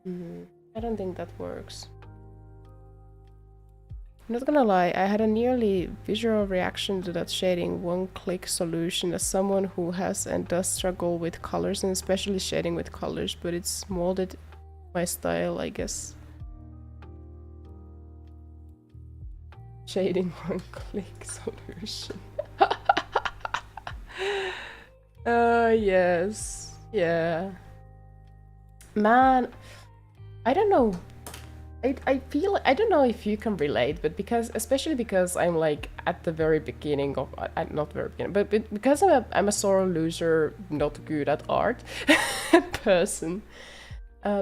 I don't think that works. I'm not gonna lie, I had a nearly visual reaction to that shading one-click solution as someone who has and does struggle with colors and especially shading with colors, but it's molded my style, I guess. Shading one-click solution. Yes. Yeah. Man, I don't know. I feel, I don't know if you can relate, but especially because I'm like at the very beginning of, not very beginning, but because I'm a sore loser, not good at art person,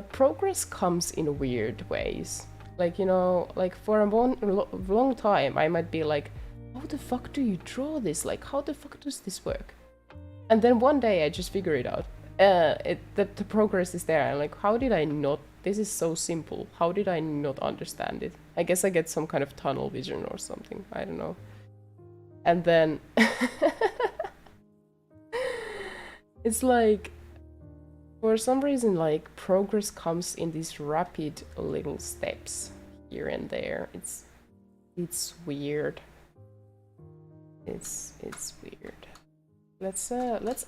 progress comes in weird ways. Like, you know, like for a long time, I might be like, how the fuck do you draw this? Like, how the fuck does this work? And then one day I just figure it out. The progress is there. I'm like, how did I not? This is so simple. How did I not understand it? I guess I get some kind of tunnel vision or something. I don't know. And then it's like, for some reason, like progress comes in these rapid little steps here and there. It's weird. It's weird. Let's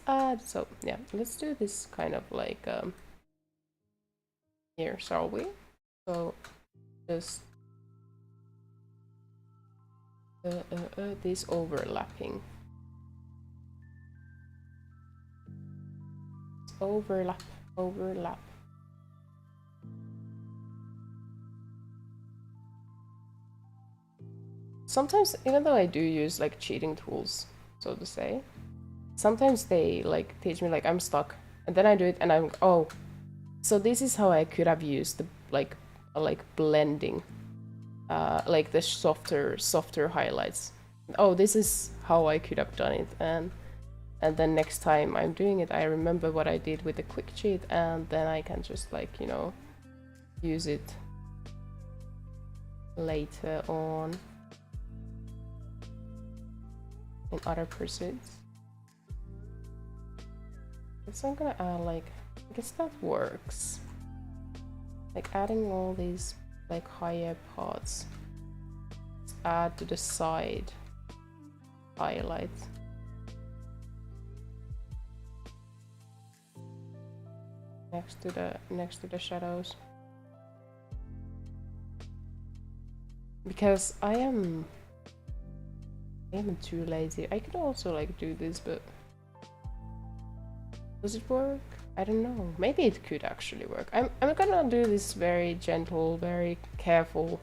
add, so yeah, let's do this kind of like here, shall we? So just this overlapping. Overlap. Sometimes, even though I do use like cheating tools, so to say, sometimes they like teach me like I'm stuck, and then I do it and I'm, oh, so this is how I could have used the like blending, like the softer highlights. Oh, this is how I could have done it, and then next time I'm doing it, I remember what I did with the quick cheat, and then I can just like, you know, use it later on in other pursuits. So I'm gonna add like, I guess that works. Like adding all these like higher parts. Let's add to the side highlights. Next to the shadows. because I am too lazy. I could also like do this, but does it work? I don't know. Maybe it could actually work. I'm gonna do this very gentle, very careful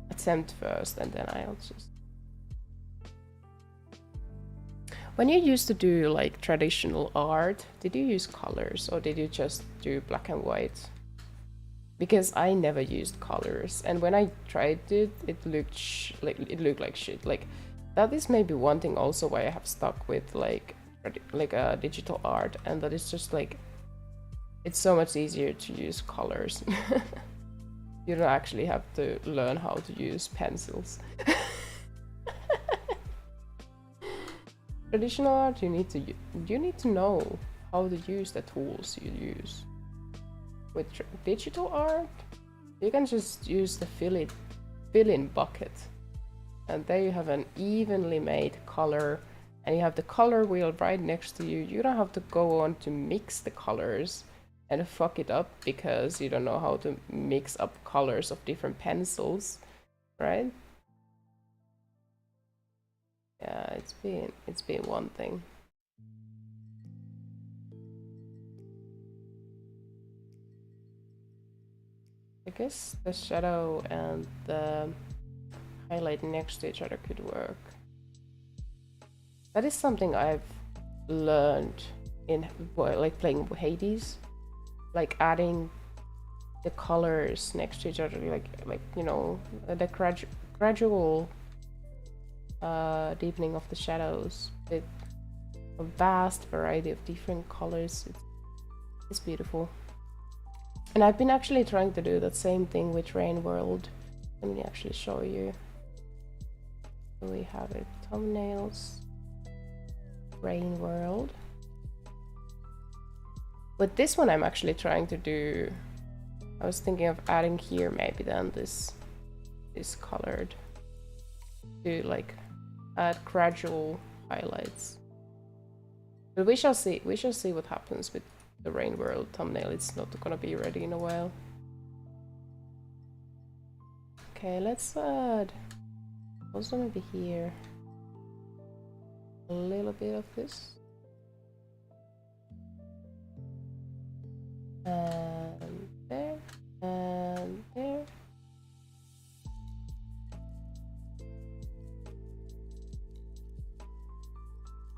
attempt first, and then I'll just. When you used to do like traditional art, did you use colors or did you just do black and white? Because I never used colors, and when I tried it, it looked like shit. Like that is maybe one thing also why I have stuck with like a digital art, and that is just like it's so much easier to use colors. You don't actually have to learn how to use pencils. Traditional art, you need to know how to use the tools you use. With digital art, you can just use the fill-in bucket, and there you have an evenly made color, and you have the color wheel right next to you. You don't have to go on to mix the colors and fuck it up because you don't know how to mix up colors of different pencils, right? Yeah, it's been one thing. I guess the shadow and the highlight next to each other could work. That is something I've learned in like playing Hades, like adding the colors next to each other, like you know, the gradual deepening of the shadows with a vast variety of different colors. It's beautiful. And I've been actually trying to do that same thing with Rain World. Let me actually show you. We have it, thumbnails, Rain World. With this one I'm actually trying to do, I was thinking of adding here maybe then this colored to like add gradual highlights. But we shall see what happens with the Rain World thumbnail. It's not gonna be ready in a while. Okay, let's add also maybe here a little bit of this. And there, and there.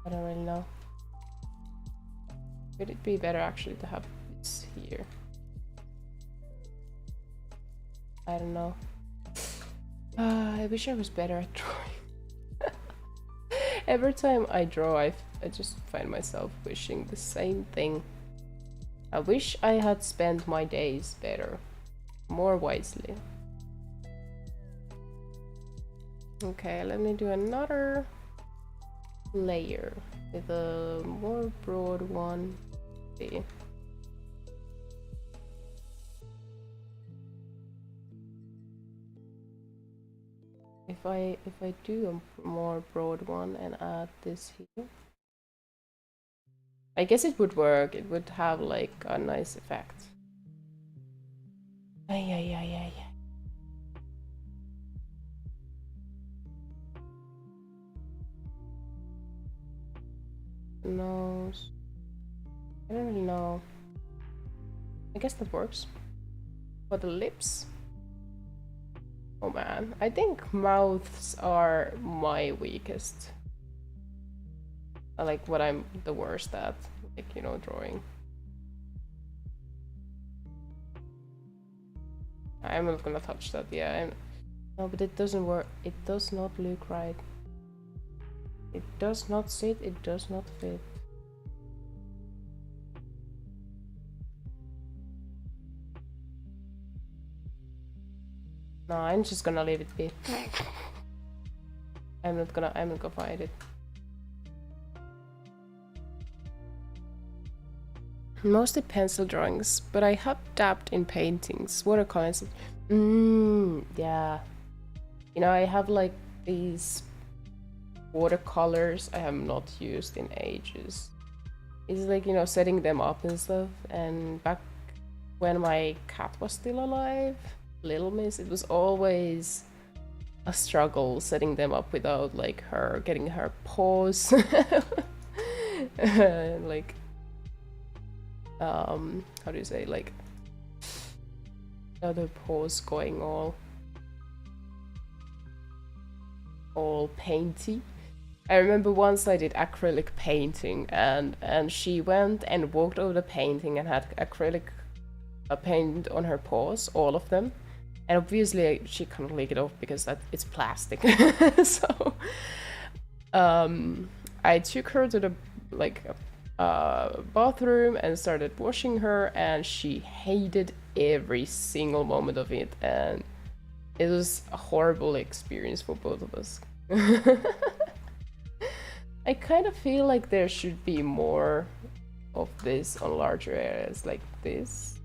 I don't really know. Would it be better actually to have this here? I don't know. I wish I was better at drawing. Every time I draw, I just find myself wishing the same thing. I wish I had spent my days better, more wisely. Okay, let me do another layer with a more broad one. See. If I do a more broad one and add this here, I guess it would work. It would have like a nice effect. Ay. Nose. I don't really know. I guess that works. For the lips. Oh man, I think mouths are my weakest. I like what I'm the worst at, like, you know, drawing. I'm not gonna touch that, yeah. No, but it doesn't work. It does not look right. It does not sit, it does not fit. No, I'm just gonna leave it be. I'm not gonna find it. Mostly pencil drawings, but I have dabbed in paintings, watercolors. Yeah. You know, I have like these watercolors I have not used in ages. It's like, you know, setting them up and stuff. And back when my cat was still alive, Little Miss, it was always a struggle setting them up without like her getting her paws like how do you say, like other paws going all painty. I remember once I did acrylic painting, and she went and walked over the painting and had acrylic paint on her paws, all of them, and obviously she can't lick it off because it's plastic. So I took her to the bathroom and started washing her, and she hated every single moment of it, and it was a horrible experience for both of us. I kind of feel like there should be more of this on larger areas like this,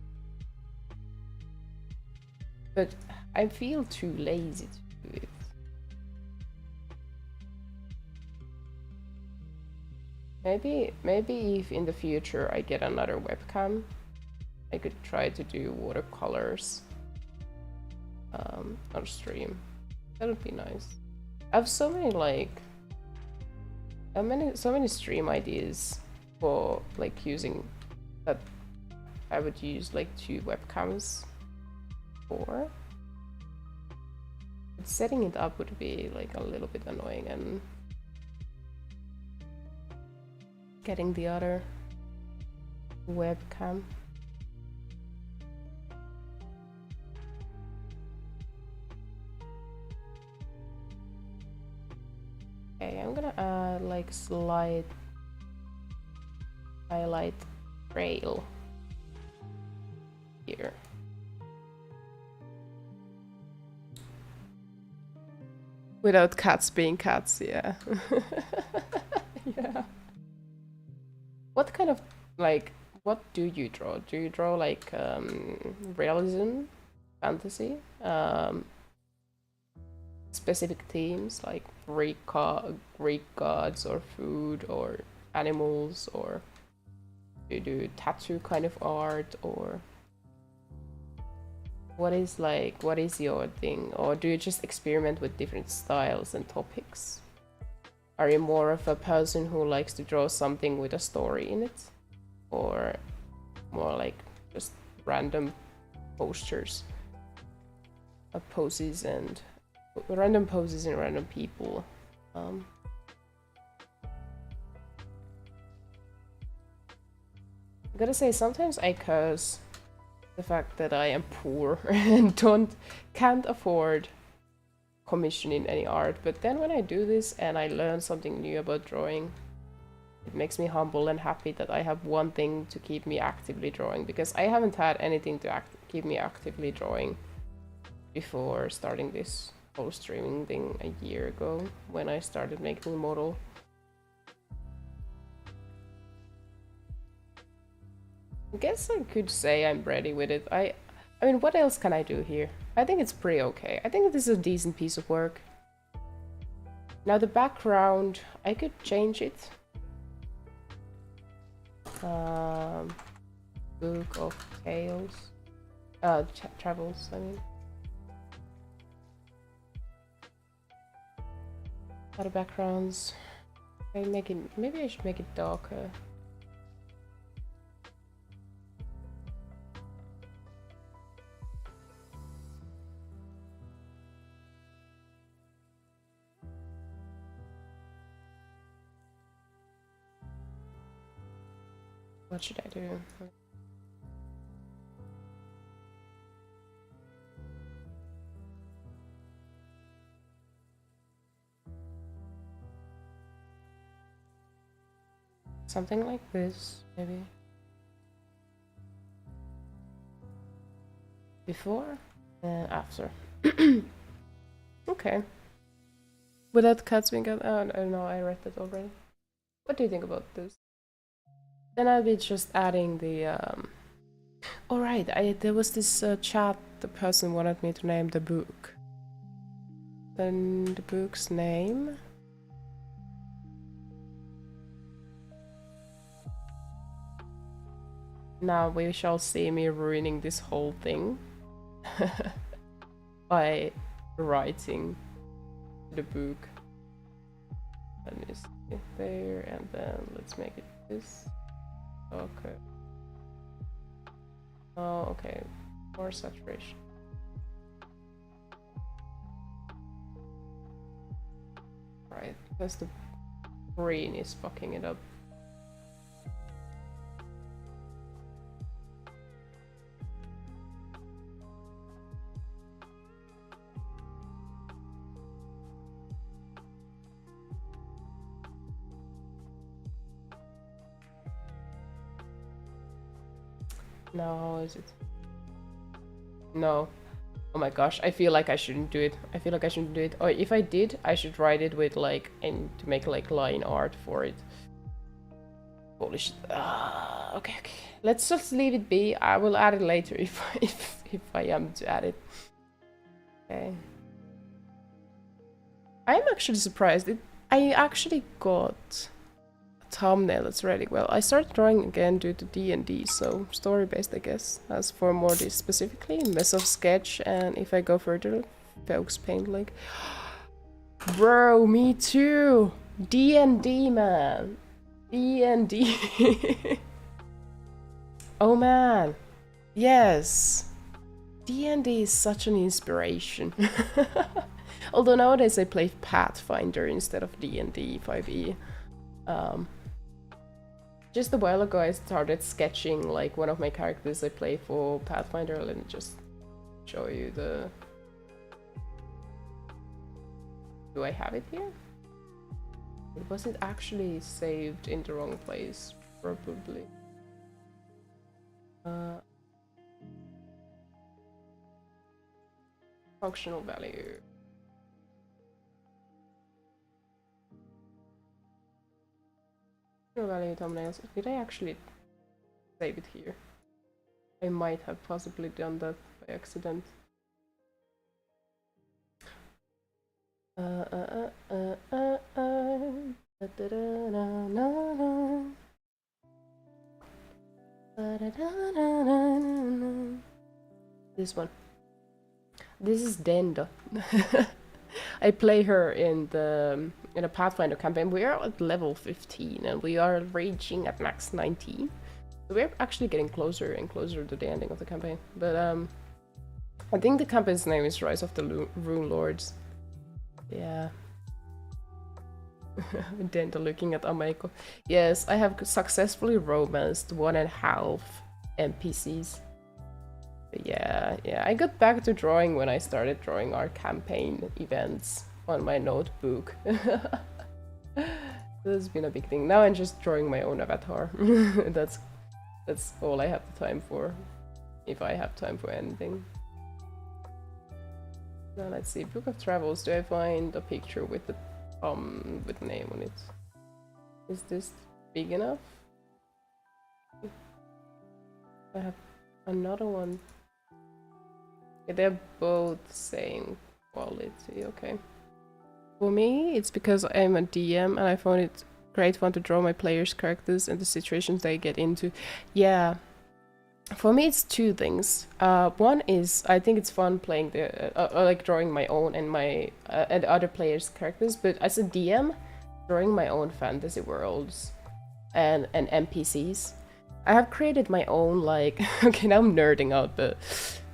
but I feel too lazy to do it. Maybe if in the future I get another webcam, I could try to do watercolors on stream. That would be nice. I have so many stream ideas for like using that I would use like 2 webcams for. But setting it up would be like a little bit annoying, and getting the other webcam. Okay, I'm gonna add like slight highlight trail here. Without cats being cats, yeah. Yeah. What kind of, like, what do you draw? Do you draw like realism, fantasy, specific themes like Greek gods or food or animals, or do you do tattoo kind of art, or what is your thing? Or do you just experiment with different styles and topics? Are you more of a person who likes to draw something with a story in it, or more like just random postures, poses and random poses and random people? I gotta say, sometimes I curse the fact that I am poor and can't afford commissioning any art, but then when I do this and I learn something new about drawing, it makes me humble and happy that I have one thing to keep me actively drawing, because I haven't had anything to keep me actively drawing before starting this whole streaming thing a year ago when I started making the model. I guess I could say I'm ready with it. I mean, what else can I do here? I think it's pretty okay. I think this is a decent piece of work. Now the background, I could change it. Book of Tales. Travels, I mean. Other backgrounds. Maybe I should make it darker. What should I do? Something like this, maybe. Before and after. Okay. Without cats being cut. Oh no, I read that already. What do you think about this? Then I'll be just adding the all right, there was this chat, the person wanted me to name the book. Then the book's name. Now we shall see me ruining this whole thing by writing the book. And just it there, and then let's make it this. Okay. Oh, okay. More saturation. Right, because the green is fucking it up. No, is it? No. Oh my gosh, I feel like I shouldn't do it. I feel like I shouldn't do it. Or if I did, I should write it with like, and to make like line art for it. Holy shit. Okay, okay. Let's just leave it be. I will add it later if I am to add it. Okay. I'm actually surprised. I actually got thumbnail that's ready. Well, I started drawing again due to D&D, so story-based, I guess. As for more this specifically, mess of sketch, and if I go further, folks paint like... Bro, me too! D&D, man! D&D! Oh man! Yes! D&D is such an inspiration. Although nowadays I play Pathfinder instead of D&D 5e. Just a while ago I started sketching like one of my characters I play for Pathfinder. Let me just show you the... Do I have it here? Was it actually saved in the wrong place? Probably. Functional value. Value thumbnails. Did I actually save it here? I might have possibly done that by accident. This one. This is Denda. I play her in a Pathfinder campaign. We are at level 15 and we are reaching at max 19. So we're actually getting closer and closer to the ending of the campaign. But I think the campaign's name is Rise of the Rune Lords. Yeah. Denta looking at Amaiko. Yes, I have successfully romanced 1.5 NPCs. But yeah, I got back to drawing when I started drawing our campaign events on my notebook. That's been a big thing. Now I'm just drawing my own avatar. That's all I have the time for, if I have time for anything. Now let's see, Book of Travels. Do I find a picture with the name on it? Is this big enough? I have another one. Yeah, they're both same quality, okay. For me, it's because I'm a DM and I found it great fun to draw my players' characters and the situations they get into. Yeah, for me it's two things. One is I think it's fun playing like drawing my own and my and other players' characters, but as a DM, drawing my own fantasy worlds and NPCs. I have created my own, like, okay, now I'm nerding out, but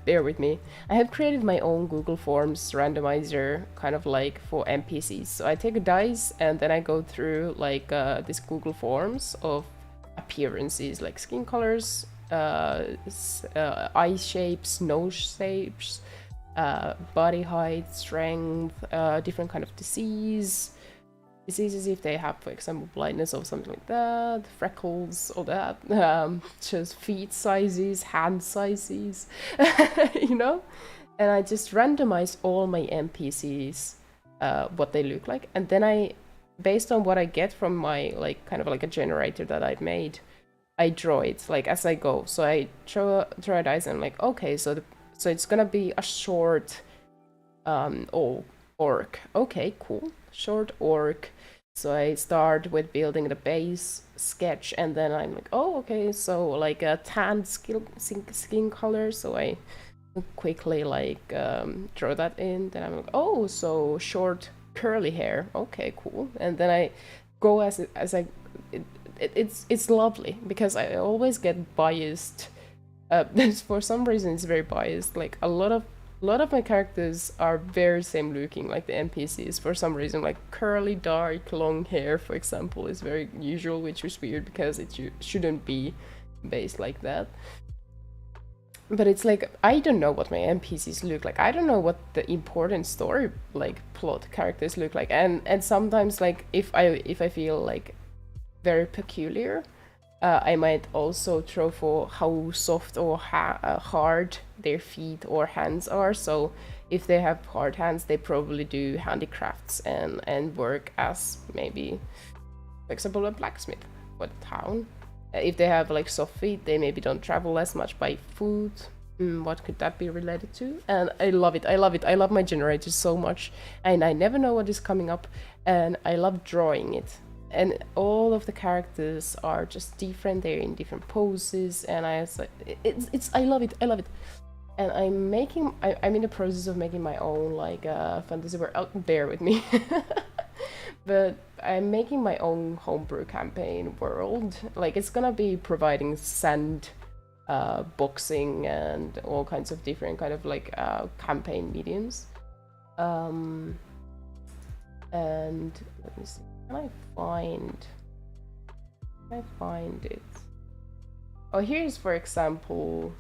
bear with me. I have created my own Google Forms randomizer, kind of like for NPCs. So I take a dice and then I go through like this Google Forms of appearances, like skin colors, eye shapes, nose shapes, body height, strength, different kind of diseases if they have, for example, blindness or something like that, freckles, all that, just feet sizes, hand sizes, you know? And I just randomize all my NPCs, what they look like, and then I, based on what I get from my, like, kind of like a generator that I've made, I draw it, like, as I go. So I throw a dice and I'm like, okay, so it's gonna be a short, orc. Okay, cool. Short orc. So I start with building the base sketch and then I'm like, oh, okay, so like a tan skin color. So I quickly like draw that in. Then I'm like, oh, so short curly hair. Okay, cool. And then I go as it's lovely because I always get biased. For some reason, it's very biased. Like a lot of my characters are very same looking, like the NPCs. For some reason, like curly, dark, long hair, for example, is very usual, which is weird because it shouldn't be based like that. But it's like I don't know what my NPCs look like. I don't know what the important story like plot characters look like, and sometimes like if I feel like very peculiar, I might also throw for how soft or hard their feet or hands are. So if they have hard hands, they probably do handicrafts and work as maybe, for example, a blacksmith for the town. If they have like soft feet, they maybe don't travel as much by foot. What could that be related to? And I love it. I love it. I love my generator so much, and I never know what is coming up, and I love drawing it. And all of the characters are just different. They're in different poses, and it's I love it. I love it. And I'm in the process of making my own like fantasy world. Oh, bear with me. But I'm making my own homebrew campaign world. Like it's gonna be providing sand, boxing, and all kinds of different kind of like campaign mediums. And let me see. Can I find it? Oh, here's for example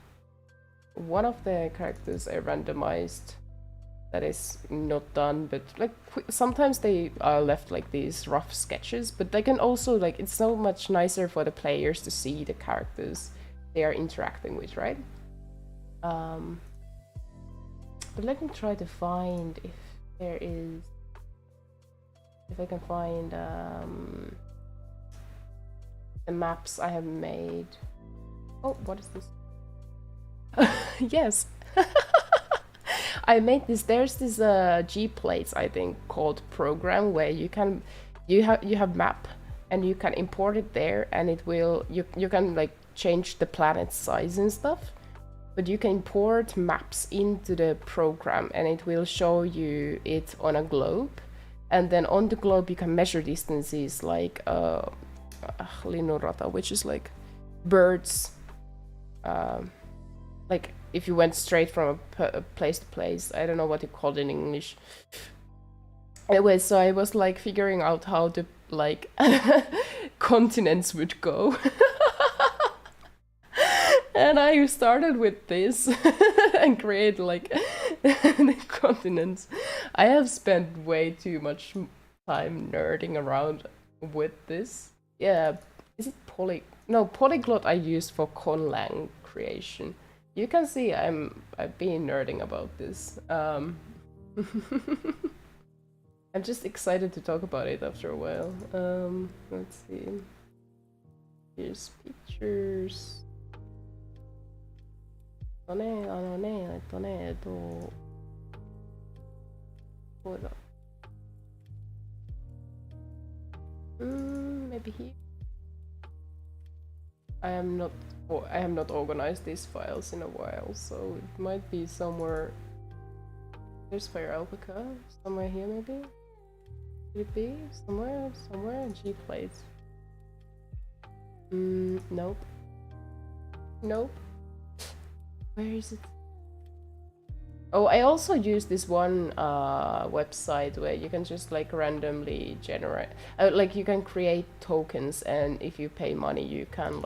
one of the characters I randomized that is not done, but like sometimes they are left like these rough sketches, but they can also like it's so much nicer for the players to see the characters they are interacting with, right? But let me try to find if there is, if I can find the maps I have made. Oh, what is this? Yes. I made this. There's this G plates, I think, called program, where you have map and you can import it there, and it will you can like change the planet size and stuff. But you can import maps into the program, and it will show you it on a globe. And then on the globe you can measure distances like linnunrata, which is like birds. Like if you went straight from a place to place. I don't know what you call it in English. Anyway, so I was like figuring out how the like continents would go. And I started with this and create like the continents. I have spent way too much time nerding around with this. Yeah, is it polyglot I used for conlang creation. You can see I've been nerding about this. I'm just excited to talk about it after a while. Let's see. Here's pictures. ね、こうだ。Maybe here. I have not organized these files in a while, so it might be somewhere. There's Fire Alpaca, somewhere here maybe? Could it be? Somewhere? G plates. Nope. Nope. Where is it? Oh, I also use this one website where you can just like randomly generate, like you can create tokens, and if you pay money, you can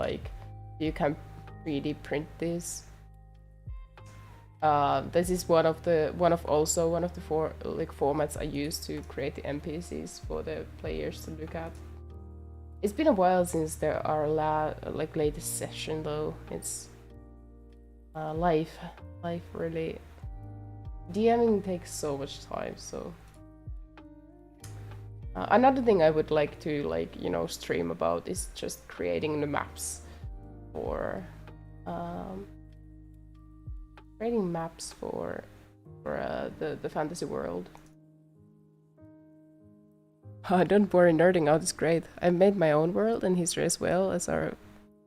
3D print this. This is one of the formats I use to create the NPCs for the players to look at. It's been a while since there are latest session though. It's life really. DMing takes so much time, so another thing I would like to stream about is just creating the maps for the fantasy world. Don't worry, nerding out is great. I made my own world and history as well as our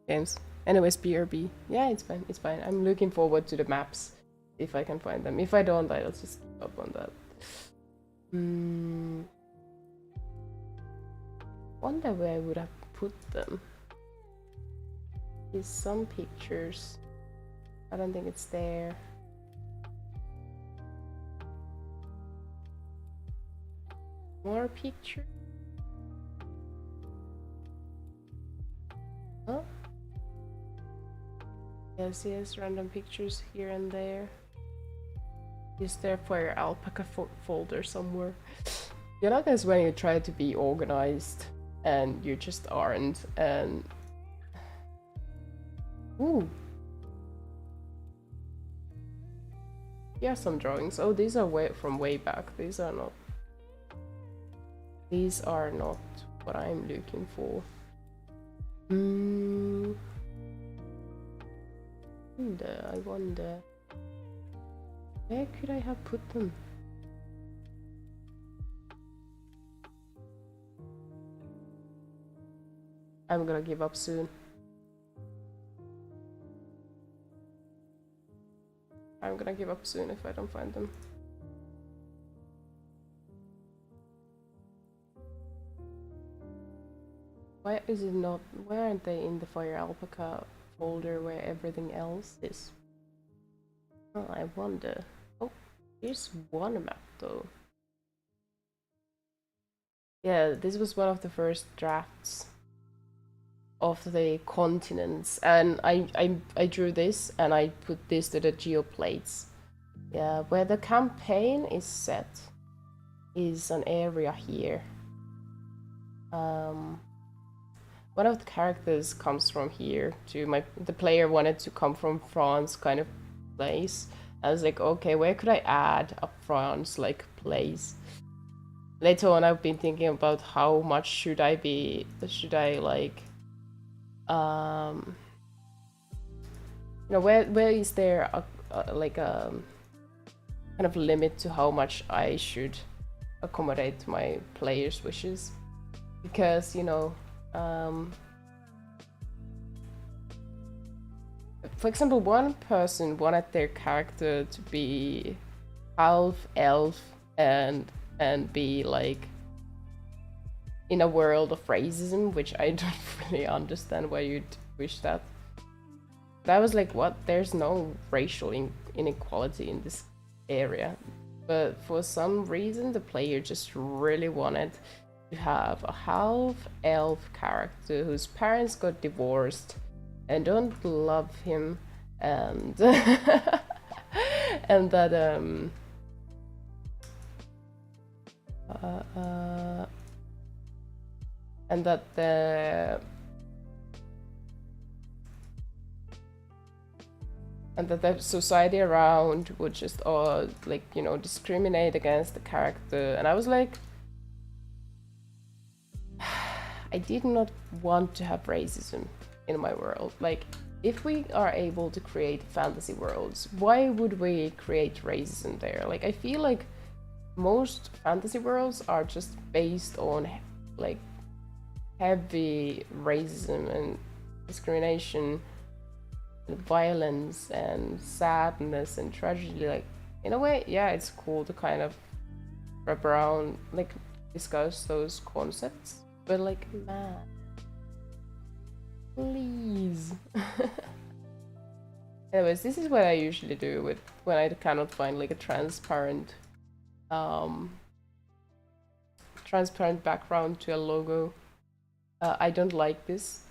games. Anyways, BRB. Yeah, it's fine. I'm looking forward to the maps if I can find them. If I don't, I'll just give up on that. Wonder where I would have put them. There's some pictures. I don't think it's there. More pictures? Huh? Yes, random pictures here and there. Is there for your alpaca folder somewhere? You know, that's when you try to be organized and you just aren't, and ooh. Yeah, some drawings. Oh, these are from way back. These are not what I'm looking for. I wonder. Where could I have put them? I'm gonna give up soon. I'm gonna give up soon if I don't find them. Why is it not? Why aren't they in the Fire Alpaca folder where everything else is? Oh, I wonder. Oh, here's one map though. Yeah, this was one of the first drafts of the continents, and I drew this and I put this to the geoplates. Yeah, where the campaign is set is an area here. One of the characters comes from here to the player wanted to come from France kind of place. I was like, okay, where could I add a France like place? Later on I've been thinking about how much should I like you know, where is there a like a kind of limit to how much I should accommodate my players' wishes? Because, you know, for example, one person wanted their character to be half elf and be like in a world of racism, which I don't really understand why you'd wish that. But I was like, what? There's no racial inequality in this area. But for some reason, the player just really wanted to have a half-elf character whose parents got divorced and don't love him, and and that and that the society around would just like, you know, discriminate against the character. And I was like, I did not want to have racism in my world. Like, if we are able to create fantasy worlds, why would we create racism there? Like, I feel like most fantasy worlds are just based on like heavy racism and discrimination and violence and sadness and tragedy. Like, in a way, yeah, it's cool to kind of wrap around, like, discuss those concepts, but like, man, please. Anyways, this is what I usually do with when I cannot find like a transparent background to a logo. I don't like this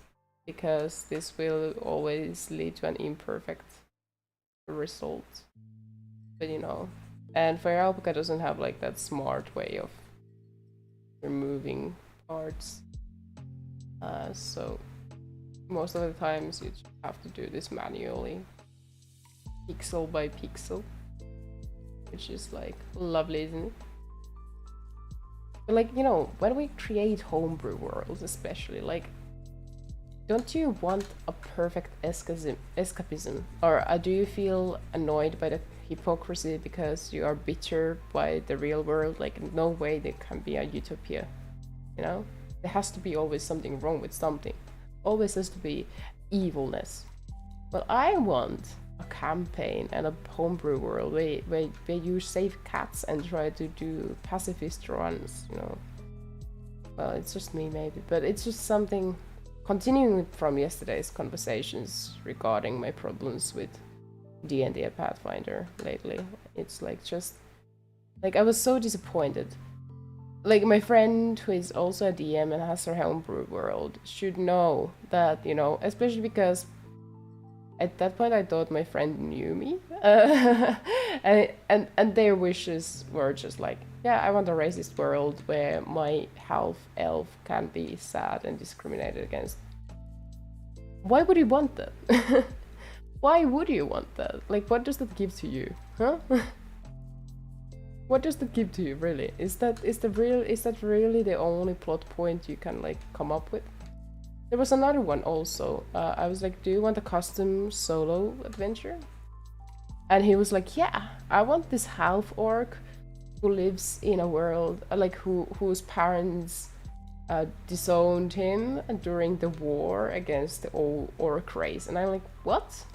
because this will always lead to an imperfect result. But you know, and Fire Alpaca doesn't have like that smart way of removing parts. So most of the times you just have to do this manually, pixel by pixel, which is like lovely, isn't it? But like, you know, when we create homebrew worlds especially, like, don't you want a perfect escapism? Or do you feel annoyed by the hypocrisy because you are bitter by the real world? Like, no way there can be a utopia, you know? There has to be always something wrong with something. Always has to be evilness. Well, I want a campaign and a homebrew world where you save cats and try to do pacifist runs, you know. Well, it's just me maybe, but it's just something continuing from yesterday's conversations regarding my problems with D&D and Pathfinder lately. It's like just like I was so disappointed. Like my friend who is also a DM and has her homebrew world should know that, you know, especially because at that point I thought my friend knew me, and their wishes were just like, yeah, I want a racist world where my half elf can be sad and discriminated against. Why would you want that? Why would you want that? Like, what does that give to you, huh? What does that give to you, really? Is that really the only plot point you can like come up with? There was another one also. I was like, do you want a custom solo adventure? And he was like, yeah, I want this half orc who lives in a world like whose parents disowned him during the war against the orc race. And I'm like, what?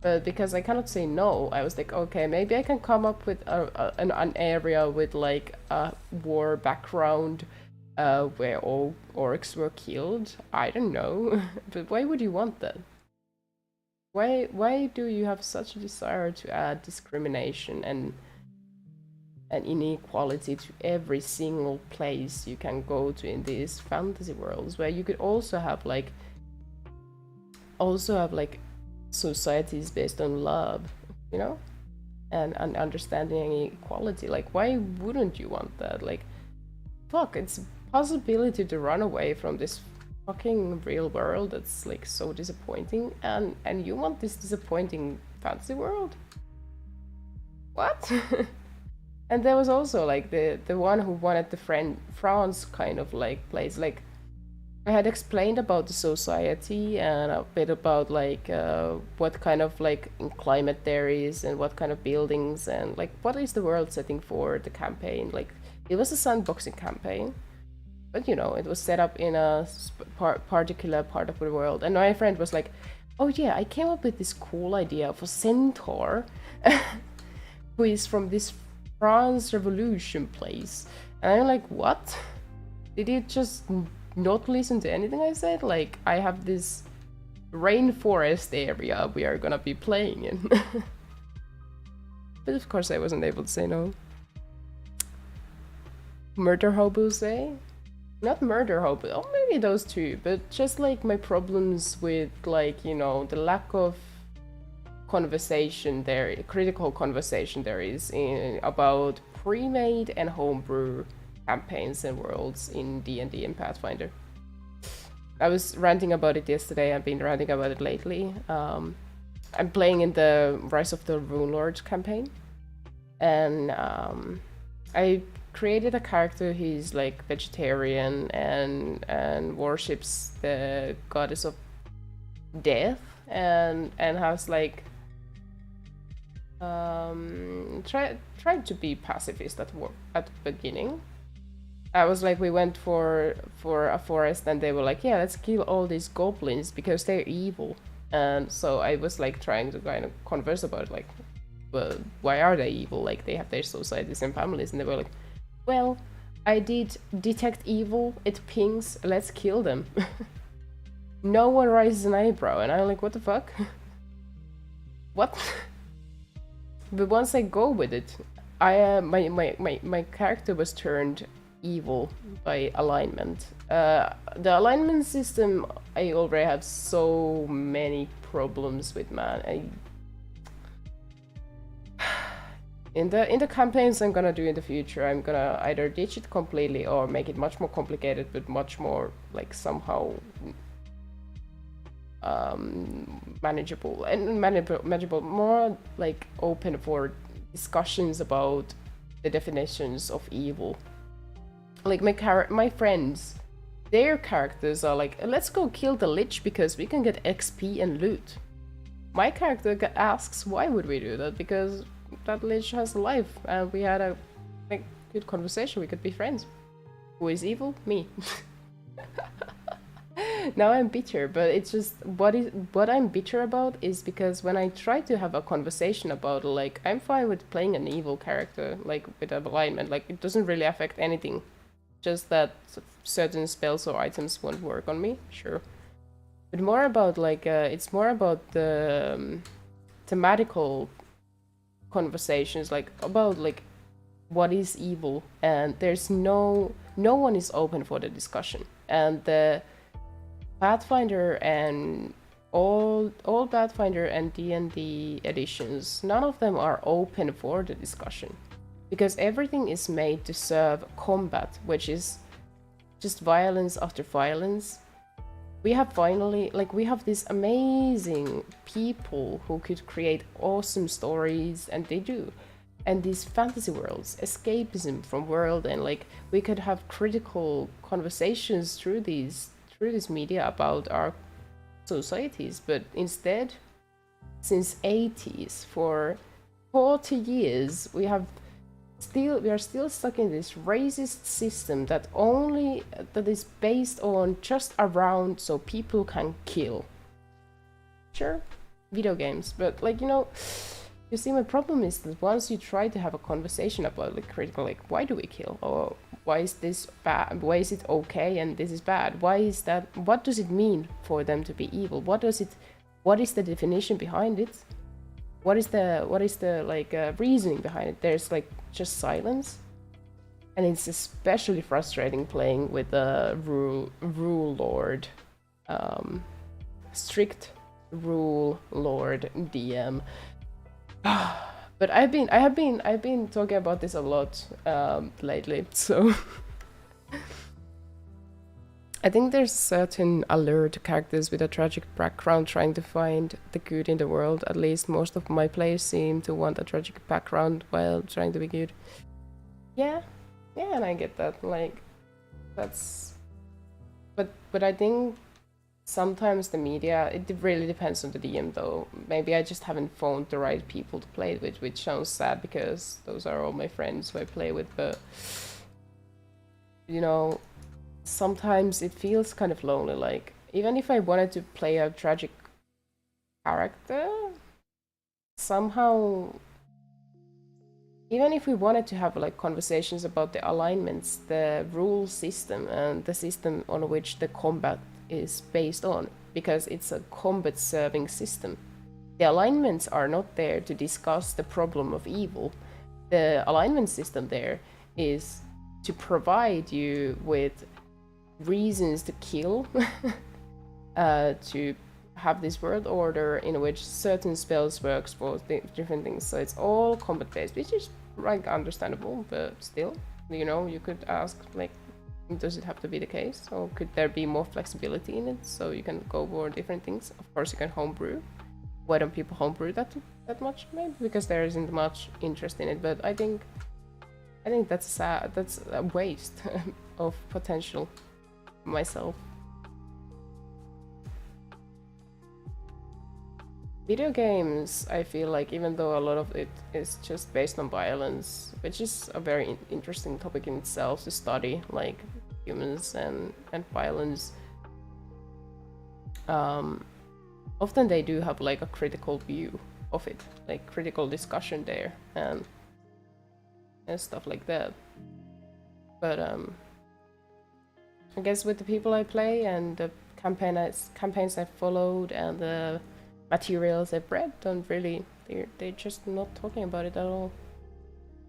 But because I cannot say no, I was like, okay, maybe I can come up with an area with like a war background where all orcs were killed. I don't know. But why would you want that? Why do you have such a desire to add discrimination and inequality to every single place you can go to in these fantasy worlds, where you could also have like societies based on love, you know, and understanding and equality? Like, why wouldn't you want that? Like, fuck, it's a possibility to run away from this fucking real world that's like so disappointing, and you want this disappointing fantasy world? What? And there was also like the one who wanted the France kind of like place. Like, I had explained about the society and a bit about like what kind of like climate there is and what kind of buildings and like what is the world setting for the campaign. Like, it was a sandboxing campaign, but you know, it was set up in a particular part of the world. And my friend was like, oh yeah, I came up with this cool idea of a centaur who is from this France Revolution place. And I'm like, what? Did you just not listen to anything I said? Like, I have this rainforest area we are gonna be playing in. But of course I wasn't able to say no. Murder hobos, eh? Not murder hobo, oh maybe those two, but just like my problems with like, you know, the lack of conversation there, critical conversation there is about pre-made and homebrew campaigns and worlds in D&D and Pathfinder. I was ranting about it yesterday. I've been ranting about it lately. I'm playing in the Rise of the Runelord campaign, and I created a character. He's like vegetarian and worships the goddess of death, and has like tried to be pacifist at the beginning. I was like, we went for a forest and they were like, yeah, let's kill all these goblins because they're evil. And so I was like trying to kind of converse about it, like, well, why are they evil? Like, they have their societies and families. And they were like, well, I did detect evil, it pings, let's kill them. No one raises an eyebrow. And I'm like, what the fuck? What? But once I go with it, my character was turned evil by alignment. The alignment system, I already have so many problems with, man. In the campaigns I'm gonna do in the future, I'm gonna either ditch it completely or make it much more complicated, but much more like somehow manageable, more like open for discussions about the definitions of evil. Like my friends, their characters are like, let's go kill the lich because we can get XP and loot. My character asks, why would we do that? Because that lich has a life, and we had a like good conversation. We could be friends. Who is evil? Me. Now I'm bitter, but it's just what I'm bitter about is because when I try to have a conversation about like I'm fine with playing an evil character like with a alignment, like it doesn't really affect anything, just that certain spells or items won't work on me, sure. But more about like it's more about the thematical conversations, like about like what is evil, and there's no one is open for the discussion. And the Pathfinder and all Pathfinder and D&D editions, none of them are open for the discussion because everything is made to serve combat, which is just violence after violence. We have finally, like, we have these amazing people who could create awesome stories, and they do. And these fantasy worlds, escapism from world, and like we could have critical conversations through this media about our societies. But instead, since 80s, for 40 years, we are still stuck in this racist system that is based on just around so people can kill. Sure, video games, but like, you see, my problem is that once you try to have a conversation about like critical, like why do we kill, or why is this bad, why is it okay and this is bad, why is that, what does it mean for them to be evil, what is the definition behind it, what is the like reasoning behind it? There's like just silence. And it's especially frustrating playing with a rule lord, strict rule lord DM. But I've been talking about this a lot lately, so I think there's certain alert characters with a tragic background trying to find the good in the world. At least most of my players seem to want a tragic background while trying to be good. Yeah, and I get that. Like, that's, but I think sometimes the media, it really depends on the DM though. Maybe I just haven't found the right people to play with, which sounds sad because those are all my friends who I play with, but sometimes it feels kind of lonely. Like, even if I wanted to play a tragic character, somehow, even if we wanted to have like conversations about the alignments, the rule system, and the system on which the combat is based on, because it's a combat serving system, the alignments are not there to discuss the problem of evil. The alignment system there is to provide you with reasons to kill, to have this world order in which certain spells works for different things. So it's all combat based, which is like understandable, but still, you could ask, like, does it have to be the case, or could there be more flexibility in it so you can go for different things? Of course, you can homebrew. Why don't people homebrew that much? Maybe because there isn't much interest in it. But I think that's a waste of potential myself. Video games, I feel like, even though a lot of it is just based on violence, which is a very interesting topic in itself to study, like humans and violence, often they do have like a critical view of it, like critical discussion there, and stuff like that. But I guess with the people I play and the campaigns I've followed and the materials I've read, they're just not talking about it at all.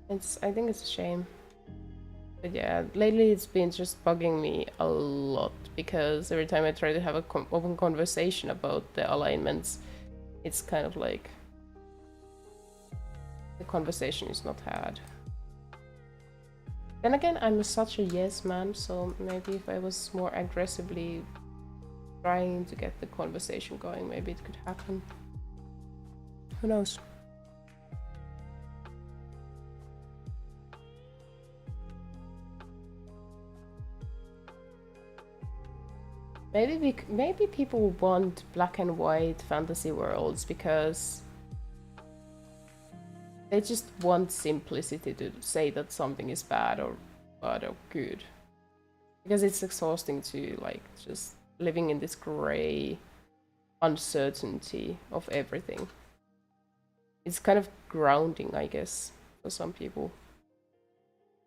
I think it's a shame. But yeah, lately it's been just bugging me a lot, because every time I try to have a open conversation about the alignments, it's kind of like the conversation is not had. Then again, I'm such a yes man, so maybe if I was more aggressively trying to get the conversation going, maybe it could happen. Who knows? Maybe people want black and white fantasy worlds because they just want simplicity to say that something is bad or good. Because it's exhausting to like just living in this gray uncertainty of everything. It's kind of grounding, I guess, for some people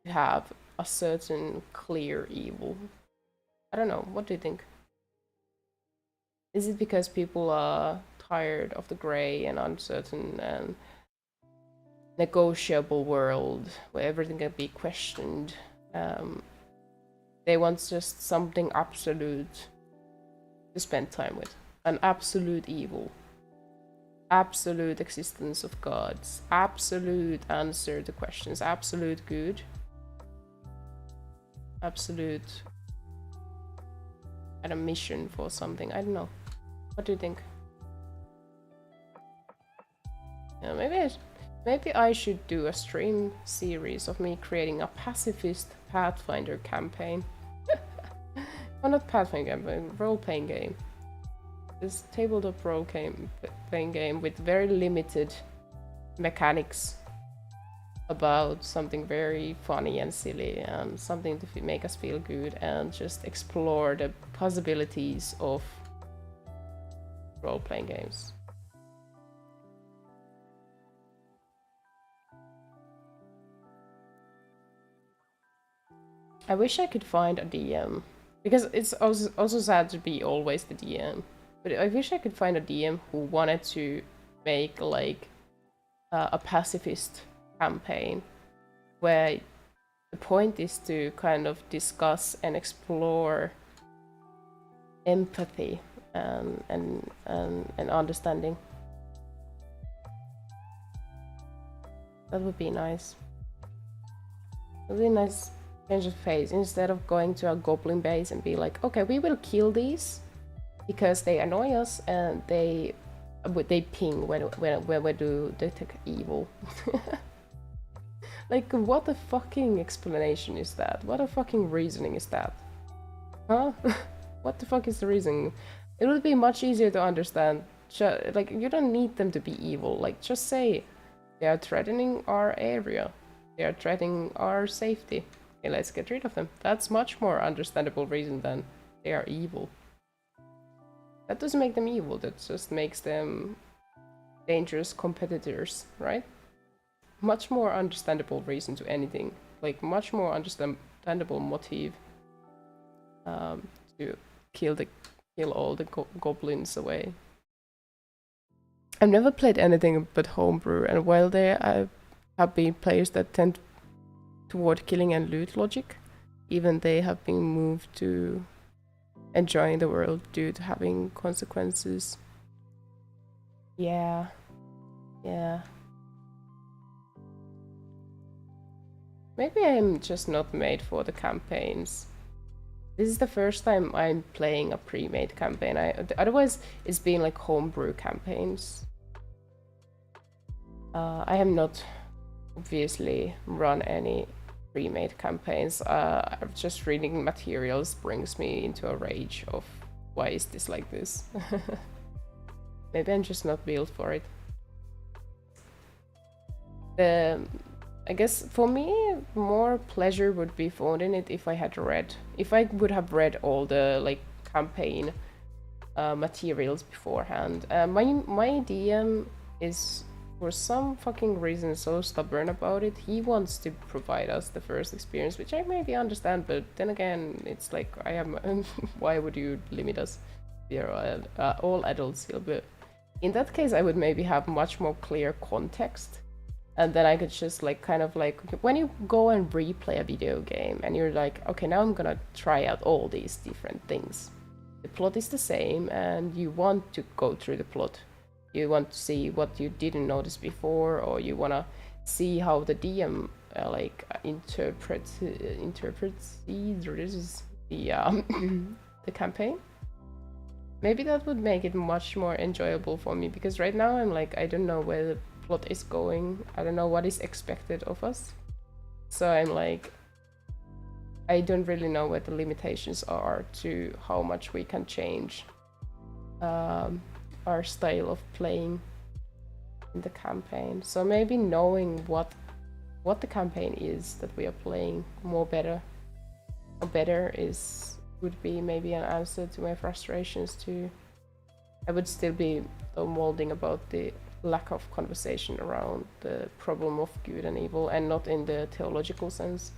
to have a certain clear evil. I don't know, what do you think? Is it because people are tired of the gray and uncertain and negotiable world where everything can be questioned? They want just something absolute to spend time with. An absolute evil. Absolute existence of gods. Absolute answer to questions. Absolute good. Absolute and a mission for something. I don't know. What do you think? Yeah, maybe I should do a stream series of me creating a pacifist Pathfinder campaign. Well, not Pathfinder campaign, role-playing game. This tabletop role-playing game with very limited mechanics about something very funny and silly and something to make us feel good and just explore the possibilities of role-playing games. I wish I could find a DM, because it's also sad to be always the DM, but I wish I could find a DM who wanted to make like a pacifist campaign where the point is to kind of discuss and explore empathy and understanding. That would be nice. It would be nice change of pace instead of going to a goblin base and be like, okay, we will kill these because they annoy us and they ping when we do detect evil. Like, what a fucking explanation is that? What a fucking reasoning is that? Huh? What the fuck is the reason? It would be much easier to understand. Like, you don't need them to be evil. Like, just say, they are threatening our area. They are threatening our safety. Okay, let's get rid of them. That's much more understandable reason than they are evil. That doesn't make them evil, that just makes them dangerous competitors, right? Much more understandable reason to anything. Like, much more understandable motive to kill all the goblins away. I've never played anything but homebrew, and while there have been players that tend toward killing and loot logic, even they have been moved to enjoying the world due to having consequences. Yeah. Maybe I'm just not made for the campaigns. This is the first time I'm playing a pre-made campaign. Otherwise, it's been like homebrew campaigns. I have not obviously run any pre-made campaigns. Just reading materials brings me into a rage of why is this like this? Maybe I'm just not built for it. I guess for me, more pleasure would be found in it if I would have read all the like campaign materials beforehand. My DM is, for some fucking reason, so stubborn about it. He wants to provide us the first experience, which I maybe understand, but then again, it's like, why would you limit us? We are all adults here, but in that case, I would maybe have much more clear context, and then I could just like kind of like, when you go and replay a video game and you're like, okay, now I'm gonna try out all these different things. The plot is the same and you want to go through the plot. You want to see what you didn't notice before, or you want to see how the DM interprets the campaign. Maybe that would make it much more enjoyable for me, because right now I'm like, I don't know where the plot is going. I don't know what is expected of us. So I'm like, I don't really know what the limitations are to how much we can change our style of playing in the campaign. So maybe knowing what the campaign is that we are playing better is would be maybe an answer to my frustrations too. I would still be though molding about the lack of conversation around the problem of good and evil, and not in the theological sense.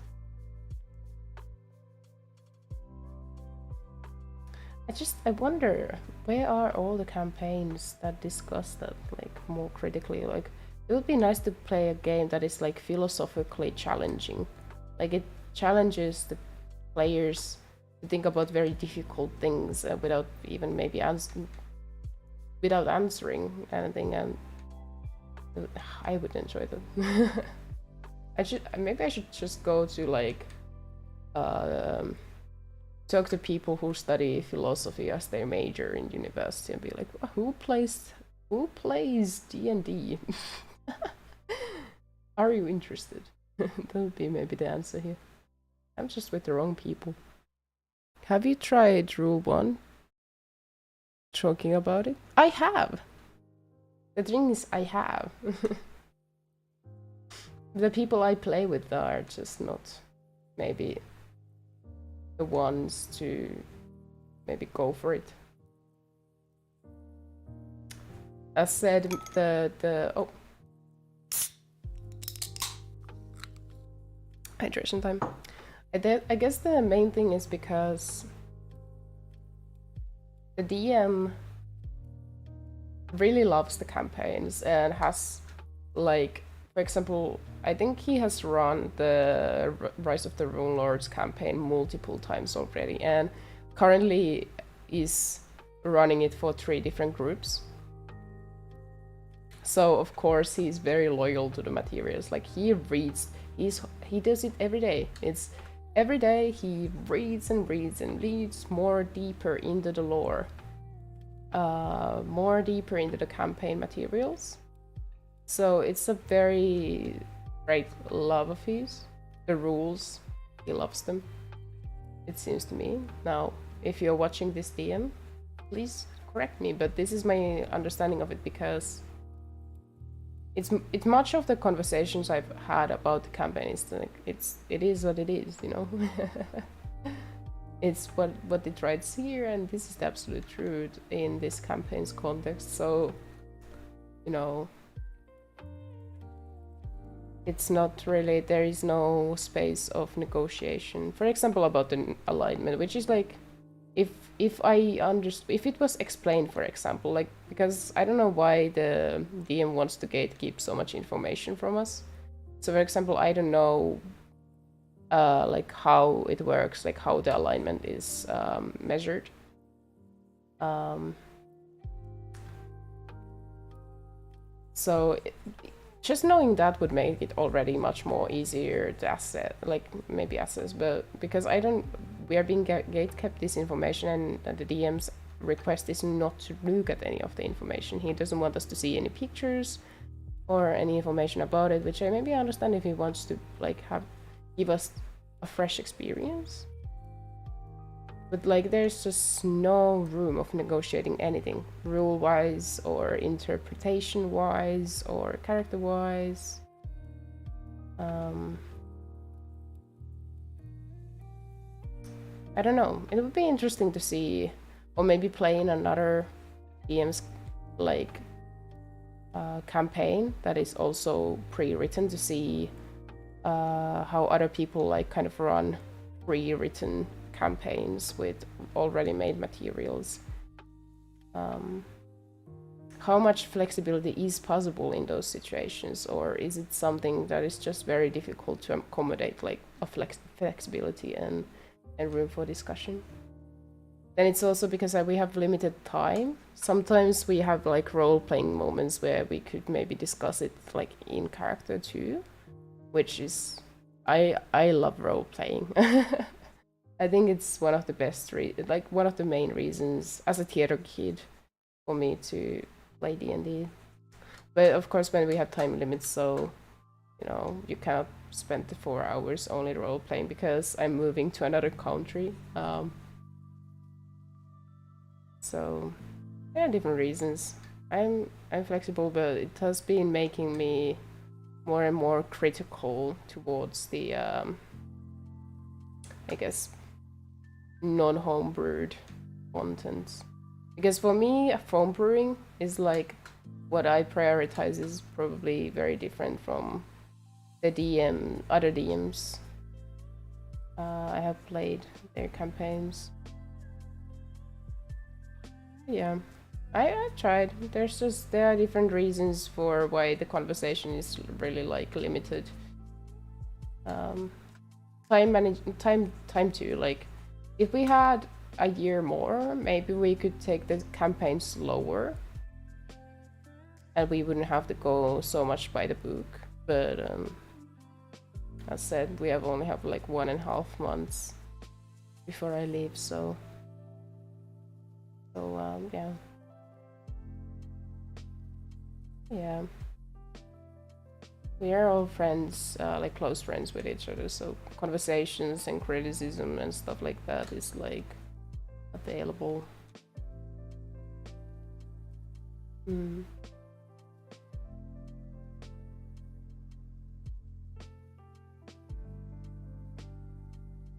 I wonder, where are all the campaigns that discuss that like more critically? Like, it would be nice to play a game that is like philosophically challenging. Like, it challenges the players to think about very difficult things without even maybe without answering anything, and I would enjoy that. Maybe I should just go to like talk to people who study philosophy as their major in university and be like, who plays D&D? Are you interested? That would be maybe the answer here. I'm just with the wrong people. Have you tried Rule 1? Talking about it? I have! The thing is, I have. The people I play with are just not maybe the ones to maybe go for it. As said, oh, hydration time. I guess the main thing is because the DM really loves the campaigns and has, like, for example, I think he has run the Rise of the Rune Lords campaign multiple times already, and currently is running it for 3 different groups. So of course he's very loyal to the materials. Like, he reads, he does it every day. It's every day he reads and reads and reads more deeper into the lore, more deeper into the campaign materials. So it's a very great love of his. The rules, he loves them, it seems to me. Now, if you're watching this DM, please correct me, but this is my understanding of it, because it's much of the conversations I've had about the campaign is like, it is what it is, you know. It's what it writes here, and this is the absolute truth in this campaign's context. So, you know, it's not really, there is no space of negotiation. For example, about the alignment, which is like, if it was explained, for example, like, because I don't know why the DM wants to gatekeep so much information from us. So for example, I don't know like how it works, like how the alignment is measured. So just knowing that would make it already much more easier to assess, but because we are being gatekept this information, and the DM's request is not to look at any of the information. He doesn't want us to see any pictures or any information about it, which I maybe understand if he wants to like give us a fresh experience. But like, there's just no room of negotiating anything, rule-wise or interpretation-wise or character-wise. I don't know. It would be interesting to see, or maybe play in another DM's like campaign that is also pre-written, to see how other people like kind of run pre-written campaigns with already made materials. How much flexibility is possible in those situations, or is it something that is just very difficult to accommodate, like a flexibility and room for discussion? Then it's also because we have limited time. Sometimes we have like role-playing moments where we could maybe discuss it like in character too, which is, I love role-playing. I think it's one of the best, one of the main reasons as a theater kid for me to play D&D. But of course, when we have time limits, so, you know, you cannot spend the 4 hours only role playing, because I'm moving to another country. So there are different reasons. I'm flexible, but it has been making me more and more critical towards the I guess non-home brewed content. Because for me, home brewing is like what I prioritize is probably very different from the other DMs. I have played their campaigns. Yeah, I've tried. There are different reasons for why the conversation is really like limited. Time too. Like, if we had a year more, maybe we could take the campaign slower, and we wouldn't have to go so much by the book. But as said, we only have like 1.5 months before I leave, so yeah. We are all friends, like close friends with each other, so conversations and criticism and stuff like that is like available.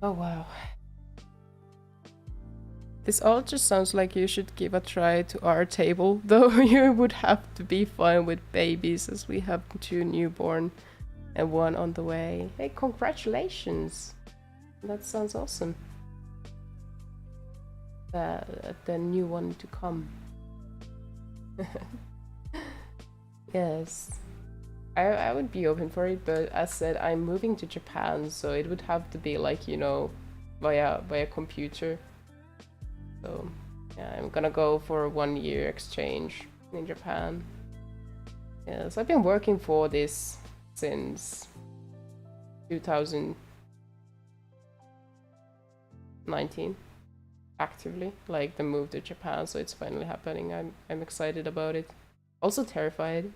Oh wow. This all just sounds like you should give a try to our table, though you would have to be fine with babies, as we have 2 newborn and 1 on the way. Hey, congratulations! That sounds awesome. The new one to come. Yes. I would be open for it, but as said, I'm moving to Japan, so it would have to be like, you know, via computer. So yeah, I'm gonna go for a 1-year exchange in Japan. Yes, I've been working for this since 2019, actively, like the move to Japan, so it's finally happening. I'm excited about it. Also terrified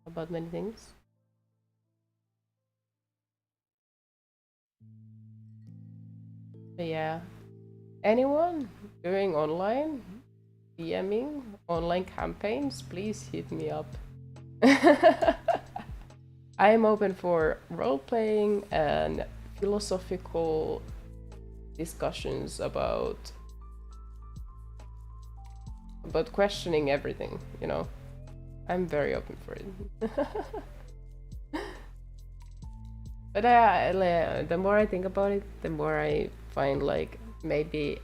about many things. But yeah. Anyone doing online, DMing, online campaigns, please hit me up. I am open for role-playing and philosophical discussions about questioning everything, you know. I'm very open for it. But the more I think about it, the more I find like maybe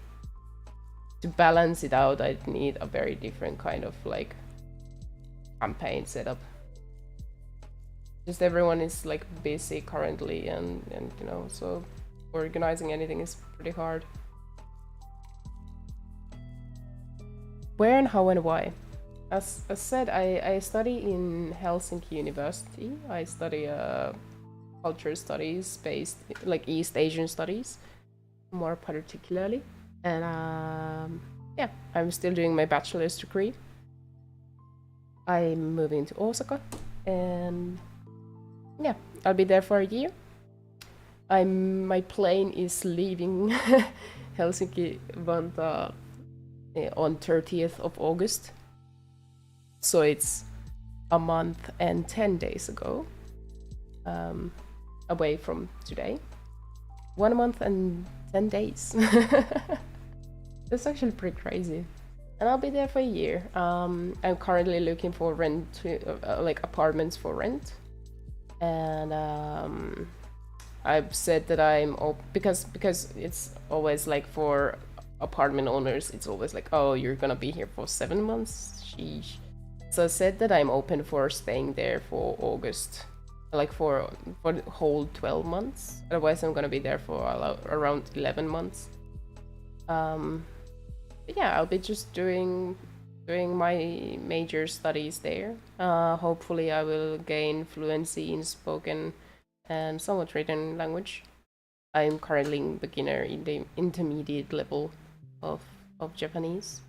to balance it out, I'd need a very different kind of like campaign setup. Just everyone is like busy currently, and you know, so organizing anything is pretty hard. Where and how and why? As said, I study in Helsinki University. I study culture studies based, like East Asian studies, more particularly. And yeah, I'm still doing my bachelor's degree. I'm moving to Osaka, and yeah, I'll be there for a year. My plane is leaving Helsinki Vantaa on 30th of August. So it's a month and 10 days ago, away from today. 1 month and 10 days. That's actually pretty crazy. And I'll be there for a year. I'm currently looking for like apartments for rent. And I've said that I'm because it's always like for apartment owners, it's always like, oh, you're gonna be here for 7 months. Sheesh. So I said that I'm open for staying there for August, like for the whole 12 months. Otherwise, I'm gonna be there for around 11 months. But yeah, I'll be just doing my major studies there. Hopefully, I will gain fluency in spoken and somewhat written language. I'm currently beginner in the intermediate level of Japanese.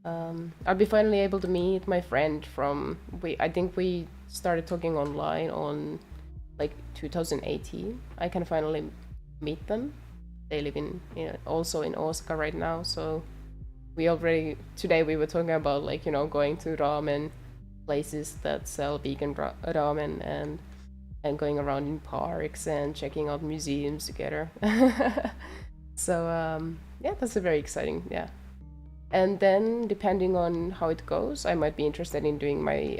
I'll be finally able to meet my friend from I think we started talking online on like 2018. I can finally meet them. They live also in Osaka right now, so today we were talking about like, you know, going to ramen places that sell vegan ramen and going around in parks and checking out museums together. So yeah, that's a very exciting, yeah. And then depending on how it goes, I might be interested in doing my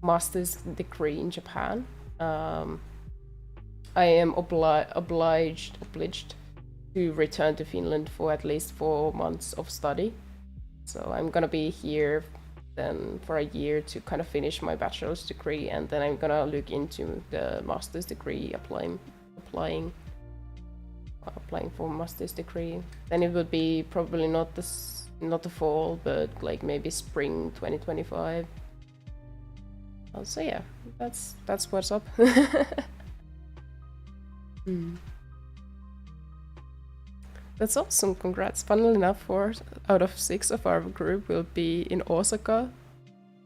master's degree in Japan. I am obliged to return to Finland for at least 4 months of study. So I'm gonna be here then for a year to kind of finish my bachelor's degree, and then I'm gonna look into the master's degree, applying for master's degree. Then it would be probably not the fall, but like maybe spring 2025. So yeah, that's what's up. That's awesome, congrats. Funnily enough, 4 out of 6 of our group will be in Osaka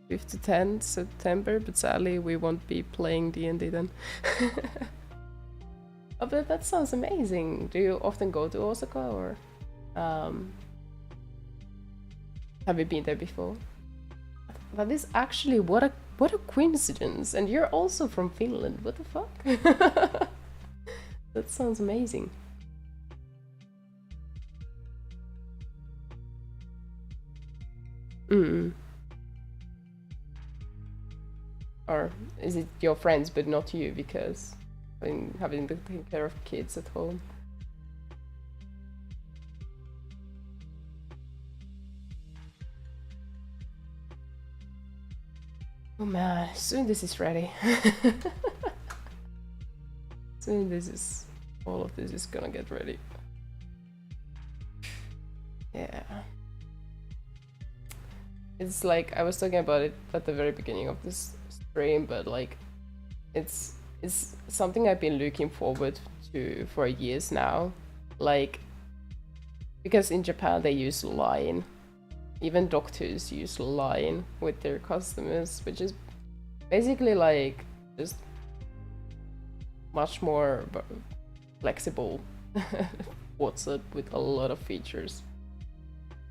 5th to 10th September, but sadly we won't be playing D&D then. Oh, but that sounds amazing. Do you often go to Osaka, or have you been there before? That is actually what a coincidence, and you're also from Finland. What the fuck? That sounds amazing. Or is it your friends but not you, because having to take care of kids at home? Oh man, soon this is ready. Soon all of this is gonna get ready. Yeah. It's like, I was talking about it at the very beginning of this stream, but like, it's something I've been looking forward to for years now. Like, because in Japan they use line. Even doctors use line with their customers, which is basically like just much more flexible WhatsApp with a lot of features.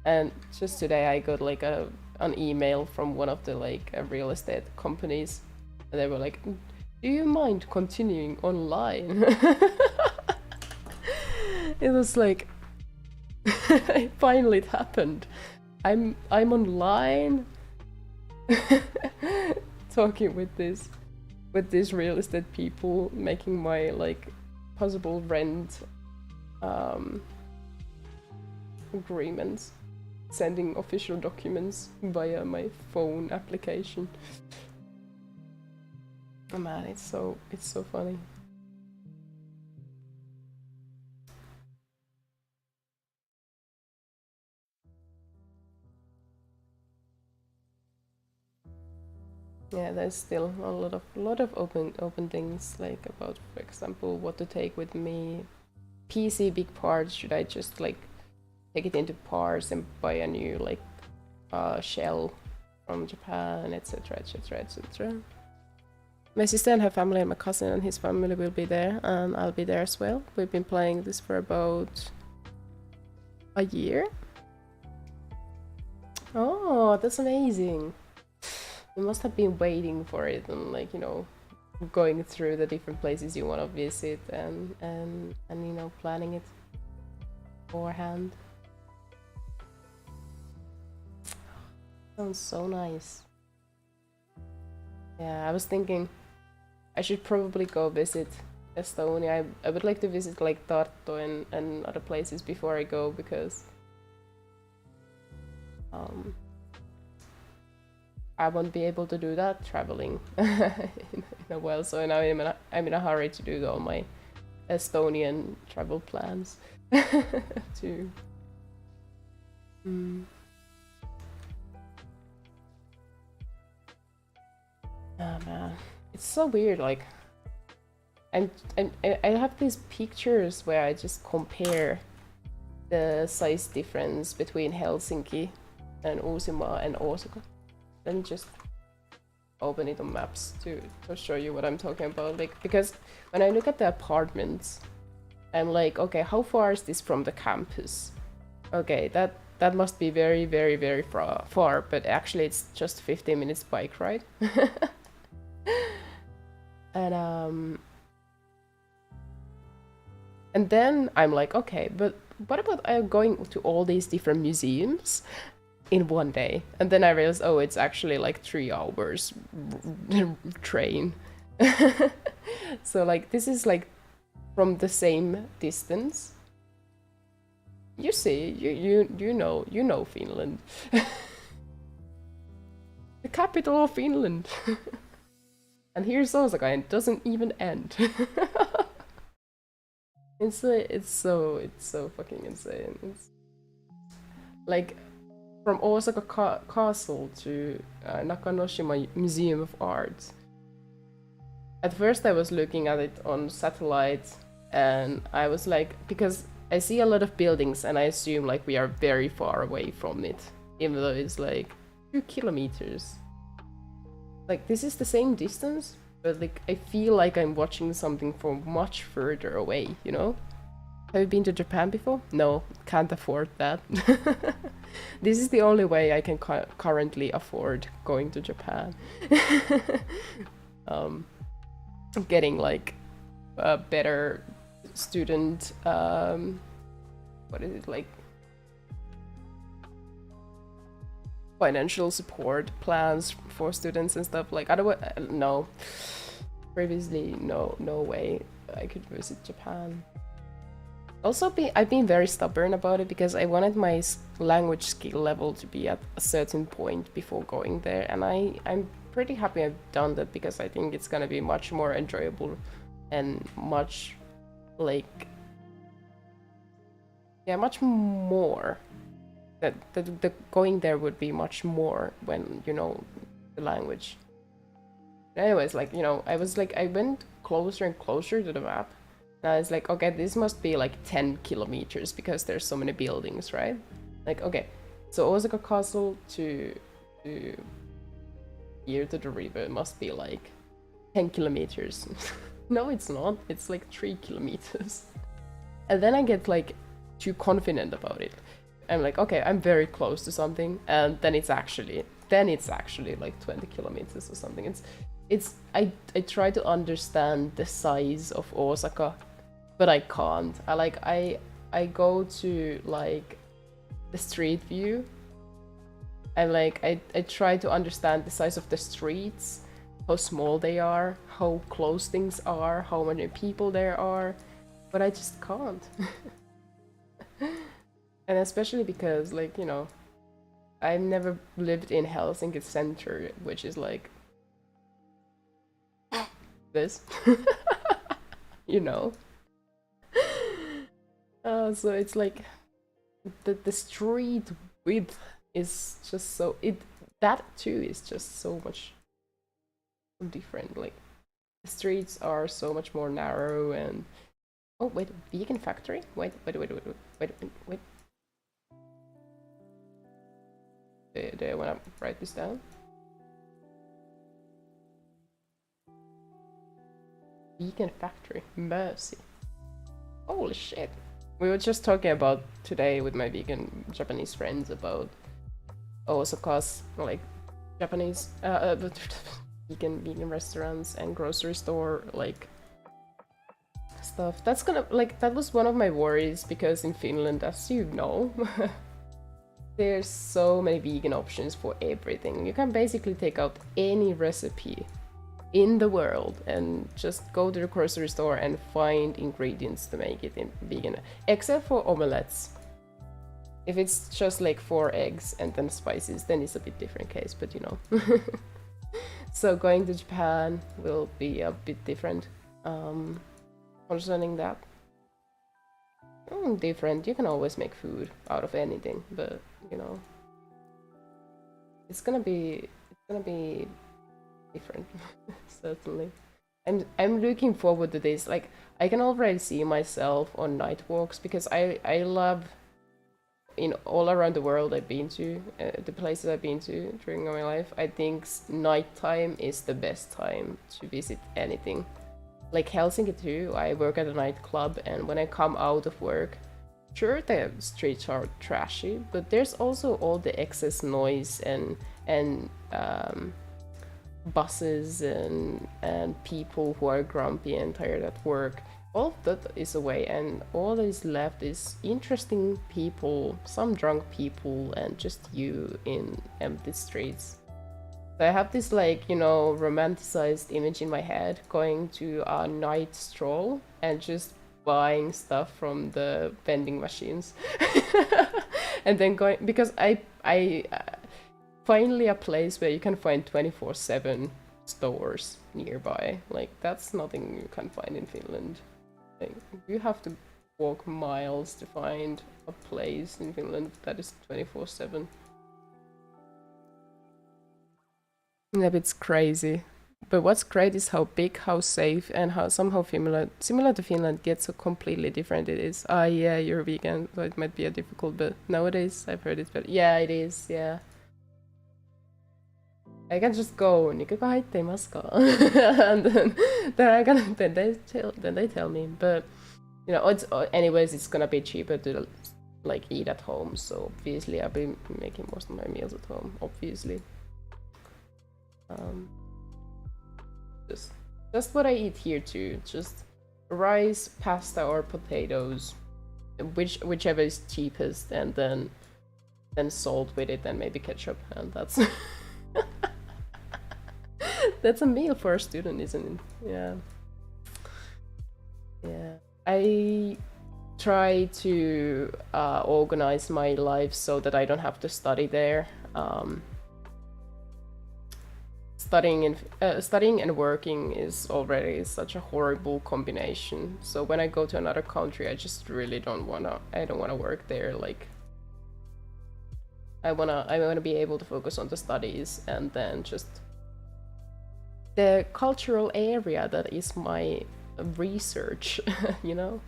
And just today I got like an email from one of the like real estate companies, and they were like, do you mind continuing online? It was like, finally it happened. I'm online talking with these real estate people, making my like possible rent agreements, sending official documents via my phone application. Oh man, it's so funny. Yeah, there's still a lot of open things, like about, for example, what to take with me. PC big parts, should I just like take it into parts and buy a new like shell from Japan, etc, etc, etc. My sister and her family and my cousin and his family will be there, and I'll be there as well. We've been playing this for about a year. Oh, that's amazing. You must have been waiting for it, and like, you know, going through the different places you want to visit, and you know, planning it beforehand. Sounds so nice. Yeah, I was thinking I should probably go visit Estonia. I would like to visit like Tartu and other places before I go, because I won't be able to do that traveling in a while. So now I'm in a hurry to do all my Estonian travel plans too. Oh man, it's so weird. Like, I have these pictures where I just compare the size difference between Helsinki and Uusimaa and Osaka. Let me just open it on maps to show you what I'm talking about. Like, because when I look at the apartments, I'm like, okay, how far is this from the campus? Okay, that must be very, very, very far, but actually it's just 15 minutes bike ride. And And then I'm like, okay, but what about going to all these different museums in one day? And then I realized, oh, it's actually like 3 hours train. So like this is like from the same distance. You see, you know Finland. The capital of Finland. And here's Osaka, and it doesn't even end. It's so fucking insane. It's like from Osaka Castle to Nakanoshima Museum of Art. At first I was looking at it on satellite, and I was like, because I see a lot of buildings and I assume like we are very far away from it, even though it's like 2 kilometers. Like this is the same distance, but like I feel like I'm watching something from much further away, you know? Have you been to Japan before? No, can't afford that. This is the only way I can currently afford going to Japan. Getting like a better student, what is it, like financial support plans for students and stuff. Like otherwise, no, previously no way I could visit Japan. Also, I've been very stubborn about it because I wanted my language skill level to be at a certain point before going there, and I'm pretty happy I've done that because I think it's gonna be much more enjoyable and much like, yeah, much more. That the going there would be much more when you know the language. Anyways, like, you know, I went closer and closer to the map. And I was like, okay, this must be like 10 kilometers because there's so many buildings, right? Like, okay, so Osaka Castle to here to the river must be like 10 kilometers. No, it's not. It's like 3 kilometers. And then I get like too confident about it. I'm like, okay, I'm very close to something, and then it's actually like 20 kilometers or something. I try to understand the size of Osaka, but I can't. I go to like the street view, and like I try to understand the size of the streets, how small they are, how close things are, how many people there are, but I just can't. And especially because, like, you know, I've never lived in Helsinki center, which is like this, you know. So it's like the street width is just so that too is just so much different. Like the streets are so much more narrow and oh wait, vegan factory? Wait. Do I want to write this down? Vegan factory. Mercy. Holy shit. We were just talking about today with my vegan Japanese friends about Osaka's like Japanese vegan restaurants and grocery store like stuff. That's gonna like that was one of my worries because in Finland, as you know, there's so many vegan options for everything. You can basically take out any recipe in the world and just go to the grocery store and find ingredients to make it in vegan, except for omelettes. If it's just like 4 eggs and then spices, then it's a bit different case, but you know. So going to Japan will be a bit different concerning that. Different. You can always make food out of anything, but you know, it's gonna be different. Certainly. I'm looking forward to this. Like I can already see myself on night walks because I love in all around the world I've been to, the places I've been to during my life. I think nighttime is the best time to visit anything. Like Helsinki too, I work at a nightclub, and when I come out of work, sure the streets are trashy, but there's also all the excess noise and buses and people who are grumpy and tired at work. all of that is away, and all that is left is interesting people, some drunk people, and just you in empty streets. So I have this, like, you know, romanticized image in my head, going to a night stroll and just buying stuff from the vending machines. And then going, because I finally a place where you can find 24/7 stores nearby. Like, that's nothing you can find in Finland. Like, you have to walk miles to find a place in Finland that is 24/7. Yeah, it's crazy. But what's great is how big, how safe, and how somehow similar to Finland, yet so completely different it is. Ah, yeah, you're vegan, so it might be a difficult, but nowadays I've heard it's better. Yeah, it is, yeah. I can just go, "Nikako haitteimasu ka?" And then I can, then they tell me. But you know, anyways, it's gonna be cheaper to like eat at home. So obviously, I'll be making most of my meals at home. Obviously, just what I eat here too. Just rice, pasta, or potatoes, whichever is cheapest, and then salt with it, and maybe ketchup, and that's. That's a meal for a student, isn't it? Yeah. Yeah. I try to organize my life so that I don't have to study there. Studying and working is already such a horrible combination. So when I go to another country, I just really don't wanna work there. Like, I wanna be able to focus on the studies, and then just the cultural area that is my research. You know,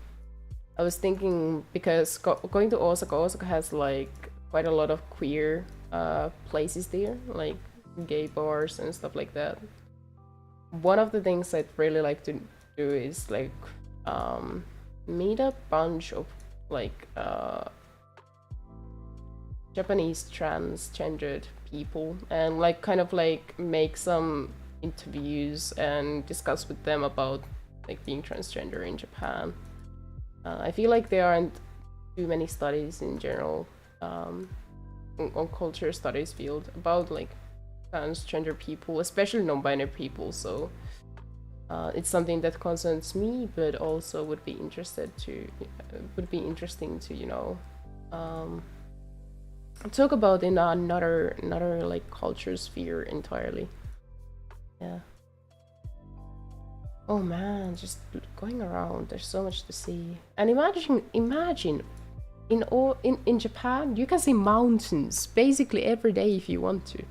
I was thinking, because going to Osaka has like quite a lot of queer places there, like gay bars and stuff like that. One of the things I'd really like to do is like meet a bunch of like Japanese transgendered people, and like kind of like make some interviews and discuss with them about like being transgender in Japan. I feel like there aren't too many studies in general on culture studies field about like transgender people, especially non-binary people. So it's something that concerns me, but also would be interesting to, you know, talk about in another like culture sphere entirely. Yeah. Oh man, just going around, there's so much to see. And imagine in Japan you can see mountains basically every day if you want to.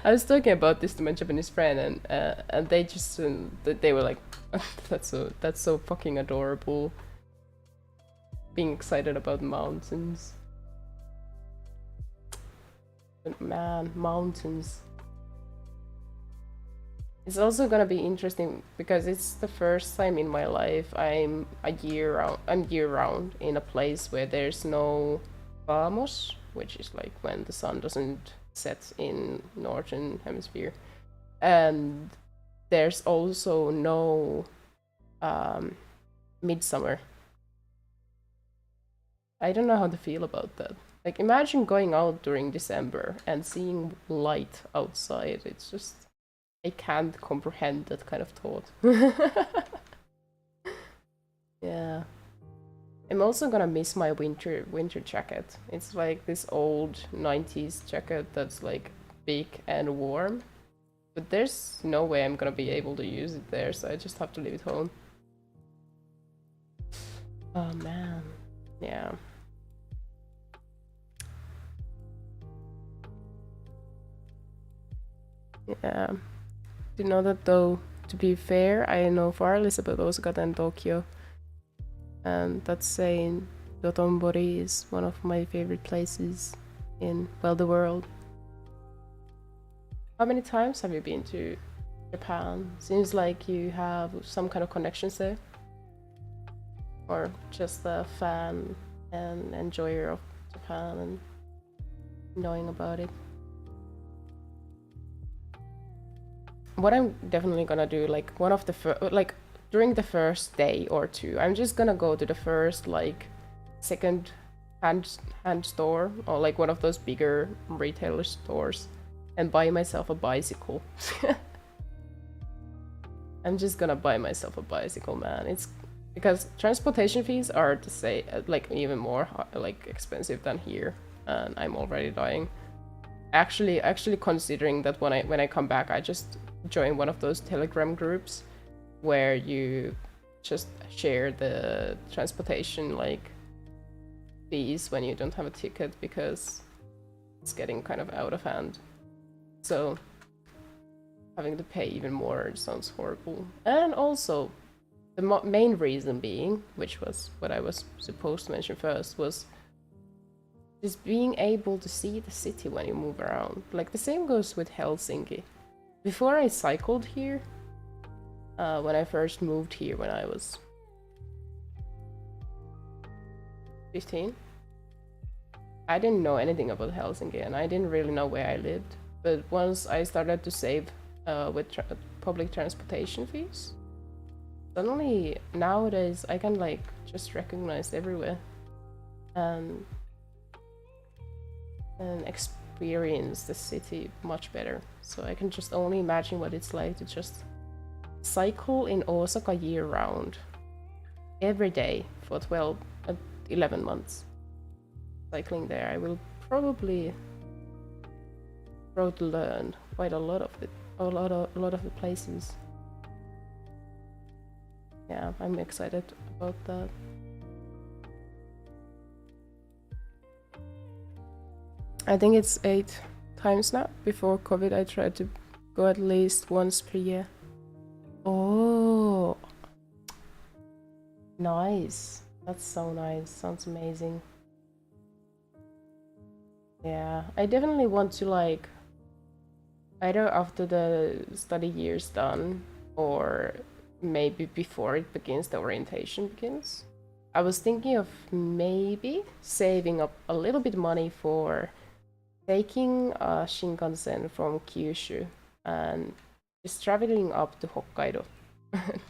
I was talking about this to my Japanese friend, and they just they were like, that's so fucking adorable, being excited about mountains. But man, mountains. It's also gonna be interesting because it's the first time in my life I'm year round in a place where there's no vamos, which is like when the sun doesn't set in northern hemisphere, and there's also no midsummer. I don't know how to feel about that. Like, imagine going out during December and seeing light outside. It's just, I can't comprehend that kind of thought. Yeah. I'm also gonna miss my winter jacket. It's like this old 90s jacket that's like big and warm. But there's no way I'm gonna be able to use it there, so I just have to leave it home. Oh man. Yeah. Yeah. Do you know that though, to be fair, I know far less about Osaka than Tokyo. And that's saying Dotonbori is one of my favorite places in, well, the world. How many times have you been to Japan? Seems like you have some kind of connections there. Or just a fan and enjoyer of Japan and knowing about it. What I'm definitely gonna do, like one of the like during the first day or two, I'm just gonna go to the first like second hand store or like one of those bigger retailer stores and buy myself a bicycle. I'm just gonna buy myself a bicycle, man. It's because transportation fees are to say like even more like expensive than here, and I'm already dying. Actually considering that when I come back, I just join one of those Telegram groups where you just share the transportation like fees when you don't have a ticket, because it's getting kind of out of hand. So having to pay even more sounds horrible. And also the main reason being, which was what I was supposed to mention first, was just being able to see the city when you move around. Like the same goes with Helsinki. Before I cycled here, when I first moved here when I was 15, I didn't know anything about Helsinki and I didn't really know where I lived. But once I started to save with public transportation fees, suddenly nowadays I can like just recognize everywhere and experience the city much better. So I can just only imagine what it's like to just cycle in Osaka year round every day for 11 months. Cycling there, I will probably learn quite a lot of it, a lot of the places. Yeah, I'm excited about that. I think it's 8 times now. Before COVID, I tried to go at least once per year. Oh, nice. That's so nice. Sounds amazing. Yeah, I definitely want to like, either after the study year's done or maybe before it begins, the orientation begins. I was thinking of maybe saving up a little bit money for taking a Shinkansen from Kyushu and just traveling up to Hokkaido.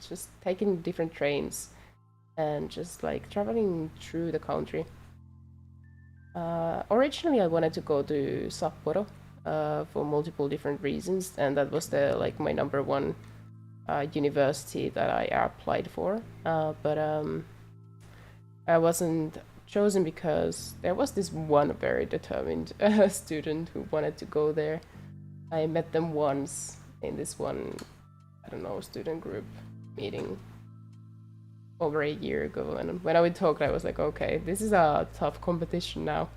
Just taking different trains and just like traveling through the country. Originally I wanted to go to Sapporo for multiple different reasons, and that was the like my number one university that I applied for, but I wasn't chosen because there was this one very determined student who wanted to go there. I met them once in this one, I don't know, student group meeting over a year ago, and when I would talk, I was like, okay, this is a tough competition now.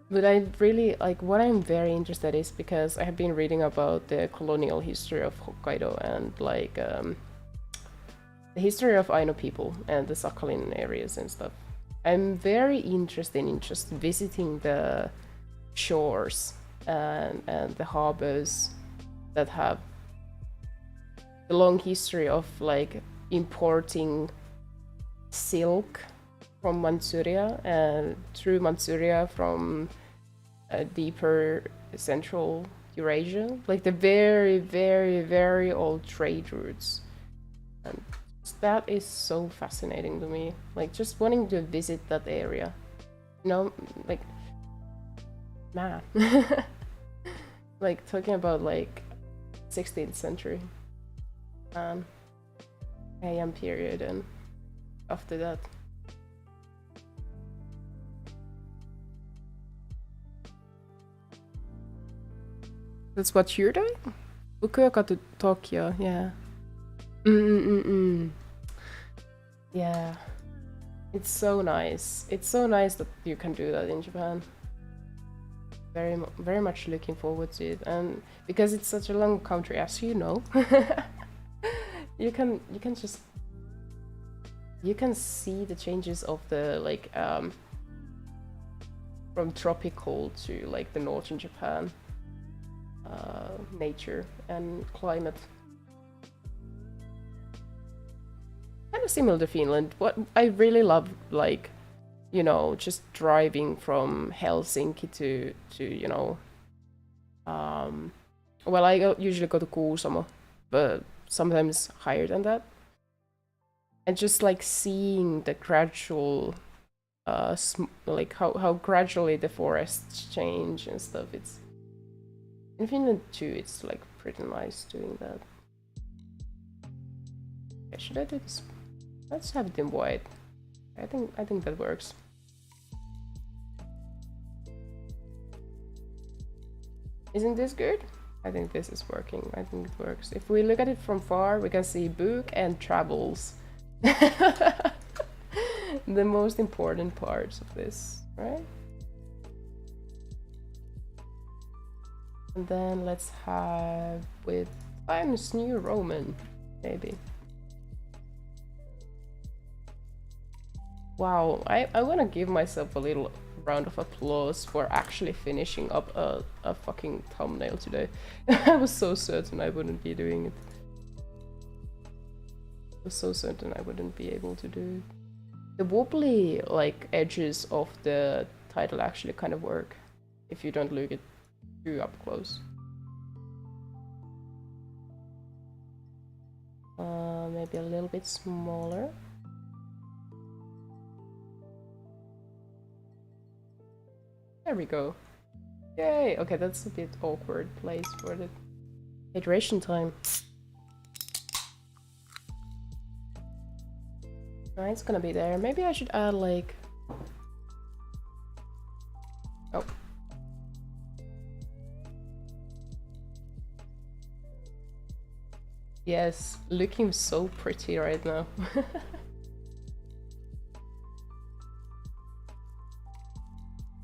But I really like, what I'm very interested in is because I have been reading about the colonial history of Hokkaido and like the history of Aino people and the Sakhalin areas and stuff. I'm very interested in just visiting the shores and the harbors that have the long history of like importing silk from Manchuria and through Manchuria from deeper central Eurasia, like the very, very, very old trade routes. And that is so fascinating to me, like just wanting to visit that area, you know, like, man. Like talking about like 16th century AM period and after that. That's what you're doing? Fukuoka to Tokyo, yeah. Yeah. It's so nice. It's so nice that you can do that in Japan. Very much looking forward to it, and because it's such a long country, as you know, you can just see the changes of the like from tropical to like the northern Japan nature and climate. Kind of similar to Finland. What I really love, like, you know, just driving from Helsinki to you know, well, I usually go to Kuusamo, but sometimes higher than that. and just like seeing the gradual like how gradually the forests change and stuff. It's in Finland too, it's like pretty nice doing that. Okay, should I do this? Let's have it in white. I think that works. Isn't this good? I think this is working. I think it works. If we look at it from far, we can see book and travels. The most important parts of this, right? And then let's have with Times New Roman, maybe. Wow, I want to give myself a little round of applause for actually finishing up a fucking thumbnail today. I was so certain I wouldn't be doing it. I was so certain I wouldn't be able to do it. The wobbly like edges of the title actually kind of work if you don't look it too up close. Maybe a little bit smaller. There we go. Yay! Okay, that's a bit awkward place for the hydration time. Right, it's gonna be there. Maybe I should add like... Oh. Yes, looking so pretty right now.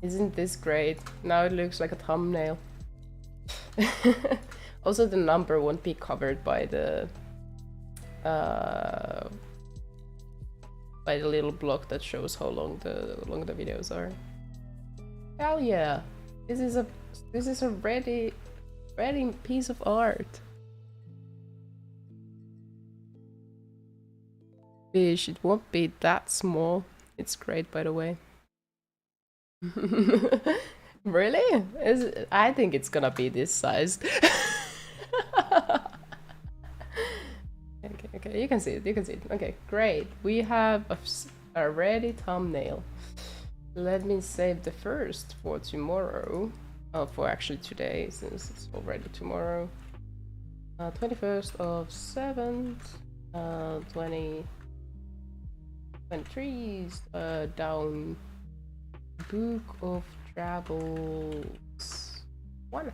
Isn't this great? Now it looks like a thumbnail. Also, the number won't be covered by the little block that shows how long the videos are. Hell yeah! This is a ready piece of art. Fish, it won't be that small. It's great, by the way. Really? I think it's gonna be this size. Okay, you can see it. Okay, great. We have a ready thumbnail. Let me save the first for tomorrow. Oh, for actually today, since it's already tomorrow. 21st of 7th, 2023 down. Book of Travels 1.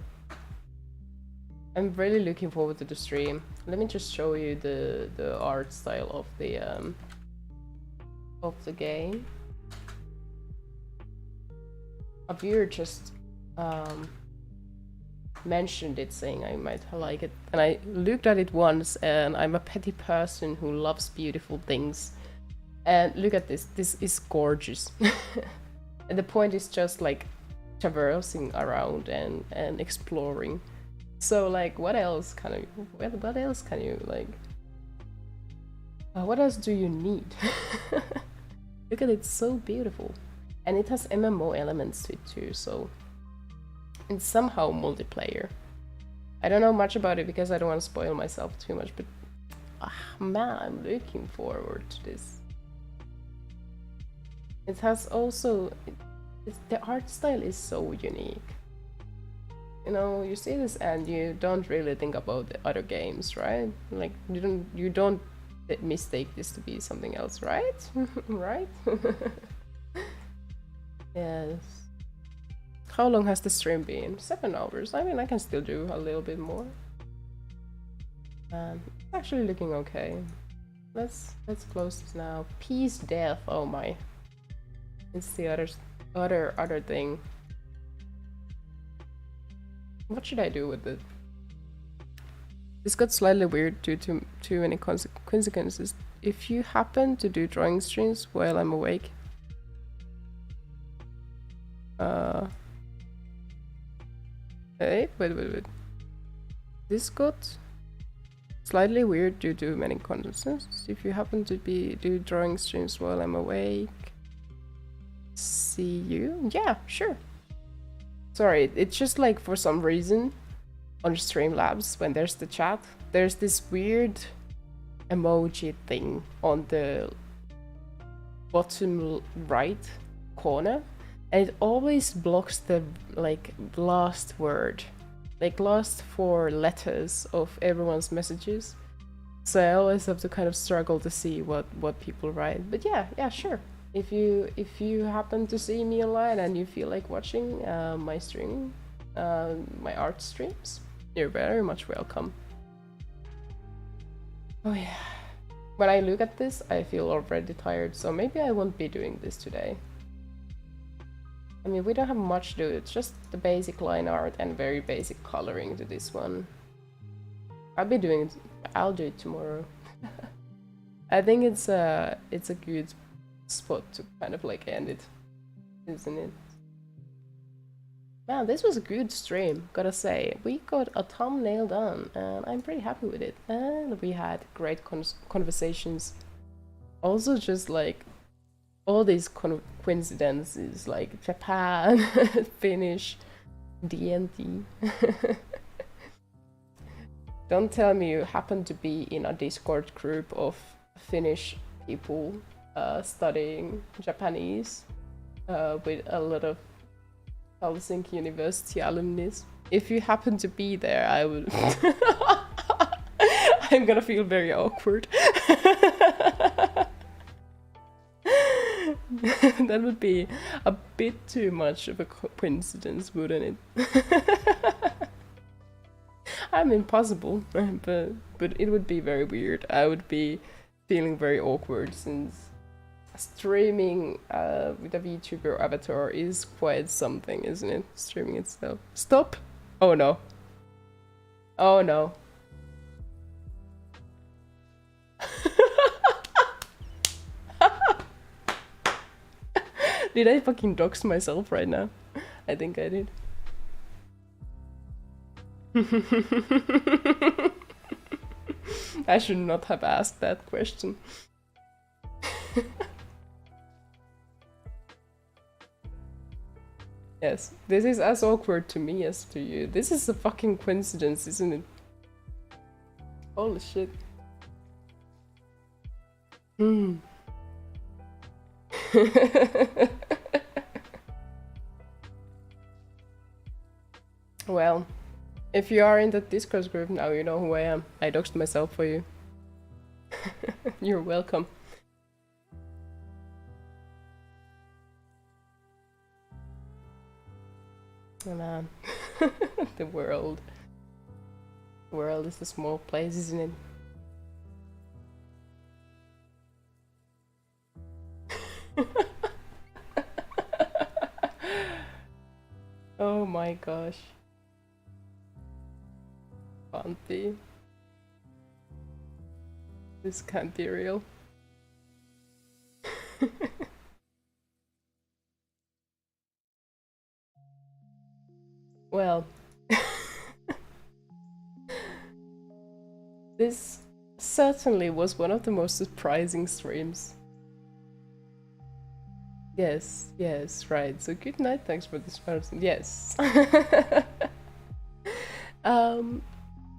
I'm really looking forward to the stream. Let me just show you the art style of the game. A viewer just mentioned it, saying I might like it, and I looked at it once, and I'm a petty person who loves beautiful things. And look at this. This is gorgeous. And the point is just like traversing around and exploring. So like, what else can you like? What else do you need? Look at it, so beautiful, and it has MMO elements to it too. So it's somehow multiplayer. I don't know much about it because I don't want to spoil myself too much, but man, I'm looking forward to this. It has also, the art style is so unique. You know, you see this and you don't really think about the other games, right? Like you don't mistake this to be something else, right? Right? Yes. How long has the stream been? 7 hours. I mean, I can still do a little bit more. It's actually looking okay. Let's close this now. Peace, death. Oh my. It's the other thing. What should I do with it? This got slightly weird due to too many consequences. If you happen to do drawing streams while I'm awake, hey, wait. This got slightly weird due to many consequences. If you happen to do drawing streams while I'm awake, see you? Yeah, sure. Sorry, it's just like for some reason on Streamlabs when there's the chat, there's this weird emoji thing on the bottom right corner, and it always blocks the like last word, like last 4 letters of everyone's messages. So I always have to kind of struggle to see what people write. But yeah, sure. If you happen to see me online and you feel like watching my stream, my art streams, you're very much welcome. Oh yeah. When I look at this, I feel already tired, so maybe I won't be doing this today. I mean, we don't have much to do, it's just the basic line art and very basic coloring to this one. I'll do it tomorrow. I think it's a good spot to kind of like end it, isn't it? Man, this was a good stream, gotta say. We got a thumbnail done, and I'm pretty happy with it. And we had great conversations. Also, just like all these coincidences, like Japan, Finnish, D&D. Don't tell me you happen to be in a Discord group of Finnish people studying Japanese with a lot of Helsinki University alumni. If you happen to be there, I would... I'm gonna feel very awkward. That would be a bit too much of a coincidence, wouldn't it? I'm impossible, but it would be very weird. I would be feeling very awkward since streaming with a VTuber avatar is quite something, isn't it? Streaming itself. Stop! Oh no. Oh no. Did I fucking dox myself right now? I think I did. I should not have asked that question. Yes, this is as awkward to me as to you. This is a fucking coincidence, isn't it? Holy shit. Well, if you are in the Discord group now, you know who I am. I doxed myself for you. You're welcome. Oh man. The world. The world is a small place, isn't it? Oh my gosh. Can't be. This can't be real. Well, this certainly was one of the most surprising streams. Yes, yes, right. So good night, thanks for this person. Yes.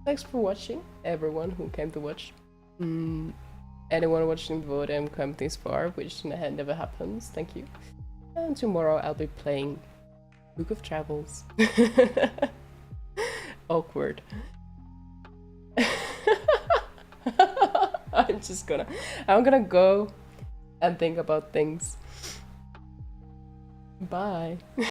Thanks for watching, everyone who came to watch. Anyone watching the VODM come this far, which never happens, thank you. And tomorrow I'll be playing Book of Travels. Awkward. I'm gonna go and think about things. Bye.